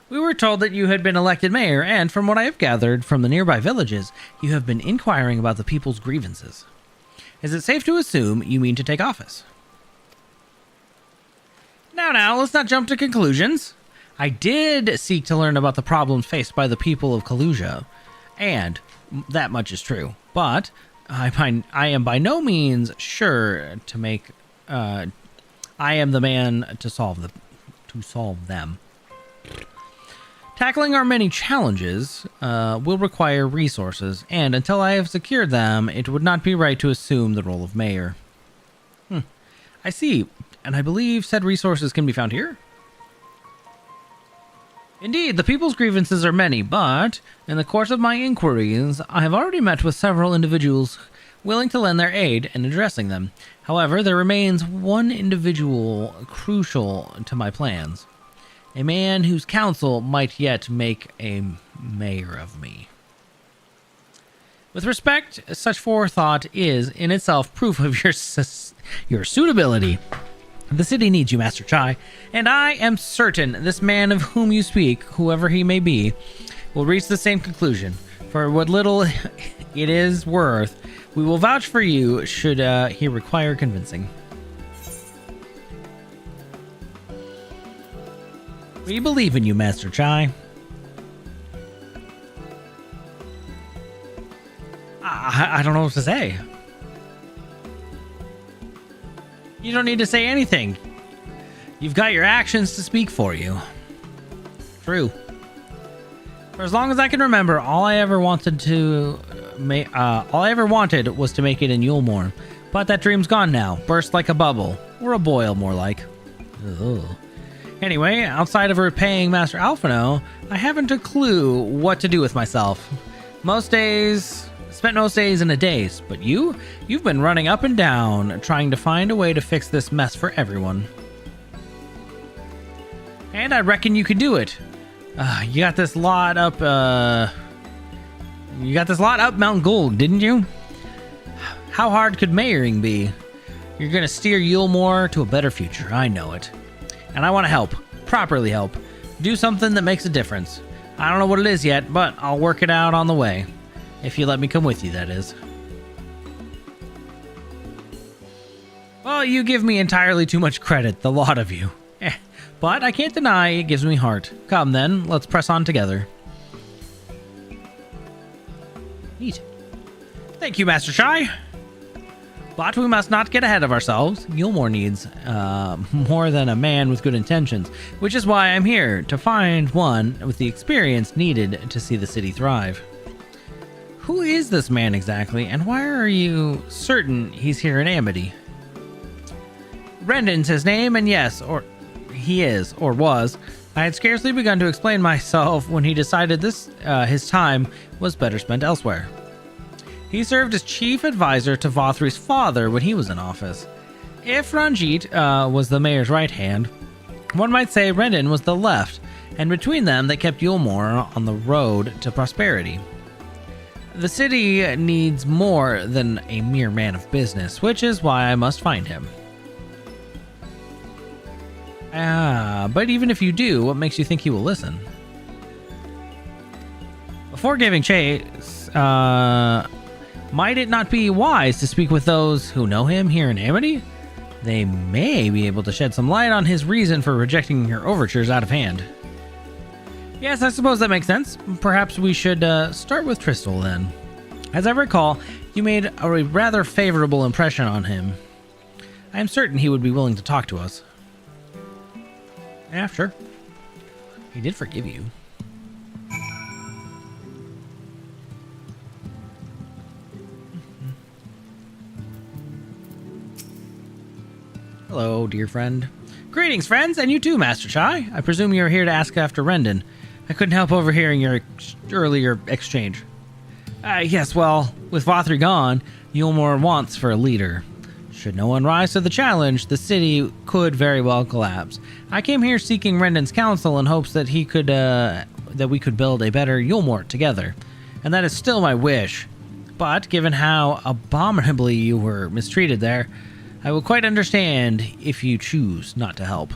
We were told that you had been elected mayor, and from what I have gathered from the nearby villages, you have been inquiring about the people's grievances. Is it safe to assume you mean to take office? Now, let's not jump to conclusions. I did seek to learn about the problems faced by the people of Kalusia, and that much is true. But I am by no means sure to make. I am the man to solve them. Tackling our many challenges will require resources, and until I have secured them, it would not be right to assume the role of mayor. I see, and I believe said resources can be found here? Indeed, the people's grievances are many, but in the course of my inquiries, I have already met with several individuals willing to lend their aid in addressing them. However, there remains one individual crucial to my plans. A man whose counsel might yet make a mayor of me. With respect, such forethought is in itself proof of your suitability. The city needs you, Master Chai, and I am certain this man of whom you speak, whoever he may be, will reach the same conclusion. For what little it is worth, we will vouch for you should he require convincing. We believe in you, Master Chai. I don't know what to say. You don't need to say anything. You've got your actions to speak for you. True. For as long as I can remember, all I ever wanted was to make it in Yulmore. But that dream's gone now. Burst like a bubble. Or a boil, more like. Ugh. Anyway, outside of repaying Master Alphino, I haven't a clue what to do with myself. Spent most days in a daze, but you've been running up and down, trying to find a way to fix this mess for everyone. And I reckon you could do it. You got this lot up Mount Gold, didn't you? How hard could mayoring be? You're gonna steer Yulmore to a better future, I know it. And I want to help, properly help, do something that makes a difference. I don't know what it is yet, but I'll work it out on the way. If you let me come with you, that is. Well, you give me entirely too much credit, the lot of you. But I can't deny it gives me heart. Come then, let's press on together. Neat. Thank you, Master Chai. But we must not get ahead of ourselves. Yulmore needs more than a man with good intentions, which is why I'm here, to find one with the experience needed to see the city thrive. Who is this man exactly, and why are you certain he's here in Amity? Rendon's his name, and yes, or he is, or was. I had scarcely begun to explain myself when he decided his time was better spent elsewhere. He served as chief advisor to Vothri's father when he was in office. If Ranjit was the mayor's right hand, one might say Rendon was the left, and between them they kept Yulmore on the road to prosperity. The city needs more than a mere man of business, which is why I must find him. But even if you do, what makes you think he will listen? Before giving chase, might it not be wise to speak with those who know him here in Amity? They may be able to shed some light on his reason for rejecting your overtures out of hand. Yes, I suppose that makes sense. Perhaps we should start with Tristal then. As I recall, you made a rather favorable impression on him. I am certain he would be willing to talk to us. Yeah, sure. He did forgive you. Hello, dear friend. Greetings, friends, and you too, Master Chai. I presume you're here to ask after Rendon. I couldn't help overhearing your earlier exchange. Yes, well, with Vothri gone, Yulmore wants for a leader. Should no one rise to the challenge, the city could very well collapse. I came here seeking Rendon's counsel in hopes that we could build a better Yulmore together, and that is still my wish. But given how abominably you were mistreated there, I will quite understand if you choose not to help.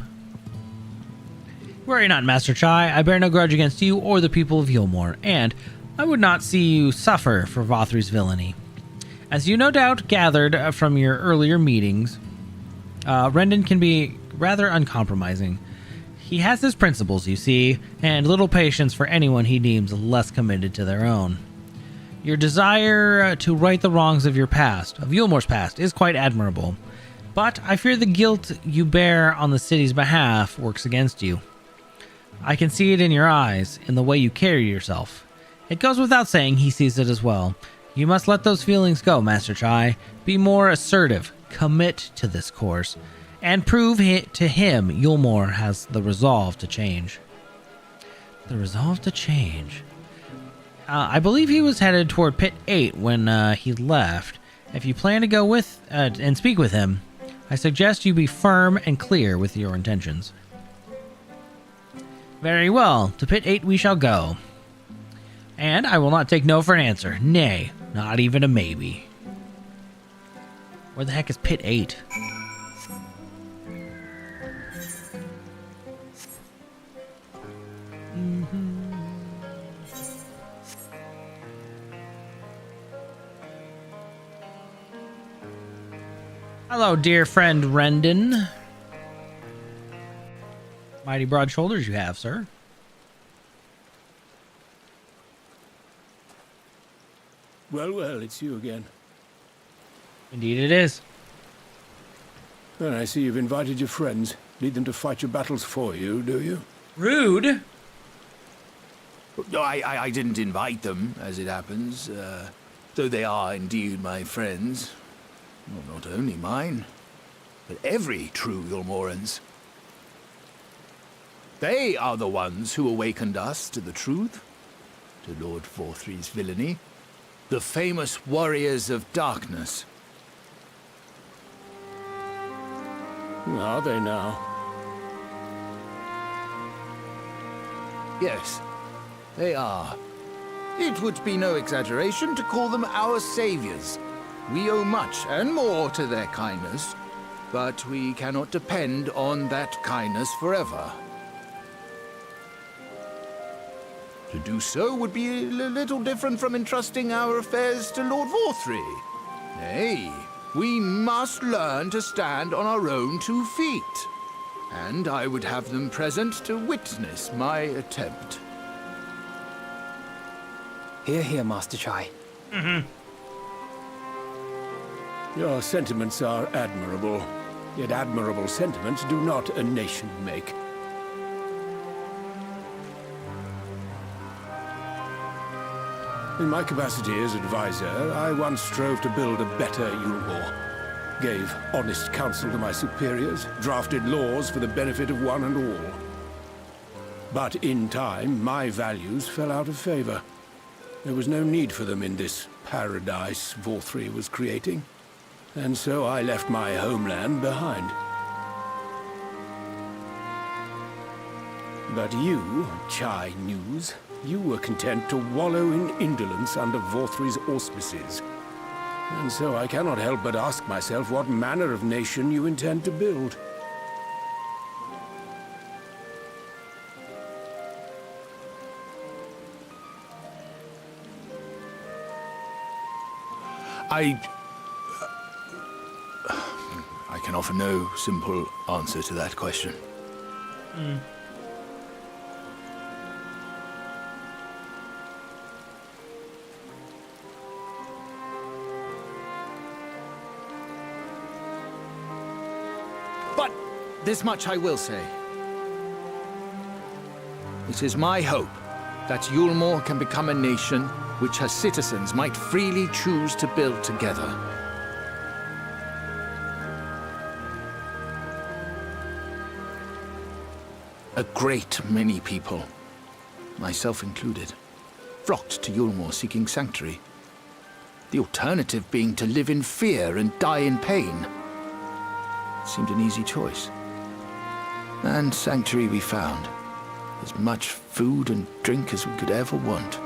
Worry not, Master Chai. I bear no grudge against you or the people of Yulmore, and I would not see you suffer for Vothri's villainy. As you no doubt gathered from your earlier meetings, Rendon can be rather uncompromising. He has his principles, you see, and little patience for anyone he deems less committed to their own. Your desire to right the wrongs of your past, of Yulmore's past, is quite admirable, but I fear the guilt you bear on the city's behalf works against you. I can see it in your eyes, in the way you carry yourself. It goes without saying he sees it as well. You must let those feelings go, Master Chai. Be more assertive, commit to this course, and prove to him Yulmore has the resolve to change. The resolve to change. I believe he was headed toward Pit 8 when he left. If you plan to go with and speak with him, I suggest you be firm and clear with your intentions. Very well, to Pit 8 we shall go. And I will not take no for an answer. Nay, not even a maybe. Where the heck is Pit 8? Hello, dear friend Rendon. Mighty broad shoulders you have, sir. Well, well, it's you again. Indeed it is. Well, I see you've invited your friends. Need them to fight your battles for you, do you? Rude. No, I didn't invite them, as it happens, though they are indeed my friends. Well, not only mine, but every true Yulmoran's. They are the ones who awakened us to the truth, to Lord Vothri's villainy, the famous warriors of darkness. Are they now? Yes, they are. It would be no exaggeration to call them our saviors. We owe much and more to their kindness, but we cannot depend on that kindness forever. To do so would be a little different from entrusting our affairs to Lord Vothri. Nay, we must learn to stand on our own 2 feet. And I would have them present to witness my attempt. Hear, hear, Master Chai. Your sentiments are admirable, yet admirable sentiments do not a nation make. In my capacity as advisor, I once strove to build a better Yulmore. Gave honest counsel to my superiors, drafted laws for the benefit of one and all. But in time, my values fell out of favor. There was no need for them in this paradise Vorthri was creating. And so I left my homeland behind. But you, Chai News, you were content to wallow in indolence under Vorthri's auspices. And so I cannot help but ask myself what manner of nation you intend to build. I can offer no simple answer to that question. But this much I will say. It is my hope that Yulmore can become a nation which her citizens might freely choose to build together. A great many people, myself included, flocked to Yulmore seeking sanctuary. The alternative being to live in fear and die in pain. It seemed an easy choice. And sanctuary we found. As much food and drink as we could ever want.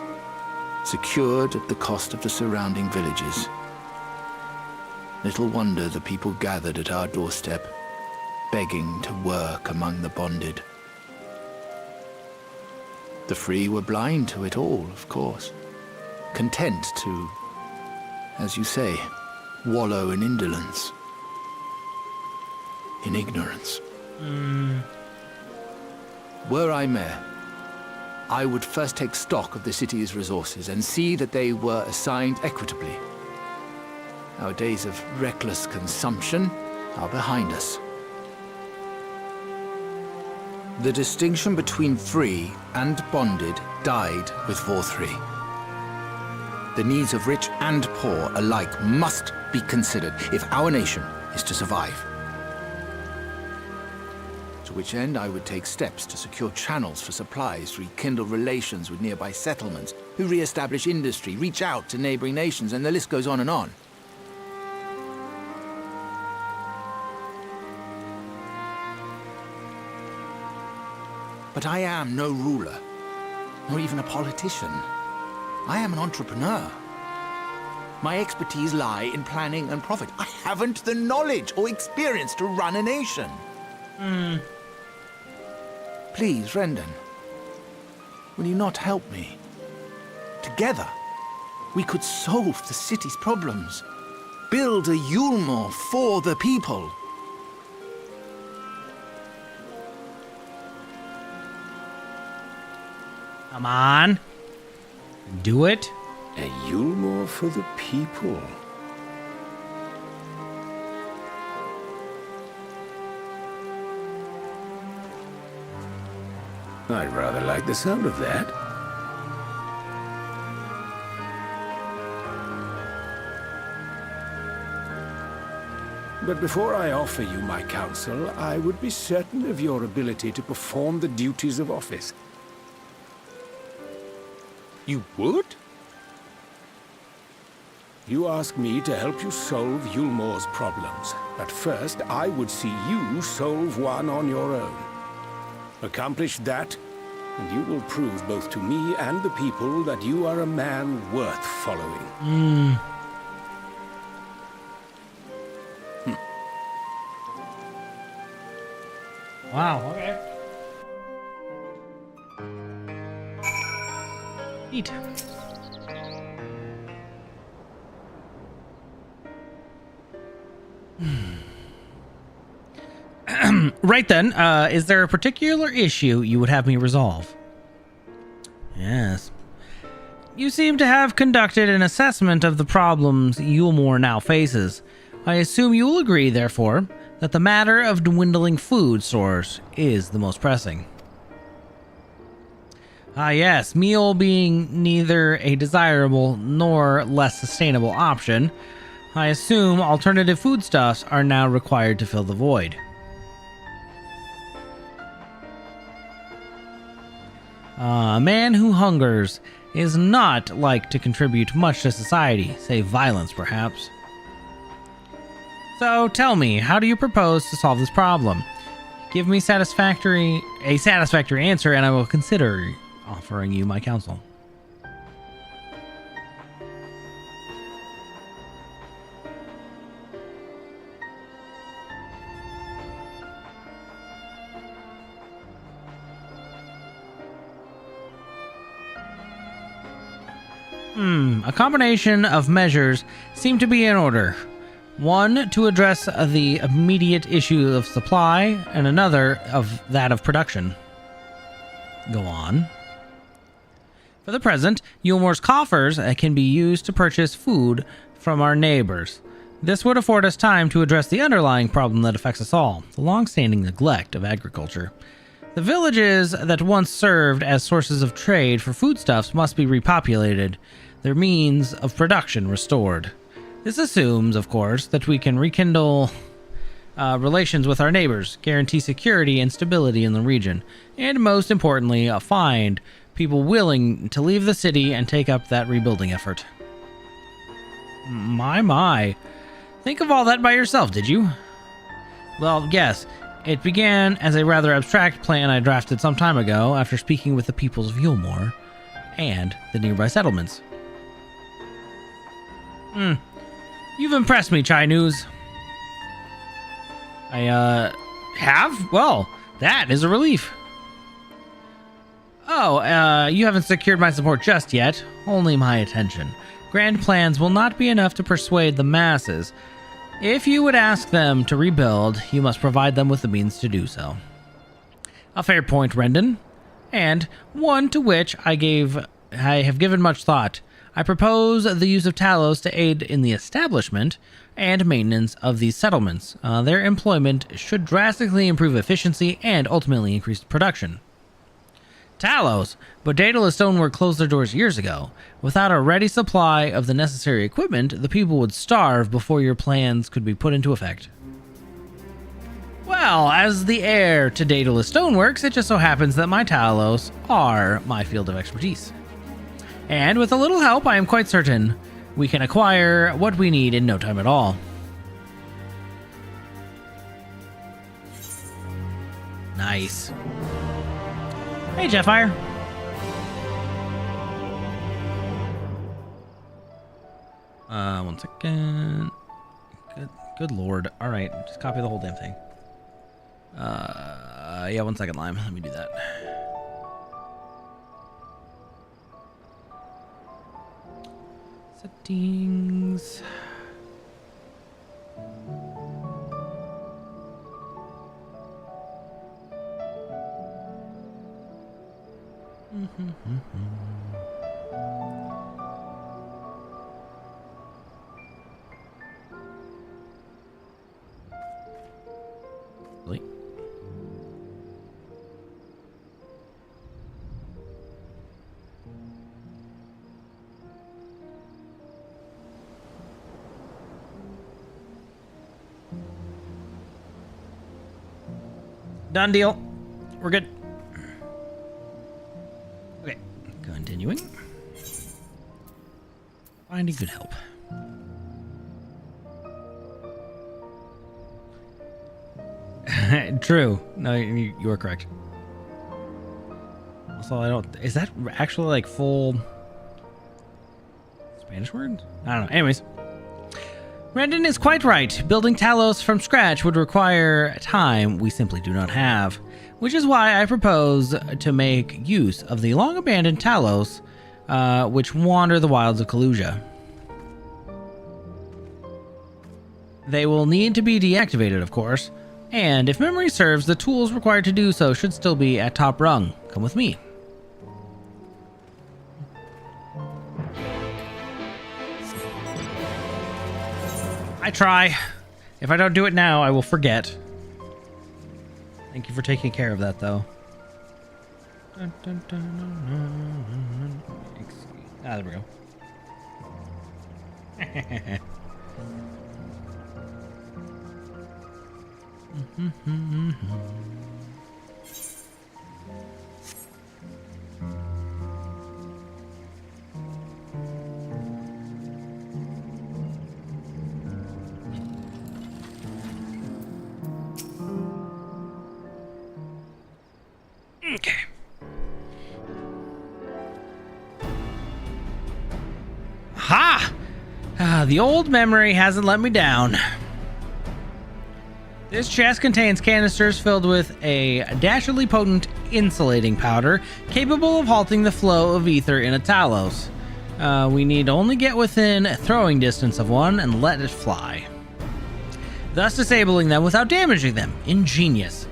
Secured at the cost of the surrounding villages. Little wonder the people gathered at our doorstep, begging to work among the bonded. The free were blind to it all, of course. Content to, as you say, wallow in indolence. In ignorance. Were I mayor, I would first take stock of the city's resources and see that they were assigned equitably. Our days of reckless consumption are behind us. The distinction between free and bonded died with Vorthri. The needs of rich and poor alike must be considered if our nation is to survive. To which end I would take steps to secure channels for supplies, rekindle relations with nearby settlements, who re-establish industry, reach out to neighboring nations, and the list goes on and on. But I am no ruler, nor even a politician. I am an entrepreneur. My expertise lie in planning and profit. I haven't the knowledge or experience to run a nation. Please, Rendon, will you not help me? Together, we could solve the city's problems. Build a Yulmore for the people. Come on. Do it. A Yulmore for the people. I'd rather like the sound of that. But before I offer you my counsel, I would be certain of your ability to perform the duties of office. You would? You ask me to help you solve Yulmore's problems, but first I would see you solve one on your own. Accomplish that, and you will prove both to me and the people that you are a man worth following. Wow, okay. Neat. Right then, is there a particular issue you would have me resolve? Yes. You seem to have conducted an assessment of the problems Yulmore now faces. I assume you will agree, therefore, that the matter of dwindling food stores is the most pressing. Ah yes, meal being neither a desirable nor less sustainable option, I assume alternative foodstuffs are now required to fill the void. A man who hungers is not like to contribute much to society, save violence perhaps. So tell me, how do you propose to solve this problem? Give me a satisfactory answer and I will consider offering you my counsel. A combination of measures seem to be in order. One to address the immediate issue of supply, and another of that of production. Go on. For the present, Yulmore's coffers can be used to purchase food from our neighbors. This would afford us time to address the underlying problem that affects us all, the long-standing neglect of agriculture. The villages that once served as sources of trade for foodstuffs must be repopulated, their means of production restored. This assumes, of course, that we can rekindle relations with our neighbors, guarantee security and stability in the region, and most importantly, find people willing to leave the city and take up that rebuilding effort. My. Think of all that by yourself, did you? Well, yes. It began as a rather abstract plan I drafted some time ago after speaking with the peoples of Yulmore and the nearby settlements. You've impressed me, Chai News. I, have? Well, that is a relief. Oh, you haven't secured my support just yet. Only my attention. Grand plans will not be enough to persuade the masses. If you would ask them to rebuild, you must provide them with the means to do so. A fair point, Rendon, and one to which I have given much thought. I propose the use of Talos to aid in the establishment and maintenance of these settlements. Their employment should drastically improve efficiency and ultimately increase production. Talos, but Daedalus Stonework closed their doors years ago. Without a ready supply of the necessary equipment, the people would starve before your plans could be put into effect. Well, as the heir to Daedalus Stoneworks, it just so happens that my Talos are my field of expertise. And with a little help, I am quite certain we can acquire what we need in no time at all. Nice. Hey, Jetfire. One second. Good lord. All right, just copy the whole damn thing. Yeah, 1 second, Lime. Let me do that. Settings. Really? Done deal. We're good. Okay, continuing. Finding good help. True. No, you are correct. Also, I don't... Is that actually like full Spanish word? I don't know. Anyways. Rendon is quite right. Building Talos from scratch would require time we simply do not have, which is why I propose to make use of the long-abandoned Talos, which wander the wilds of Kaluja. They will need to be deactivated, of course, and if memory serves, the tools required to do so should still be at top rung. Come with me. I try. If I don't do it now, I will forget. Thank you for taking care of that, though. Dun, dun, dun, dun, dun. Ah, there we go. Okay. Ha! The old memory hasn't let me down. This chest contains canisters filled with a dashingly potent insulating powder capable of halting the flow of ether in a Talos. We need only get within throwing distance of one and let it fly, thus disabling them without damaging them. Ingenious.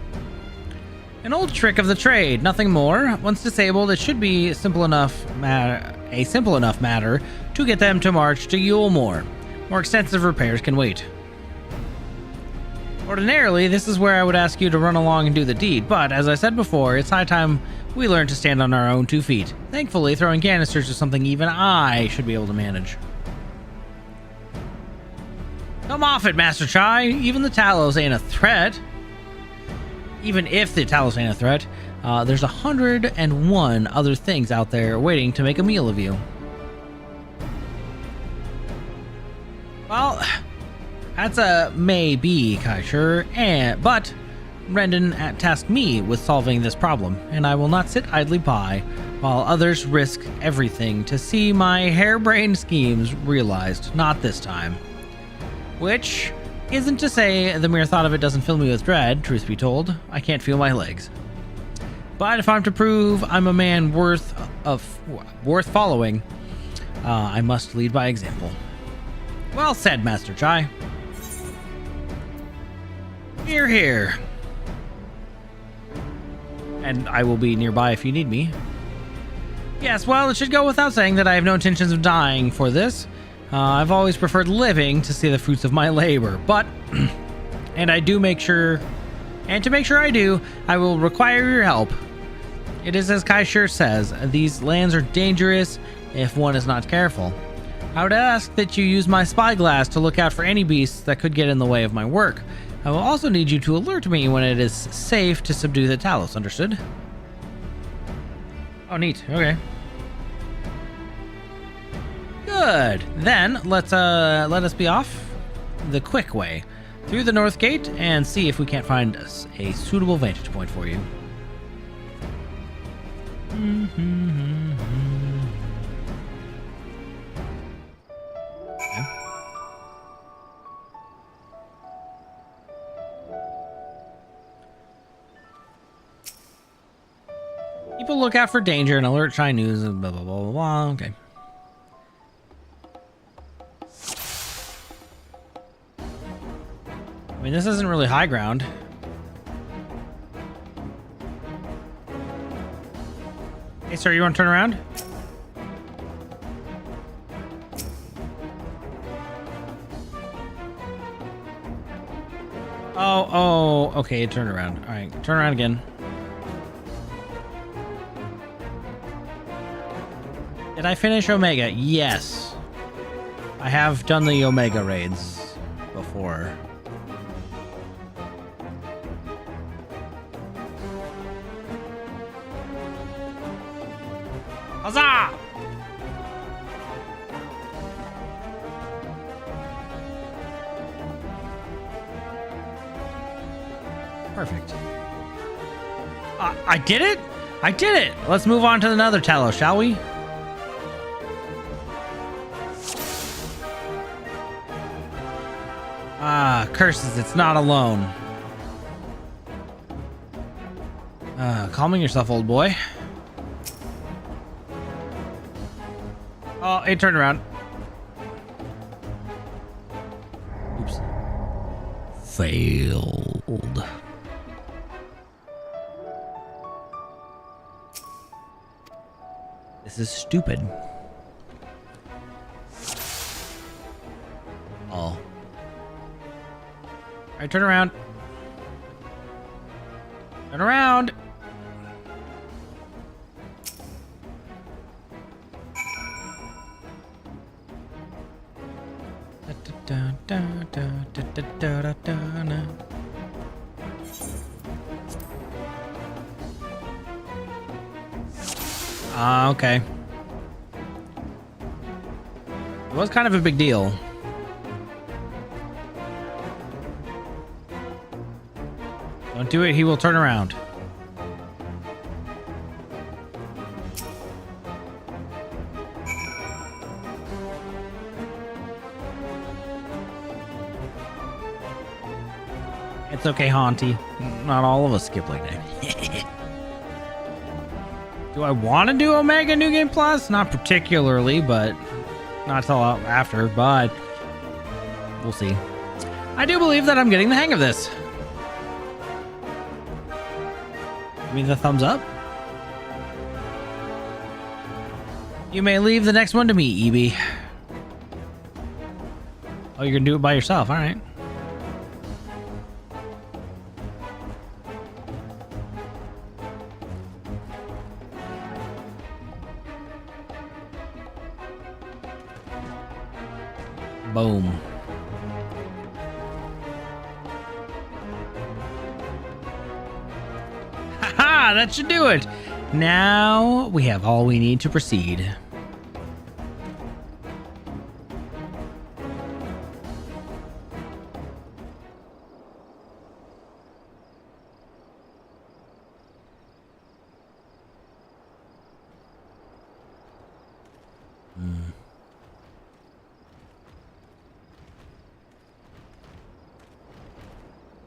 An old trick of the trade, nothing more. Once disabled, it should be a simple enough matter to get them to march to Yulmore. More extensive repairs can wait. Ordinarily, this is where I would ask you to run along and do the deed, but as I said before, it's high time we learn to stand on our own 2 feet. Thankfully, throwing canisters is something even I should be able to manage. Come off it, Master Chai. Even the Talos ain't a threat. Even if the Talos ain't a threat, there's 101 other things out there waiting to make a meal of you. Well, that's a maybe, Kaishur, but Rendon tasked me with solving this problem, and I will not sit idly by while others risk everything to see my harebrained schemes realized. Not this time. Which isn't to say the mere thought of it doesn't fill me with dread, truth be told. I can't feel my legs. But if I'm to prove I'm a man worth following, I must lead by example. Well said, Master Chai. Hear, hear. And I will be nearby if you need me. Yes, well, it should go without saying that I have no intentions of dying for this. I've always preferred living to see the fruits of my labor, but... and to make sure I do, I will require your help. It is as Kaishur says, these lands are dangerous if one is not careful. I would ask that you use my spyglass to look out for any beasts that could get in the way of my work. I will also need you to alert me when it is safe to subdue the Talos, understood? Oh, neat. Okay. Good. Then let us be off the quick way through the north gate and see if we can't find a suitable vantage point for you. People look out for danger and alert Chai News and blah blah blah blah blah. Okay. I mean, this isn't really high ground. Hey, sir, you want to turn around? Oh, okay, turn around. All right, turn around again. Did I finish Omega? Yes. I have done the Omega raids before. Huzzah! Perfect. I did it? I did it! Let's move on to another Talos, shall we? Ah, curses, it's not alone. Calming yourself, old boy. Oh, it turned around. Oops. Failed. This is stupid. Oh. Alright, turn around. Turn around. Okay. It was kind of a big deal. Don't do it, he will turn around. It's okay, Haunty. Not all of us skip like that. Do I want to do Omega New Game Plus? Not particularly, but not till after, but we'll see. I do believe that I'm getting the hang of this. Give me the thumbs up. You may leave the next one to me, EB. Oh, you're gonna do it by yourself, alright. Boom. Haha, that should do it. Now we have all we need to proceed.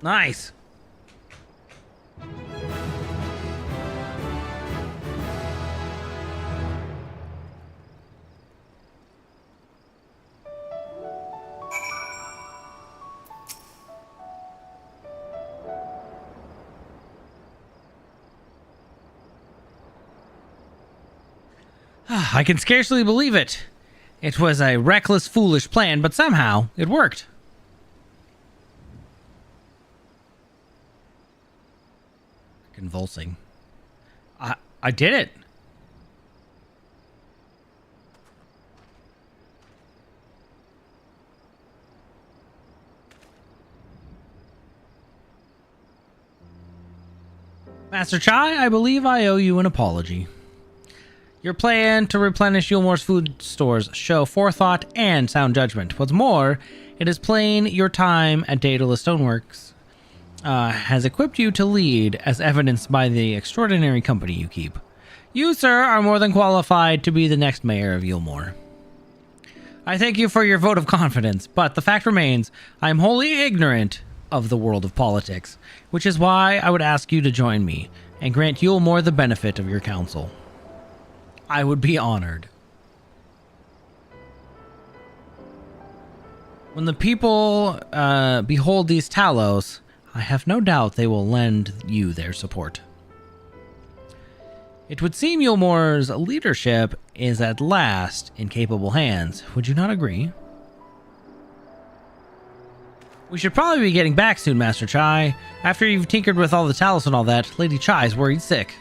Nice. I can scarcely believe it. It was a reckless, foolish plan, but somehow it worked. Convulsing. I did it. Master Chai, I believe I owe you an apology. Your plan to replenish Yulmore's food stores show forethought and sound judgment. What's more, it is plain your time at Daedalus Stoneworks has equipped you to lead, as evidenced by the extraordinary company you keep. You, sir, are more than qualified to be the next mayor of Yulmore. I thank you for your vote of confidence, but the fact remains, I am wholly ignorant of the world of politics, which is why I would ask you to join me and grant Yulmore the benefit of your counsel. I would be honored. When the people behold these Talos, I have no doubt they will lend you their support. It would seem Yulmore's leadership is at last in capable hands. Would you not agree? We should probably be getting back soon, Master Chai. After you've tinkered with all the Talos and all that, Lady Chai's worried sick.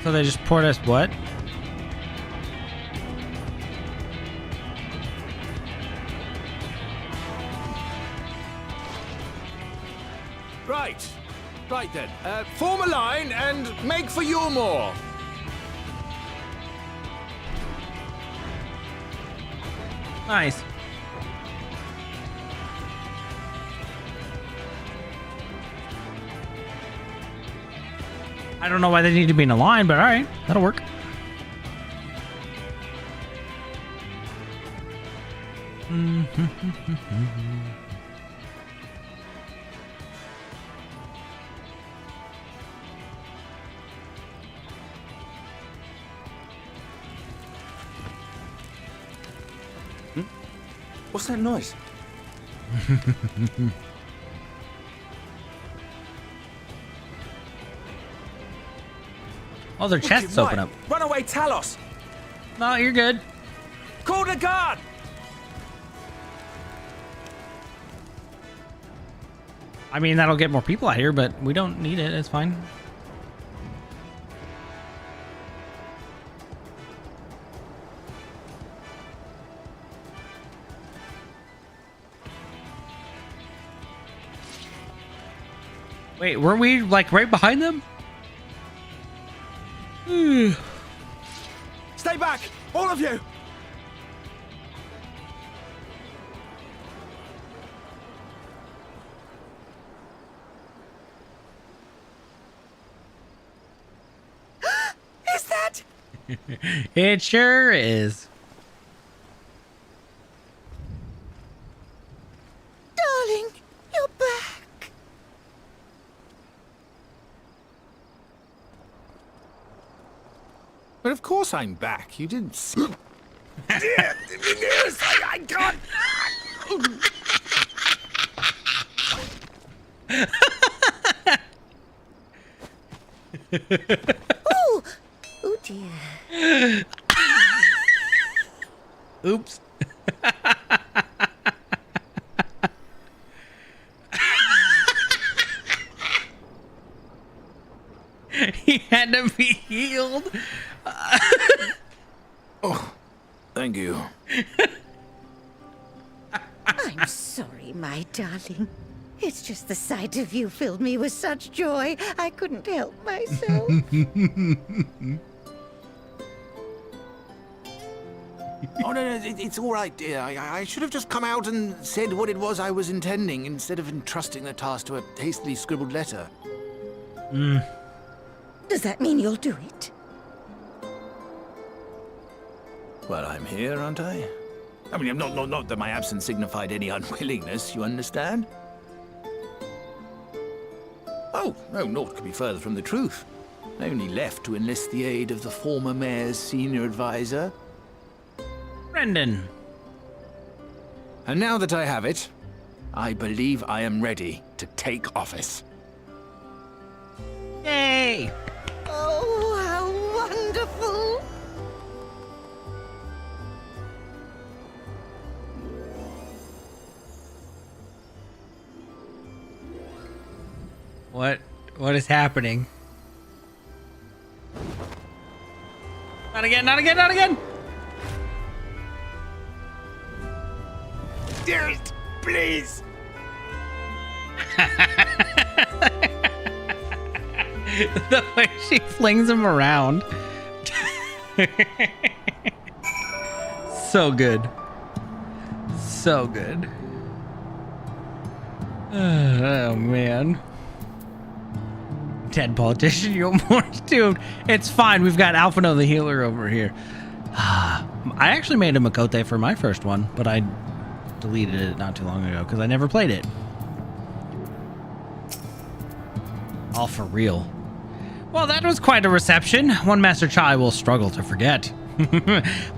So they just poured us what? Right. Right then. Form a line and make for Yulmore. Nice. I don't know why they need to be in a line, but alright, that'll work. What's that noise? Oh, their chests open up. Run away, Talos! No, you're good. Call the guard! I mean, that'll get more people out here, but we don't need it. It's fine. Wait, weren't we, like, right behind them? Stay back! All of you! Is that? It sure is. Darling, you're back. But of course I'm back. You didn't see... Yes, I can't... Oh! Oh dear. Oops. He had to be healed. Oh, thank you. I'm sorry, my darling. It's just the sight of you filled me with such joy, I couldn't help myself. Oh, no, it's all right, dear. I should have just come out and said what it was I was intending instead of entrusting the task to a hastily scribbled letter. Does that mean you'll do it? Well, I'm here, aren't I? I mean, not that my absence signified any unwillingness, you understand? Oh, no, naught could be further from the truth. I only left to enlist the aid of the former mayor's senior advisor. Brendan. And now that I have it, I believe I am ready to take office. Yay! Oh, how wonderful! What is happening? Not again, not again, not again! Dearest, please! The way she flings him around. So good. So good. Oh, man. Dead politician, you're more dude. It's fine. We've got Alphino the healer over here. I actually made a Makote for my first one, but I deleted it not too long ago because I never played it. All for real. Well, that was quite a reception. One Master Chai will struggle to forget.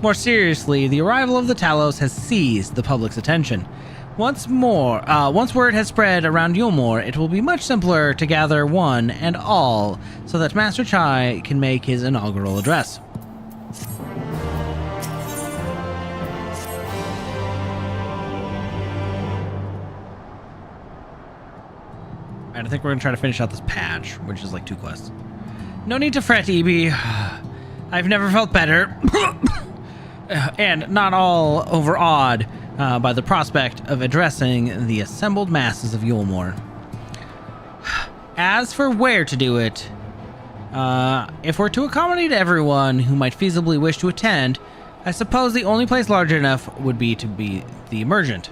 More seriously, the arrival of the Talos has seized the public's attention. Once word has spread around Yulmore, it will be much simpler to gather one and all so that Master Chai can make his inaugural address. And I think we're going to try to finish out this patch, which is like 2 quests. No need to fret, EB. I've never felt better. And not all overawed by the prospect of addressing the assembled masses of Yulmore. As for where to do it, if we're to accommodate everyone who might feasibly wish to attend, I suppose the only place large enough would be to be the Emergent.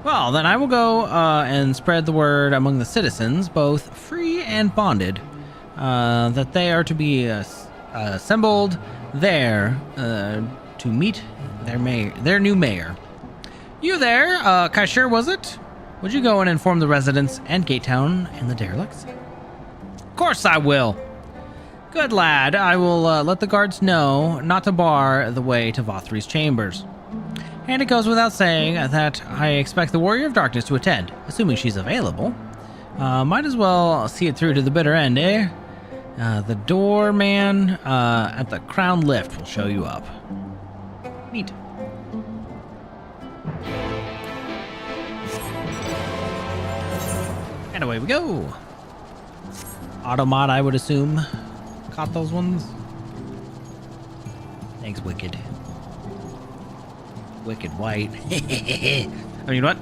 Well, then I will go and spread the word among the citizens, both free and bonded, that they are to be assembled there to meet their new mayor. You there, Kaishir, was it? Would you go and inform the residents and Gatetown and the derelicts? Of course I will. Good lad, I will let the guards know not to bar the way to Vothri's chambers. And it goes without saying that I expect the Warrior of Darkness to attend, assuming she's available. Might as well see it through to the bitter end, eh? The doorman at the crown lift will show you up. Neat. And away we go. Automod, I would assume, caught those ones. Thanks, Wicked. Wicked White. I mean, what?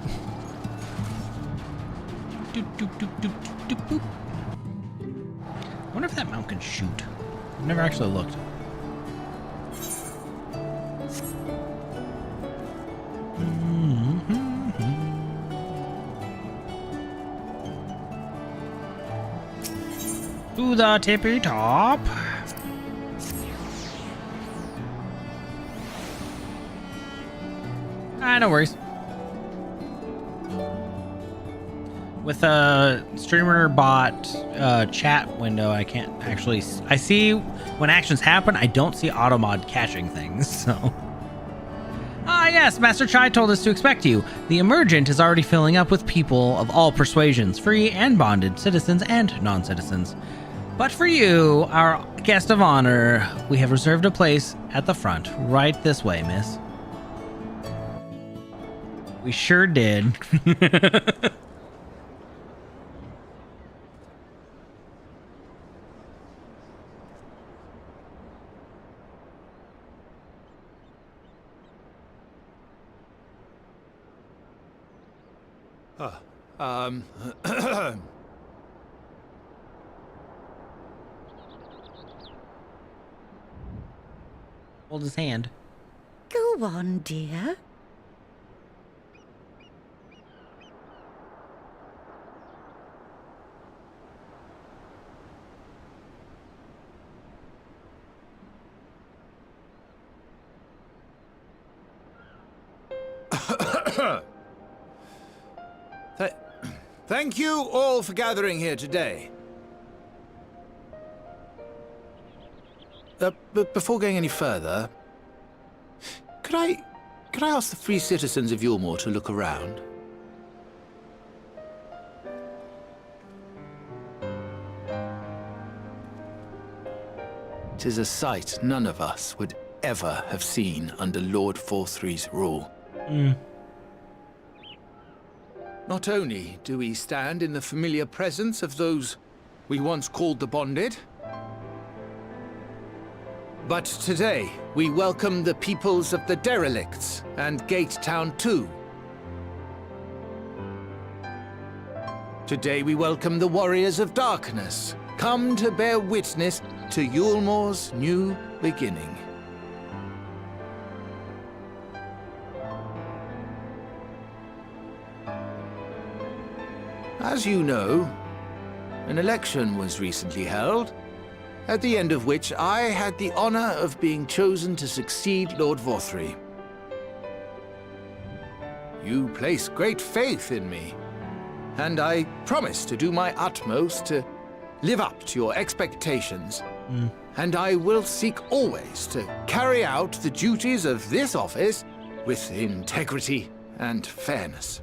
I wonder if that mount can shoot. I've never actually looked. To the tippy top. No worries. With a streamer bot chat window, I can't actually... I see when actions happen, I don't see Automod catching things, so... Ah, yes, Master Chai told us to expect you. The Emergent is already filling up with people of all persuasions, free and bonded, citizens and non-citizens. But for you, our guest of honor, we have reserved a place at the front. Right this way, miss. We sure did. Hold his hand. Go on, dear. Thank you all for gathering here today. But before going any further, could I ask the free citizens of Yulmore to look around? Tis a sight none of us would ever have seen under Lord FFXIV's rule. Not only do we stand in the familiar presence of those we once called the Bonded, but today we welcome the peoples of the Derelicts and Gate Town too. Today we welcome the Warriors of Darkness, come to bear witness to Yulmore's new beginning. As you know, an election was recently held, at the end of which I had the honor of being chosen to succeed Lord FFXIV. You place great faith in me, and I promise to do my utmost to live up to your expectations. And I will seek always to carry out the duties of this office with integrity and fairness.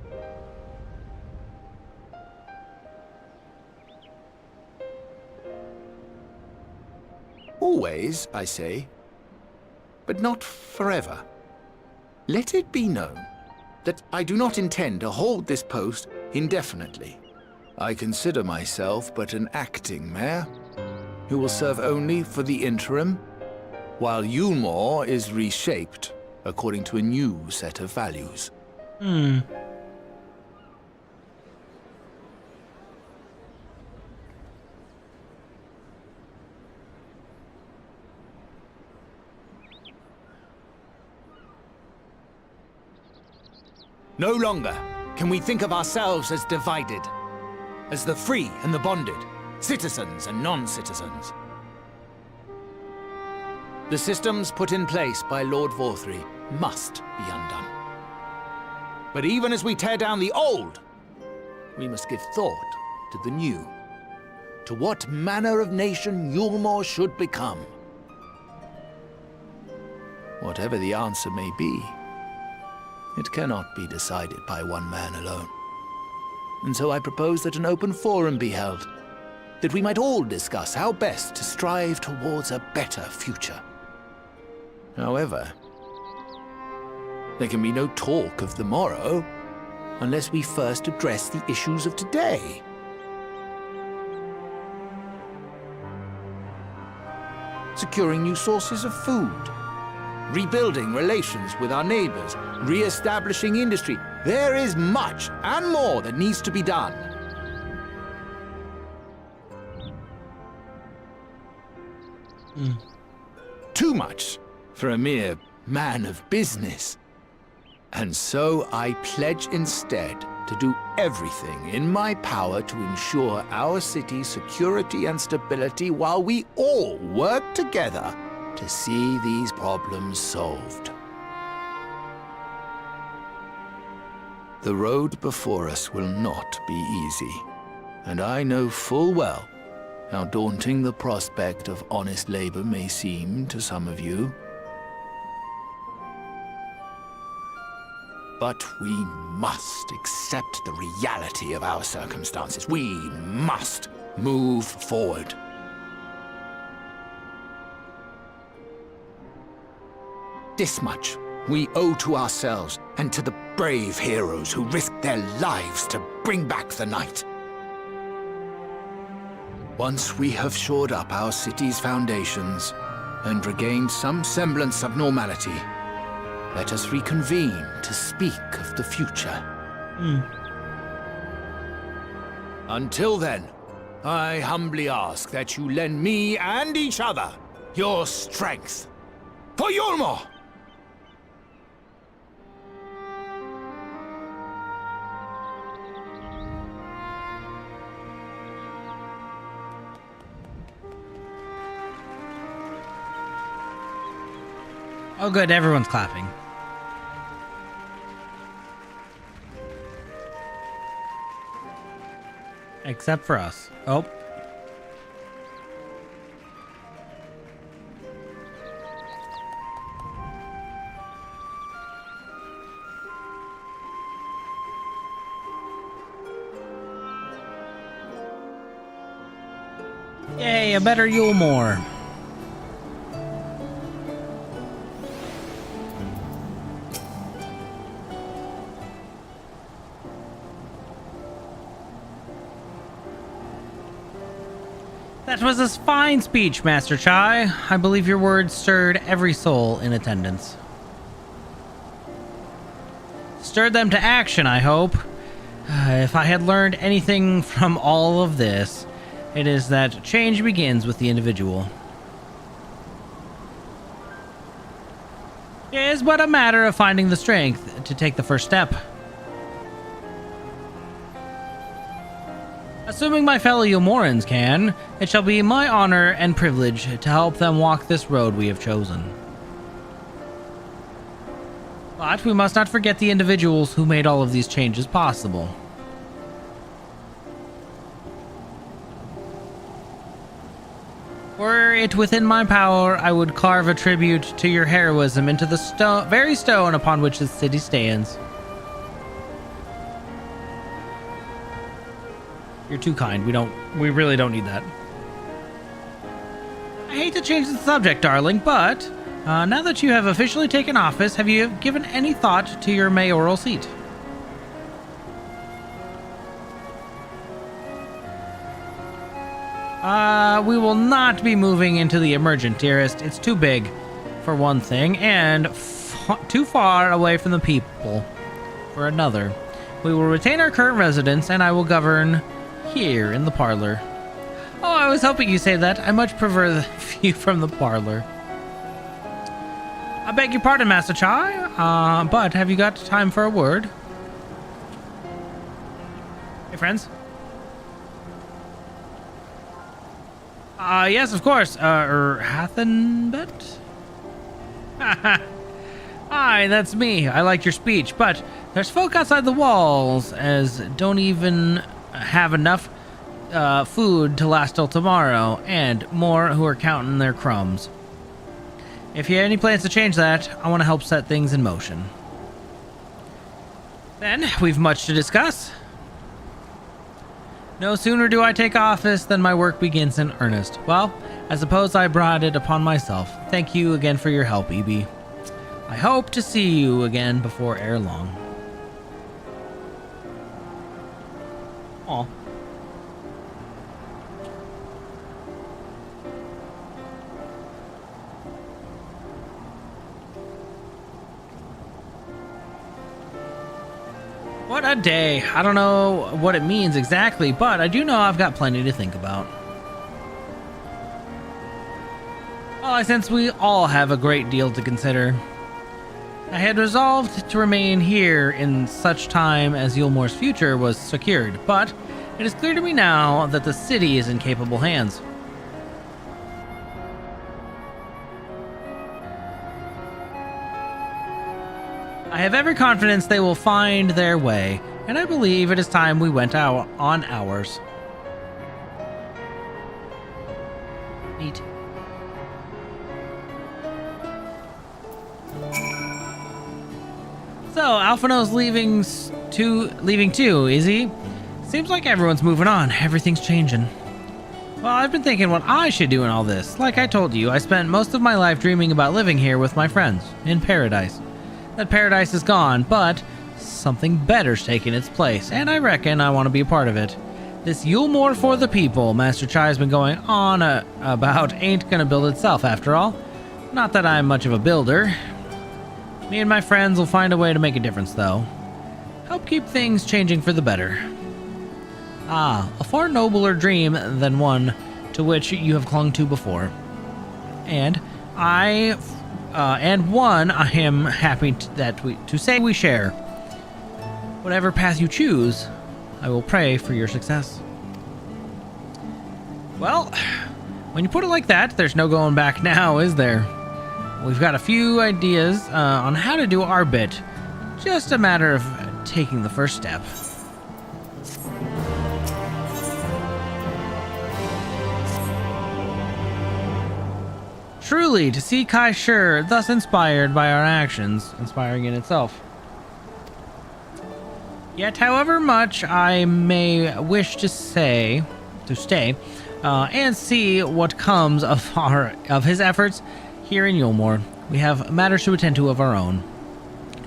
Always, I say, but not forever. Let it be known that I do not intend to hold this post indefinitely. I consider myself but an acting mayor, who will serve only for the interim, while Yulmore is reshaped according to a new set of values. No longer can we think of ourselves as divided, as the free and the bonded, citizens and non-citizens. The systems put in place by Lord FFXIV must be undone. But even as we tear down the old, we must give thought to the new, to what manner of nation Yulmore should become. Whatever the answer may be, it cannot be decided by one man alone. and so I propose that an open forum be held, that we might all discuss how best to strive towards a better future. However, there can be no talk of the morrow unless we first address the issues of today. Securing new sources of food, rebuilding relations with our neighbors, re-establishing industry. There is much and more that needs to be done. Too much for a mere man of business. And so I pledge instead to do everything in my power to ensure our city's security and stability while we all work together to see these problems solved. The road before us will not be easy, and I know full well how daunting the prospect of honest labor may seem to some of you. But we must accept the reality of our circumstances. We must move forward. This much we owe to ourselves and to the brave heroes who risked their lives to bring back the night. Once we have shored up our city's foundations and regained some semblance of normality, let us reconvene to speak of the future. Until then, I humbly ask that you lend me and each other your strength. For Yulmore! Oh good, everyone's clapping. Except for us. Oh. Yay, a better Yulmore. That was a fine speech, Master Chai. I believe your words stirred every soul in attendance. Stirred them to action, I hope. If I had learned anything from all of this, it is that change begins with the individual. It is but a matter of finding the strength to take the first step. Assuming my fellow Yulmorans can, it shall be my honor and privilege to help them walk this road we have chosen. But we must not forget the individuals who made all of these changes possible. Were it within my power, I would carve a tribute to your heroism into the very stone upon which this city stands. You're too kind. We really don't need that. I hate to change the subject, darling, but now that you have officially taken office, have you given any thought to your mayoral seat? We will not be moving into the emergent, dearest. It's too big, for one thing, and too far away from the people, for another. We will retain our current residence, and I will govern here in the parlor. Oh, I was hoping you'd say that. I much prefer the view from the parlor. I beg your pardon, Master Chai, but have you got time for a word? Hey, friends. Yes, of course. Hathenbet? Hi, that's me. I liked your speech, but there's folk outside the walls as don't even have enough food to last till tomorrow, and more who are counting their crumbs. If you have any plans to change that, I want to help set things in motion. Then, we've much to discuss. No sooner do I take office than my work begins in earnest. Well, I suppose I brought it upon myself. Thank you again for your help, EB. I hope to see you again before ere long. Aw. What a day. I don't know what it means exactly, but I do know I've got plenty to think about. Well, I sense we all have a great deal to consider. I had resolved to remain here in such time as Yulmore's future was secured, but it is clear to me now that the city is in capable hands. I have every confidence they will find their way, and I believe it is time we went out on ours. Neat. So, Alphino's leaving too, is he? Seems like everyone's moving on. Everything's changing. Well, I've been thinking what I should do in all this. Like I told you, I spent most of my life dreaming about living here with my friends, in paradise. That paradise is gone, but something better's taken its place, and I reckon I want to be a part of it. This Yulmore for the people Master Chai's been going on about ain't gonna build itself after all. Not that I'm much of a builder. Me and my friends will find a way to make a difference, though. Help keep things changing for the better. Ah, a far nobler dream than one to which you have clung to before. And one I am happy to say we share. Whatever path you choose, I will pray for your success. Well, when you put it like that, there's no going back now, is there? We've got a few ideas on how to do our bit. Just a matter of taking the first step. Truly, to see Kai Shur thus inspired by our actions, inspiring in itself. Yet, however much I may wish to stay, and see what comes of his efforts here in Yulmore, we have matters to attend to of our own.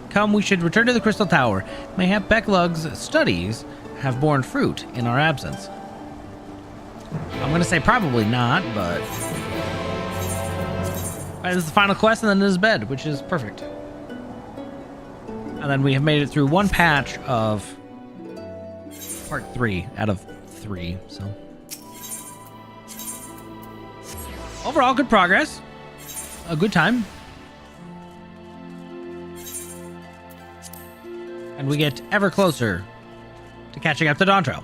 Come, we should return to the Crystal Tower. Mayhap Becklug's studies have borne fruit in our absence. I'm gonna say probably not, but... Alright, this is the final quest, and then this is bed, which is perfect. And then we have made it through one patch of part 3 out of 3, so. Overall, good progress. A good time. And we get ever closer to catching up to Dawntrail.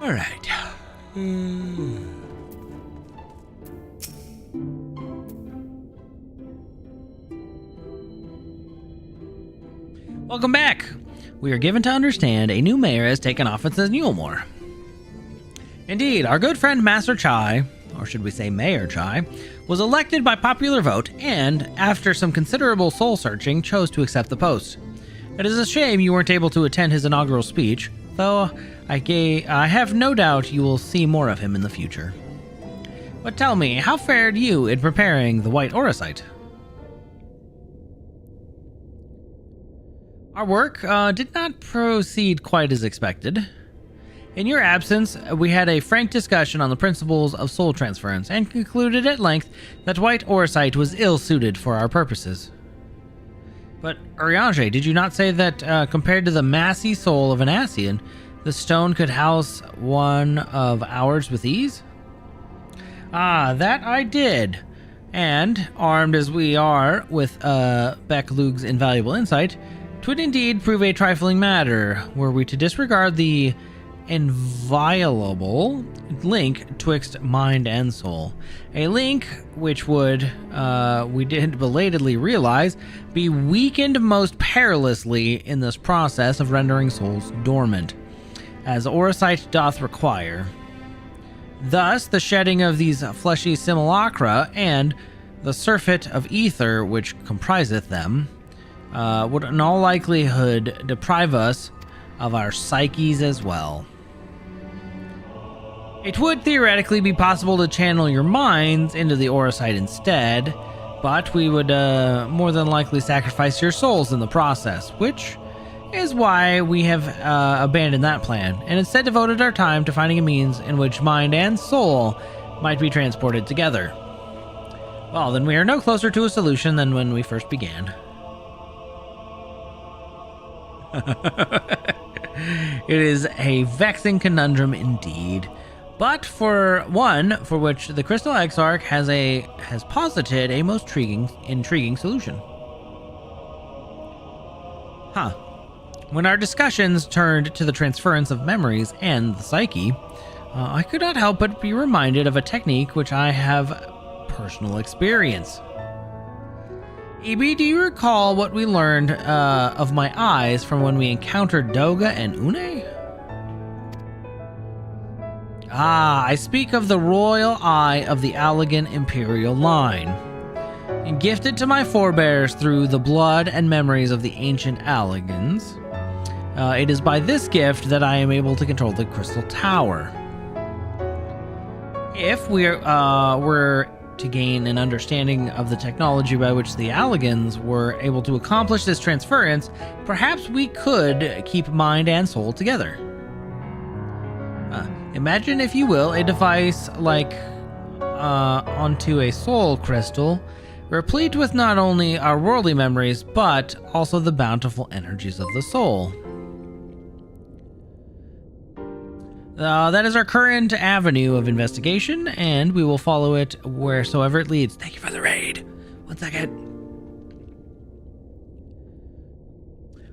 All right. Welcome back. We are given to understand a new mayor has taken office in Yulmore. Indeed, our good friend Master Chai, or should we say Mayor Chai, was elected by popular vote and, after some considerable soul-searching, chose to accept the post. It is a shame you weren't able to attend his inaugural speech, though I have no doubt you will see more of him in the future. But tell me, how fared you in preparing the White Orosite? Our work did not proceed quite as expected. In your absence, we had a frank discussion on the principles of soul transference and concluded at length that White Orosite was ill-suited for our purposes. But, Urianger, did you not say that compared to the massy soul of an Ascian, the stone could house one of ours with ease? Ah, that I did. And, armed as we are with Becklug's invaluable insight, 'twould indeed prove a trifling matter were we to disregard the inviolable link twixt mind and soul. A link which would, we did belatedly realize, be weakened most perilously in this process of rendering souls dormant, as Orosite doth require. Thus, the shedding of these fleshy simulacra and the surfeit of ether which compriseth them would in all likelihood deprive us of our psyches as well. It would theoretically be possible to channel your minds into the Auracite instead, but we would more than likely sacrifice your souls in the process, which is why we have abandoned that plan, and instead devoted our time to finding a means in which mind and soul might be transported together. Well, then we are no closer to a solution than when we first began. It is a vexing conundrum indeed, but for one for which the Crystal Exarch has posited a most intriguing solution. When our discussions turned to the transference of memories and the psyche, I could not help but be reminded of a technique which I have personal experience. EB, do you recall what we learned of my eyes from when we encountered Doga and Une? I speak of the royal eye of the Allegan imperial line, and gifted to my forebears through the blood and memories of the ancient Allegans. It is by this gift that I am able to control the Crystal Tower. If we were to gain an understanding of the technology by which the Allegans were able to accomplish this transference, perhaps we could keep mind and soul together. Imagine, if you will, a device like onto a soul crystal, replete with not only our worldly memories, but also the bountiful energies of the soul. That is our current avenue of investigation, and we will follow it wheresoever it leads. Thank you for the raid. 1 second.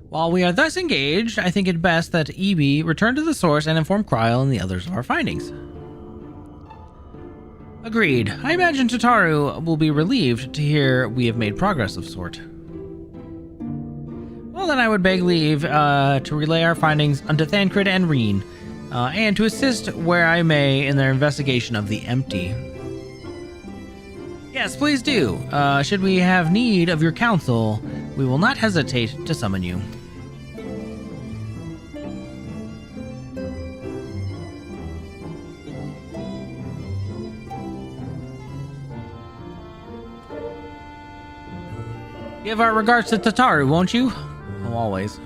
While we are thus engaged, I think it best that EB return to the source and inform Kryl and the others of our findings. Agreed. I imagine Tataru will be relieved to hear we have made progress of sort. Well, then I would beg leave to relay our findings unto Thancred and Reen, and to assist where I may in their investigation of the empty. Yes, please do. Should we have need of your counsel, we will not hesitate to summon you. Give our regards to Tataru, won't you? Oh, always.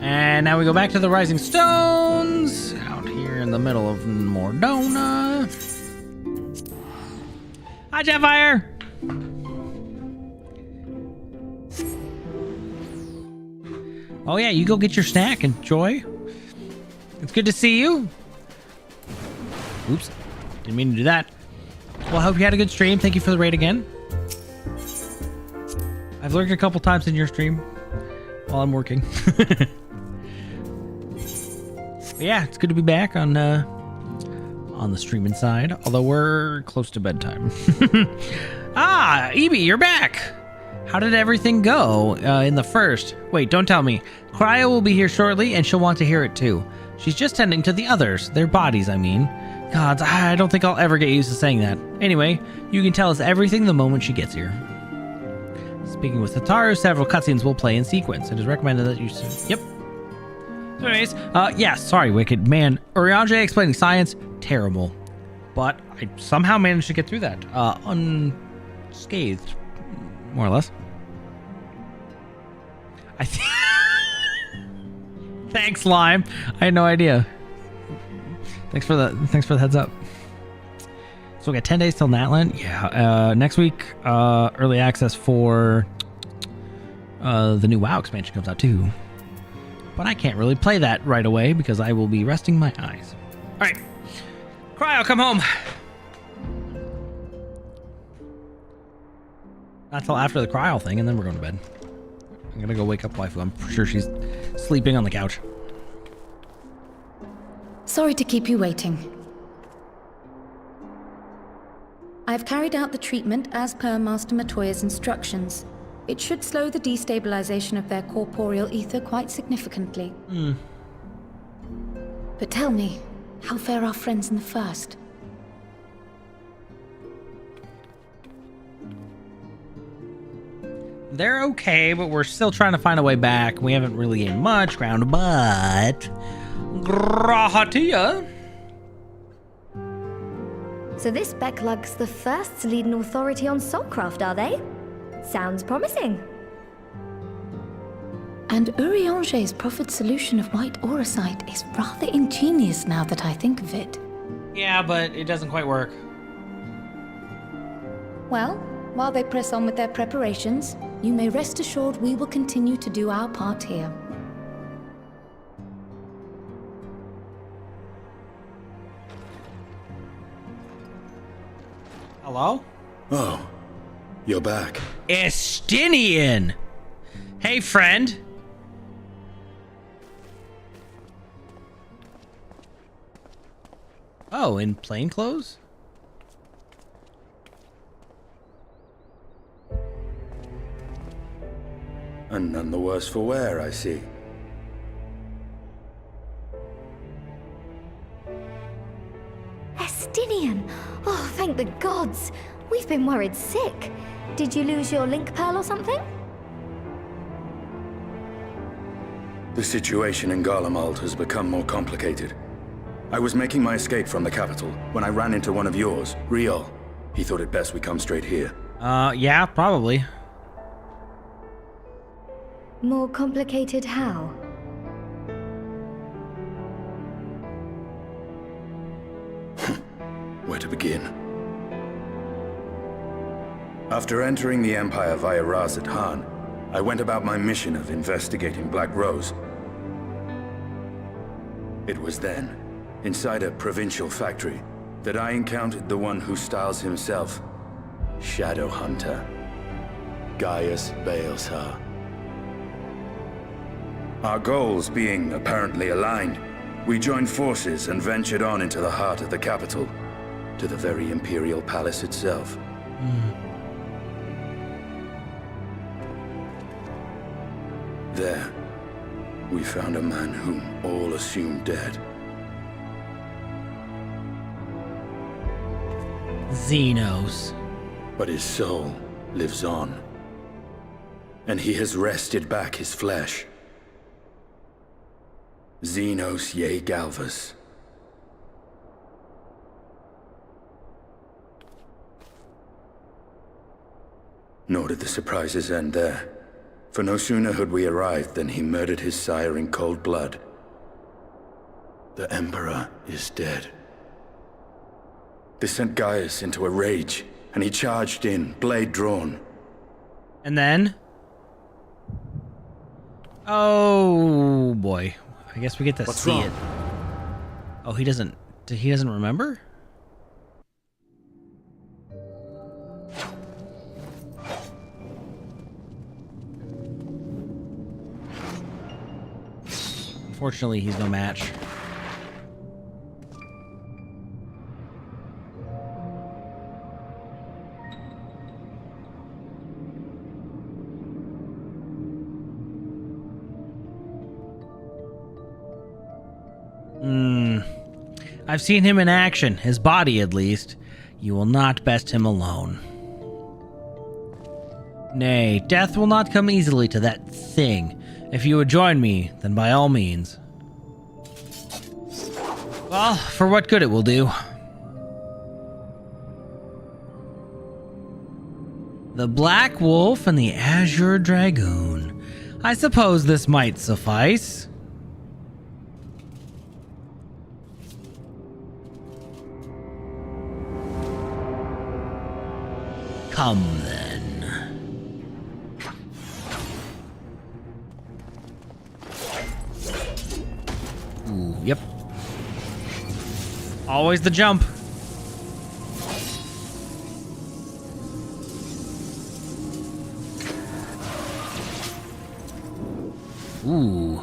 And now we go back to the Rising Stones, out here in the middle of Mordona. Hi, Jetfire! Oh yeah, you go get your snack, enjoy. It's good to see you. Oops, didn't mean to do that. Well, I hope you had a good stream. Thank you for the raid again. I've lurked a couple times in your stream while I'm working. Yeah, it's good to be back on the streaming side, although we're close to bedtime. Ebi, you're back. How did everything go in the first? Wait, don't tell me. Cryo will be here shortly, and she'll want to hear it too. She's just tending to the others, their bodies, I mean. God, I don't think I'll ever get used to saying that. Anyway, you can tell us everything the moment she gets here. Speaking with Tataru, several cutscenes will play in sequence. It is recommended that you... Yep. So anyways, yeah, sorry, Wicked. Man, Urianger explaining science, terrible. But I somehow managed to get through that. Unscathed, more or less. Thanks, Lime. I had no idea. Thanks for the heads up. So we got 10 days till Natlan. Yeah. Next week, early access for the new WoW expansion comes out too. But I can't really play that right away because I will be resting my eyes. All right, Cryo, come home. Not till after the Cryo thing, and then we're going to bed. I'm gonna go wake up waifu. I'm sure she's sleeping on the couch. Sorry to keep you waiting. I've carried out the treatment as per Master Matoya's instructions. It should slow the destabilization of their corporeal ether quite significantly. But tell me, How fare our friends in the first? They're okay, but we're still trying to find a way back. We haven't really gained much ground, but... Grahatia. So this Becklug's the first to lead an authority on soulcraft, are they? Sounds promising. And Urianger's proffered solution of white auracite is rather ingenious now that I think of it. Yeah, but it doesn't quite work. Well, while they press on with their preparations, you may rest assured we will continue to do our part here. Hello? Oh, you're back. Estinian! Hey, friend! Oh, in plain clothes? And none the worse for wear, I see. Estinian! Oh, thank the gods! We've been worried sick. Did you lose your link pearl or something? The situation in Garlemald has become more complicated. I was making my escape from the capital when I ran into one of yours, Riol. He thought it best we come straight here. Yeah, probably. More complicated how? Where to begin? After entering the Empire via Razat Han, I went about my mission of investigating Black Rose. It was then, inside a provincial factory, that I encountered the one who styles himself Shadow Hunter, Gaius Baelsar. Our goals being apparently aligned, we joined forces and ventured on into the heart of the capital, to the very Imperial Palace itself. There, we found a man whom all assumed dead. Xenos. But his soul lives on. And he has wrested back his flesh. Xenos ye Galvus. Nor did the surprises end there. For no sooner had we arrived than he murdered his sire in cold blood. The Emperor is dead. This sent Gaius into a rage, and he charged in, blade drawn. And then? Oh boy. I guess we get to see it. Oh, he doesn't remember? Unfortunately, he's no match. I've seen him in action, his body at least. You will not best him alone. Nay, death will not come easily to that thing. If you would join me, then by all means. Well, for what good it will do. The Black Wolf and the Azure Dragoon. I suppose this might suffice. Come then. Ooh, yep. Always the jump. Ooh.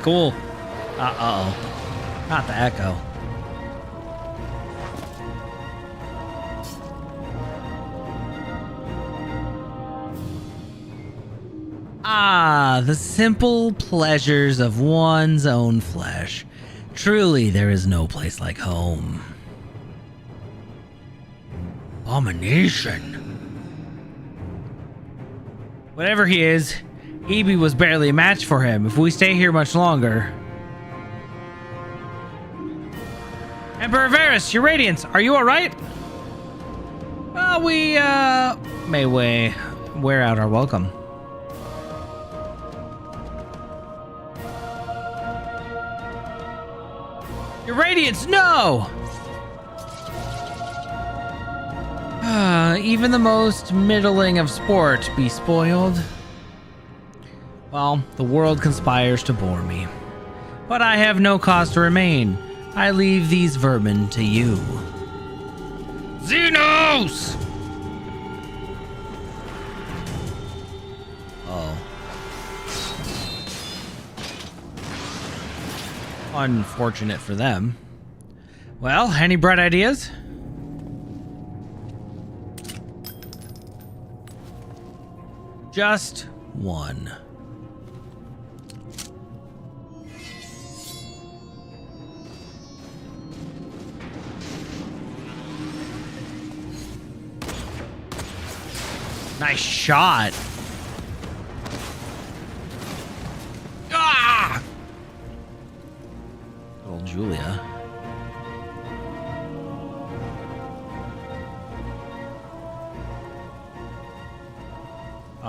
Cool. Uh-oh. Not the echo. Ah, the simple pleasures of one's own flesh. Truly, there is no place like home. Abomination. Whatever he is, Evie was barely a match for him. If we stay here much longer... Emperor Varys, your radiance, are you alright? Well, we, may wear out our welcome. Your radiance, no! Even the most middling of sport be spoiled. Well, the world conspires to bore me. But I have no cause to remain. I leave these vermin to you. Xenos! Oh. Unfortunate for them. Well, any bright ideas? Just one. Nice shot. Ah! Little Julia.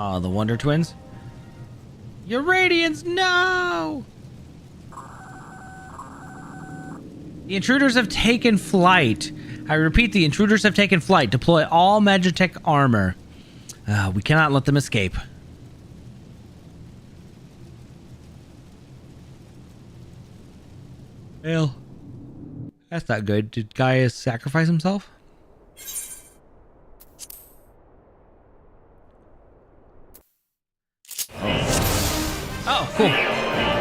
Oh, the Wonder Twins. Your radiance, no! The intruders have taken flight. I repeat, the intruders have taken flight. Deploy all Magitech armor. We cannot let them escape. Well, that's not good. Did Gaius sacrifice himself? Oh, cool.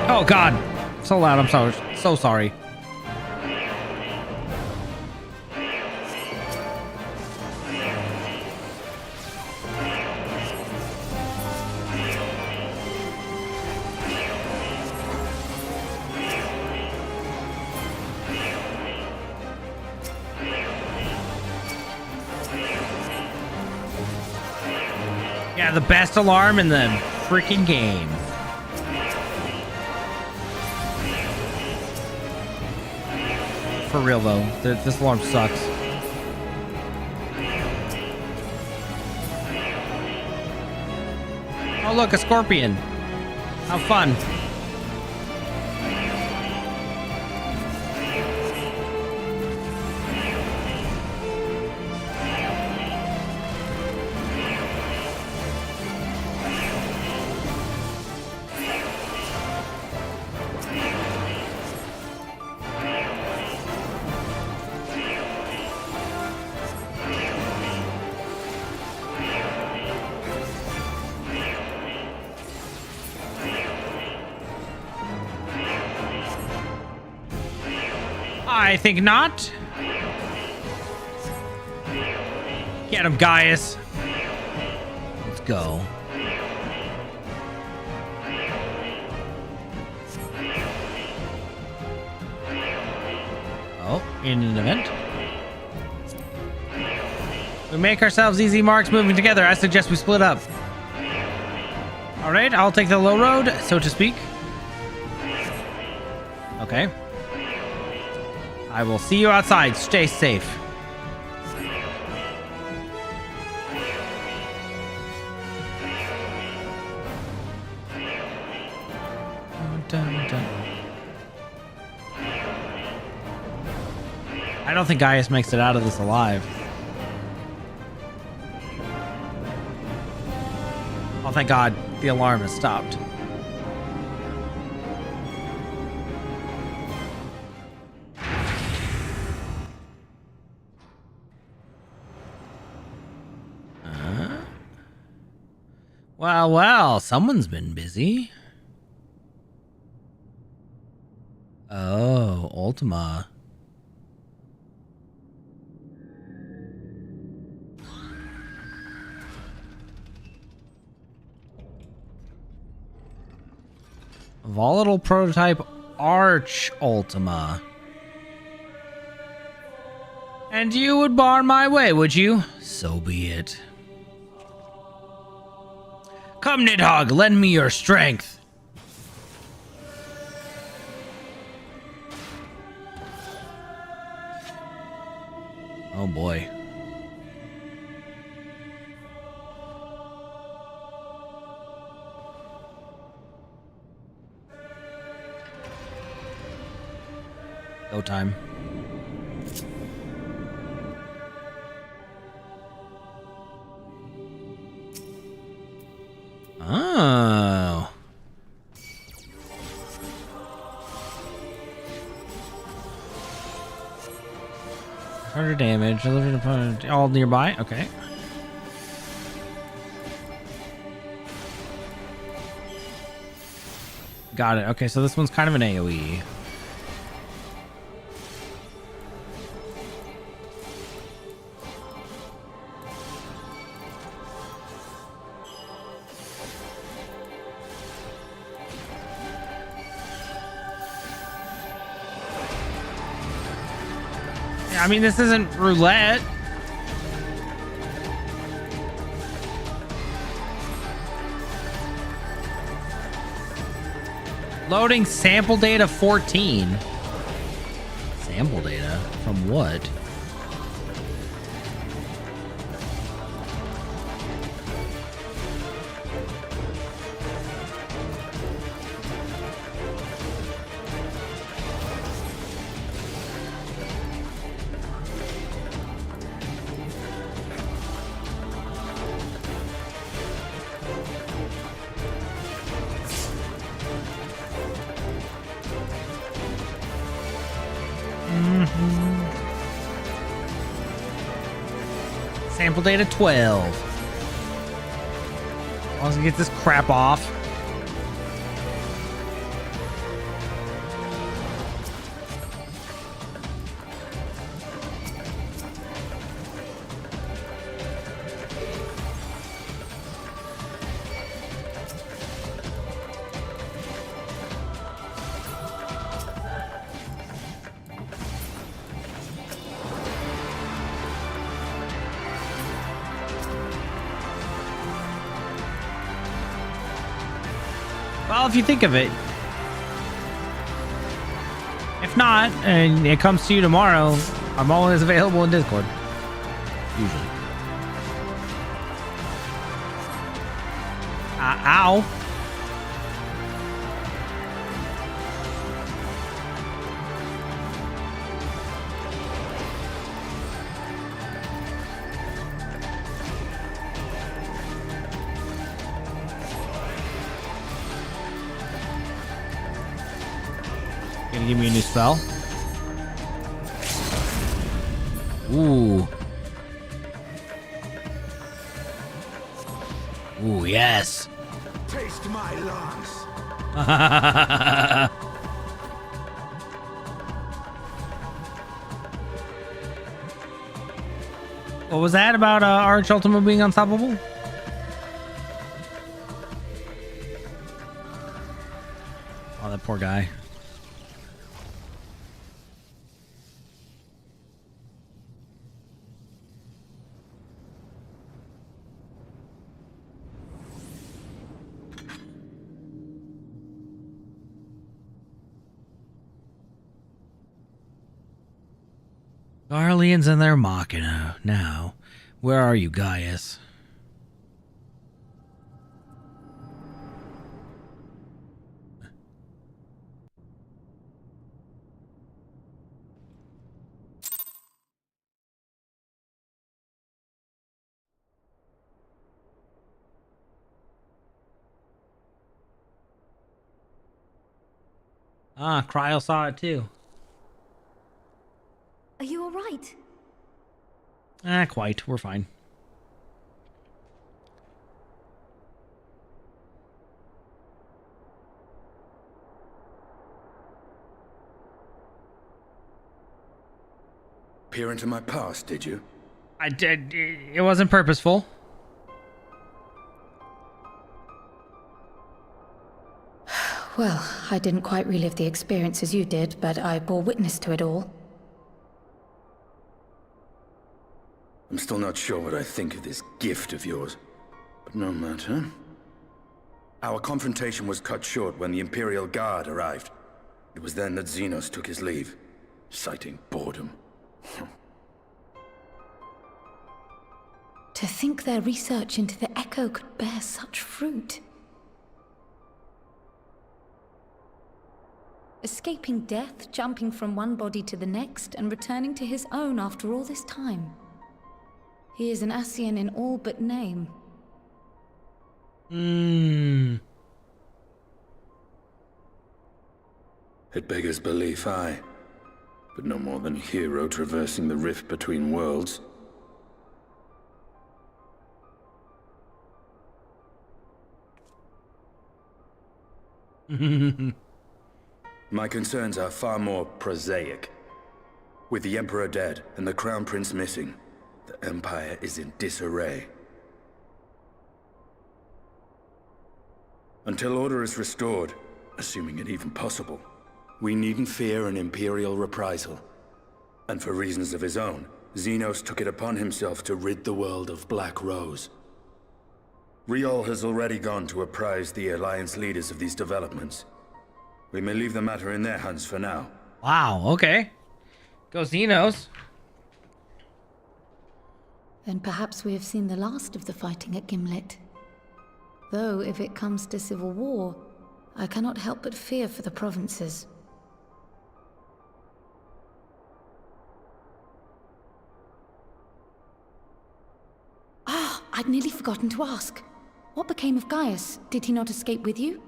Oh, God. So loud. I'm so sorry. Yeah, the best alarm in the freaking game. For real though, this alarm sucks. Oh look, a scorpion. How fun. I think not. Get him, Gaius. Let's go. Oh, in an event. We make ourselves easy marks moving together. I suggest we split up. All right, I'll take the low road, so to speak. Okay. I will see you outside. Stay safe. I don't think Gaius makes it out of this alive. Oh, thank God. The alarm has stopped. Well, someone's been busy. Oh, Ultima. Volatile prototype Arch Ultima. And you would bar my way, would you? So be it. Come, Nidhogg, lend me your strength. Oh boy. Go time. Oh. 100 damage. Delivered opponent all nearby. Okay. Got it. Okay, so this one's kind of an AoE. I mean, this isn't roulette. Loading sample data 14. Sample data? From what? Sample data 12. As long as we get this crap off. Well, if you think of it, if not, and it comes to you tomorrow, I'm always available in Discord. Usually. Ow. Gonna give me a new spell. Ooh. Ooh, yes. Taste my lungs. What was that about Arch Ultima being unstoppable? Oh, that poor guy. Garleans and their Machina. Now, where are you, Gaius? Ah, Cryo saw it too. Are you all right? Quite. We're fine. Peer into my past, did you? I did. It wasn't purposeful. Well, I didn't quite relive the experience as you did, but I bore witness to it all. I'm still not sure what I think of this gift of yours, but no matter. Our confrontation was cut short when the Imperial Guard arrived. It was then that Xenos took his leave, citing boredom. To think their research into the Echo could bear such fruit. Escaping death, jumping from one body to the next, and returning to his own after all this time. He is an Ascian in all but name. It beggars belief, aye. But no more than a hero traversing the rift between worlds. My concerns are far more prosaic. With the Emperor dead and the Crown Prince missing, the Empire is in disarray. Until order is restored, assuming it even possible, we needn't fear an Imperial reprisal. And for reasons of his own, Xenos took it upon himself to rid the world of Black Rose. Riol has already gone to apprise the Alliance leaders of these developments. We may leave the matter in their hands for now. Wow, okay. Go Xenos. Then perhaps we have seen the last of the fighting at Gimlet. Though, if it comes to civil war, I cannot help but fear for the provinces. Ah, I'd nearly forgotten to ask. What became of Gaius? Did he not escape with you?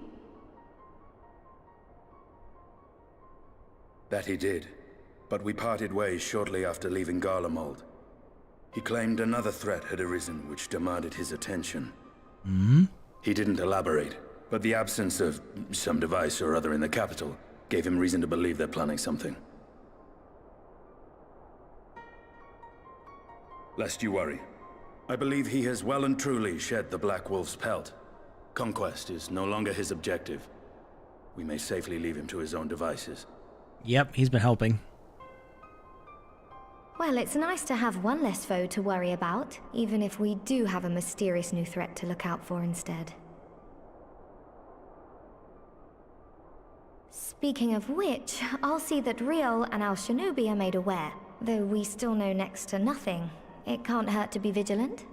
That he did, but we parted ways shortly after leaving Garlemald. He claimed another threat had arisen which demanded his attention. He didn't elaborate, but the absence of some device or other in the capital gave him reason to believe they're planning something. Lest you worry, I believe he has well and truly shed the Black Wolf's pelt. Conquest is no longer his objective. We may safely leave him to his own devices. Yep, he's been helping. Well, it's nice to have one less foe to worry about, even if we do have a mysterious new threat to look out for instead. Speaking of which, I'll see that Riol and Al-Shinobi are made aware. Though we still know next to nothing, it can't hurt to be vigilant.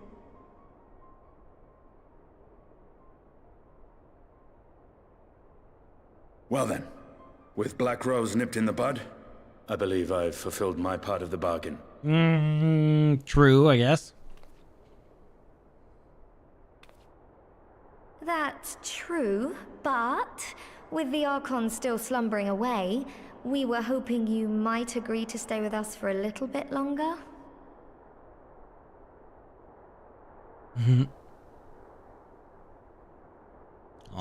Well then, with Black Rose nipped in the bud, I believe I've fulfilled my part of the bargain. True, I guess. That's true, but with the Archon still slumbering away, we were hoping you might agree to stay with us for a little bit longer.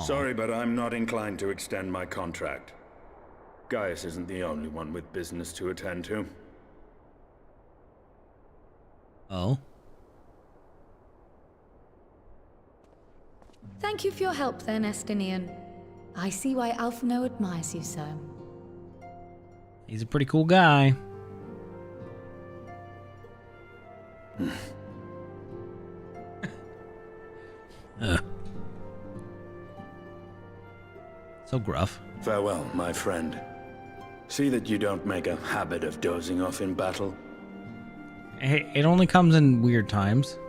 Sorry, but I'm not inclined to extend my contract. Gaius isn't the only one with business to attend to. Oh? Thank you for your help then, Estinian. I see why Alphino admires you so. He's a pretty cool guy. So gruff. Farewell, my friend. See that you don't make a habit of dozing off in battle. Hey, it only comes in weird times.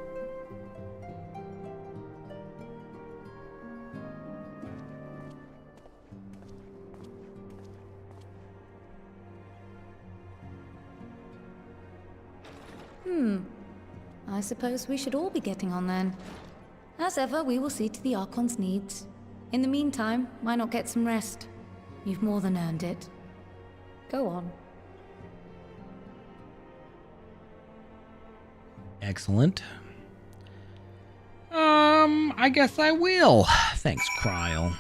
I suppose we should all be getting on then. As ever, we will see to the Archon's needs. In the meantime, why not get some rest? You've more than earned it. Go on. Excellent. I guess I will. Thanks, Kryl.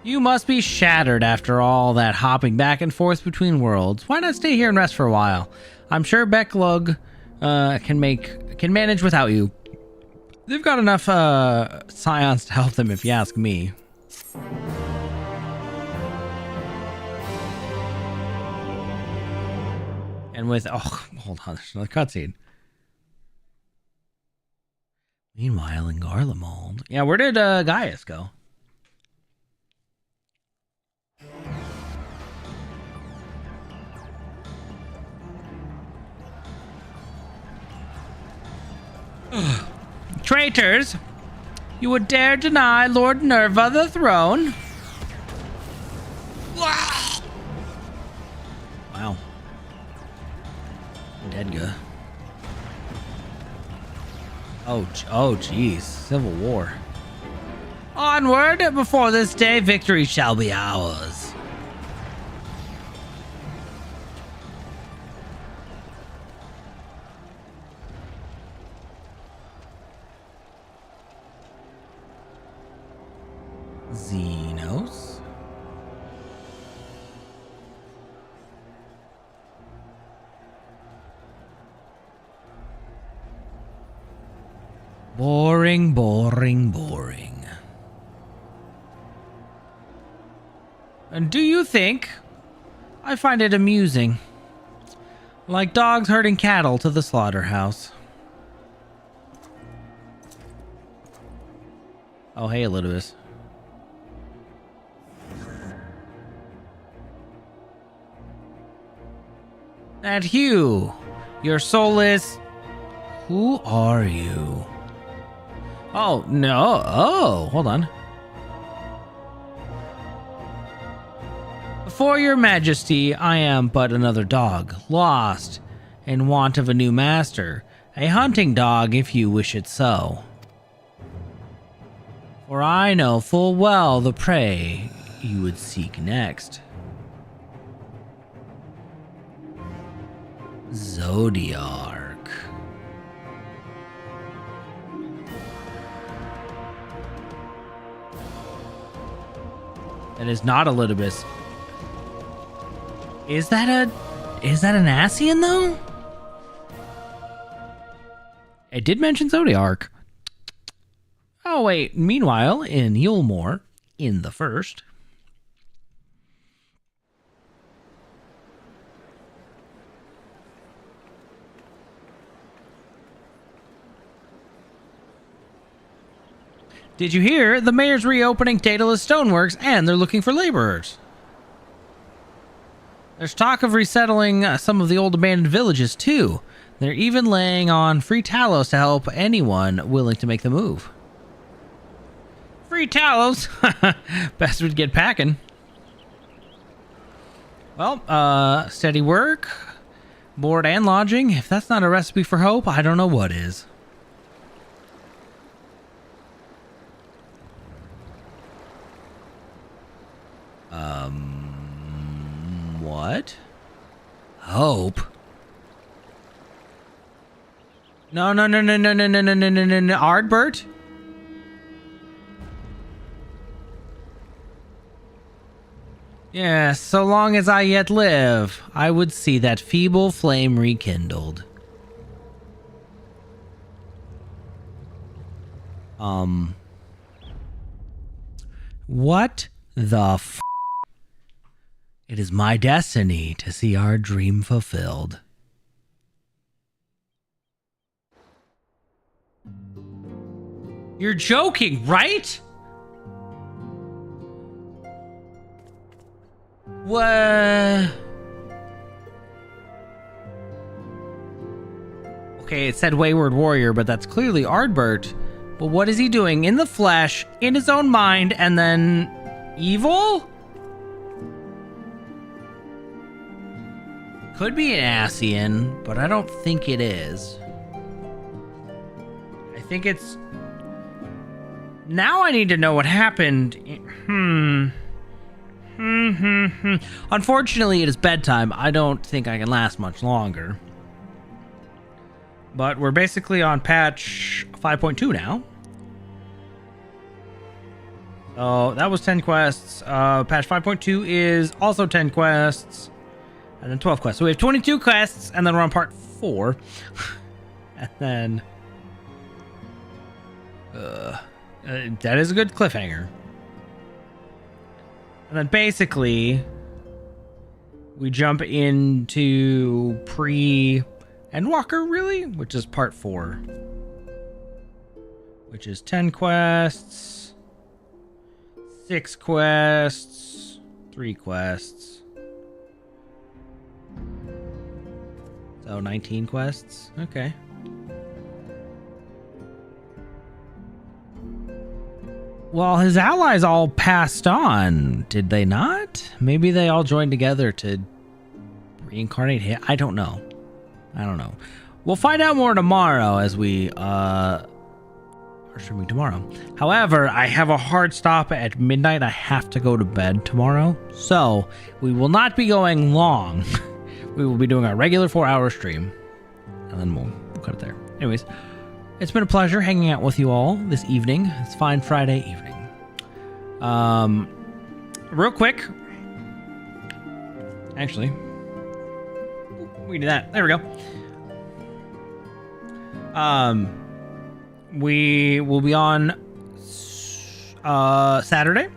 You must be shattered after all that hopping back and forth between worlds. Why not stay here and rest for a while? I'm sure Becklug can manage without you. They've got enough scions to help them, if you ask me. And with... Oh, hold on. There's another cutscene. Meanwhile, in Garlemald... Yeah, where did Gaius go? Traitors! You would dare deny Lord Nerva the throne? Wow. Dedga. Oh, jeez. Civil War. Onward! Before this day, victory shall be ours. Xenos. Boring, boring, boring. And do you think I find it amusing? Like dogs herding cattle to the slaughterhouse. Oh, hey, Elizabeth. And Hugh, your soul is... Who are you? Oh, no. Oh, hold on. Before your majesty, I am but another dog, lost, in want of a new master. A hunting dog, if you wish it so. For I know full well the prey you would seek next. Zodiark. That is not Elidibus. Is that an Ascian though? It did mention Zodiark. Oh wait, meanwhile, in Yulmore, in the first. Did you hear? The mayor's reopening Daedalus Stoneworks and they're looking for laborers. There's talk of resettling some of the old abandoned villages too. They're even laying on free Talos to help anyone willing to make the move. Free Talos? Best would get packing. Well, steady work, board and lodging. If that's not a recipe for hope, I don't know what is. What? Hope? No, Ardbert? Yes, so long as I yet live, I would see that feeble flame rekindled. What the f***? It is my destiny to see our dream fulfilled. You're joking, right? What? Okay, it said Wayward Warrior, but that's clearly Ardbert. But what is he doing in the flesh, in his own mind, and then evil? Could be an Ascian, but I don't think it is. I think it's... Now I need to know what happened. Unfortunately, it is bedtime. I don't think I can last much longer. But we're basically on patch 5.2 now. Oh, that was 10 quests. Patch 5.2 is also 10 quests. And then 12 quests. So we have 22 quests, and then we're on part 4. And then... That is a good cliffhanger. And then basically, we jump into pre-Endwalker, really? Which is part 4. Which is 10 quests, 6 quests, 3 quests. So 19 quests. Okay. Well, his allies all passed on, did they not? Maybe they all joined together to reincarnate him. I don't know. We'll find out more tomorrow as we are streaming tomorrow. However, I have a hard stop at midnight. I have to go to bed tomorrow. So we will not be going long. We will be doing our regular 4-hour stream. And then we'll cut it there. Anyways, it's been a pleasure hanging out with you all this evening. It's fine Friday evening. Real quick. Actually, we do that. There we go. We will be on Saturday.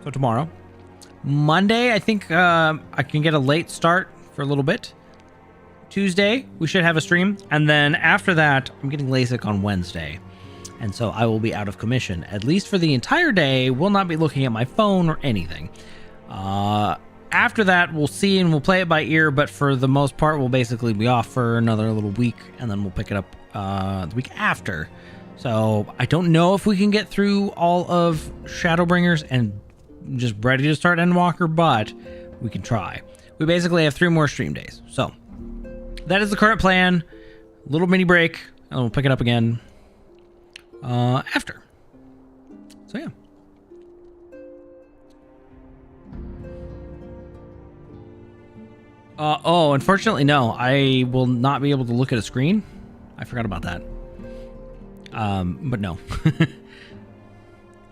So tomorrow. Monday, I think I can get a late start for a little bit. Tuesday, we should have a stream. And then after that, I'm getting LASIK on Wednesday. And so I will be out of commission. At least for the entire day, will not be looking at my phone or anything. After that, we'll see and we'll play it by ear. But for the most part, we'll basically be off for another little week. And then we'll pick it up the week after. So I don't know if we can get through all of Shadowbringers and just ready to start Endwalker, but we can try. We basically have 3 more stream days. So that is the current plan. Little mini break, and we'll pick it up again after. So yeah. Oh, unfortunately, no. I will not be able to look at a screen. I forgot about that. But no.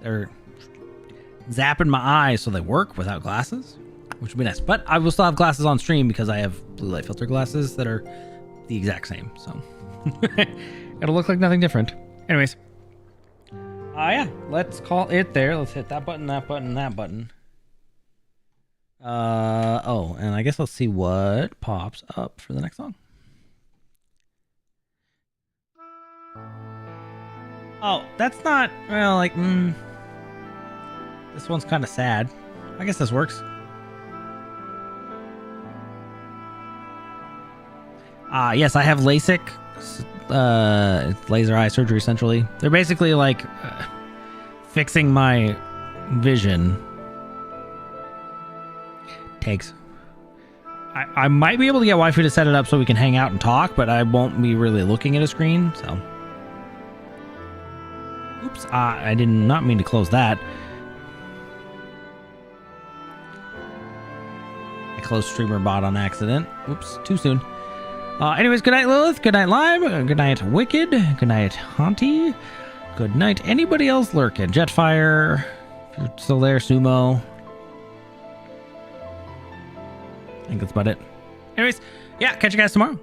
They're zapping my eyes so they work without glasses, which would be nice. But I will still have glasses on stream because I have blue light filter glasses that are the exact same. So it'll look like nothing different. Anyways. Yeah, let's call it there. Let's hit that button, that button, that button. Oh, and I guess let's see what pops up for the next song. Oh, that's not, well, like, this one's kind of sad. I guess this works. Yes, I have LASIK, laser eye surgery, essentially. They're basically like fixing my vision. Takes. I might be able to get waifu to set it up so we can hang out and talk, but I won't be really looking at a screen, so. Oops, I did not mean to close that. I closed streamer bot on accident. Oops, too soon. Anyways, good night, Lilith. Good night, Lime. Good night, Wicked. Good night, Haunty. Good night, anybody else lurking? Jetfire. If you're still there, Sumo. I think that's about it. Anyways, yeah, catch you guys tomorrow.